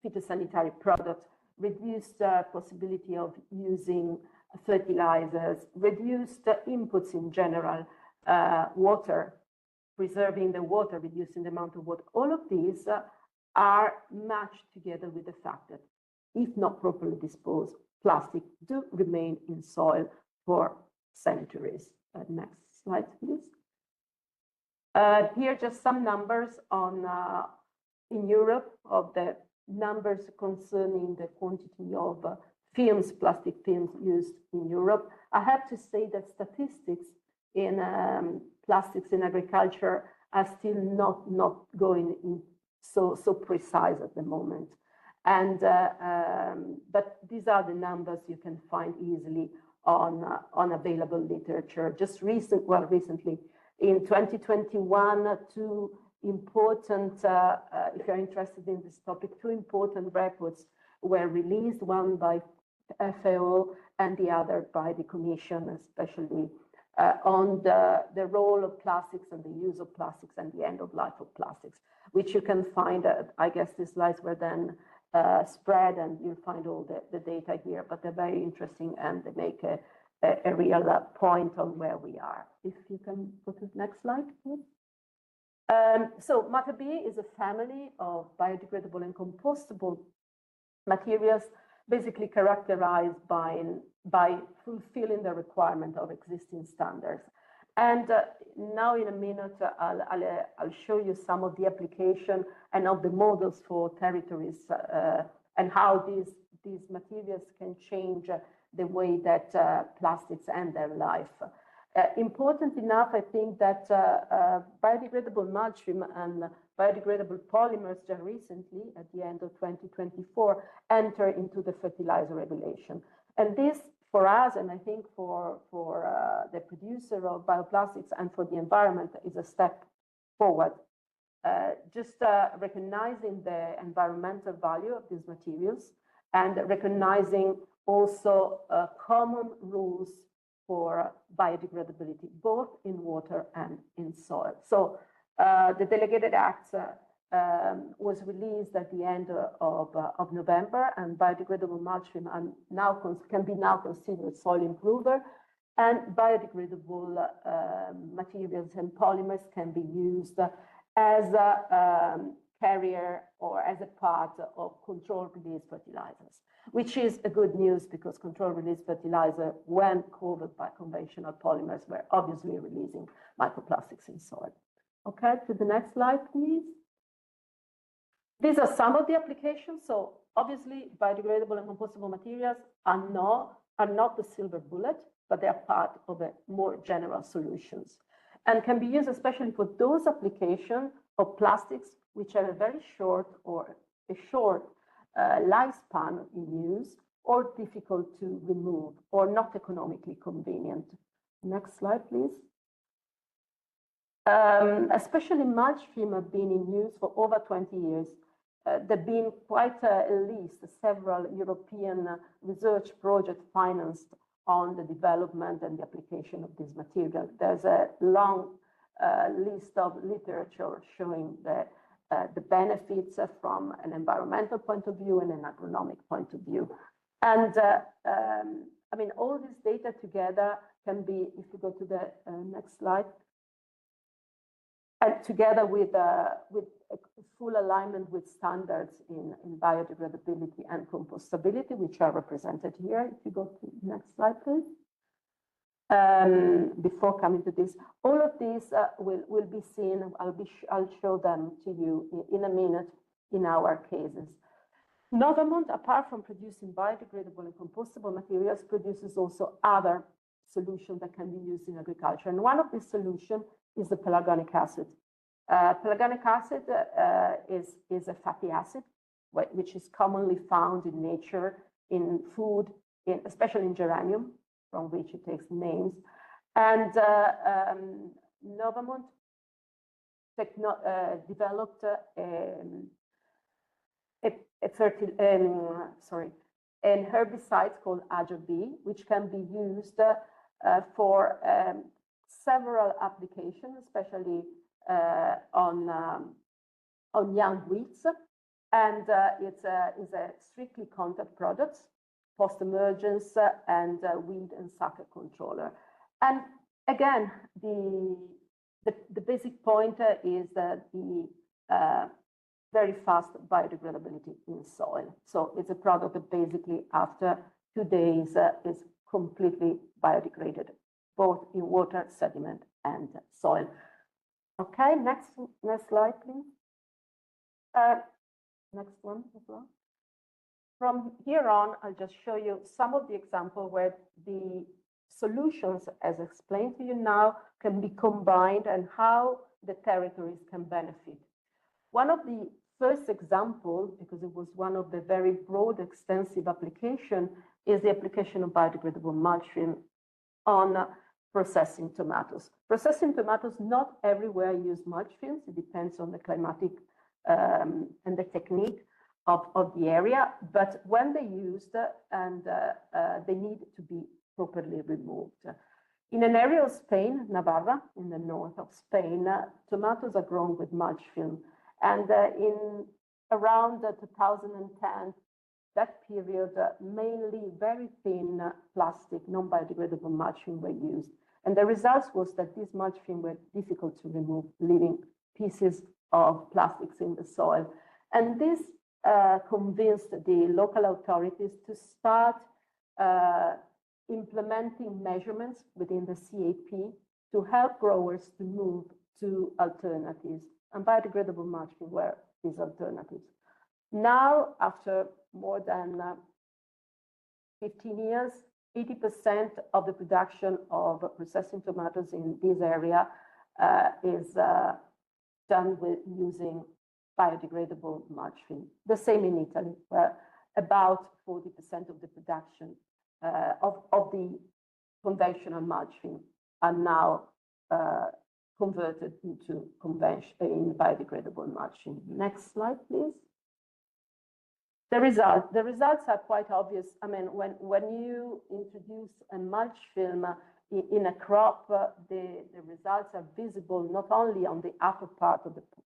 phytosanitary products, reduced possibility of using fertilizers, reduced inputs in general, water, preserving the water, reducing the amount of water. All of these are matched together with the fact that if not properly disposed, plastic do remain in soil for centuries. Next slide, please. Here just some numbers on in Europe of the numbers concerning the quantity of films, plastic films used in Europe. I have to say that statistics in plastics in agriculture are still not going in so precise at the moment. And but these are the numbers you can find easily on available literature. Just recently in 2021, two important, if you're interested in this topic, two important reports were released, one by FAO and the other by the Commission, especially on the role of plastics and the use of plastics and the end of life of plastics, which you can find, I guess these slides were then spread and you'll find all the data here, but they're very interesting and they make a real point on where we are. If you can go to the next slide, please. So Matter B is a family of biodegradable and compostable materials, basically characterized by fulfilling the requirement of existing standards. And now in a minute, I'll show you some of the application and of the models for territories and how these materials can change the way that plastics end their life. Important enough, I think, that biodegradable mulch film and biodegradable polymers just recently, at the end of 2024, enter into the fertilizer regulation. And this, for us, and I think for the producer of bioplastics and for the environment, is a step forward. Just recognizing the environmental value of these materials and recognizing also common rules for biodegradability, both in water and in soil. So the Delegated Act was released at the end of November, and biodegradable mulch film can be now considered soil improver, and biodegradable materials and polymers can be used as a carrier or as a part of controlled release fertilizers, which is a good news because controlled release fertilizer, when covered by conventional polymers, were obviously releasing microplastics in soil. Okay, to the next slide, please. These are some of the applications. So obviously, biodegradable and compostable materials are not the silver bullet, but they are part of a more general solutions and can be used especially for those applications of plastics which have a very short or a short lifespan in use, or difficult to remove, or not economically convenient. Next slide, please. Especially mulch film have been in use for over 20 years. There have been quite at least several European research projects financed on the development and the application of this material. There's a long list of literature showing the benefits from an environmental point of view and an agronomic point of view. And I mean, all this data together can be, if you go to the next slide, and together with full alignment with standards in biodegradability and compostability, which are represented here. If you go to the next slide, please. Before coming to this, all of these will be seen. I'll show them to you in a minute in our cases. Novamont, apart from producing biodegradable and compostable materials, produces also other solutions that can be used in agriculture. And one of these solutions is the pelargonic acid. Pelargonic acid is a fatty acid, which is commonly found in nature, in food, especially in geranium, from which it takes names. And Novamont developed an herbicide called Ajo-B, which can be used for several applications, especially on young wheats, and it's a strictly contact product, post-emergence, and weed and sucker controller. And again, the basic point is that the very fast biodegradability in soil. So it's a product that basically after 2 days is completely biodegraded, both in water, sediment, and soil. Okay, next slide, please. Next one as well. From here on, I'll just show you some of the examples where the solutions, as explained to you now, can be combined and how the territories can benefit. One of the first example, because it was one of the very broad, extensive application, is the application of biodegradable mulch film on processing tomatoes. Processing tomatoes, not everywhere use mulch films. It depends on the climatic and the technique of the area, but when they used and they need to be properly removed. In an area of Spain, Navarra, in the north of Spain, tomatoes are grown with mulch film. And in around 2010, that period, mainly very thin plastic, non-biodegradable mulch film were used. And the results was that these mulch film were difficult to remove, leaving pieces of plastics in the soil. And this convinced the local authorities to start implementing measurements within the CAP to help growers to move to alternatives. And biodegradable mulch film were these alternatives. Now, after more than 15 years, 80% of the production of processing tomatoes in this area is done with using biodegradable mulch film. The same in Italy, where about 40% of the production of the conventional mulch film are now converted into biodegradable mulch film. Next slide, please. The results are quite obvious. I mean, when you introduce a mulch film in a crop, the results are visible not only on the upper part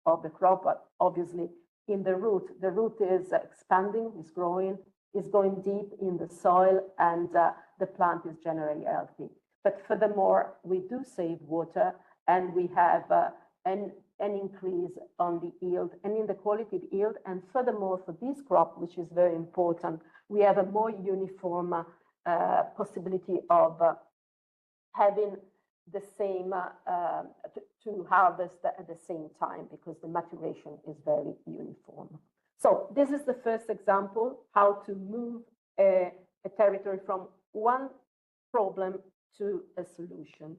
of the crop, but obviously in the root. The root is expanding, is growing, is going deep in the soil, and the plant is generally healthy. But furthermore, we do save water, and we have an increase on the yield and in the quality of yield. And furthermore, for this crop, which is very important, we have a more uniform possibility of having the same, to harvest at the same time, because the maturation is very uniform. So this is the first example, how to move a territory from one problem to a solution.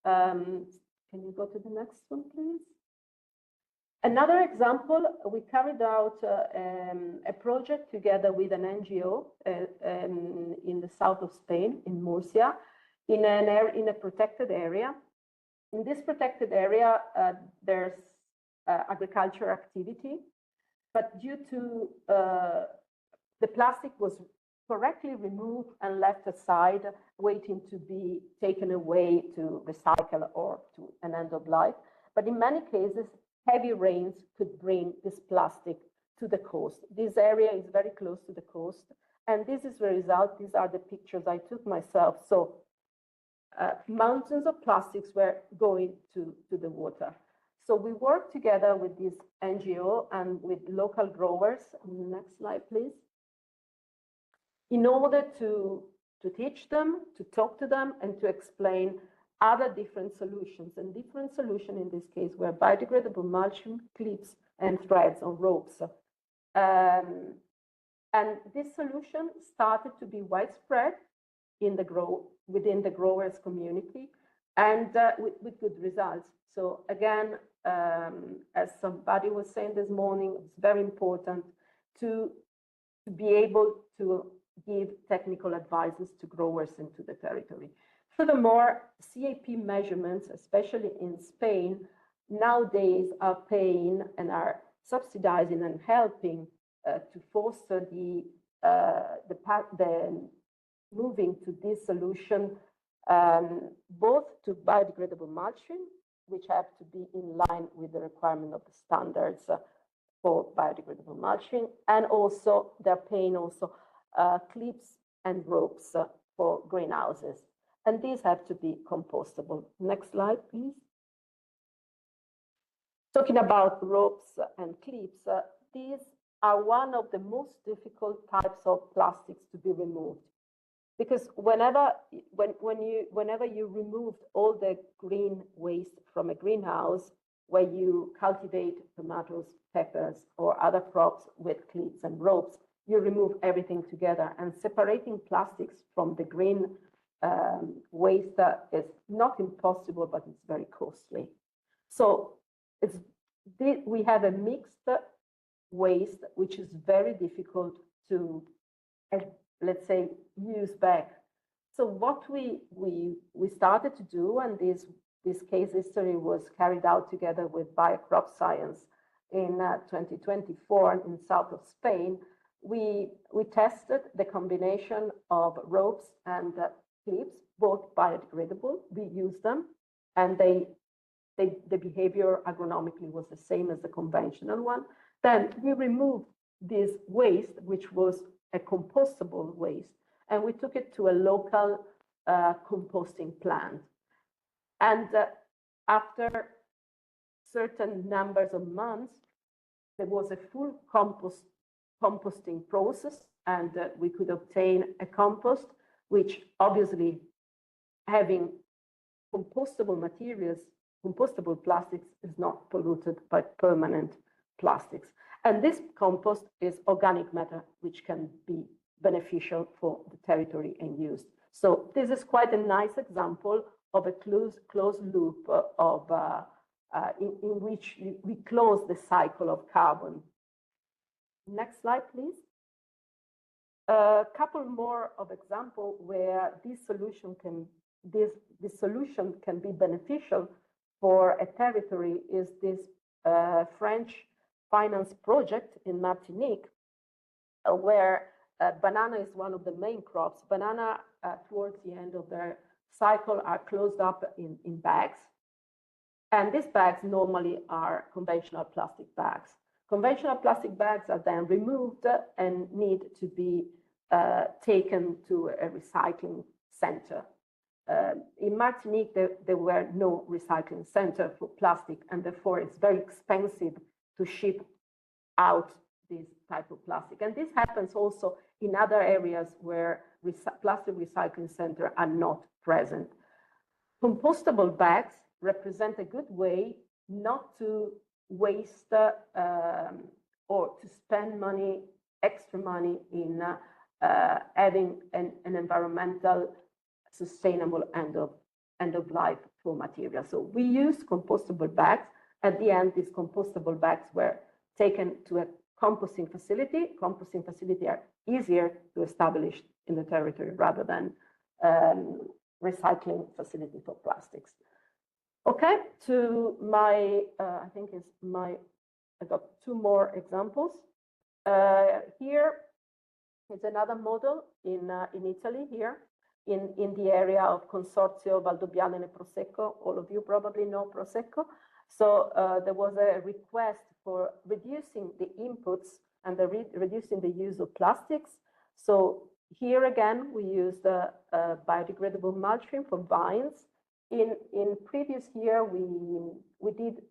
Can you go to the next one, please? Another example, we carried out a project together with an NGO in the south of Spain, in Murcia, in a protected area. In this protected area, there's agriculture activity, but due to the plastic was correctly removed and left aside, waiting to be taken away to recycle or to an end of life. But in many cases, heavy rains could bring this plastic to the coast. This area is very close to the coast, and this is the result. These are the pictures I took myself. So mountains of plastics were going to the water. So we work together with this NGO and with local growers. Next slide, please. In order to teach them, to talk to them, and to explain other different solutions. And different solutions in this case were biodegradable mulching, clips, and threads or ropes. And this solution started to be widespread within the growers community, and with good results. So again, as somebody was saying this morning, it's very important to be able to give technical advices to growers into the territory. Furthermore, CAP measurements, especially in Spain, nowadays are paying and are subsidizing and helping to foster the moving to this solution, both to biodegradable mulching, which have to be in line with the requirement of the standards for biodegradable mulching, and also they're paying also clips and ropes for greenhouses. And these have to be compostable. Next slide, please. Talking about ropes and clips, these are one of the most difficult types of plastics to be removed. Because whenever you remove all the green waste from a greenhouse where you cultivate tomatoes, peppers, or other crops with clips and ropes, you remove everything together. And separating plastics from the green waste is not impossible, but it's very costly. So we have a mixed waste, which is very difficult to, let's say, use back. So what we started to do, and this case history was carried out together with Biocrop Science in 2024 in south of Spain, we tested the combination of ropes and clips, both biodegradable. We used them, and the behavior agronomically was the same as the conventional one. Then we removed this waste, which was a compostable waste, and we took it to a local composting plant. And after certain numbers of months, there was a full composting process, and we could obtain a compost, which obviously having compostable materials, compostable plastics is not polluted by permanent plastics. And this compost is organic matter, which can be beneficial for the territory and used. So this is quite a nice example of a closed loop of in which we close the cycle of carbon. Next slide, please. A couple more of examples where this solution can be beneficial for a territory is this French finance project in Martinique, where banana is one of the main crops. Banana towards the end of their cycle are closed up in bags. And these bags normally are conventional plastic bags. Conventional plastic bags are then removed and need to be taken to a recycling center. In Martinique, there were no recycling center for plastic, and therefore it's very expensive to ship out this type of plastic. And this happens also in other areas where plastic recycling centers are not present. Compostable bags represent a good way not to waste or to spend money, extra money in having an environmental sustainable end of life for material. So we used compostable bags. At the end, these compostable bags were taken to a composting facility. Composting facilities are easier to establish in the territory rather than recycling facility for plastics. Okay, to my, I think it's my, I got two more examples. Here is another model in Italy here, in the area of Consorzio Valdobbiadene e Prosecco. All of you probably know Prosecco. So there was a request for reducing the inputs and reducing the use of plastics. So here again, we used biodegradable mulching for vines. In previous year, we did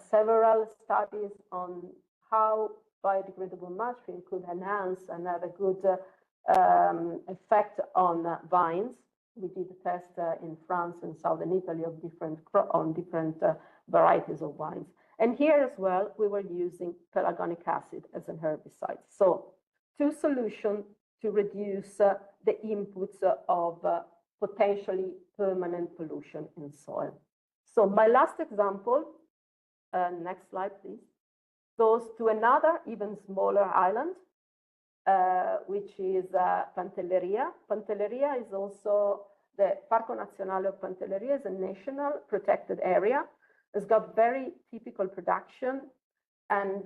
several studies on how biodegradable mulching could enhance and have a good effect on vines. We did a test in France and southern Italy of different varieties of vines. And here as well, we were using pelargonic acid as an herbicide. So two solutions to reduce the inputs of potentially permanent pollution in soil. So my last example, next slide, please, goes to another even smaller island, which is Pantelleria. Pantelleria is also the Parco Nazionale of Pantelleria is a national protected area. It's got very typical production, and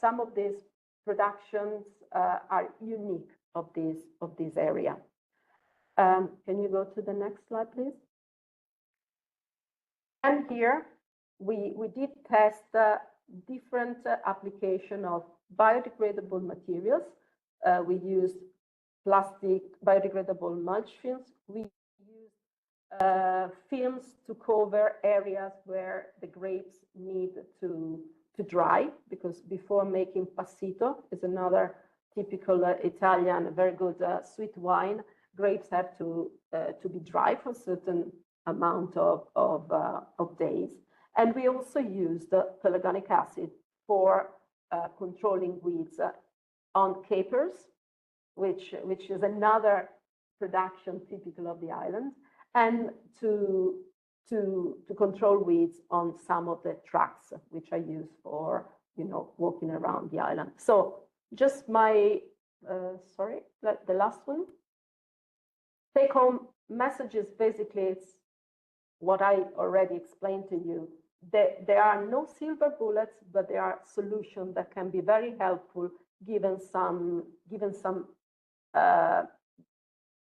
some of these productions are unique of this area. Can you go to the next slide, please? And here we did test different application of biodegradable materials. We used plastic biodegradable mulch films. We used films to cover areas where the grapes need to dry, because before making passito is another typical Italian, very good sweet wine, grapes have to be dry for a certain amount of days. And we also used pelargonic acid for controlling weeds on capers, which is another production typical of the island, and to control weeds on some of the tracks, which are used for, walking around the island. So just my, the last one. Take home messages, basically, it's what I already explained to you. There are no silver bullets, but there are solutions that can be very helpful given some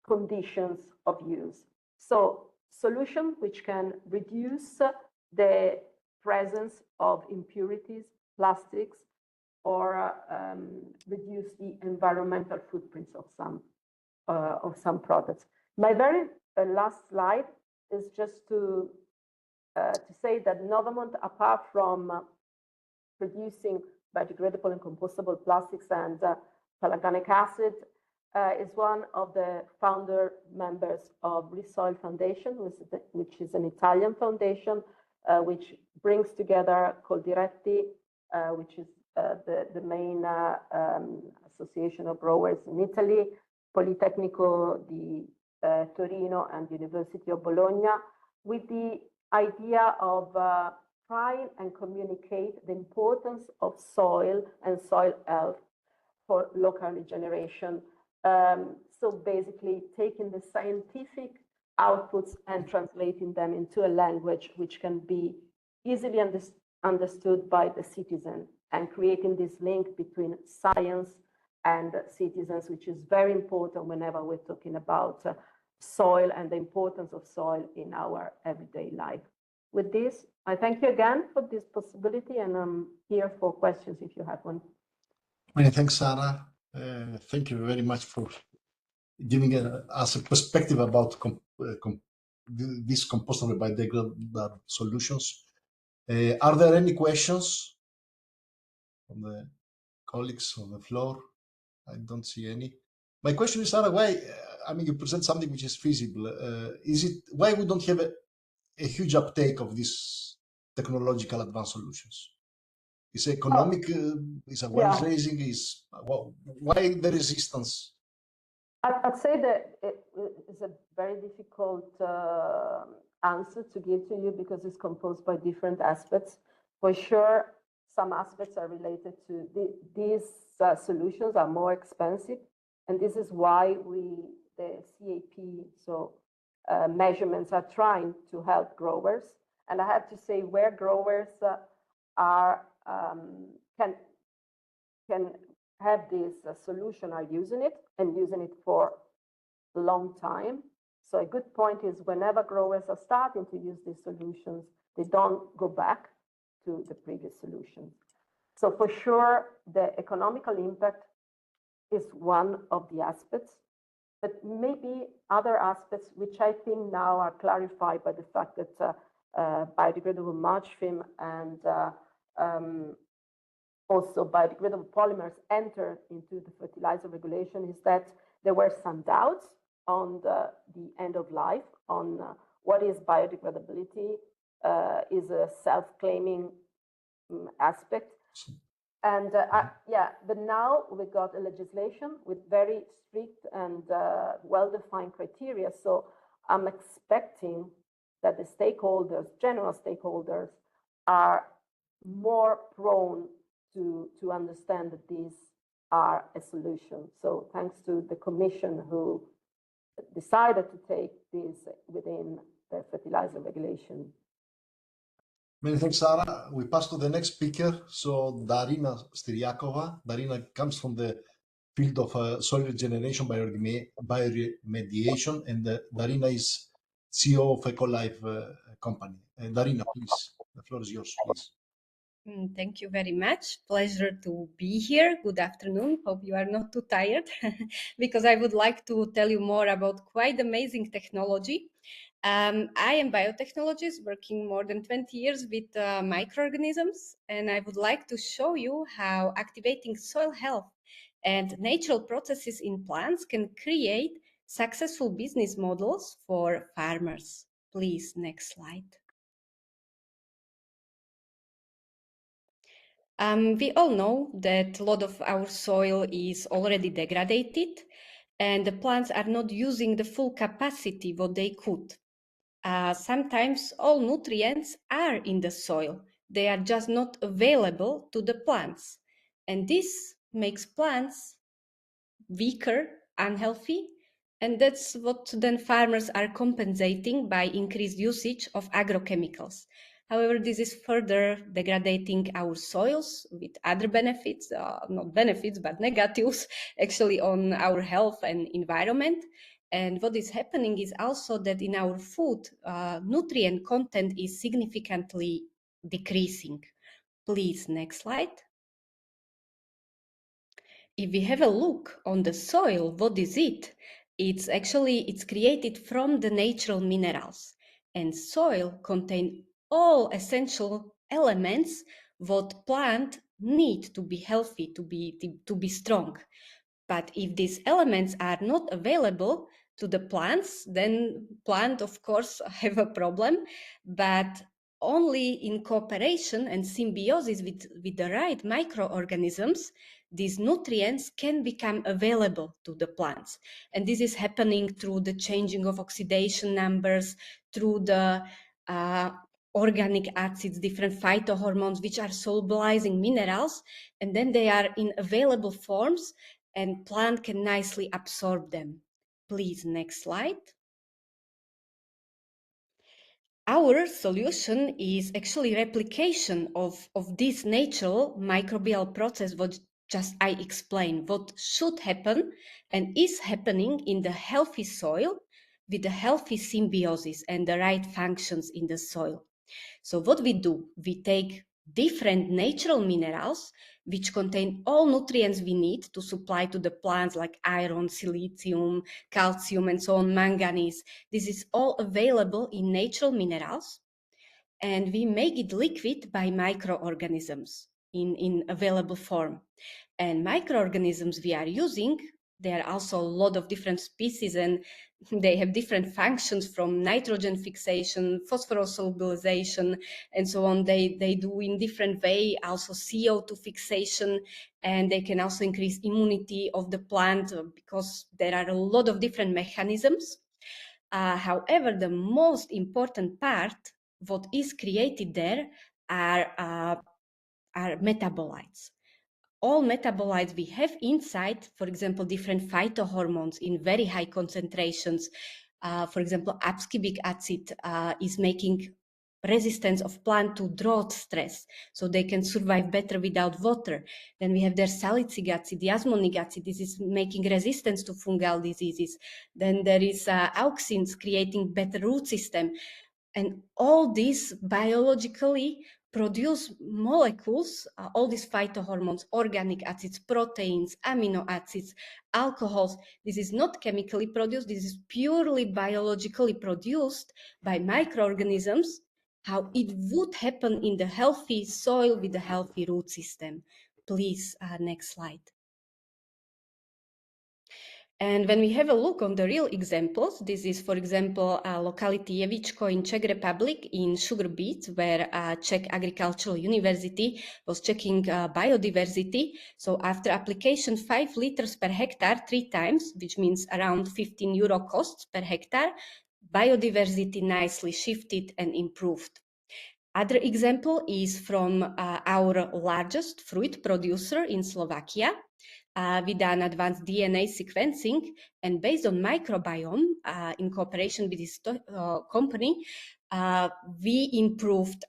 conditions of use. So solution which can reduce the presence of impurities, plastics, or reduce the environmental footprints of some products. My very last slide is just to say that Novamont, apart from producing biodegradable and compostable plastics and pelargonic acid, is one of the founder members of Resoil Foundation, which is an Italian foundation which brings together Coldiretti, which is the main association of growers in Italy, Politecnico di Torino, and University of Bologna, with the idea of trying and communicate the importance of soil and soil health for local regeneration. So basically taking the scientific outputs and translating them into a language which can be easily understood by the citizen, and creating this link between science and citizens, which is very important whenever we're talking about soil and the importance of soil in our everyday life. With this, I thank you again for this possibility, and I'm here for questions if you have one. Many thanks, Sarah. Thank you very much for giving us a perspective about these compostable biodegradable solutions. Are there any questions from the colleagues on the floor? I don't see any. My question is, Sarah, why, you present something which is feasible. Why we don't have a huge uptake of these technological advanced solutions? Is economic, is awareness raising, why the resistance? I'd say that it is a very difficult answer to give to you, because it's composed by different aspects. For sure, some aspects are related to these solutions are more expensive, and this is why the CAP, so measurements, are trying to help growers. And I have to say, where growers are can have this solution, are using it, and using it for a long time. So a good point is, whenever growers are starting to use these solutions, they don't go back to the previous solutions. So for sure, the economical impact is one of the aspects, but maybe other aspects which I think now are clarified by the fact that biodegradable mulch film and also biodegradable polymers entered into the fertilizer regulation is that there were some doubts on the end of life, on what is biodegradability, is a self-claiming aspect. And but now we got a legislation with very strict and well-defined criteria. So I'm expecting that the stakeholders, general stakeholders, are more prone to understand that these are a solution. So thanks to the Commission who decided to take this within the fertilizer regulation. Many thanks, Sarah. We pass to the next speaker. So Darina Styriakova. Darina comes from the field of soil regeneration bioremediation, and Darina is CEO of EcoLife company. Darina, please, the floor is yours, please. Thank you very much. Pleasure to be here. Good afternoon. Hope you are not too tired because I would like to tell you more about quite amazing technology. I am biotechnologist working more than 20 years with microorganisms, and I would like to show you how activating soil health and natural processes in plants can create successful business models for farmers. Please, next slide. We all know that a lot of our soil is already degraded and the plants are not using the full capacity what they could. Sometimes all nutrients are in the soil. They are just not available to the plants. And this makes plants weaker, unhealthy, and that's what then farmers are compensating by increased usage of agrochemicals. However, this is further degrading our soils with other benefits, not benefits, but negatives actually on our health and environment. And what is happening is also that in our food, nutrient content is significantly decreasing. Please, next slide. If we have a look on the soil, what is it? It's created from the natural minerals, and soil contain all essential elements what plant need to be healthy, to be strong. But if these elements are not available to the plants, then plant of course have a problem, but only in cooperation and symbiosis with the right microorganisms, these nutrients can become available to the plants. And this is happening through the changing of oxidation numbers, through the organic acids, different phytohormones, which are solubilizing minerals, and then they are in available forms and plant can nicely absorb them. Please, next slide. Our solution is actually replication of this natural microbial process what just I explained, what should happen and is happening in the healthy soil with the healthy symbiosis and the right functions in the soil. So what we do, we take different natural minerals which contain all nutrients we need to supply to the plants like iron, silicium, calcium, and so on, manganese. This is all available in natural minerals, and we make it liquid by microorganisms in available form. And microorganisms we are using, there are also a lot of different species and they have different functions from nitrogen fixation, phosphorus solubilization, and so on. They do in different way, also CO2 fixation, and they can also increase immunity of the plant because there are a lot of different mechanisms. However, the most important part, what is created there are metabolites. All metabolites we have inside, for example, different phytohormones in very high concentrations. For example, ascorbic acid is making resistance of plant to drought stress, so they can survive better without water. Then we have their salicylic acid, osmonic acid. This is making resistance to fungal diseases. Then there is auxins creating better root system. And all these biologically produce molecules, all these phytohormones, organic acids, proteins, amino acids, alcohols. This is not chemically produced. This is purely biologically produced by microorganisms. how it would happen in the healthy soil with the healthy root system. Please, next slide. And when we have a look on the real examples, this is, for example, locality Jevičko in Czech Republic in sugar beets, where Czech Agricultural University was checking biodiversity. So after application 5 liters per hectare 3 times, which means around €15 costs per hectare, biodiversity nicely shifted and improved. Other example is from our largest fruit producer in Slovakia. We done advanced DNA sequencing, and based on microbiome, in cooperation with this company, we improved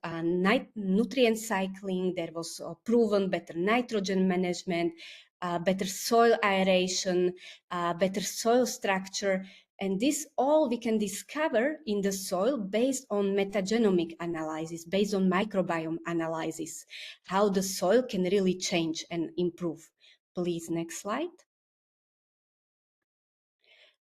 nutrient cycling. There was proven better nitrogen management, better soil aeration, better soil structure, and this all we can discover in the soil based on metagenomic analysis, based on microbiome analysis, how the soil can really change and improve. Please, next slide.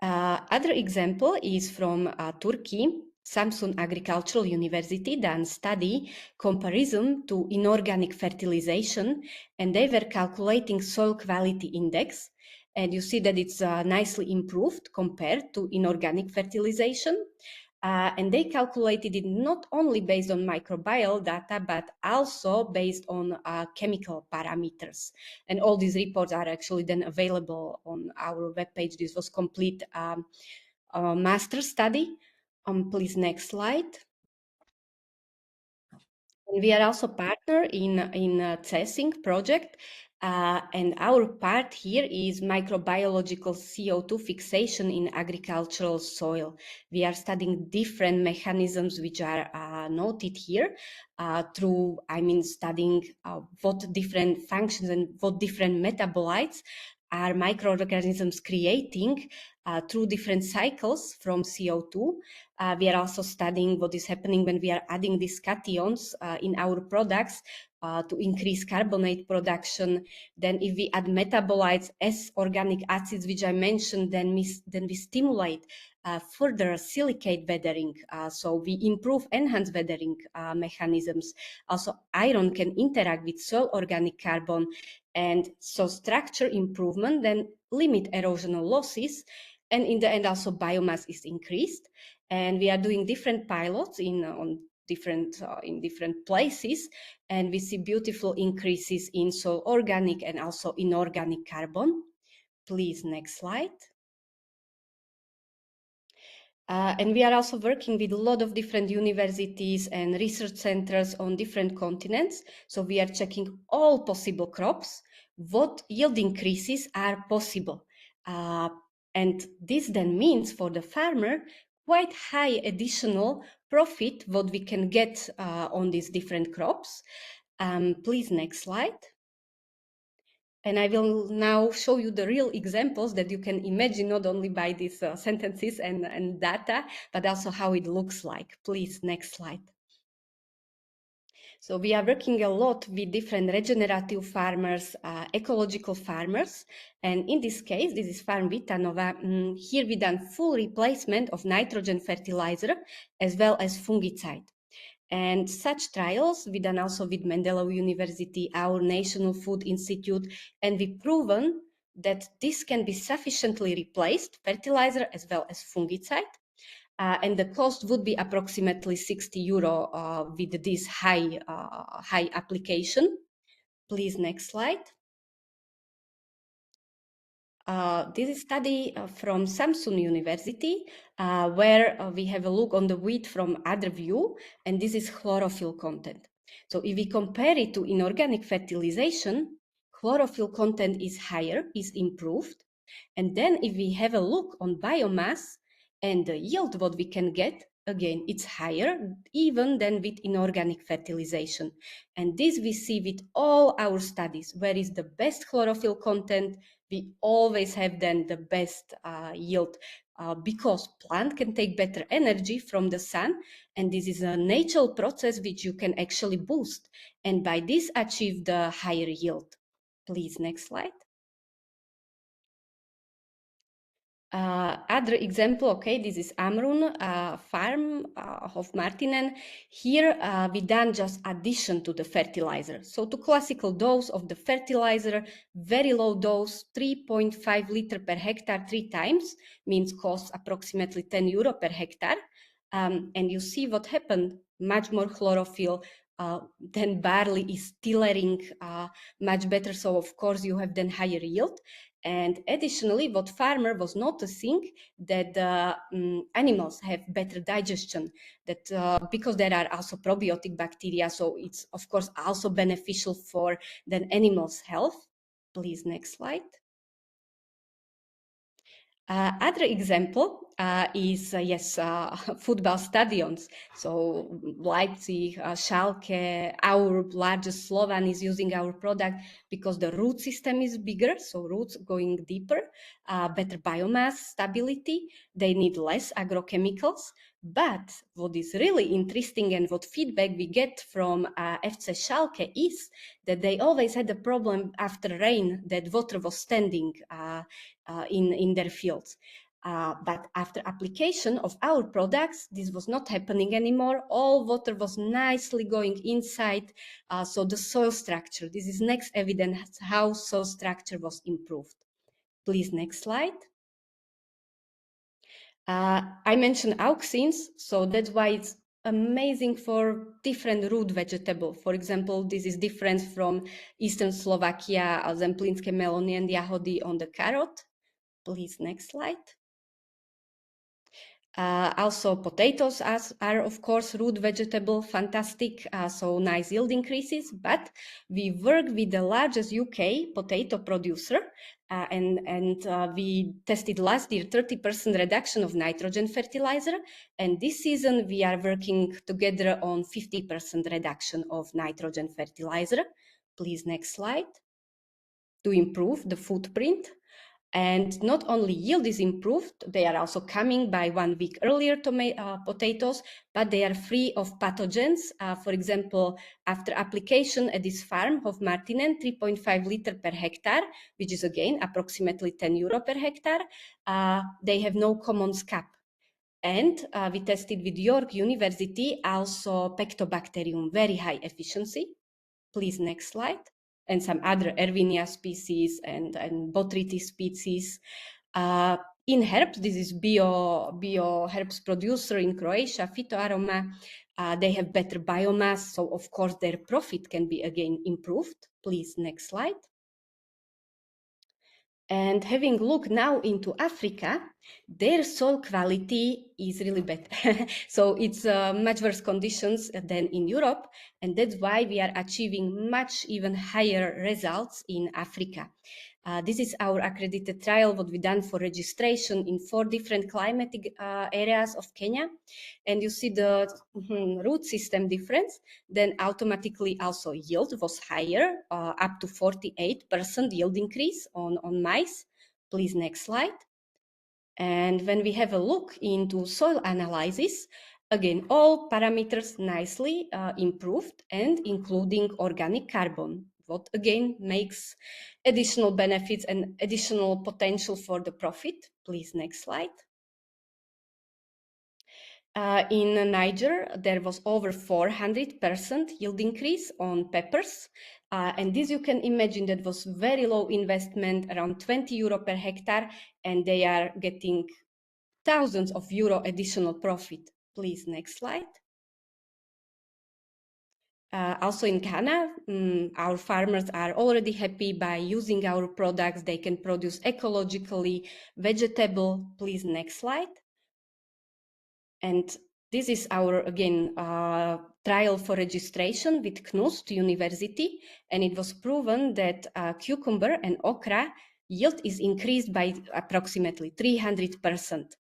Other example is from Turkey. Samsun Agricultural University done study comparison to inorganic fertilization, and they were calculating soil quality index. And you see that it's nicely improved compared to inorganic fertilization. And they calculated it not only based on microbial data, but also based on chemical parameters. And all these reports are actually then available on our webpage. This was complete master study. Please, next slide. And we are also partner in CESING project. And our part here is microbiological CO2 fixation in agricultural soil. We are studying different mechanisms which are noted here through, studying what different functions and what different metabolites are microorganisms creating through different cycles from CO2. We are also studying what is happening when we are adding these cations in our products to increase carbonate production. Then if we add metabolites as organic acids, which I mentioned, then we stimulate further silicate weathering. So we enhance weathering mechanisms. Also, iron can interact with soil organic carbon, and so structure improvement then limit erosional losses. And in the end, also biomass is increased. And we are doing different pilots in different places, and we see beautiful increases in soil organic and also inorganic carbon. Please, next slide. And we are also working with a lot of different universities and research centers on different continents. So we are checking all possible crops, what yield increases are possible. And this then means for the farmer quite high additional profit what we can get on these different crops. Please, next slide. And I will now show you the real examples that you can imagine, not only by these sentences and data, but also how it looks like. Please, next slide. So we are working a lot with different regenerative farmers, ecological farmers. And in this case, this is Farm Vitanova. Here we done full replacement of nitrogen fertilizer as well as fungicide. And such trials we done also with Mendelov University, our National Food Institute, and we proven that this can be sufficiently replaced, fertilizer as well as fungicide. And the cost would be approximately €60 with this high application. Please, next slide. This is a study from Samsun University, where we have a look on the wheat from other view, and this is chlorophyll content. So if we compare it to inorganic fertilization, chlorophyll content is higher, is improved. And then if we have a look on biomass and the yield what we can get, again, it's higher even than with inorganic fertilization. And this we see with all our studies. Where is the best chlorophyll content? We always have then the best yield because plant can take better energy from the sun, and this is a natural process which you can actually boost, and by this achieve the higher yield. Please, next slide. Other example, okay, this is Amrun farm of Martinen. Here we done just addition to the fertilizer. So to classical dose of the fertilizer, very low dose, 3.5 liter per hectare 3 times, means costs approximately 10 euro per hectare. And you see what happened, much more chlorophyll, then barley is tillering much better. So of course you have then higher yield. And additionally, what farmer was noticing that animals have better digestion, that because there are also probiotic bacteria, so it's of course also beneficial for the animals' health. Please, next slide. Other example is, football stadions. So Leipzig, Schalke, our largest Slovan is using our product because the root system is bigger, so roots going deeper, better biomass stability, they need less agrochemicals. But what is really interesting and what feedback we get from FC Schalke is that they always had a problem after rain, that water was standing in their fields. But after application of our products, this was not happening anymore. All water was nicely going inside. So the soil structure, this is next evidence how soil structure was improved. Please, next slide. I mentioned auxins, so that's why it's amazing for different root vegetable. For example, this is different from Eastern Slovakia, zemplínske melony and jahody on the carrot. Please, next slide. Also, potatoes are of course root vegetable, fantastic, so nice yield increases. But we work with the largest UK potato producer, and we tested last year 30% reduction of nitrogen fertilizer, and this season we are working together on 50% reduction of nitrogen fertilizer. Please, next slide. To improve the footprint. And not only yield is improved, they are also coming by 1 week earlier to potatoes, but they are free of pathogens. For example, after application at this farm of Martinen, 3.5 liter per hectare, which is again approximately 10 euro per hectare, they have no common scab. And we tested with York University also Pectobacterium, very high efficiency. Please, next slide. And some other Erwinia species and Botrytis species. In herbs, this is bio herbs producer in Croatia, Phytoaroma. They have better biomass, so of course their profit can be again improved. Please, next slide. And having looked now into Africa, their soil quality is really bad. So it's much worse conditions than in Europe. And that's why we are achieving much even higher results in Africa. This is our accredited trial, what we done for registration in 4 different climatic areas of Kenya. And you see the root system difference, then automatically also yield was higher, up to 48% yield increase on maize. Please, next slide. And when we have a look into soil analysis, again, all parameters nicely improved, and including organic carbon, what again makes additional benefits and additional potential for the profit. Please, next slide. In Niger, there was over 400% yield increase on peppers. And this you can imagine that was very low investment, around 20 euro per hectare, and they are getting thousands of euro additional profit. Please, next slide. Also in Ghana, our farmers are already happy by using our products. They can produce ecologically vegetable. Please, next slide. And this is our, again, trial for registration with KNUST University. And it was proven that cucumber and okra yield is increased by approximately 300%.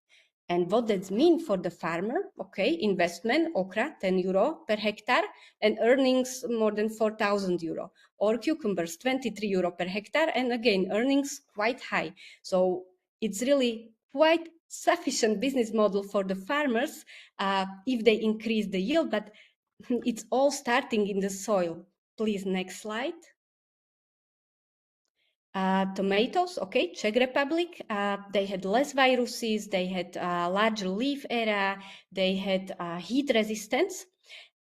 And what does mean for the farmer? Okay, investment, okra, 10 euro per hectare, and earnings more than 4,000 euro. Or cucumbers, 23 euro per hectare, and again, earnings quite high. So it's really quite sufficient business model for the farmers if they increase the yield, but it's all starting in the soil. Please, next slide. Tomatoes, okay, Czech Republic, they had less viruses, they had larger leaf area, they had heat resistance.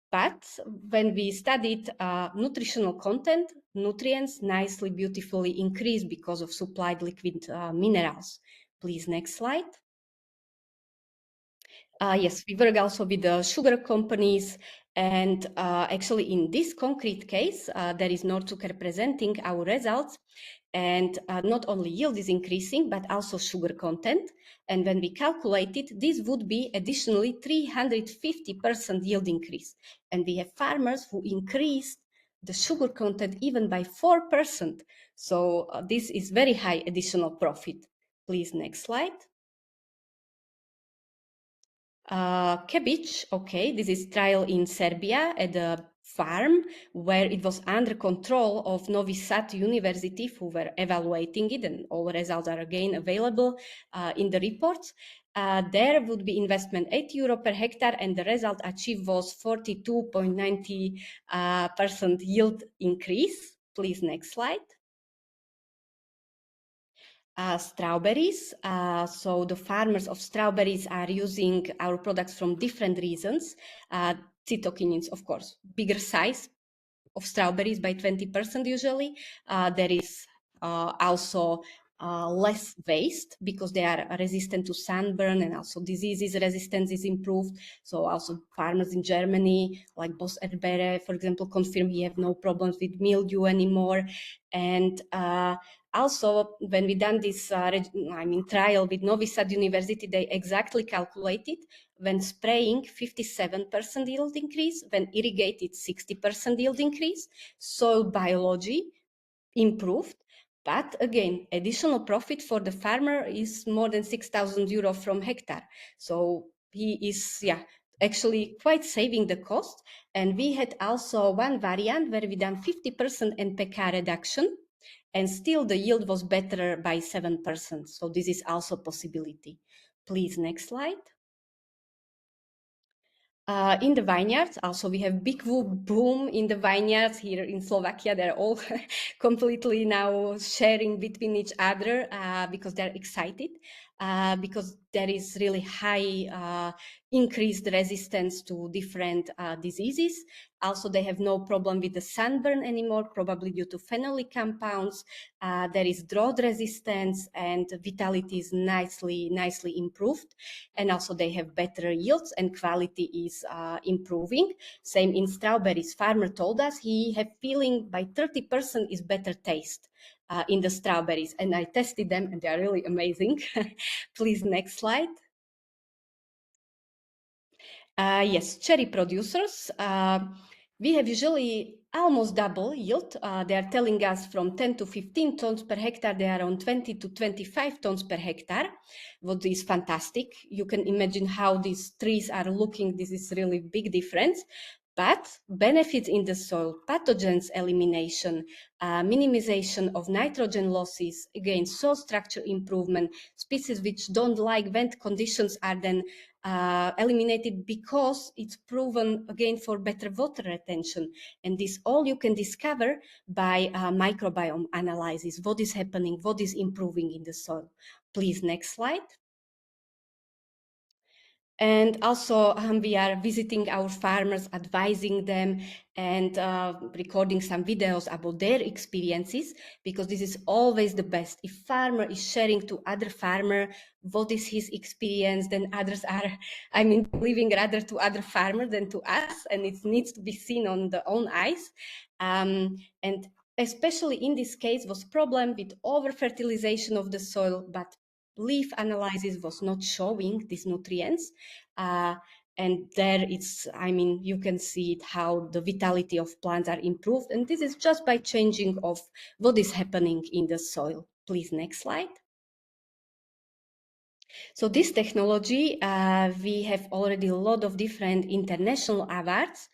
But when we studied nutritional content, nutrients nicely, beautifully increased because of supplied liquid minerals. Please, next slide. Yes, we work also with the sugar companies, and actually in this concrete case, there is Norzucker presenting our results, and not only yield is increasing, but also sugar content. And when we calculated, this would be additionally 350% yield increase. And we have farmers who increased the sugar content even by 4%. So this is very high additional profit. Please, next slide. Cabbage, okay, this is trial in Serbia at a farm where it was under control of Novi Sad University who were evaluating it, and all results are again available in the reports. There would be investment €8 per hectare, and the result achieved was 42.90% yield increase. Please, next slide. Strawberries. So the farmers of strawberries are using our products from different reasons. Cytokinins, of course, bigger size of strawberries by 20% usually. There is also less waste because they are resistant to sunburn, and also diseases resistance is improved. So also farmers in Germany, like Boss Erdbeere, for example, confirm we have no problems with mildew anymore. And also, when we done this trial with Novi Sad University, they exactly calculated when spraying 57% yield increase, when irrigated 60% yield increase, soil biology improved. But again, additional profit for the farmer is more than €6,000 from hectare. So he is, actually quite saving the cost. And we had also one variant where we done 50% NPK reduction, and still the yield was better by 7%. So this is also a possibility. Please, next slide. In the vineyards, also we have big boom in the vineyards here in Slovakia. They're all completely now sharing between each other because they're excited because there is really high increased resistance to different diseases. Also, they have no problem with the sunburn anymore, probably due to phenolic compounds. There is drought resistance, and vitality is nicely improved. And also they have better yields and quality is improving. Same in strawberries. Farmer told us he had feeling by 30% is better taste in the strawberries. And I tested them and they are really amazing. Please, next slide. Yes, cherry producers. We have usually almost double yield. They are telling us from 10 to 15 tons per hectare, they are on 20 to 25 tons per hectare, what is fantastic. You can imagine how these trees are looking. This is really big difference. But benefits in the soil, pathogens elimination, minimization of nitrogen losses, again, soil structure improvement, species which don't like wet conditions are then eliminated because it's proven again for better water retention. And this all you can discover by microbiome analysis, what is happening, what is improving in the soil. Please, next slide. And also we are visiting our farmers, advising them, and recording some videos about their experiences, because this is always the best. If farmer is sharing to other farmer what is his experience, then others are, believing rather to other farmers than to us, and it needs to be seen on the own eyes. And especially in this case was problem with over fertilization of the soil, but leaf analysis was not showing these nutrients. And there it's, you can see it, how the vitality of plants are improved. And this is just by changing of what is happening in the soil. Please, next slide. So this technology, we have already a lot of different international awards.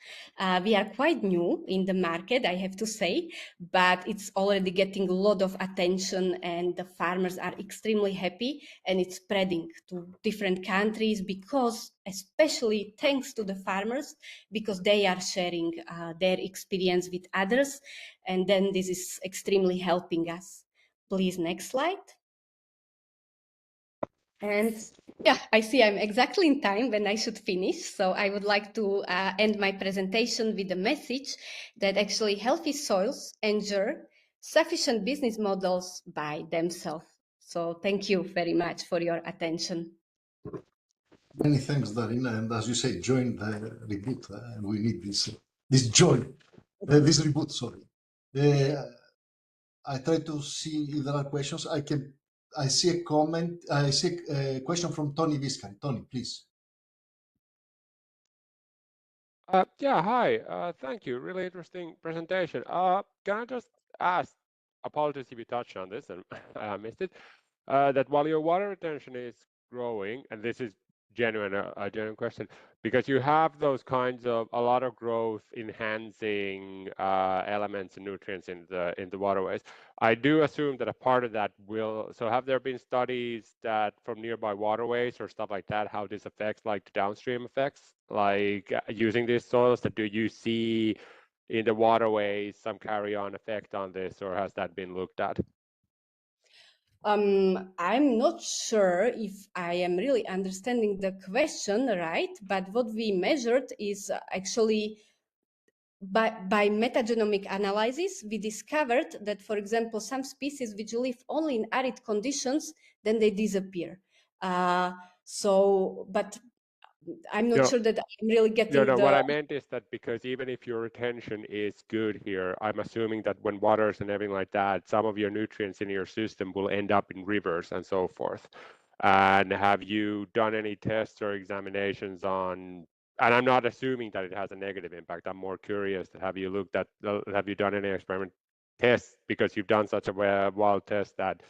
We are quite new in the market, I have to say, but it's already getting a lot of attention and the farmers are extremely happy, and it's spreading to different countries because, especially thanks to the farmers, because they are sharing their experience with others, and then this is extremely helping us. Please, next slide. And yeah, I see I'm exactly in time when I should finish. So I would like to end my presentation with a message that actually healthy soils ensure sufficient business models by themselves. So thank you very much for your attention. Many thanks, Darina. And as you say, join the reboot. We need this joy, this reboot, sorry. I try to see if there are questions. I see a comment. I see a question from Tony Viscan. Tony, please. Yeah, hi. Thank you. Really interesting presentation. Can I just ask, apologies if you touched on this and I missed it, that while your water retention is growing, and this is a genuine question, because you have those kinds of a lot of growth enhancing elements and nutrients in the waterways. I do assume that a part of that will. So have there been studies that from nearby waterways or stuff like that, how this affects like the downstream effects, like using these soils? That do you see in the waterways some carry-on effect on this, or has that been looked at? I'm not sure if I am really understanding the question right, but what we measured is actually by metagenomic analysis, we discovered that, for example, some species which live only in arid conditions, then they disappear. But I'm not sure that I'm really getting No, what I meant is that because even if your retention is good here, I'm assuming that when waters and everything like that, some of your nutrients in your system will end up in rivers and so forth. And have you done any tests or examinations on, and I'm not assuming that it has a negative impact, I'm more curious, have you done any experiment tests, because you've done such a wild test, that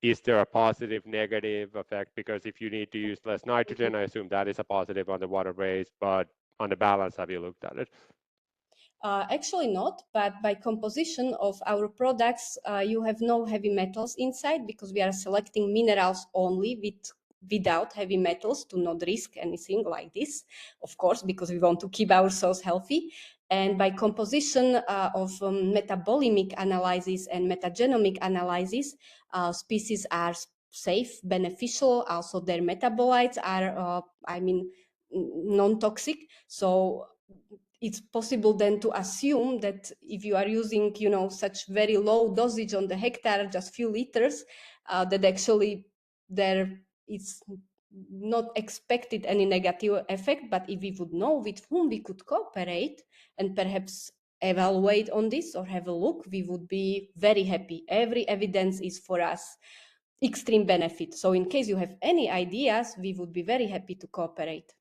is there a positive, negative effect? Because if you need to use less nitrogen, I assume that is a positive on the waterways, but on the balance, have you looked at it? Actually not, but by composition of our products, you have no heavy metals inside because we are selecting minerals only without heavy metals to not risk anything like this, of course, because we want to keep our soils healthy. And by composition of metabolomic analysis and metagenomic analysis, species are safe, beneficial. Also, their metabolites are, non-toxic. So it's possible then to assume that if you are using, such very low dosage on the hectare, just few liters, that actually there is not expected any negative effect. But if we would know with whom we could cooperate and perhaps evaluate on this or have a look, we would be very happy. Every evidence is for us extreme benefit. So in case you have any ideas, we would be very happy to cooperate.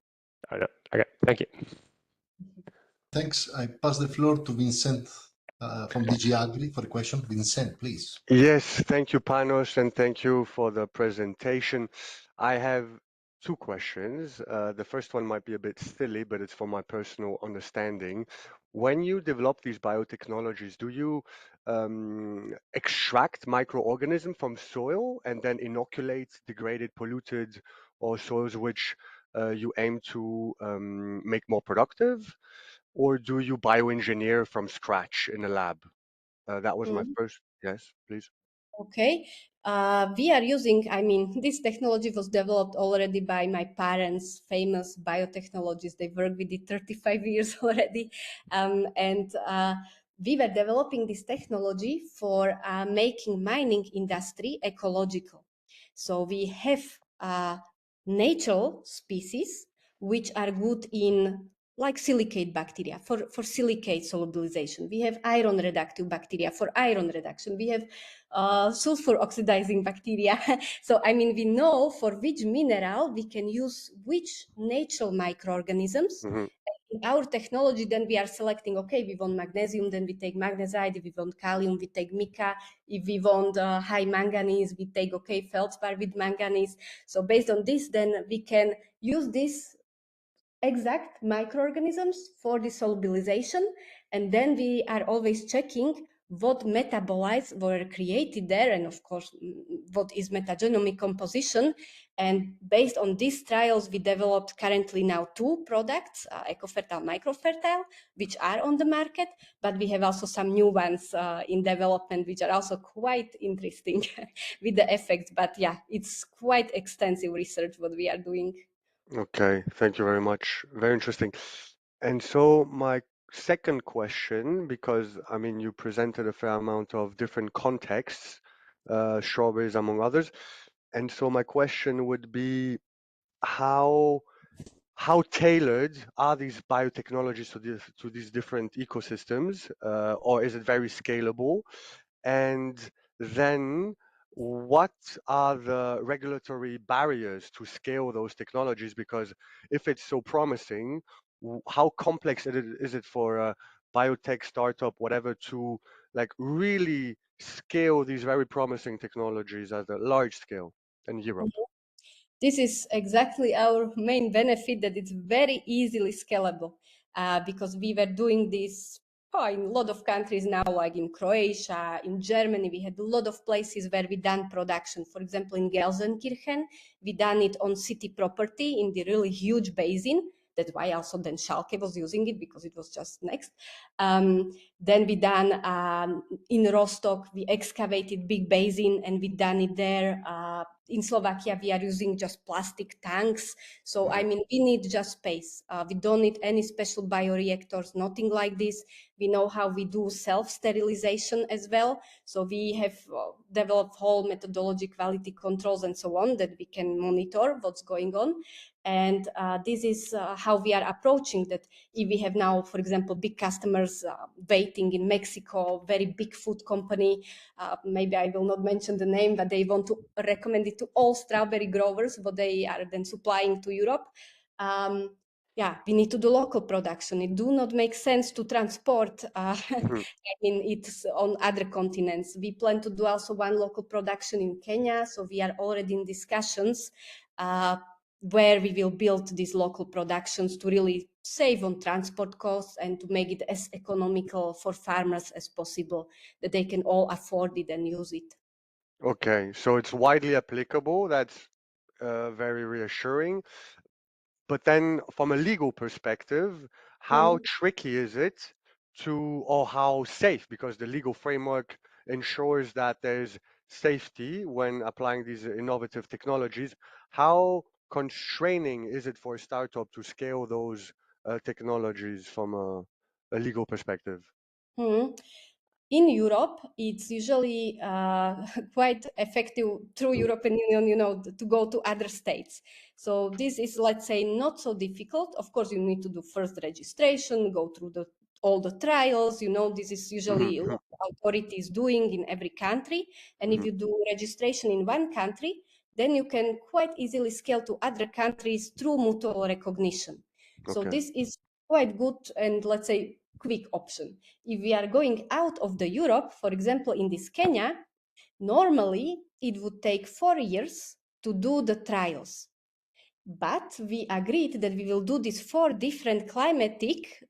Okay, thank you. Thanks. I pass the floor to Vincent from DG Agri for a question. Vincent, please. Yes, thank you, Panos, and thank you for the presentation. I have two questions. The first one might be a bit silly, but it's for my personal understanding. When you develop these biotechnologies, do you extract microorganisms from soil and then inoculate degraded, polluted, or soils which you aim to make more productive? Or do you bioengineer from scratch in a lab? That was my first. Yes, please. Okay. We are using, this technology was developed already by my parents, famous biotechnologists. They worked with it 35 years already. We were developing this technology for making mining industry ecological. So we have natural species which are good in like silicate bacteria for silicate solubilization. We have iron reductive bacteria for iron reduction. We have sulfur oxidizing bacteria. So, we know for which mineral we can use which natural microorganisms. In our technology, then we are selecting, okay, we want magnesium, then we take magnesite. If we want kalium, we take mica. If we want high manganese, we take, okay, feldspar with manganese. So based on this, then we can use this exact microorganisms for the solubilization, and then we are always checking what metabolites were created there, and of course, what is metagenomic composition. And based on these trials, we developed currently now 2 products, EcoFertile, Microfertile, which are on the market, but we have also some new ones in development, which are also quite interesting with the effects. But yeah, it's quite extensive research what we are doing. Okay, thank you very much. Very interesting. And so my second question, because I mean you presented a fair amount of different contexts, strawberries among others, and so my question would be how tailored are these biotechnologies to these different ecosystems, or is it very scalable? And then what are the regulatory barriers to scale those technologies? Because if it's so promising, how complex is it for a biotech startup, whatever, to like really scale these very promising technologies at a large scale in Europe? This is exactly our main benefit, that it's very easily scalable, because we were doing this in a lot of countries now, like in Croatia, in Germany. We had a lot of places where we done production. For example, in Gelsenkirchen, we done it on city property in the really huge basin. That's why also then Schalke was using it, because it was just next. Then we done in Rostock, we excavated big basin and we done it there. In Slovakia, we are using just plastic tanks. So, I mean, we need just space. We don't need any special bioreactors, nothing like this. We know how we do self-sterilization as well. So we have developed whole methodology, quality controls, and so on, that we can monitor what's going on. And this is how we are approaching that. If we have now, for example, big customers waiting in Mexico, very big food company, maybe I will not mention the name, but they want to recommend it to all strawberry growers, but they are then supplying to Europe. Yeah, we need to do local production. It do not make sense to transport it's on other continents. We plan to do also one local production in Kenya, so we are already in discussions where we will build these local productions to really save on transport costs and to make it as economical for farmers as possible, that they can all afford it and use it. Okay, so it's widely applicable. That's very reassuring. But then from a legal perspective, how tricky is it or how safe, because the legal framework ensures that there's safety when applying these innovative technologies. How constraining is it for a startup to scale those technologies from a legal perspective? In Europe, it's usually quite effective through European Union, to go to other states. So this is, let's say, not so difficult. Of course, you need to do first registration, go through all the trials. This is usually what the authorities doing in every country. And if you do registration in one country, then you can quite easily scale to other countries through mutual recognition. So this is quite good and, let's say, quick option. If we are going out of the Europe, for example, in this Kenya, normally it would take 4 years to do the trials. But we agreed that we will do these 4 different climatic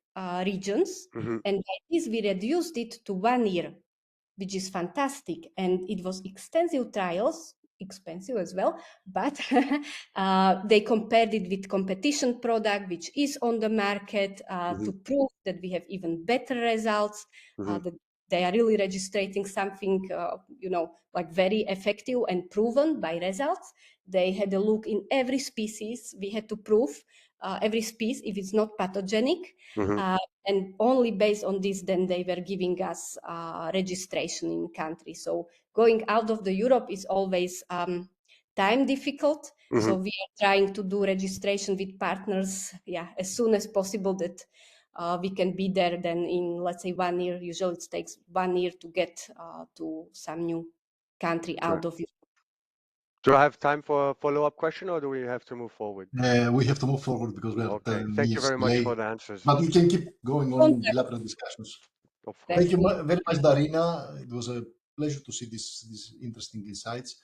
regions, and by this we reduced it to 1 year, which is fantastic. And it was extensive trials, expensive as well, but they compared it with competition product, which is on the market, to prove that we have even better results, that they are really registering something, like very effective and proven by results. They had a look in every species. We had to prove every species if it's not pathogenic. And only based on this, then they were giving us registration in country. So going out of the Europe is always time difficult. So we are trying to do registration with partners, as soon as possible, that we can be there then in, let's say, 1 year. Usually it takes 1 year to get to some new country out of Europe. Do I have time for a follow-up question, or do we have to move forward? We have to move forward because we have 10 Thank you minutes very much delay. for the answers. But we can keep going on in bilateral discussions. Thank you very much, Darina. It was a pleasure to see these interesting insights.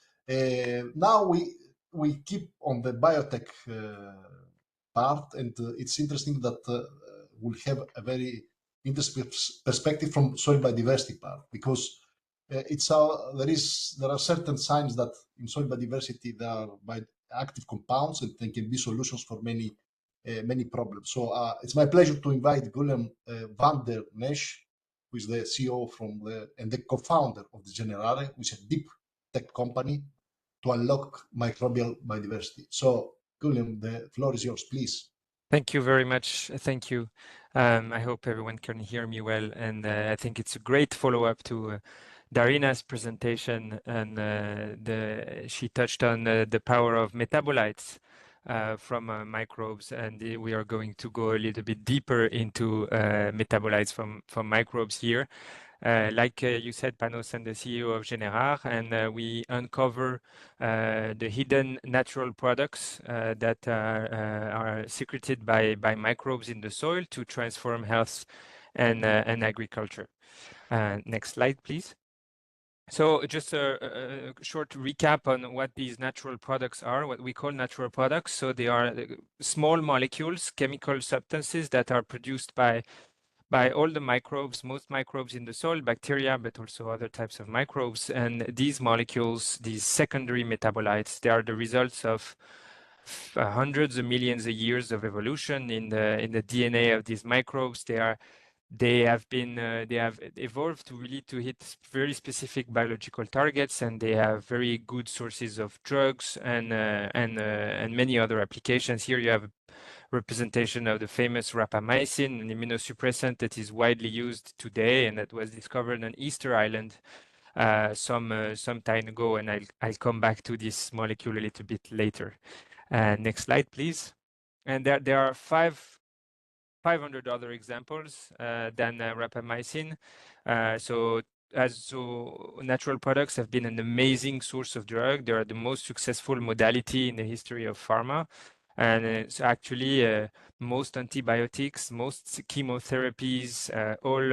Now we keep on the biotech part, and it's interesting that we'll have a very in this perspective from soil biodiversity part, because there are certain signs that in soil biodiversity there are active compounds and they can be solutions for many problems. So it's my pleasure to invite Guillem van der Nesch, who is the CEO and the co-founder of the Generare, which is a deep tech company to unlock microbial biodiversity. So Guillem, the floor is yours, please. Thank you very much. Thank you. I hope everyone can hear me well. And I think it's a great follow-up to Darina's presentation. And she touched on the power of metabolites from microbes. And we are going to go a little bit deeper into metabolites from microbes here. Like you said, Panos, and the CEO of Generare, and we uncover the hidden natural products that are secreted by microbes in the soil to transform health and agriculture. Next slide, please. So just a short recap on what these natural products are, what we call natural products. So they are small molecules, chemical substances that are produced by all the microbes, most microbes in the soil, bacteria, but also other types of microbes. And these molecules, these secondary metabolites, they are the results of hundreds of millions of years of evolution in the DNA of these microbes. They have evolved to hit very specific biological targets, and they have very good sources of drugs and many other applications. Here you have a representation of the famous rapamycin, an immunosuppressant that is widely used today and that was discovered on Easter Island some time ago, and I'll come back to this molecule a little bit later. Next slide, please. And there are 500 other examples than rapamycin. So natural products have been an amazing source of drug. They are the most successful modality in the history of pharma. And so actually, most antibiotics, most chemotherapies, all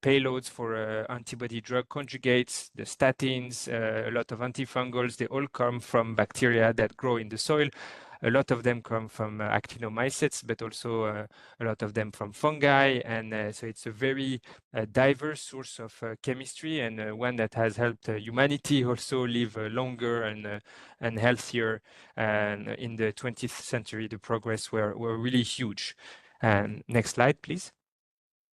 payloads for antibody drug conjugates, the statins, a lot of antifungals, they all come from bacteria that grow in the soil. A lot of them come from actinomycetes, but also a lot of them from fungi. And so it's a very diverse source of chemistry, and one that has helped humanity also live longer and healthier. And in the 20th century, the progress were really huge. Next slide, please.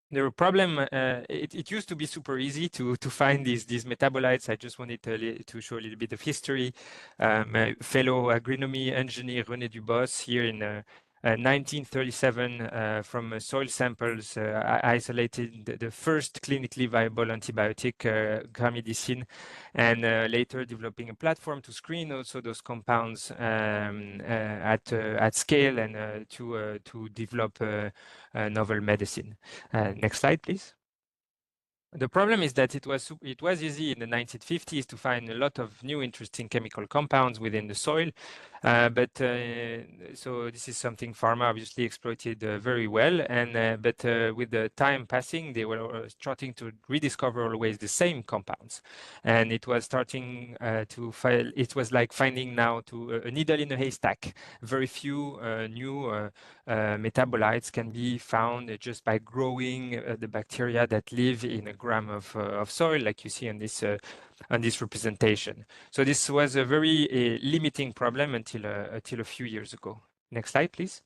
The problem, it used to be super easy to find these metabolites. I just wanted to show a little bit of history. My fellow agronomy engineer René Dubos here in 1937 from soil samples isolated the first clinically viable antibiotic, gramidicin, and later developing a platform to screen also those compounds at scale and to develop novel medicine. Next slide, please. The problem is that it was easy in the 1950s to find a lot of new interesting chemical compounds within the soil, so this is something pharma obviously exploited very well. And but with the time passing, they were starting to rediscover always the same compounds, and it was starting to find. It was like finding now a needle in a haystack. Very few new metabolites can be found just by growing the bacteria that live in a gram of soil, like you see on this representation. So this was a very limiting problem until a few years ago. Next slide, please.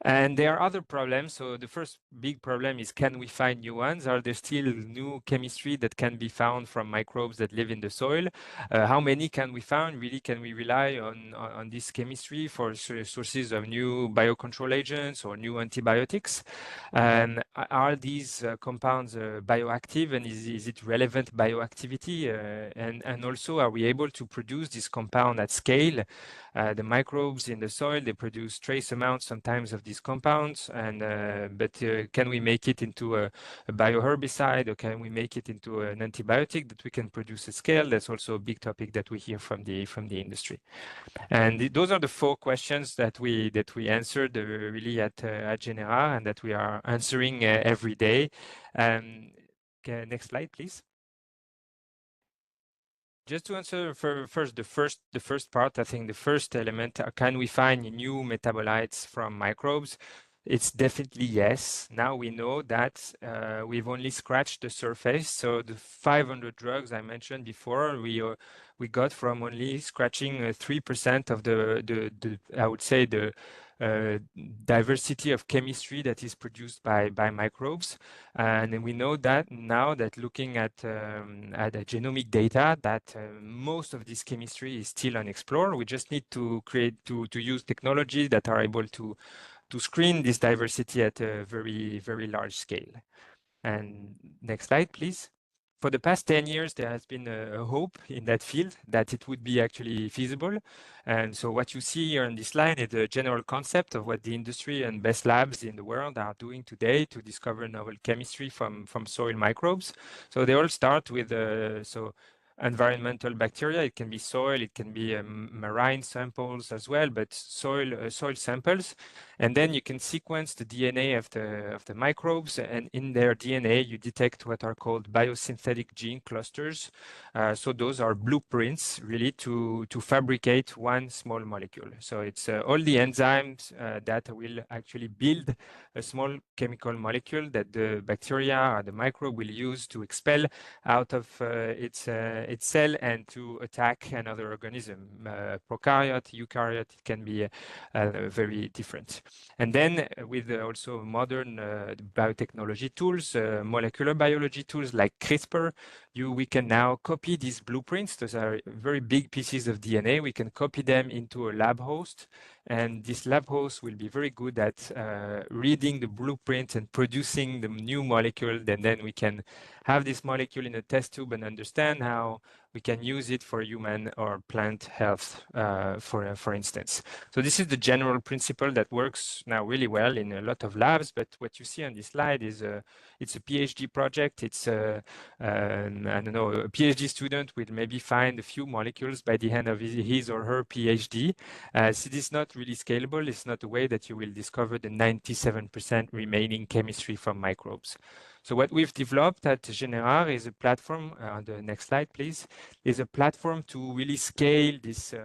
And there are other problems. So the first big problem is, can we find new ones? Are there still new chemistry that can be found from microbes that live in the soil? How many can we find? Really, can we rely on this chemistry for sources of new biocontrol agents or new antibiotics? And are these compounds bioactive, and is it relevant bioactivity? And also, are we able to produce this compound at scale? The microbes in the soil, they produce trace amounts sometimes of these compounds, but can we make it into a bioherbicide, or can we make it into an antibiotic that we can produce at scale? That's also a big topic that we hear from the industry. And those are the 4 questions that we answered really at Generare, and that we are answering every day. Next slide, please. Just to answer first the first part, I think the first element, can we find new metabolites from microbes? It's definitely yes. Now we know that we've only scratched the surface. So the 500 drugs I mentioned before, we got from only scratching 3% of the I would say the diversity of chemistry that is produced by microbes, and we know that now that looking at the genomic data, that most of this chemistry is still unexplored. We just need to use technologies that are able to screen this diversity at a very, very large scale. And next slide, please. For the past 10 years, there has been a hope in that field that it would be actually feasible. And so what you see here on this slide is the general concept of what the industry and best labs in the world are doing today to discover novel chemistry from soil microbes. So they all start with environmental bacteria. It can be soil, it can be marine samples as well, but soil samples. And then you can sequence the DNA of the microbes, and in their DNA you detect what are called biosynthetic gene clusters. So those are blueprints really to fabricate one small molecule. So it's all the enzymes that will actually build a small chemical molecule that the bacteria or the microbe will use to expel out of its cell and to attack another organism. Prokaryote, eukaryote, it can be very different. And then with also modern biotechnology tools, molecular biology tools like CRISPR, we can now copy these blueprints. Those are very big pieces of DNA. We can copy them into a lab host, and this lab host will be very good at reading the blueprint and producing the new molecule. And then we can have this molecule in a test tube and understand how we can use it for human or plant health, for instance. So this is the general principle that works now really well in a lot of labs. But what you see on this slide is it's a PhD project. It's I don't know, a PhD student will maybe find a few molecules by the end of his or her PhD. So this is not really scalable. It's not a way that you will discover the 97% remaining chemistry from microbes. So what we've developed at Generar is a platform, on the next slide, please, is a platform to really scale this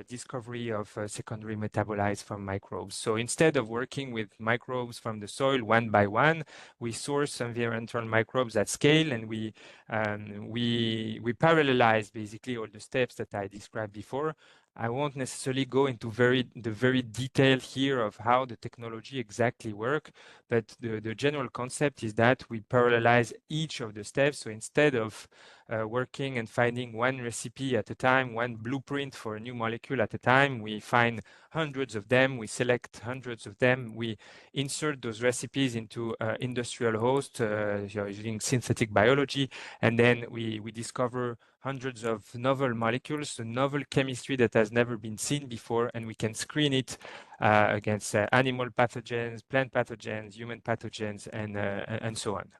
discovery of secondary metabolites from microbes. So instead of working with microbes from the soil one by one, we source environmental microbes at scale, and we parallelize basically all the steps that I described before. I won't necessarily go into the very detail here of how the technology exactly work, but the general concept is that we parallelize each of the steps. So instead of working and finding one recipe at a time, one blueprint for a new molecule at a time, we find hundreds of them, we select hundreds of them, we insert those recipes into industrial host using synthetic biology, and then we discover hundreds of novel molecules, novel chemistry that has never been seen before, and we can screen it against animal pathogens, plant pathogens, human pathogens, and so on.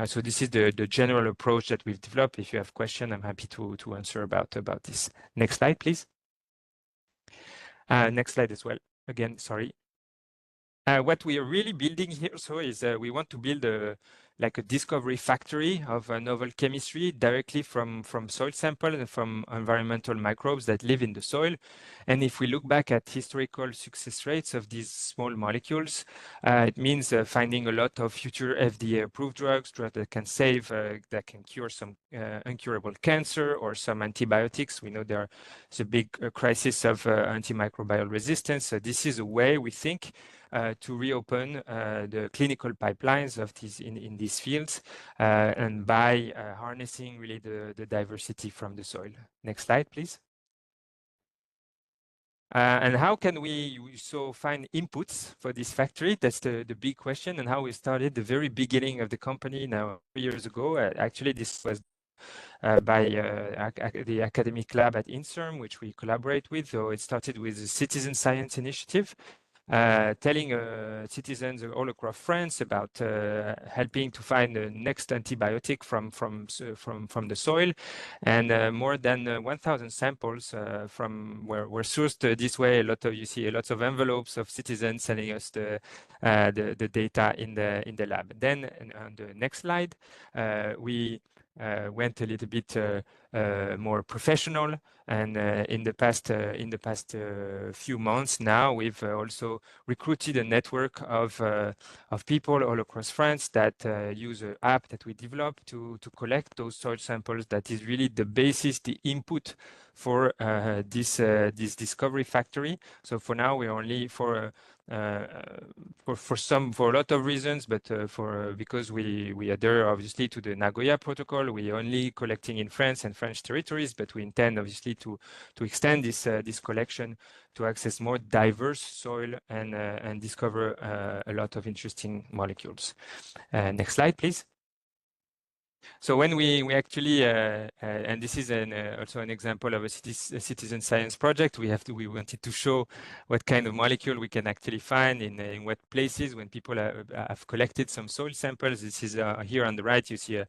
So this is the general approach that we've developed. If you have questions, I'm happy to answer about this. Next slide, please. Next slide as well. Again, sorry. What we are really building here is we want to build like a discovery factory of novel chemistry directly from soil sample and from environmental microbes that live in the soil. And if we look back at historical success rates of these small molecules, it means finding a lot of future FDA-approved drugs that can save, that can cure some incurable cancer or some antibiotics. We know there's a big crisis of antimicrobial resistance. So this is a way we think to reopen the clinical pipelines of these in these fields, and by harnessing really the diversity from the soil. Next slide, please. And how can we find inputs for this factory? That's the big question, and how we started the very beginning of the company now 3 years ago. Actually, this was by the academic lab at INSERM, which we collaborate with. So it started with the Citizen Science Initiative, telling citizens all across France about helping to find the next antibiotic from the soil, and more than 1,000 samples were sourced this way. You see lots of envelopes of citizens sending us the data in the lab. Then on the next slide, we went a little bit more professional, and in the past few months now, we've also recruited a network of people all across France that use an app that we developed to collect those soil samples. That is really the basis, the input for this discovery factory. So for now, we're only for a lot of reasons, but because we adhere obviously to the Nagoya Protocol, we only collecting in France and French territories, but we intend obviously to extend this collection to access more diverse soil and discover a lot of interesting molecules. Next slide, please. So when we actually, and this is also an example of a citizen science project, we wanted to show what kind of molecule we can actually find in what places when people have collected some soil samples. This is here on the right, you see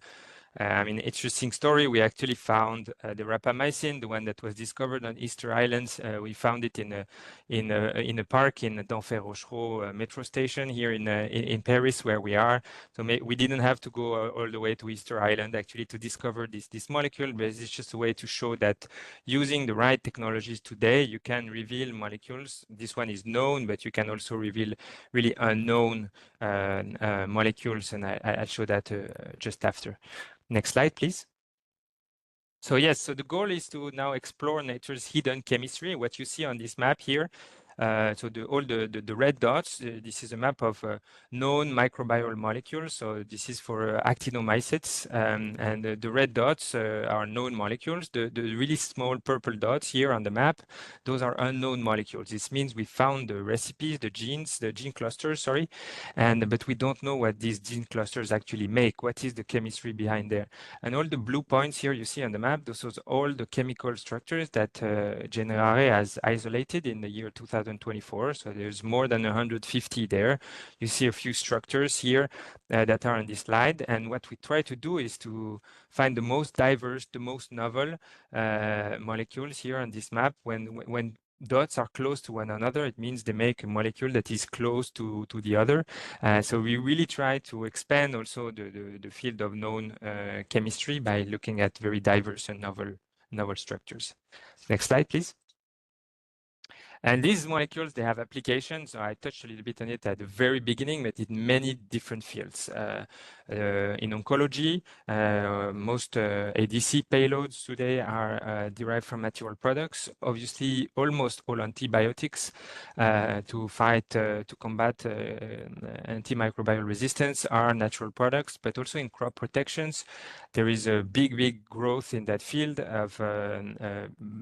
interesting story. We actually found the rapamycin, the one that was discovered on Easter Islands. We found it in a park in Denfert-Rochereau metro station here in Paris, where we are. So we didn't have to go all the way to Easter Island actually to discover this molecule, but it's just a way to show that using the right technologies today, you can reveal molecules. This one is known, but you can also reveal really unknown molecules, and I'll show that just after. Next slide, please. So yes, so the goal is to now explore nature's hidden chemistry. What you see on this map here, so all the red dots, this is a map of known microbial molecules. So this is for actinomycetes, and the red dots are known molecules. The really small purple dots here on the map, those are unknown molecules. This means we found the recipes, the gene clusters, sorry, but we don't know what these gene clusters actually make. What is the chemistry behind there? And all the blue points here you see on the map, those are all the chemical structures that Generare has isolated in the year 2024. So there's more than 150 there. You see a few structures here that are on this slide. And what we try to do is to find the most diverse, the most novel molecules here on this map. When dots are close to one another, it means they make a molecule that is close to the other. So we really try to expand also the field of known chemistry by looking at very diverse and novel structures. Next slide, please. And these molecules, they have applications. So I touched a little bit on it at the very beginning, but in many different fields. In oncology, most ADC payloads today are derived from natural products. Obviously, almost all antibiotics to combat antimicrobial resistance are natural products, but also in crop protections, there is a big growth in that field of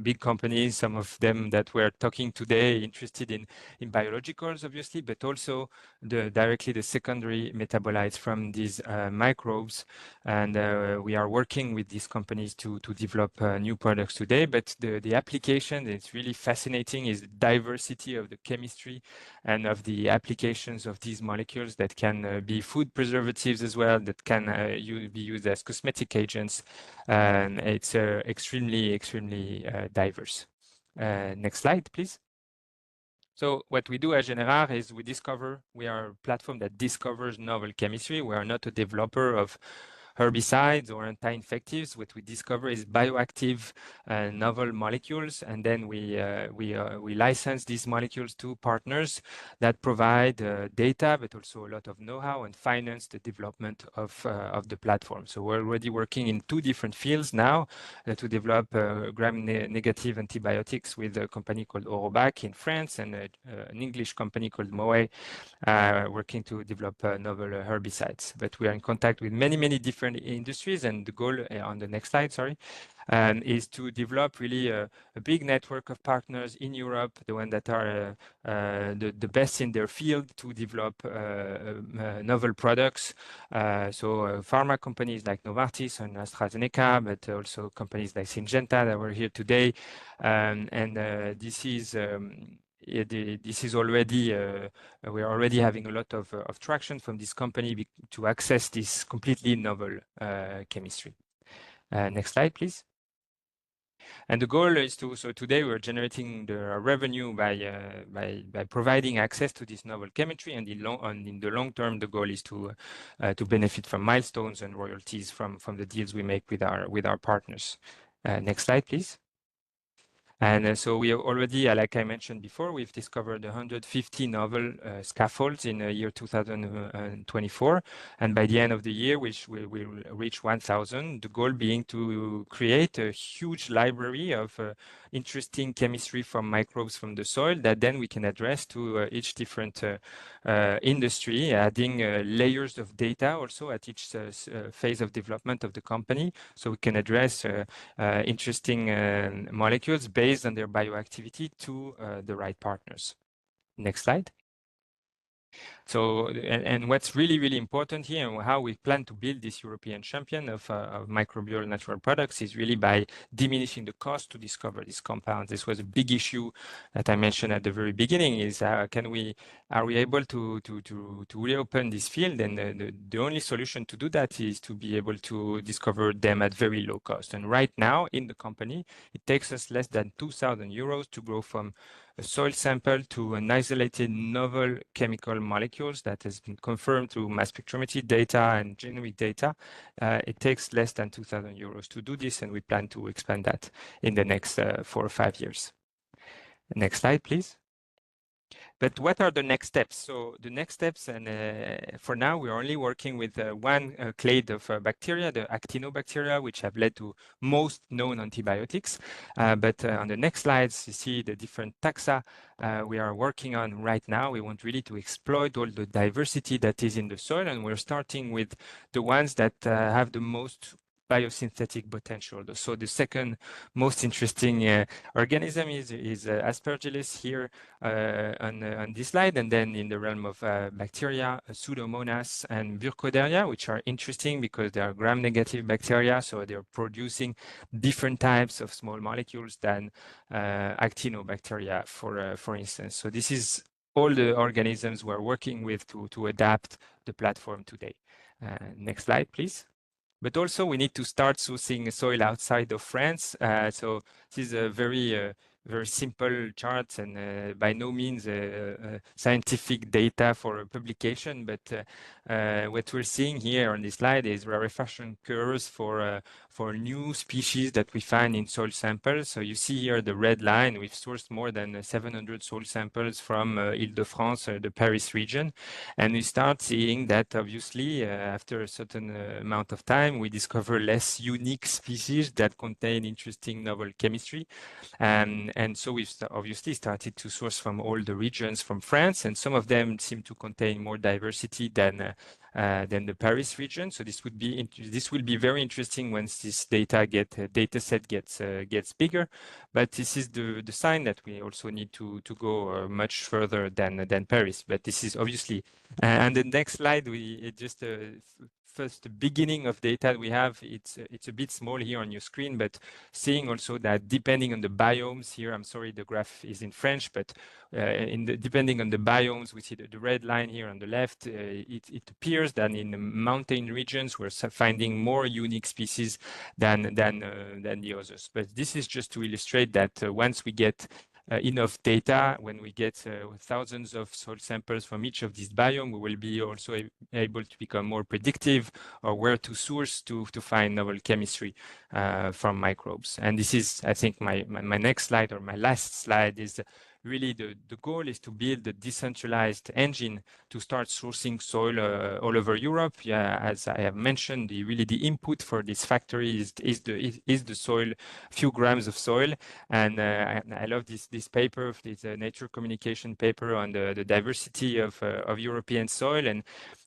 big companies, some of them that we're talking today, interested in biologicals, obviously, but also directly the secondary metabolites from these microbes. And we are working with these companies to develop new products today. But the application that's really fascinating is the diversity of the chemistry and of the applications of these molecules that can be food preservatives as well, that can be used as cosmetic agents. And it's extremely diverse. Next slide, please. So what we do at Generare is we are a platform that discovers novel chemistry. We are not a developer of herbicides or anti-infectives. What we discover is bioactive novel molecules, and then we license these molecules to partners that provide data, but also a lot of know-how and finance the development of the platform. So we're already working in 2 different fields now to develop gram-negative antibiotics with a company called Orobac in France and an English company called Moe working to develop novel herbicides. But we are in contact with many different industries, and the goal on the next slide, sorry, is to develop really a big network of partners in Europe, the ones that are the best in their field to develop novel products. So pharma companies like Novartis and AstraZeneca, but also companies like Syngenta that were here today. This is already, we are already having a lot of traction from this company to access this completely novel chemistry. Next slide, please. And the goal is to, so today we're generating the revenue by providing access to this novel chemistry, and in the long term, the goal is to benefit from milestones and royalties from the deals we make with our partners. Next slide, please. And so we already, like I mentioned before, we've discovered 150 novel scaffolds in the year 2024. And by the end of the year, which we will reach 1,000, the goal being to create a huge library of interesting chemistry from microbes from the soil that then we can address to each different industry, adding layers of data also at each phase of development of the company. So we can address interesting molecules based on their bioactivity to the right partners. Next slide. So, and what's really, really important here and how we plan to build this European champion of microbial natural products is really by diminishing the cost to discover these compounds. This was a big issue that I mentioned at the very beginning, is are we able to reopen this field? And the only solution to do that is to be able to discover them at very low cost. And right now in the company, it takes us less than 2,000 euros to go from a soil sample to an isolated novel chemical molecules that has been confirmed through mass spectrometry data and genomic data. It takes less than 2,000 euros to do this, and we plan to expand that in the next 4 or 5 years. Next slide, please. But what are the next steps? So the next steps, and for now, we're only working with one clade of bacteria, the actinobacteria, which have led to most known antibiotics. But on the next slides, you see the different taxa we are working on right now. We want really to exploit all the diversity that is in the soil, and we're starting with the ones that have the most biosynthetic potential. So the second most interesting organism is Aspergillus here on this slide, and then in the realm of bacteria, Pseudomonas and Burkholderia, which are interesting because they are gram-negative bacteria, so they're producing different types of small molecules than actinobacteria, for instance. So this is all the organisms we're working with to adapt the platform today. Next slide, please. But also we need to start sourcing soil outside of France. So this is a very simple chart and by no means scientific data for a publication. But what we're seeing here on this slide is rarefaction curves for new species that we find in soil samples. So you see here the red line. We've sourced more than 700 soil samples from Île-de-France, the Paris region. And we start seeing that obviously after a certain amount of time, we discover less unique species that contain interesting novel chemistry. And so we've obviously started to source from all the regions from France, and some of them seem to contain more diversity than the Paris region. So this will be very interesting once this data set gets bigger. But this is the sign that we also need to go much further than Paris. But this is obviously, and the next slide, first the beginning of data we have, it's a bit small here on your screen, but seeing also that depending on the biomes here, I'm sorry, the graph is in French, but depending on the biomes, we see the red line here on the left, it appears that in the mountain regions, we're finding more unique species than the others. But this is just to illustrate that once we get enough data, when we get thousands of soil samples from each of these biomes, we will be also able to become more predictive or where to source to find novel chemistry from microbes. And this is, I think, my next slide, or my last slide, is really the goal is to build a decentralized engine to start sourcing soil all over Europe. Yeah, as I have mentioned, the input for this factory is the soil, few grams of soil. And I love this paper, this Nature Communication paper on the diversity of European soil.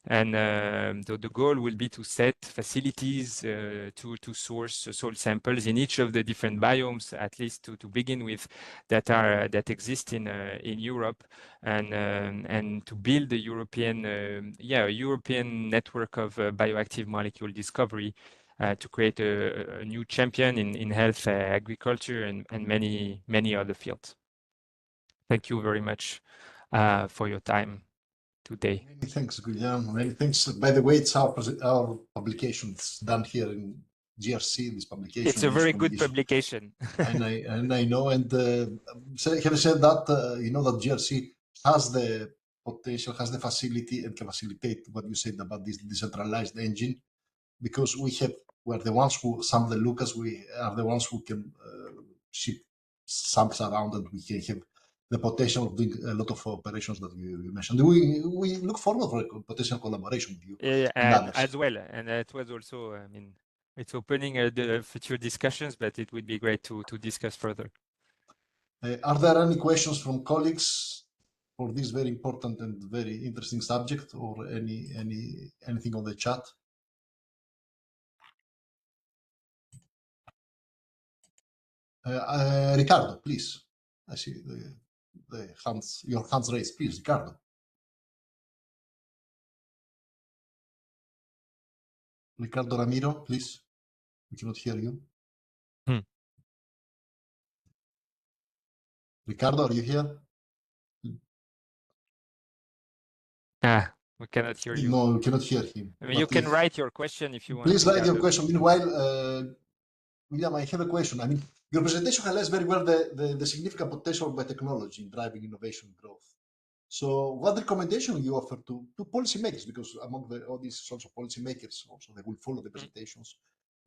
And the goal will be to set facilities to source soil samples in each of the different biomes, at least to begin with, that exist in Europe, and to build a European network of bioactive molecule discovery to create a new champion in health, agriculture, and many other fields. Thank you very much for your time today. Many thanks, Guillaume. Many thanks. By the way, it's our publication. It's done here in GRC, this publication. It's a very good publication. and I know, and having said that, you know that GRC has the potential, has the facility, and can facilitate what you said about this decentralized engine, because we're the ones who, some of the Lucas, we are the ones who can ship samples around, and we can have the potential of doing a lot of operations that you mentioned. We look forward for a potential collaboration with you. And as well, and it was also, I mean, it's opening the future discussions, but it would be great to discuss further. Are there any questions from colleagues for this very important and very interesting subject, or anything on the chat? Ricardo, please. I see the hands, your hands raised, please, Ricardo. Ricardo Ramiro, please. We cannot hear you. Ricardo, are you here? We cannot hear you. No, we cannot hear him. I mean, you can write your question if you want. Please write your question. Meanwhile, William, I have a question. I mean, your presentation highlights very well the significant potential by technology in driving innovation and growth. So what recommendation you offer to policymakers, because among all these also policymakers also, they will follow the presentations,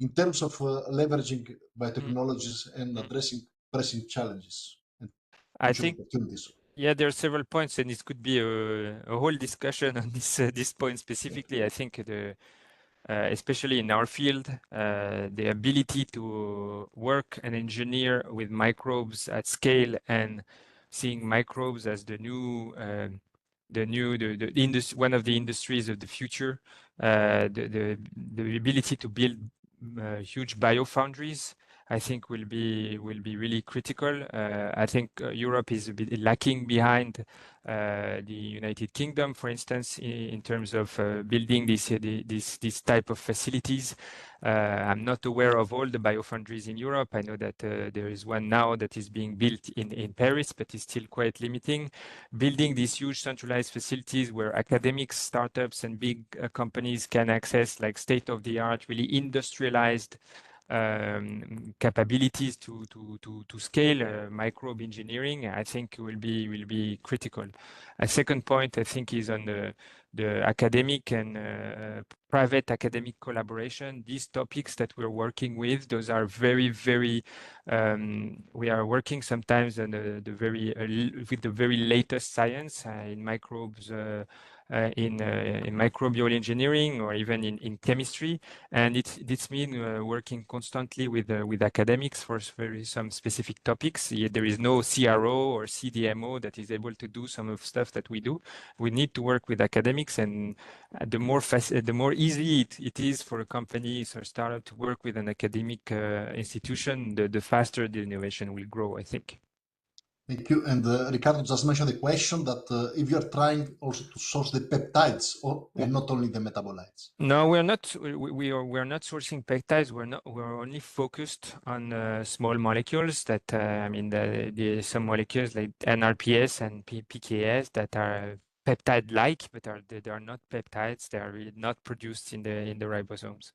in terms of leveraging biotechnologies and addressing pressing challenges and opportunities? Yeah, there are several points, and this could be a whole discussion on this point specifically. I think especially in our field, the ability to work and engineer with microbes at scale and seeing microbes as the new one of the industries of the future, the ability to build huge biofoundries, I think will be really critical. I think Europe is a bit lacking behind the United Kingdom, for instance, in terms of building this type of facilities. I'm not aware of all the biofoundries in Europe. I know that there is one now that is being built in Paris, but is still quite limiting. Building these huge centralized facilities where academics, startups, and big companies can access like state-of-the-art, really industrialized capabilities to scale microbe engineering, I think will be critical. A second point, I think, is on the academic and private academic collaboration. These topics that we're working with, those are very, very, we are working sometimes on with the very latest science in microbes, in microbial engineering, or even in chemistry, and it's mean working constantly with academics for some specific topics. There is no CRO or CDMO that is able to do some of stuff that we do. We need to work with academics, and the more easy it is for a company or startup to work with an academic institution, the faster the innovation will grow, I think. Thank you. And Ricardo just mentioned the question that if you are trying also to source the peptides and not only the metabolites. No, we're not. We're not sourcing peptides. We're only focused on small molecules. That I mean, some molecules like NRPS and PKS that are peptide-like, but they are not peptides. They are really not produced in the ribosomes.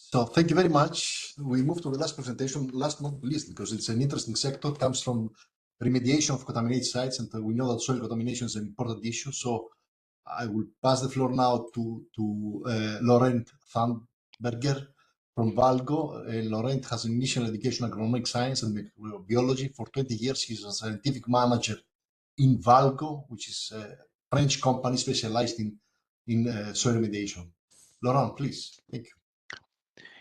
So thank you very much. We move to the last presentation, last not least, because it's an interesting sector. It comes from remediation of contaminated sites, and we know that soil contamination is an important issue. So I will pass the floor now to Laurent Thunberger from Valgo. Laurent has initial education in agronomic science and microbiology. For 20 years, he's a scientific manager in Valgo, which is a French company specialized in soil remediation. Laurent, please. Thank you.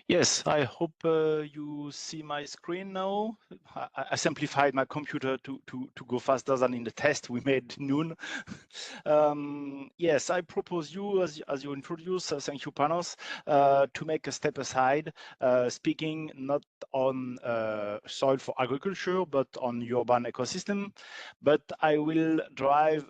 Yes, I hope you see my screen now. I simplified my computer to go faster than in the test we made noon. Yes, I propose you, as you introduced, thank you, Panos, to make a step aside, speaking not on soil for agriculture, but on urban ecosystem. But I will drive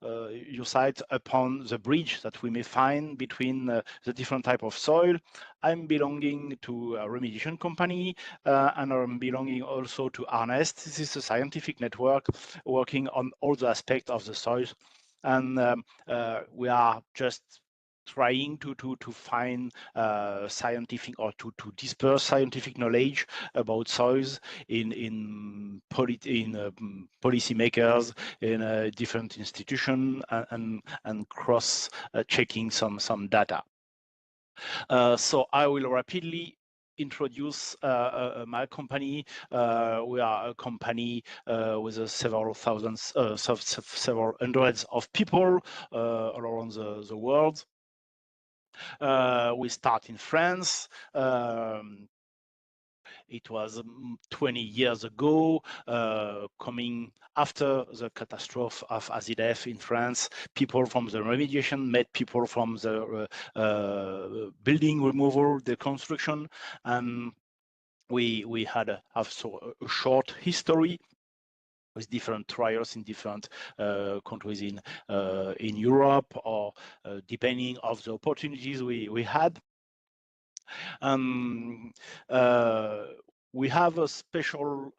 your sight upon the bridge that we may find between the different type of soil. I'm belonging to a remediation company, and I'm belonging also to Harnest. This is a scientific network working on all the aspects of the soil. And we are just trying to find scientific or to disperse scientific knowledge about soils in policymakers, in different institutions, and cross checking some data. So I will rapidly introduce my company. We are a company with several thousands, several hundreds of people all around the world. We start in France. It was 20 years ago, coming after the catastrophe of AZF in France. People from the remediation met people from the building removal, the construction, and we had a short history with different trials in different countries in Europe, or depending on the opportunities we had. We have a special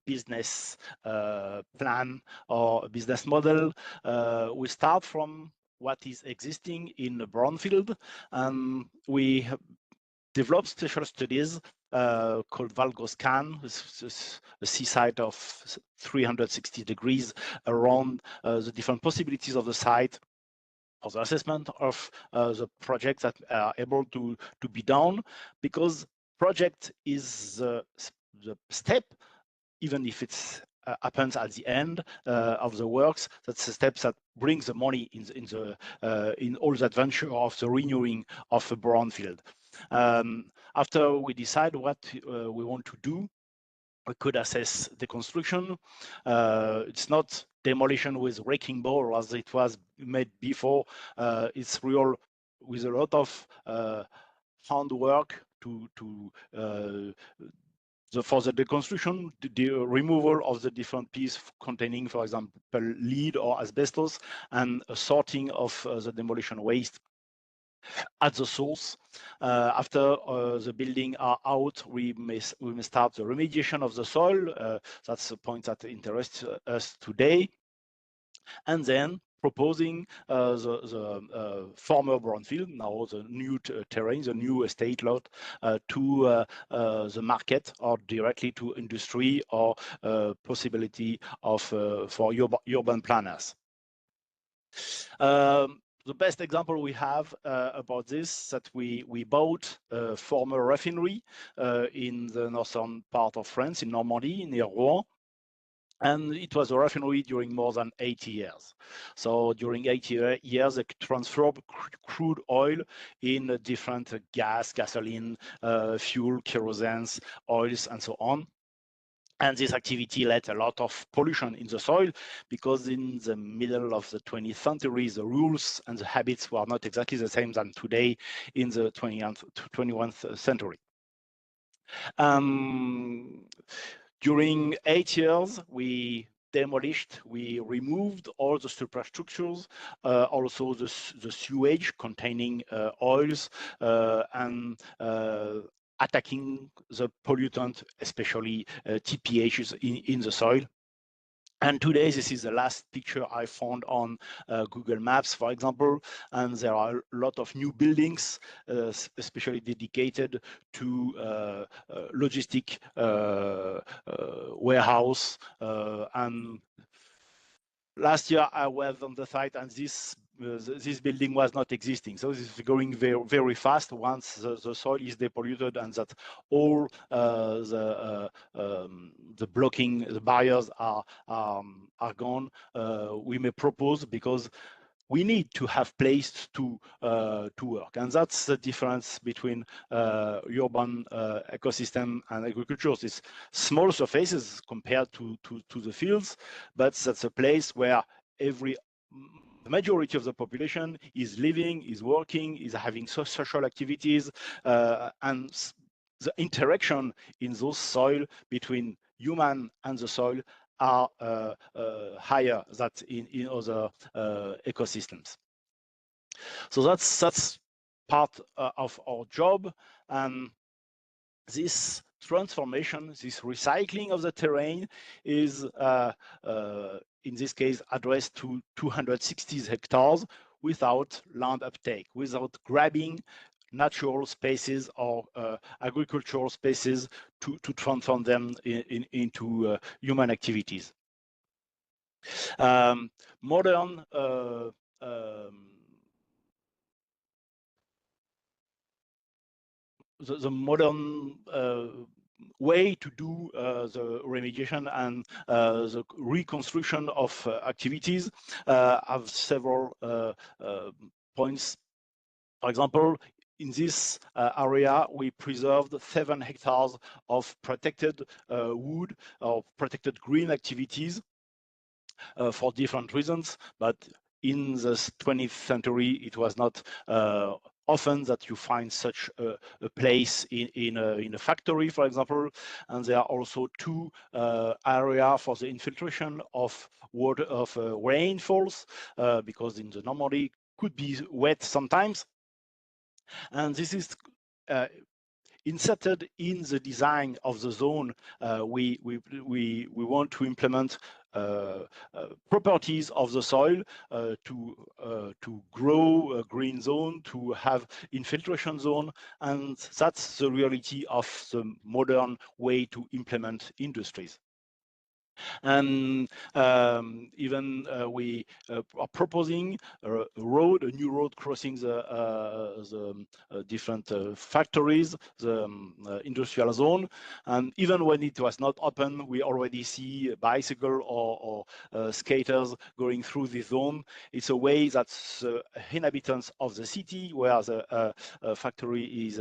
business plan or business model. We start from what is existing in the brownfield, and we have developed special studies called ValgoScan, a seaside of 360 degrees around the different possibilities of the site for the assessment of the projects that are able to be done, because project is the step, even if it's happens at the end of the works. That's the steps that brings the money in all the adventure of the renewing of a brownfield. After we decide what we want to do, we could assess the construction. It's not demolition with wrecking ball as it was made before. It's real with a lot of handwork for the deconstruction, the removal of the different pieces containing, for example, lead or asbestos, and a sorting of the demolition waste at the source. After the building are out, we may start the remediation of the soil. That's the point that interests us today. And then proposing the former brownfield, now the new terrain, the new estate lot, to the market or directly to industry, or possibility of for urban planners. The best example we have about this, that we bought a former refinery in the northern part of France, in Normandy, near Rouen. And it was a refinery during more than 80 years. So during 80 years, they transformed crude oil in different gas, gasoline, fuel, kerosenes, oils, and so on. And this activity led a lot of pollution in the soil, because in the middle of the 20th century, the rules and the habits were not exactly the same than today in the 21st century. During 8 years, we demolished, we removed all the superstructures, also the sewage containing oils, and attacking the pollutant, especially TPHs in the soil. And today, this is the last picture I found on Google Maps, for example, and there are a lot of new buildings, especially dedicated to logistic warehouse. And last year I was on the site, and this building was not existing. So this is going very, very fast once the soil is depolluted, and that all the blocking, the barriers are gone. We may propose, because we need to have place to work, and that's the difference between urban ecosystem and agriculture. It's small surfaces compared to the fields, but that's a place where the majority of the population is living, is working, is having social activities, and the interaction in those soil between human and the soil are higher than in other ecosystems. So that's part of our job, and this transformation, this recycling of the terrain is in this case addressed to 260 hectares, without land uptake, without grabbing natural spaces or agricultural spaces to transform them into human activities. Modern the modern way to do the remediation and the reconstruction of activities have several points. For example, in this area, we preserved 7 hectares of protected wood or protected green activities for different reasons, but in the 20th century, it was not often that you find such a place in a factory, for example. And there are also 2 areas for the infiltration of water of rainfalls, because in the Normandy could be wet sometimes. And this is inserted in the design of the zone. We want to implement properties of the soil to grow a green zone, to have infiltration zone, and that's the reality of the modern way to implement industries. And even we are proposing a new road crossing the different factories, the industrial zone. And even when it was not open, we already see bicycle or skaters going through the zone. It's a way that the inhabitants of the city where the factory is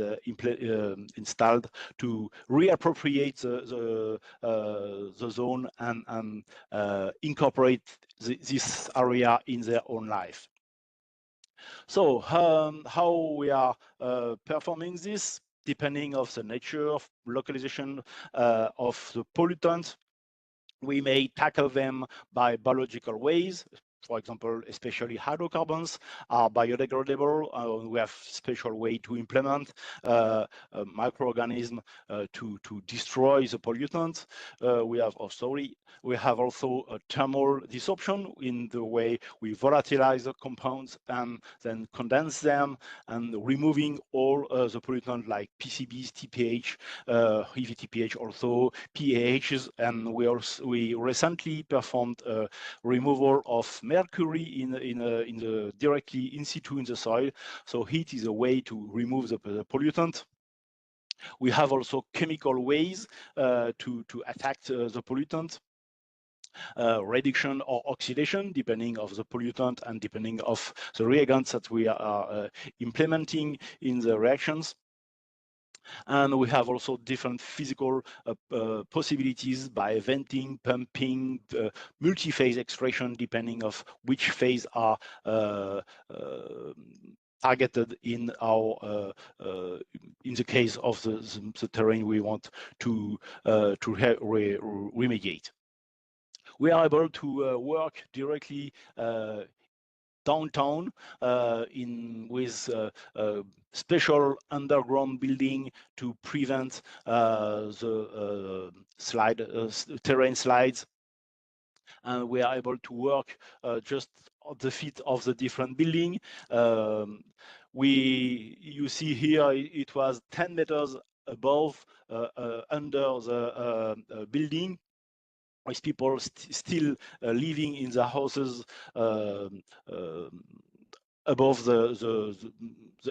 installed to reappropriate the zone and incorporate this area in their own life. So how we are performing this, depending of the nature of localization of the pollutant, we may tackle them by biological ways. For example, especially hydrocarbons are biodegradable. We have special way to implement a microorganism to destroy the pollutant. We have also a thermal desorption in the way we volatilize the compounds and then condense them and removing all the pollutants like PCBs, TPH, EVTPH, also PAHs, and we recently performed a removal of mercury in the directly in situ in the soil. So heat is a way to remove the pollutant. We have also chemical ways to attack the pollutant. Reduction or oxidation, depending of the pollutant and depending of the reagents that we are implementing in the reactions. And we have also different physical possibilities by venting, pumping, multi-phase extraction, depending of which phase are targeted in our in the case of the terrain we want to remediate. We are able to work directly downtown with special underground building to prevent the terrain slides. And we are able to work just at the feet of the different building. You see here, it was 10 meters above, under the building, with people still living in the houses above the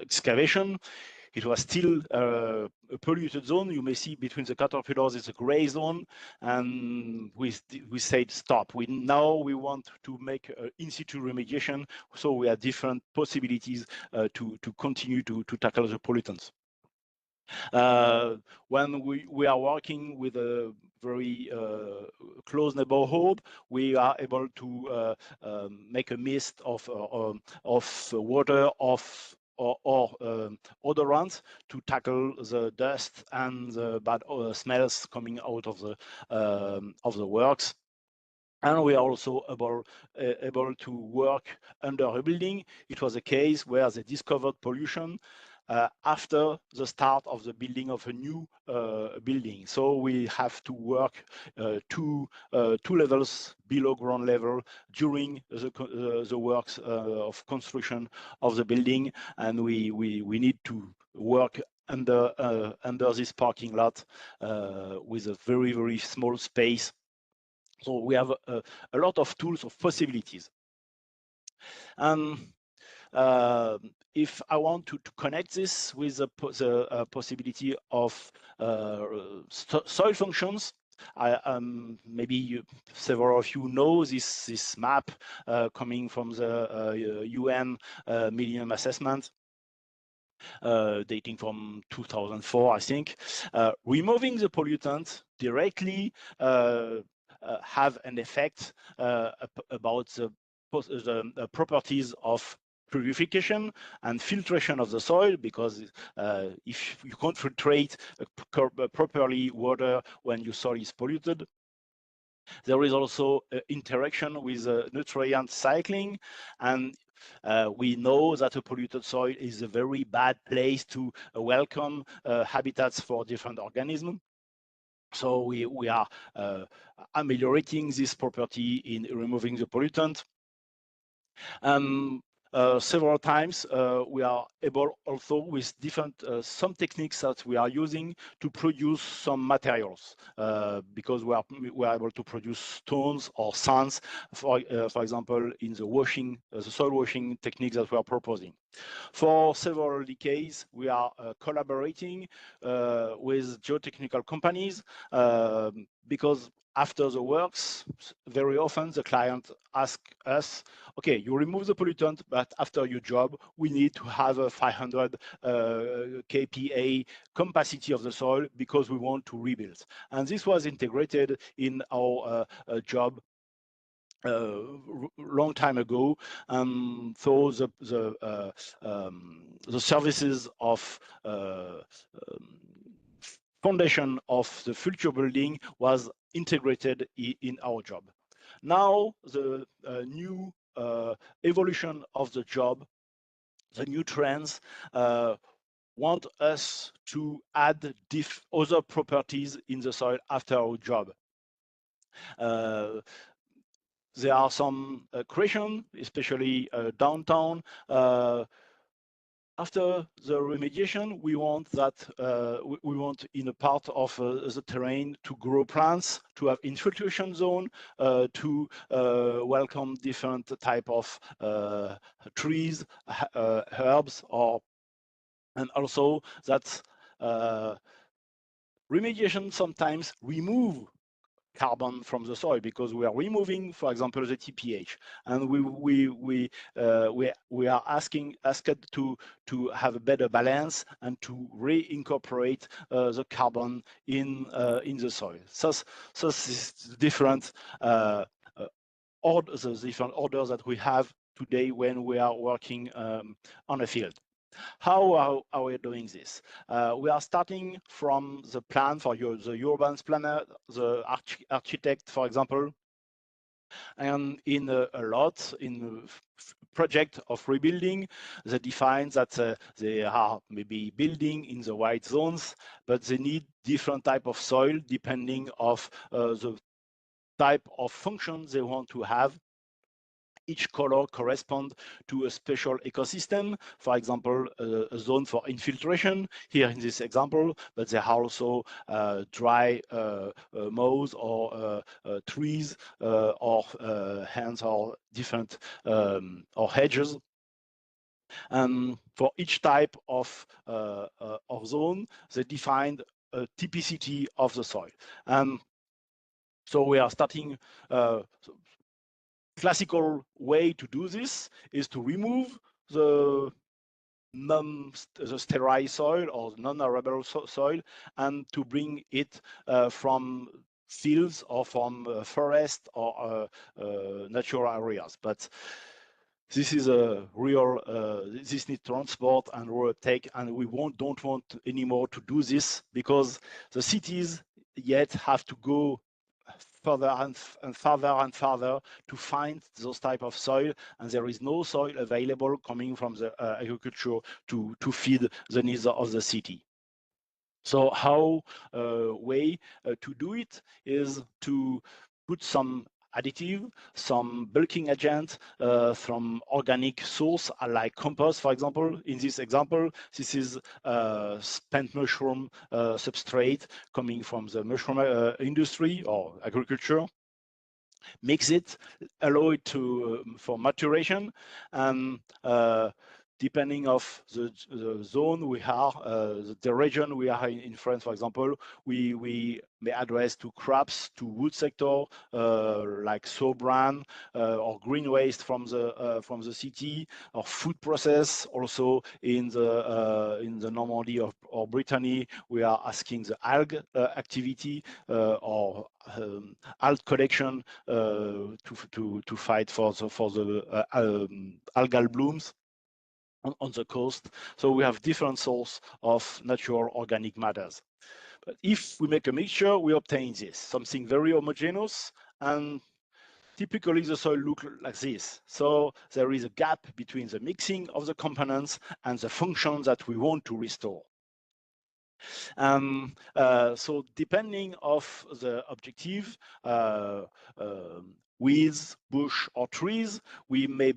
excavation. It was still a polluted zone. You may see between the caterpillars is a gray zone, and we said stop. Now we want to make in situ remediation, so we have different possibilities to continue to tackle the pollutants. When we are working with a very close neighborhood, we are able to make a mist of water or odorants to tackle the dust and the bad smells coming out of the works. And we are also able to work under a building. It was a case where they discovered pollution, after the start of the building of a new building. So we have to work two levels below ground level during the works of construction of the building, and we need to work under this parking lot with a very small space. So we have a lot of tools of possibilities. If I want to connect this with the possibility of soil functions, maybe several of you know this map coming from the UN Millennium Assessment, dating from 2004, I think. Removing the pollutant directly have an effect about the properties of purification and filtration of the soil, because if you can't filtrate properly water when your soil is polluted, there is also interaction with nutrient cycling, and we know that a polluted soil is a very bad place to welcome habitats for different organisms. So we are ameliorating this property in removing the pollutant. Several times we are able also with different some techniques that we are using to produce some materials, because we are able to produce stones or sands, for example, in the washing, the soil washing techniques that we are proposing. For several decades, we are collaborating with geotechnical companies, because after the works, very often the client asks us, okay, you remove the pollutant, but after your job, we need to have a 500 kPa capacity of the soil because we want to rebuild. And this was integrated in our job long time ago. So the services of foundation of the future building was integrated in our job. Now the new evolution of the job, the new trends want us to add other properties in the soil after our job. There are some creation, especially downtown. After the remediation, we want that we want in a part of the terrain to grow plants, to have infiltration zone, to welcome different type of trees, herbs, and also that remediation sometimes remove carbon from the soil, because we are removing, for example, the TPH, and we are asked to have a better balance and to reincorporate the carbon in the soil. So this different the different orders that we have today when we are working on a field. How are we doing this? We are starting from the plan for the urban planner, the architect, for example, and in a project of rebuilding, they define that they are maybe building in the white zones, but they need different type of soil depending of the type of function they want to have. Each color corresponds to a special ecosystem, for example, a zone for infiltration here in this example, but there are also dry mows or trees or hands or different or hedges. For each type of zone, they defined a typicity of the soil. So we are starting classical way to do this is to remove the sterile soil or non-arable soil and to bring it from fields or from forest or natural areas. But this is a real, this needs transport and road uptake, and we don't want anymore to do this because the cities yet have to go further and further to find those type of soil, and there is no soil available coming from the agriculture to feed the needs of the city. So how way to do it is to put some additive, some bulking agent from organic source like compost, for example. In this example, this is spent mushroom substrate coming from the mushroom industry or agriculture. Mix it, allow it to for maturation, and depending of the zone we are, the region we are in France, for example, we may address to crops, to wood sector, like sow bran or green waste from the city, or food process. Also in the Normandy or Brittany, we are asking the algae activity or algae collection to fight for the algal blooms on the coast. So we have different sources of natural organic matters. But if we make a mixture, we obtain this, something very homogeneous, and typically the soil looks like this. So there is a gap between the mixing of the components and the function that we want to restore. So depending of the objective, weeds, bush, or trees, we may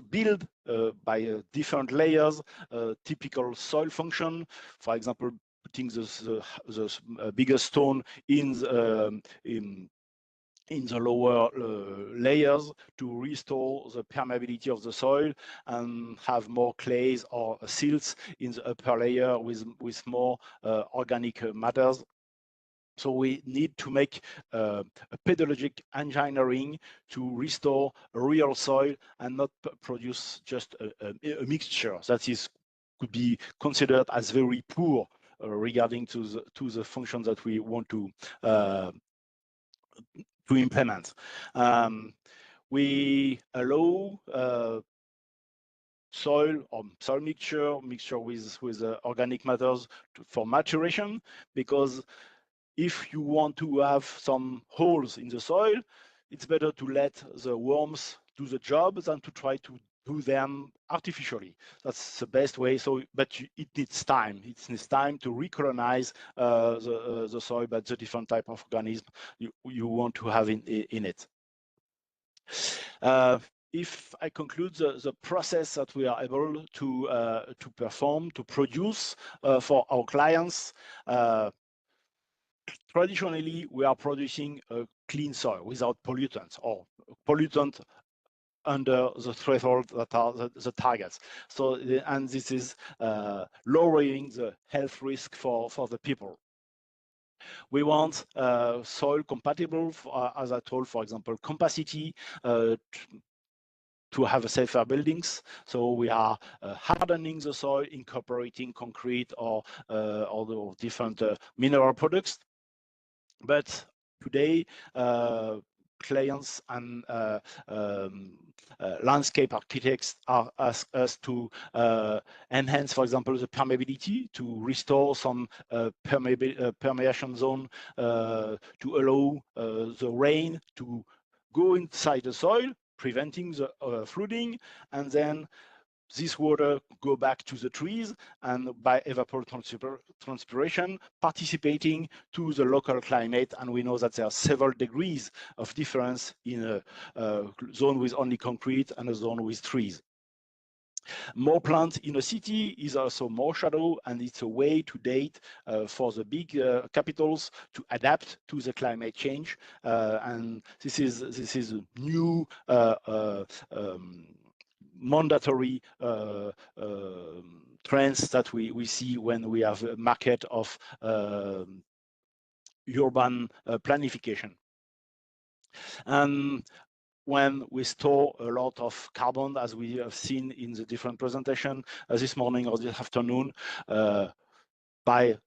build by different layers typical soil function. For example, putting the biggest stone in the lower layers to restore the permeability of the soil, and have more clays or silts in the upper layer with more organic matters. So we need to make a pedagogic engineering to restore a real soil and not produce just a mixture that could be considered as very poor regarding to the function that we want to implement. We allow soil mixture with organic matters for maturation, because if you want to have some holes in the soil, it's better to let the worms do the job than to try to do them artificially. That's the best way. So, but it needs time. It needs time to recolonize the soil, but the different type of organism you want to have in it. If I conclude the process that we are able to perform, to produce for our clients, traditionally we are producing a clean soil without pollutants, or pollutant under the threshold that are the targets. So, and this is lowering the health risk for the people. We want soil compatible, as I told, for example, capacity to have safer buildings. So we are hardening the soil, incorporating concrete or the different mineral products. But today, clients and landscape architects are ask us to enhance, for example, the permeability, to restore some permeation zone, to allow the rain to go inside the soil, preventing the flooding, and then this water go back to the trees, and by evapotranspiration, participating to the local climate. And we know that there are several degrees of difference in a zone with only concrete and a zone with trees. More plants in a city is also more shadow, and it's a way to date for the big capitals to adapt to the climate change. And this is a new mandatory trends that we see when we have a market of urban planification. And when we store a lot of carbon, as we have seen in the different presentation this morning or this afternoon, by the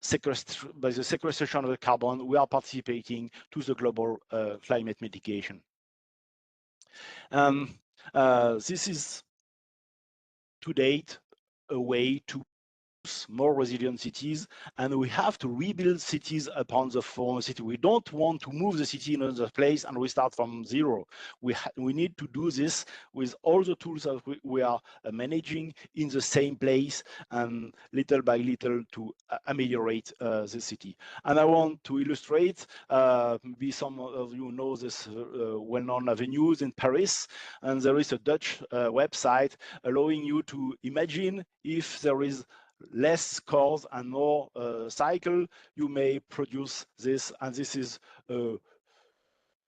sequestration of the carbon, we are participating to the global climate mitigation. This is, to date, a way to more resilient cities, and we have to rebuild cities upon the former city. We don't want to move the city in another place and restart from zero. We need to do this with all the tools that we are managing in the same place, and little by little to ameliorate the city. And I want to illustrate, maybe some of you know this well-known avenues in Paris, and there is a Dutch website allowing you to imagine if there is less cars and more cycle, you may produce this, and this is a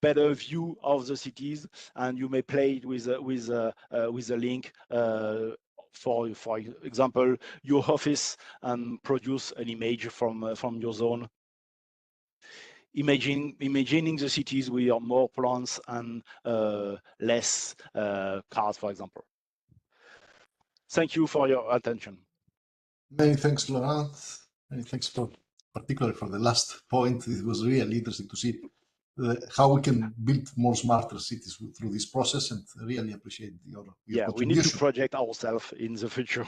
better view of the cities, and you may play with a link for example your office, and produce an image from your zone. Imagining the cities with more plants and less cars, for example. Thank you for your attention. Many thanks, Laurent. Many thanks particularly for the last point. It was really interesting to see how we can build more smarter cities through this process, and really appreciate your contribution. We need to project ourselves in the future.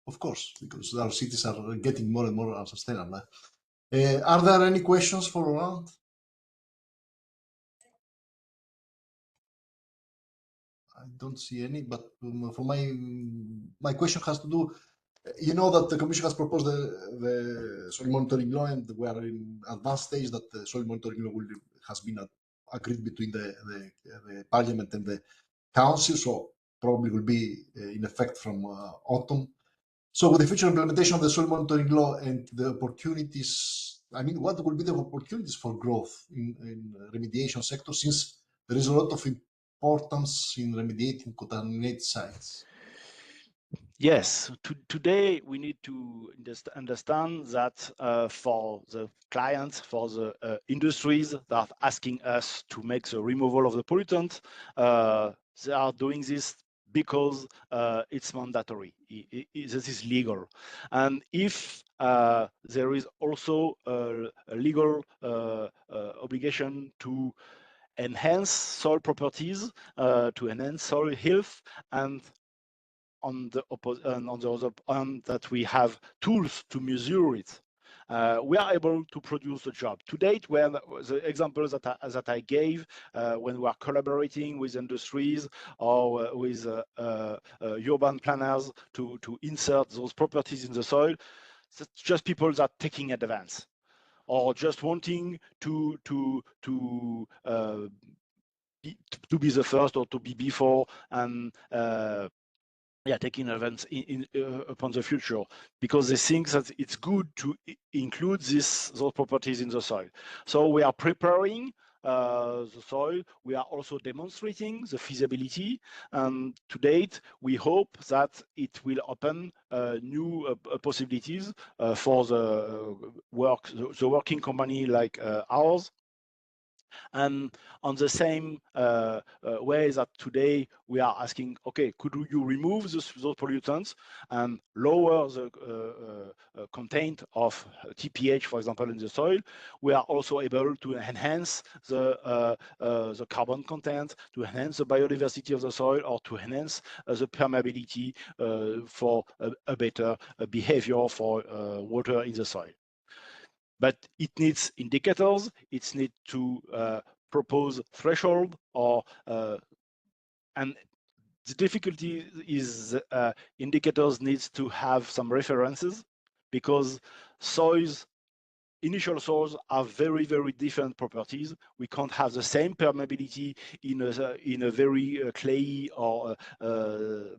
Of course, because our cities are getting more and more sustainable. Are there any questions for Laurent? I don't see any, but for my question has to do. You know that the Commission has proposed the soil monitoring law, and we are in advanced stage that the soil monitoring law has been agreed between the Parliament and the Council, so probably will be in effect from autumn. So with the future implementation of the soil monitoring law and the opportunities, I mean, what will be the opportunities for growth in remediation sector, since there is a lot of importance in remediating contaminated sites? Yes, today we need to understand that for the clients, for the industries that are asking us to make the removal of the pollutant, they are doing this because it's mandatory. This is legal. And if there is also a legal obligation to enhance soil properties, to enhance soil health, and on the other hand, that we have tools to measure it, we are able to produce a job. To date, when the examples that I gave, when we are collaborating with industries or with urban planners to insert those properties in the soil, it's just people that are taking advance, or just wanting to be the first, or to be before, and taking advance upon the future, because they think that it's good to include those properties in the soil. So we are preparing the soil. We are also demonstrating the feasibility. And to date, we hope that it will open new possibilities for the working company like ours. And on the same way that today we are asking, okay, could you remove those pollutants and lower the content of TPH, for example, in the soil? We are also able to enhance the carbon content, to enhance the biodiversity of the soil, or to enhance the permeability for a better behavior for water in the soil. But it needs indicators. It needs to propose threshold, or and the difficulty is indicators needs to have some references, because initial soils have very, very different properties. We can't have the same permeability in a very clayey or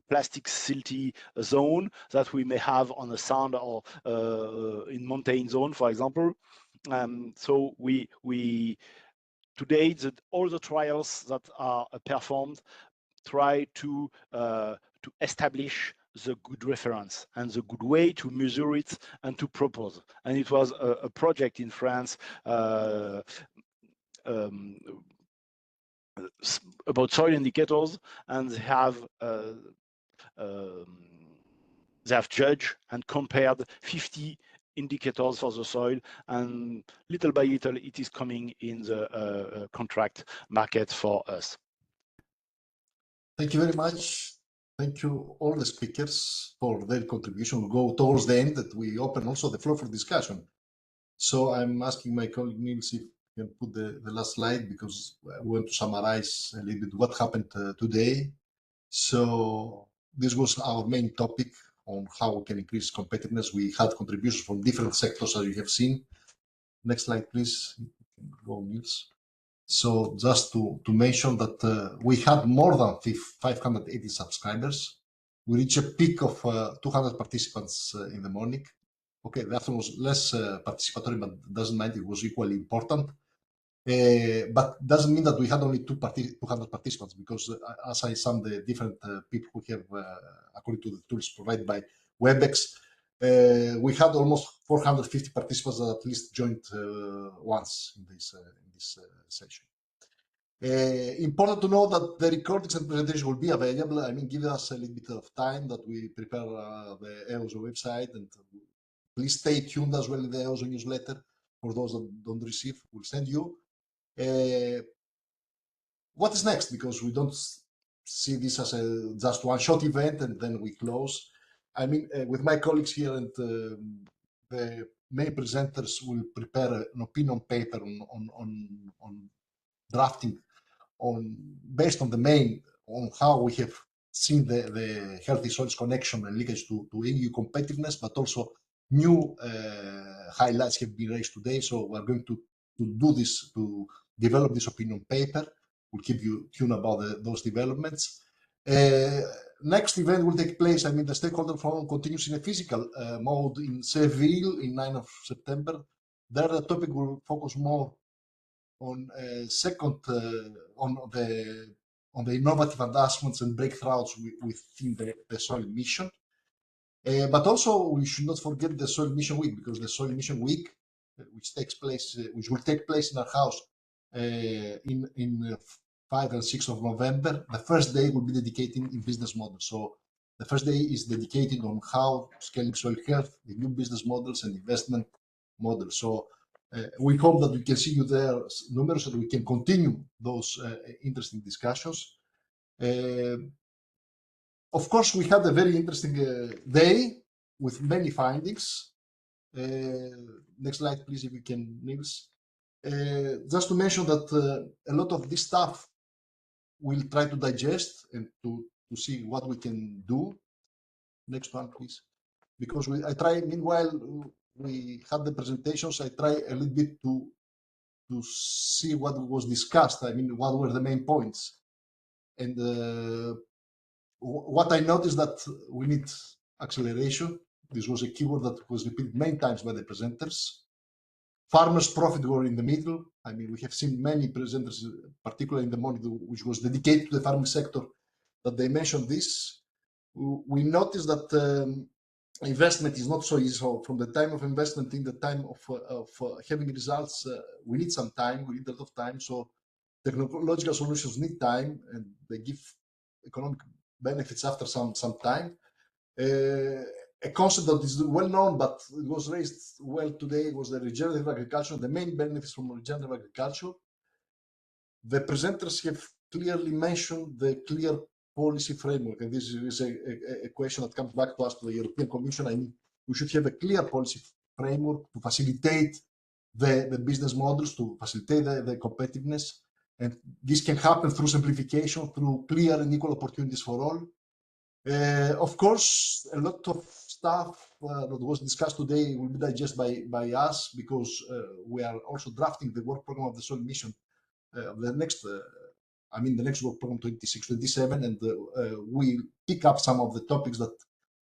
plastic silty zone that we may have on a sand or in mountain zone, for example. So today, all the trials that are performed try to establish the good reference and the good way to measure it and to propose. And it was a project in France about soil indicators, and they have judged and compared 50 indicators for the soil, and little by little it is coming in the contract market for us. Thank you very much. Thank you all the speakers for their contribution. We'll go towards the end that we open also the floor for discussion. So I'm asking my colleague Niels if he can put the last slide, because we want to summarize a little bit what happened today. So this was our main topic on how we can increase competitiveness. We had contributions from different sectors, as you have seen. Next slide, please. Go, Niels. So just to mention that we had more than 580 subscribers. We reached a peak of 200 participants in the morning. Okay, the afternoon was less participatory, but doesn't matter, it was equally important. But doesn't mean that we had only 200 participants, because as I sum the different people who have, according to the tools provided by WebEx, we had almost 450 participants that at least joined once in this session. Important to know that the recordings and presentations will be available. I mean, give us a little bit of time that we prepare the EUSO website, and please stay tuned as well in the EUSO newsletter. For those that don't receive, we'll send you. What is next? Because we don't see this as a just one-shot event and then we close. I mean, with my colleagues here and the main presenters will prepare an opinion paper on drafting based on the main on how we have seen the healthy soils connection and linkage to EU competitiveness, but also new highlights have been raised today. So we're going to do this, to develop this opinion paper. We'll keep you tuned about those developments. Next event will take place, I mean, the Stakeholder Forum continues in a physical mode in Seville in 9th of September. There the topic will focus more on on the innovative advancements and breakthroughs within the soil mission. But also we should not forget the Soil Mission Week, because the Soil Mission Week, which will take place in our house in 5 and 6 of November, the first day will be dedicated in business models. So the first day is dedicated on how scaling soil health, the new business models and investment models. So we hope that we can see you there numerous, so that we can continue those interesting discussions. Of course, we had a very interesting day with many findings. Next slide, please, if you can, Niels. Just to mention that a lot of this stuff we'll try to digest and to see what we can do. Next one, please. Because I try, meanwhile, we had the presentations, I try a little bit to see what was discussed. I mean, what were the main points. And what I noticed that we need acceleration. This was a keyword that was repeated many times by the presenters. Farmers' profit were in the middle. I mean, we have seen many presenters, particularly in the morning, which was dedicated to the farming sector, that they mentioned this. We noticed that investment is not so easy. So from the time of investment in the time of having results, we need some time. We need a lot of time. So technological solutions need time, and they give economic benefits after some time. A concept that is well known, but it was raised well today, was the regenerative agriculture, the main benefits from regenerative agriculture. The presenters have clearly mentioned the clear policy framework, and this is a question that comes back to us, to the European Commission. I mean, we should have a clear policy framework to facilitate the business models, to facilitate the competitiveness, and this can happen through simplification, through clear and equal opportunities for all. Of course, a lot of stuff that was discussed today will be digested by us, because we are also drafting the work program of the Soil Mission, the next work program 26-27, and we pick up some of the topics that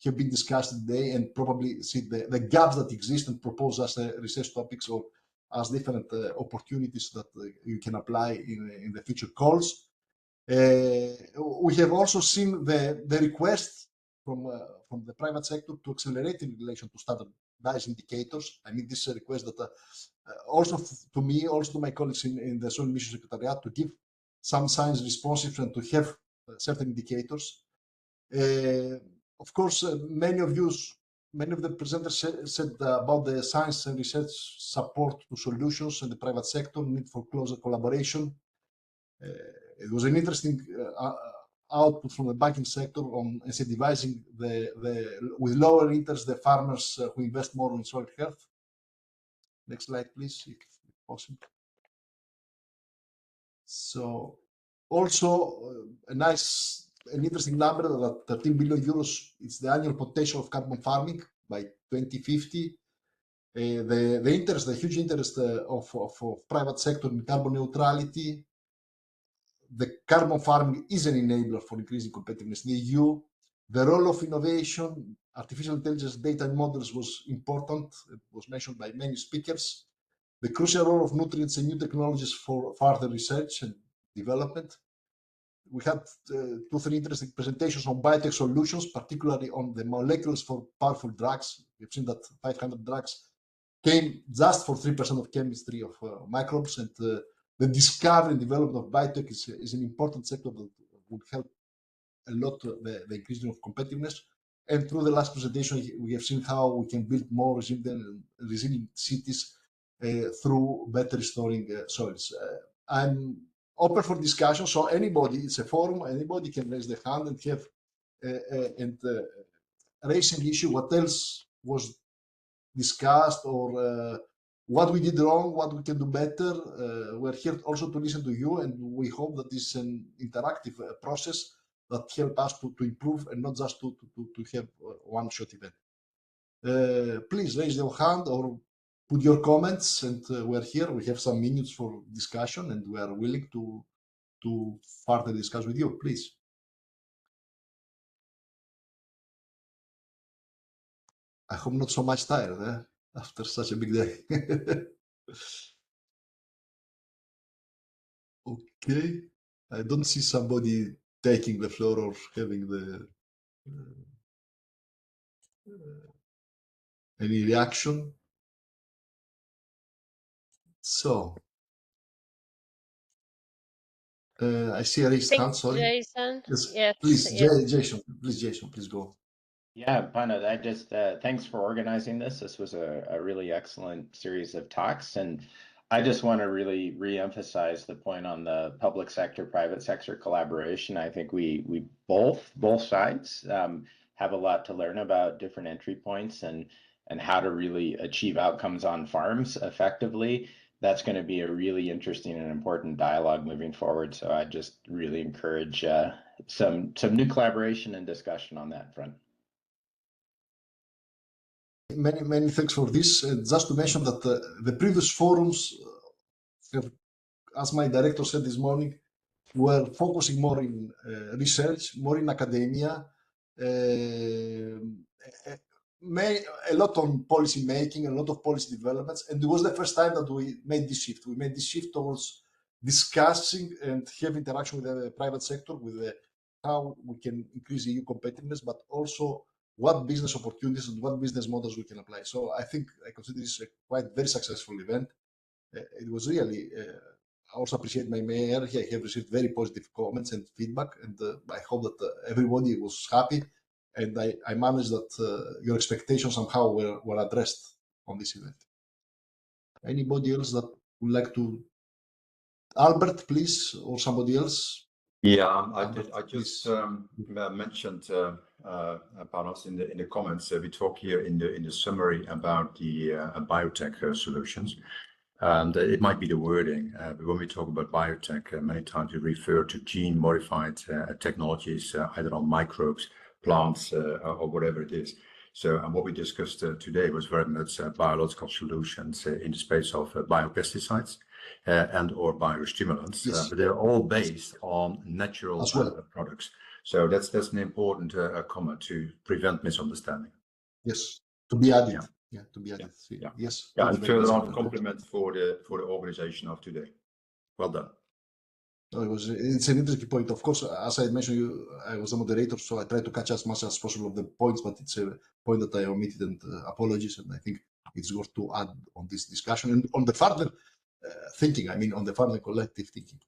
have been discussed today and probably see the gaps that exist and propose as research topics or as different opportunities that you can apply in the future calls. We have also seen the request from the private sector to accelerate in relation to standardized indicators. I mean, this is a request that also to me, also to my colleagues in the Soil Mission Secretariat, to give some science responsive and to have certain indicators. Of course, many of the presenters said about the science and research support to solutions and the private sector, need for closer collaboration. It was an interesting output from the banking sector on incentivizing with lower interest the farmers who invest more in soil health. Next slide, please, if possible. So also an interesting number that 13 billion euros is the annual potential of carbon farming by 2050. The huge interest of private sector in carbon neutrality. The carbon farming is an enabler for increasing competitiveness in the EU. The role of innovation, artificial intelligence, data and models was important. It was mentioned by many speakers. The crucial role of nutrients and new technologies for further research and development. We had 2-3 interesting presentations on biotech solutions, particularly on the molecules for powerful drugs. We've seen that 500 drugs came just for 3% of chemistry of microbes, and the discovery and development of biotech is an important sector that would help a lot the increasing of competitiveness. And through the last presentation, we have seen how we can build more resilient cities through better storing soils. I'm open for discussion, so anybody, it's a forum, anybody can raise their hand and have raise an issue. What else was discussed, or what we did wrong, what we can do better. We're here also to listen to you, and we hope that this is an interactive process that helps us to improve and not just to have one-shot event. Please raise your hand or put your comments, and we're here. We have some minutes for discussion, and we are willing to further discuss with you. Please. I hope not so much tired after such a big day. Okay, I don't see somebody taking the floor or having the any reaction. So I see a raised hand. Sorry, Jason. yes, please, yes. Jason, please go. Yeah, Pana, I just thanks for organizing this. This was a really excellent series of talks, and I just want to really re-emphasize the point on the public sector, private sector collaboration. I think we both sides have a lot to learn about different entry points and how to really achieve outcomes on farms effectively. That's going to be a really interesting and important dialogue moving forward. So I just really encourage some new collaboration and discussion on that front. Many thanks for this. Just to mention that the previous forums have, as my director said this morning, were focusing more in research, more in academia, a lot on policy making, a lot of policy developments, and it was the first time that we made this shift. We made this shift towards discussing and have interaction with the private sector, with how we can increase EU competitiveness, but also what business opportunities and what business models we can apply. So I think I consider this a quite very successful event. It was really, I also appreciate my mayor. I have received very positive comments and feedback, and I hope that everybody was happy, and I managed that your expectations somehow were addressed on this event. Anybody else that would like to? Albert, please, or somebody else? Yeah, I just mentioned Panos in the comments. We talk here in the summary about the biotech solutions, and it might be the wording. But when we talk about biotech, many times we refer to gene-modified technologies, either on microbes, plants, or whatever it is. So, and what we discussed today was very much biological solutions in the space of biopesticides. And or biostimulants, yes. But they're all based on natural products. So that's an important comment to prevent misunderstanding. Yes, to be added. Yeah, to be added. Yeah. Yes. Yeah, and further on, compliment for the organization of today. Well done. It's an interesting point. Of course, as I mentioned, I was a moderator, so I try to catch as much as possible of the points, but it's a point that I omitted, and apologies. And I think it's worth to add on this discussion and on the further thinking. I mean, on the further collective thinking.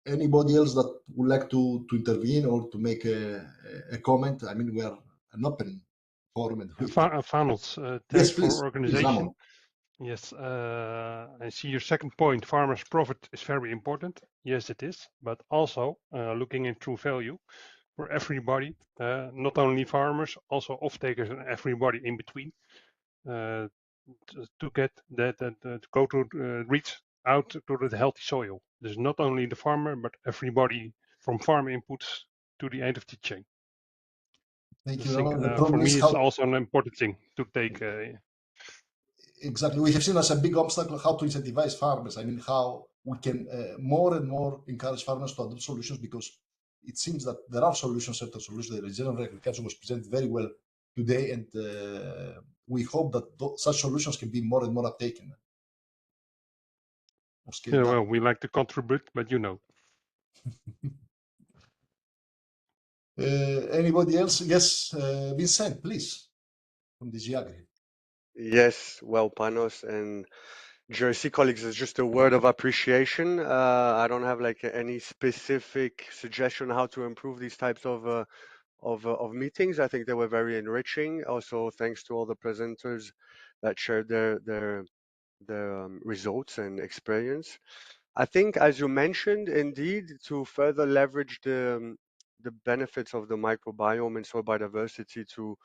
Anybody else that would like to intervene or to make a comment? I mean, we are an open forum. And Fanos, thanks for organization. Yes, I see your second point. Farmers' profit is very important. Yes, it is, but also looking in true value for everybody, not only farmers, also off-takers and everybody in between, to get that go to reach out to the healthy soil. There's not only the farmer, but everybody from farm inputs to the end of the chain. Thank I you. think The for problem me, is it's how also an important thing to take. exactly we have seen as a big obstacle how to incentivize farmers. I mean, how we can more and more encourage farmers to adopt solutions, because it seems that there are solutions, certain solutions. The regenerative agriculture was presented very well today, and we hope that such solutions can be more and more uptaken. Yeah, well, we like to contribute, but you know. Anybody else? Yes, Vincent, please, from DG Agri. Yes, well, Panos and Jersey colleagues, it's just a word of appreciation. I don't have like any specific suggestion how to improve these types of meetings. I think they were very enriching. Also, thanks to all the presenters that shared their results and experience. I think, as you mentioned, indeed, to further leverage the benefits of the microbiome and soil biodiversity to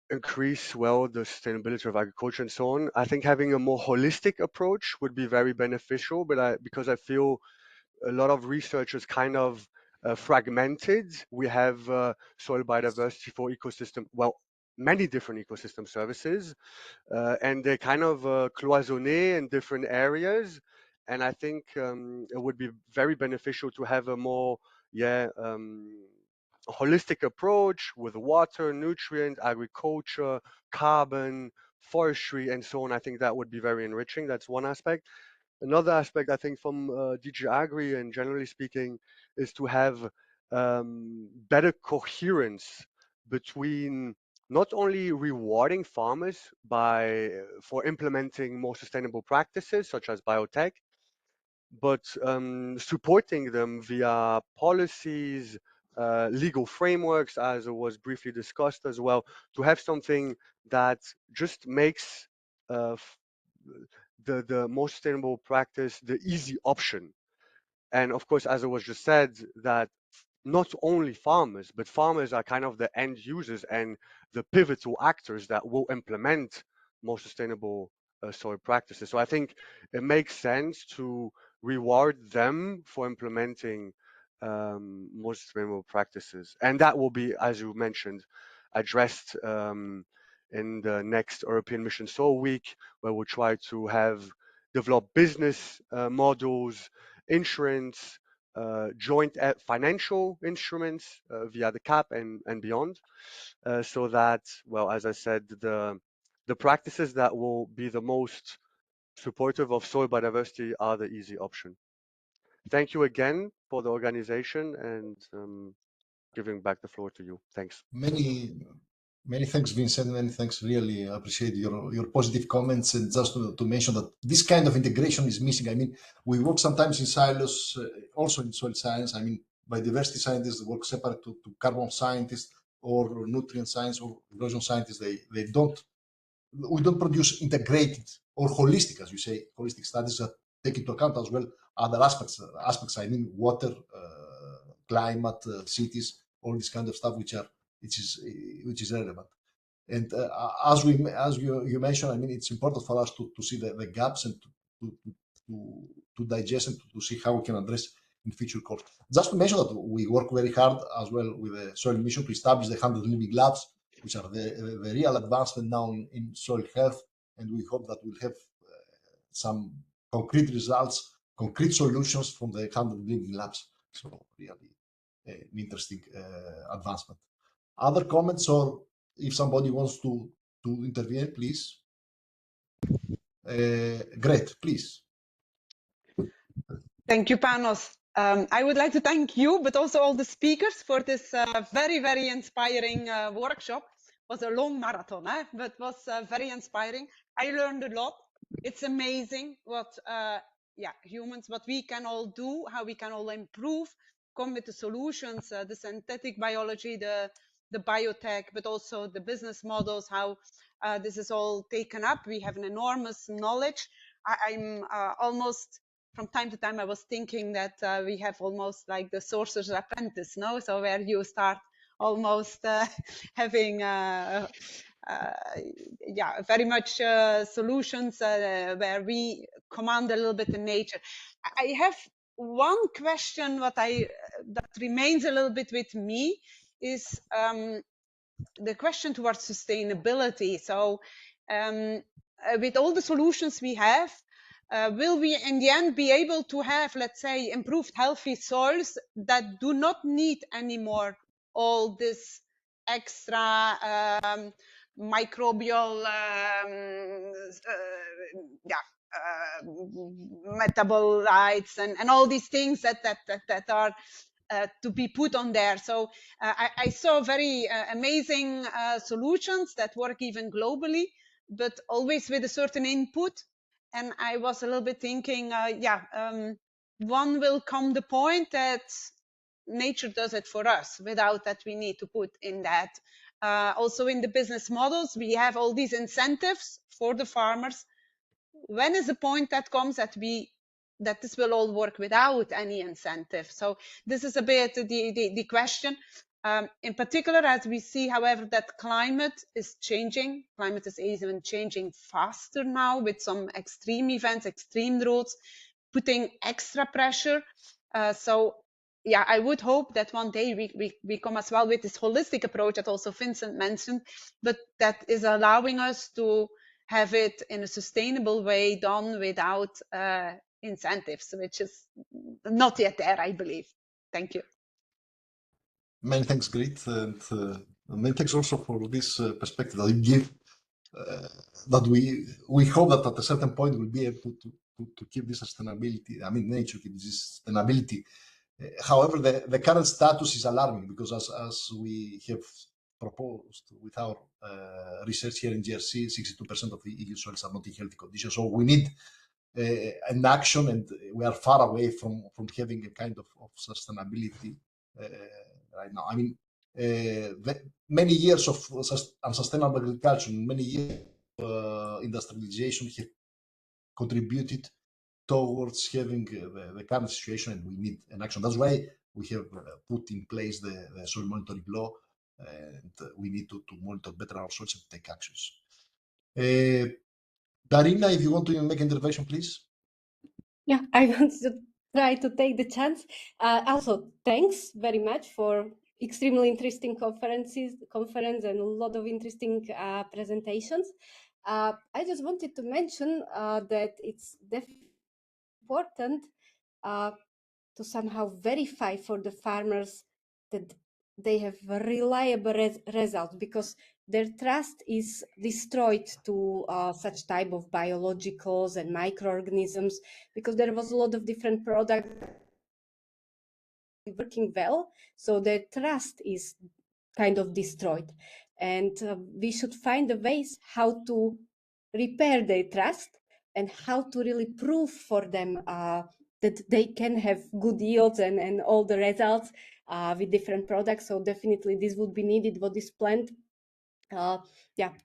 increase, well, the sustainability of agriculture and so on, I think having a more holistic approach would be very beneficial. But because I feel a lot of research is kind of fragmented. We have soil biodiversity for ecosystem, well, many different ecosystem services, and they're kind of cloisonné in different areas. And I think it would be very beneficial to have a more, holistic approach with water, nutrient, agriculture, carbon, forestry, and so on. I think that would be very enriching. That's one aspect. Another aspect, I think, from DG Agri and generally speaking, is to have better coherence between not only rewarding farmers for implementing more sustainable practices such as biotech, but supporting them via policies, legal frameworks, as was briefly discussed as well, to have something that just makes the most sustainable practice the easy option. And of course, as it was just said, that not only farmers, but farmers are kind of the end users and the pivotal actors that will implement more sustainable soil practices. So I think it makes sense to reward them for implementing more sustainable practices. And that will be, as you mentioned, addressed in the next European Mission Soil Week, where we'll try to have develop business models, insurance, joint financial instruments via the CAP and beyond, so that, well, as I said, the practices that will be the most supportive of soil biodiversity are the easy option. Thank you again for the organization, and giving back the floor to you. Thanks. Many thanks, Vincent. Many thanks. Really appreciate your positive comments. And just to mention that this kind of integration is missing. I mean, we work sometimes in silos, also in soil science. I mean, biodiversity scientists work separate to carbon scientists or nutrient science or erosion scientists. We don't produce integrated or holistic, as you say, holistic studies that take into account as well other aspects. I mean, water, climate, cities, all this kind of stuff, which is relevant. And as you mentioned, I mean, it's important for us to see the gaps and to digest and to see how we can address in future calls. Just to mention that we work very hard as well with the soil mission to establish the 100 living labs, which are the real advancement now in soil health, and we hope that we'll have some concrete results, concrete solutions from the 100 living labs. So really an interesting advancement. Other comments, or if somebody wants to intervene, please. Great, please. Thank you, Panos. I would like to thank you, but also all the speakers for this very, very inspiring workshop. It was a long marathon, but was very inspiring. I learned a lot. It's amazing what humans, what we can all do, how we can all improve, come with the solutions, the synthetic biology, the the biotech, but also the business models, how this is all taken up. We have an enormous knowledge. I'm almost, from time to time, I was thinking that we have almost like the Sorcerer's Apprentice, no? So where you start almost having very much solutions where we command a little bit in nature. I have one question that remains a little bit with me is the question towards sustainability. So with all the solutions we have, will we in the end be able to have, let's say, improved healthy soils that do not need anymore all this extra microbial metabolites and all these things that are to be put on there. So I saw very amazing solutions that work even globally, but always with a certain input. And I was a little bit thinking, one will come the point that nature does it for us without that we need to put in that. Also in the business models, we have all these incentives for the farmers. When is the point that comes that this will all work without any incentive? So this is a bit the question. In particular, as we see, however, that climate is changing. Climate is even changing faster now with some extreme events, extreme droughts, putting extra pressure. I would hope that one day we come as well with this holistic approach that also Vincent mentioned, but that is allowing us to have it in a sustainable way done without incentives, which is not yet there, I believe. Thank you. Many thanks, Grit, and many thanks also for this perspective that you give. That we hope that at a certain point we'll be able to keep this sustainability. I mean, nature keeps this sustainability. However, the current status is alarming because as we have proposed with our research here in GRC, 62% of the EU soils are not in healthy condition. So we need an action, and we are far away from having a kind of sustainability right now. I mean, many years of unsustainable agriculture, many years of industrialization have contributed towards having the current situation, and we need an action. That's why we have put in place the soil monitoring law, and we need to monitor better our soils and take actions. Darina, if you want to make an intervention, please. Yeah, I want to try to take the chance. Also, thanks very much for extremely interesting conference and a lot of interesting presentations. I just wanted to mention that it's definitely important to somehow verify for the farmers that they have reliable results, because their trust is destroyed to such type of biologicals and microorganisms, because there was a lot of different products working well, so their trust is kind of destroyed. And we should find the ways how to repair their trust and how to really prove for them that they can have good yields and all the results with different products. So definitely this would be needed, what is planned. To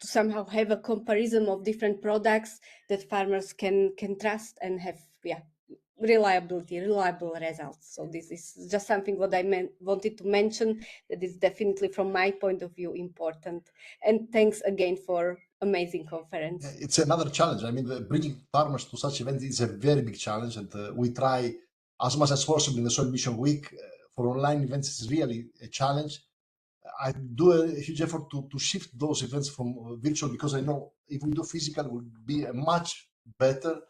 somehow have a comparison of different products that farmers can trust and have reliable results. So this is just something what I wanted to mention, that is definitely from my point of view important. And thanks again for amazing conference. It's another challenge. I mean, bringing farmers to such events is a very big challenge, and we try as much as possible in the Soil Mission Week. For online events, it's really a challenge. I do a huge effort to shift those events from virtual, because I know if we do physical, it will be a much better.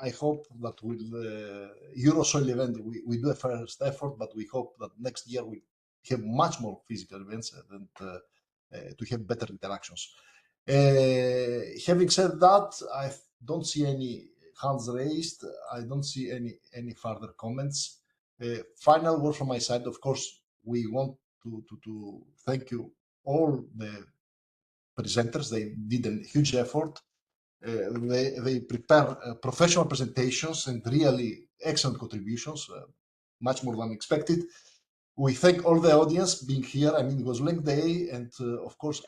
I hope that with the EUSO event, we do a first effort, but we hope that next year we have much more physical events and to have better interactions. Having said that, I don't see any hands raised. I don't see any further comments. Final word from my side. Of course, we want to thank you all the presenters. They did a huge effort. They prepare professional presentations and really excellent contributions, much more than expected. We thank all the audience being here. I mean, it was length day, and of course,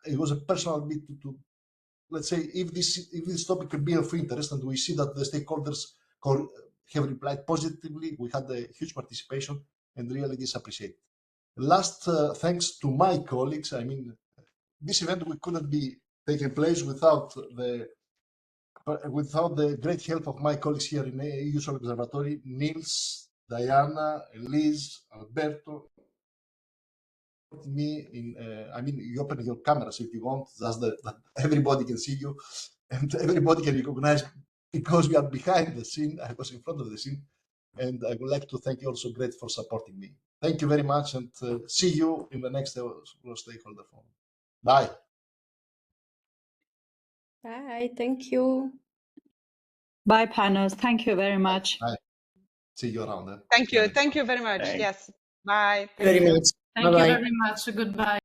it was a personal bit to let's say, if this topic could be of interest, and we see that the stakeholders have replied positively, we had a huge participation, and really this appreciated. Last, thanks to my colleagues. I mean, this event couldn't be taken place without the great help of my colleagues here in EUSO Observatory, Nils, Diana, Elise, Alberto. Me in, I mean, you open your cameras if you want, just that everybody can see you and everybody can recognize, because we are behind the scene. I was in front of the scene, and I would like to thank you also great for supporting me. Thank you very much, and see you in the next stakeholder forum. Bye. Bye. Thank you. Bye, panels. Thank you very much. Bye. See you around. Thank you. Thank you very much. Thanks. Yes. Bye. Very much. Thank you Bye-bye. very much. Goodbye.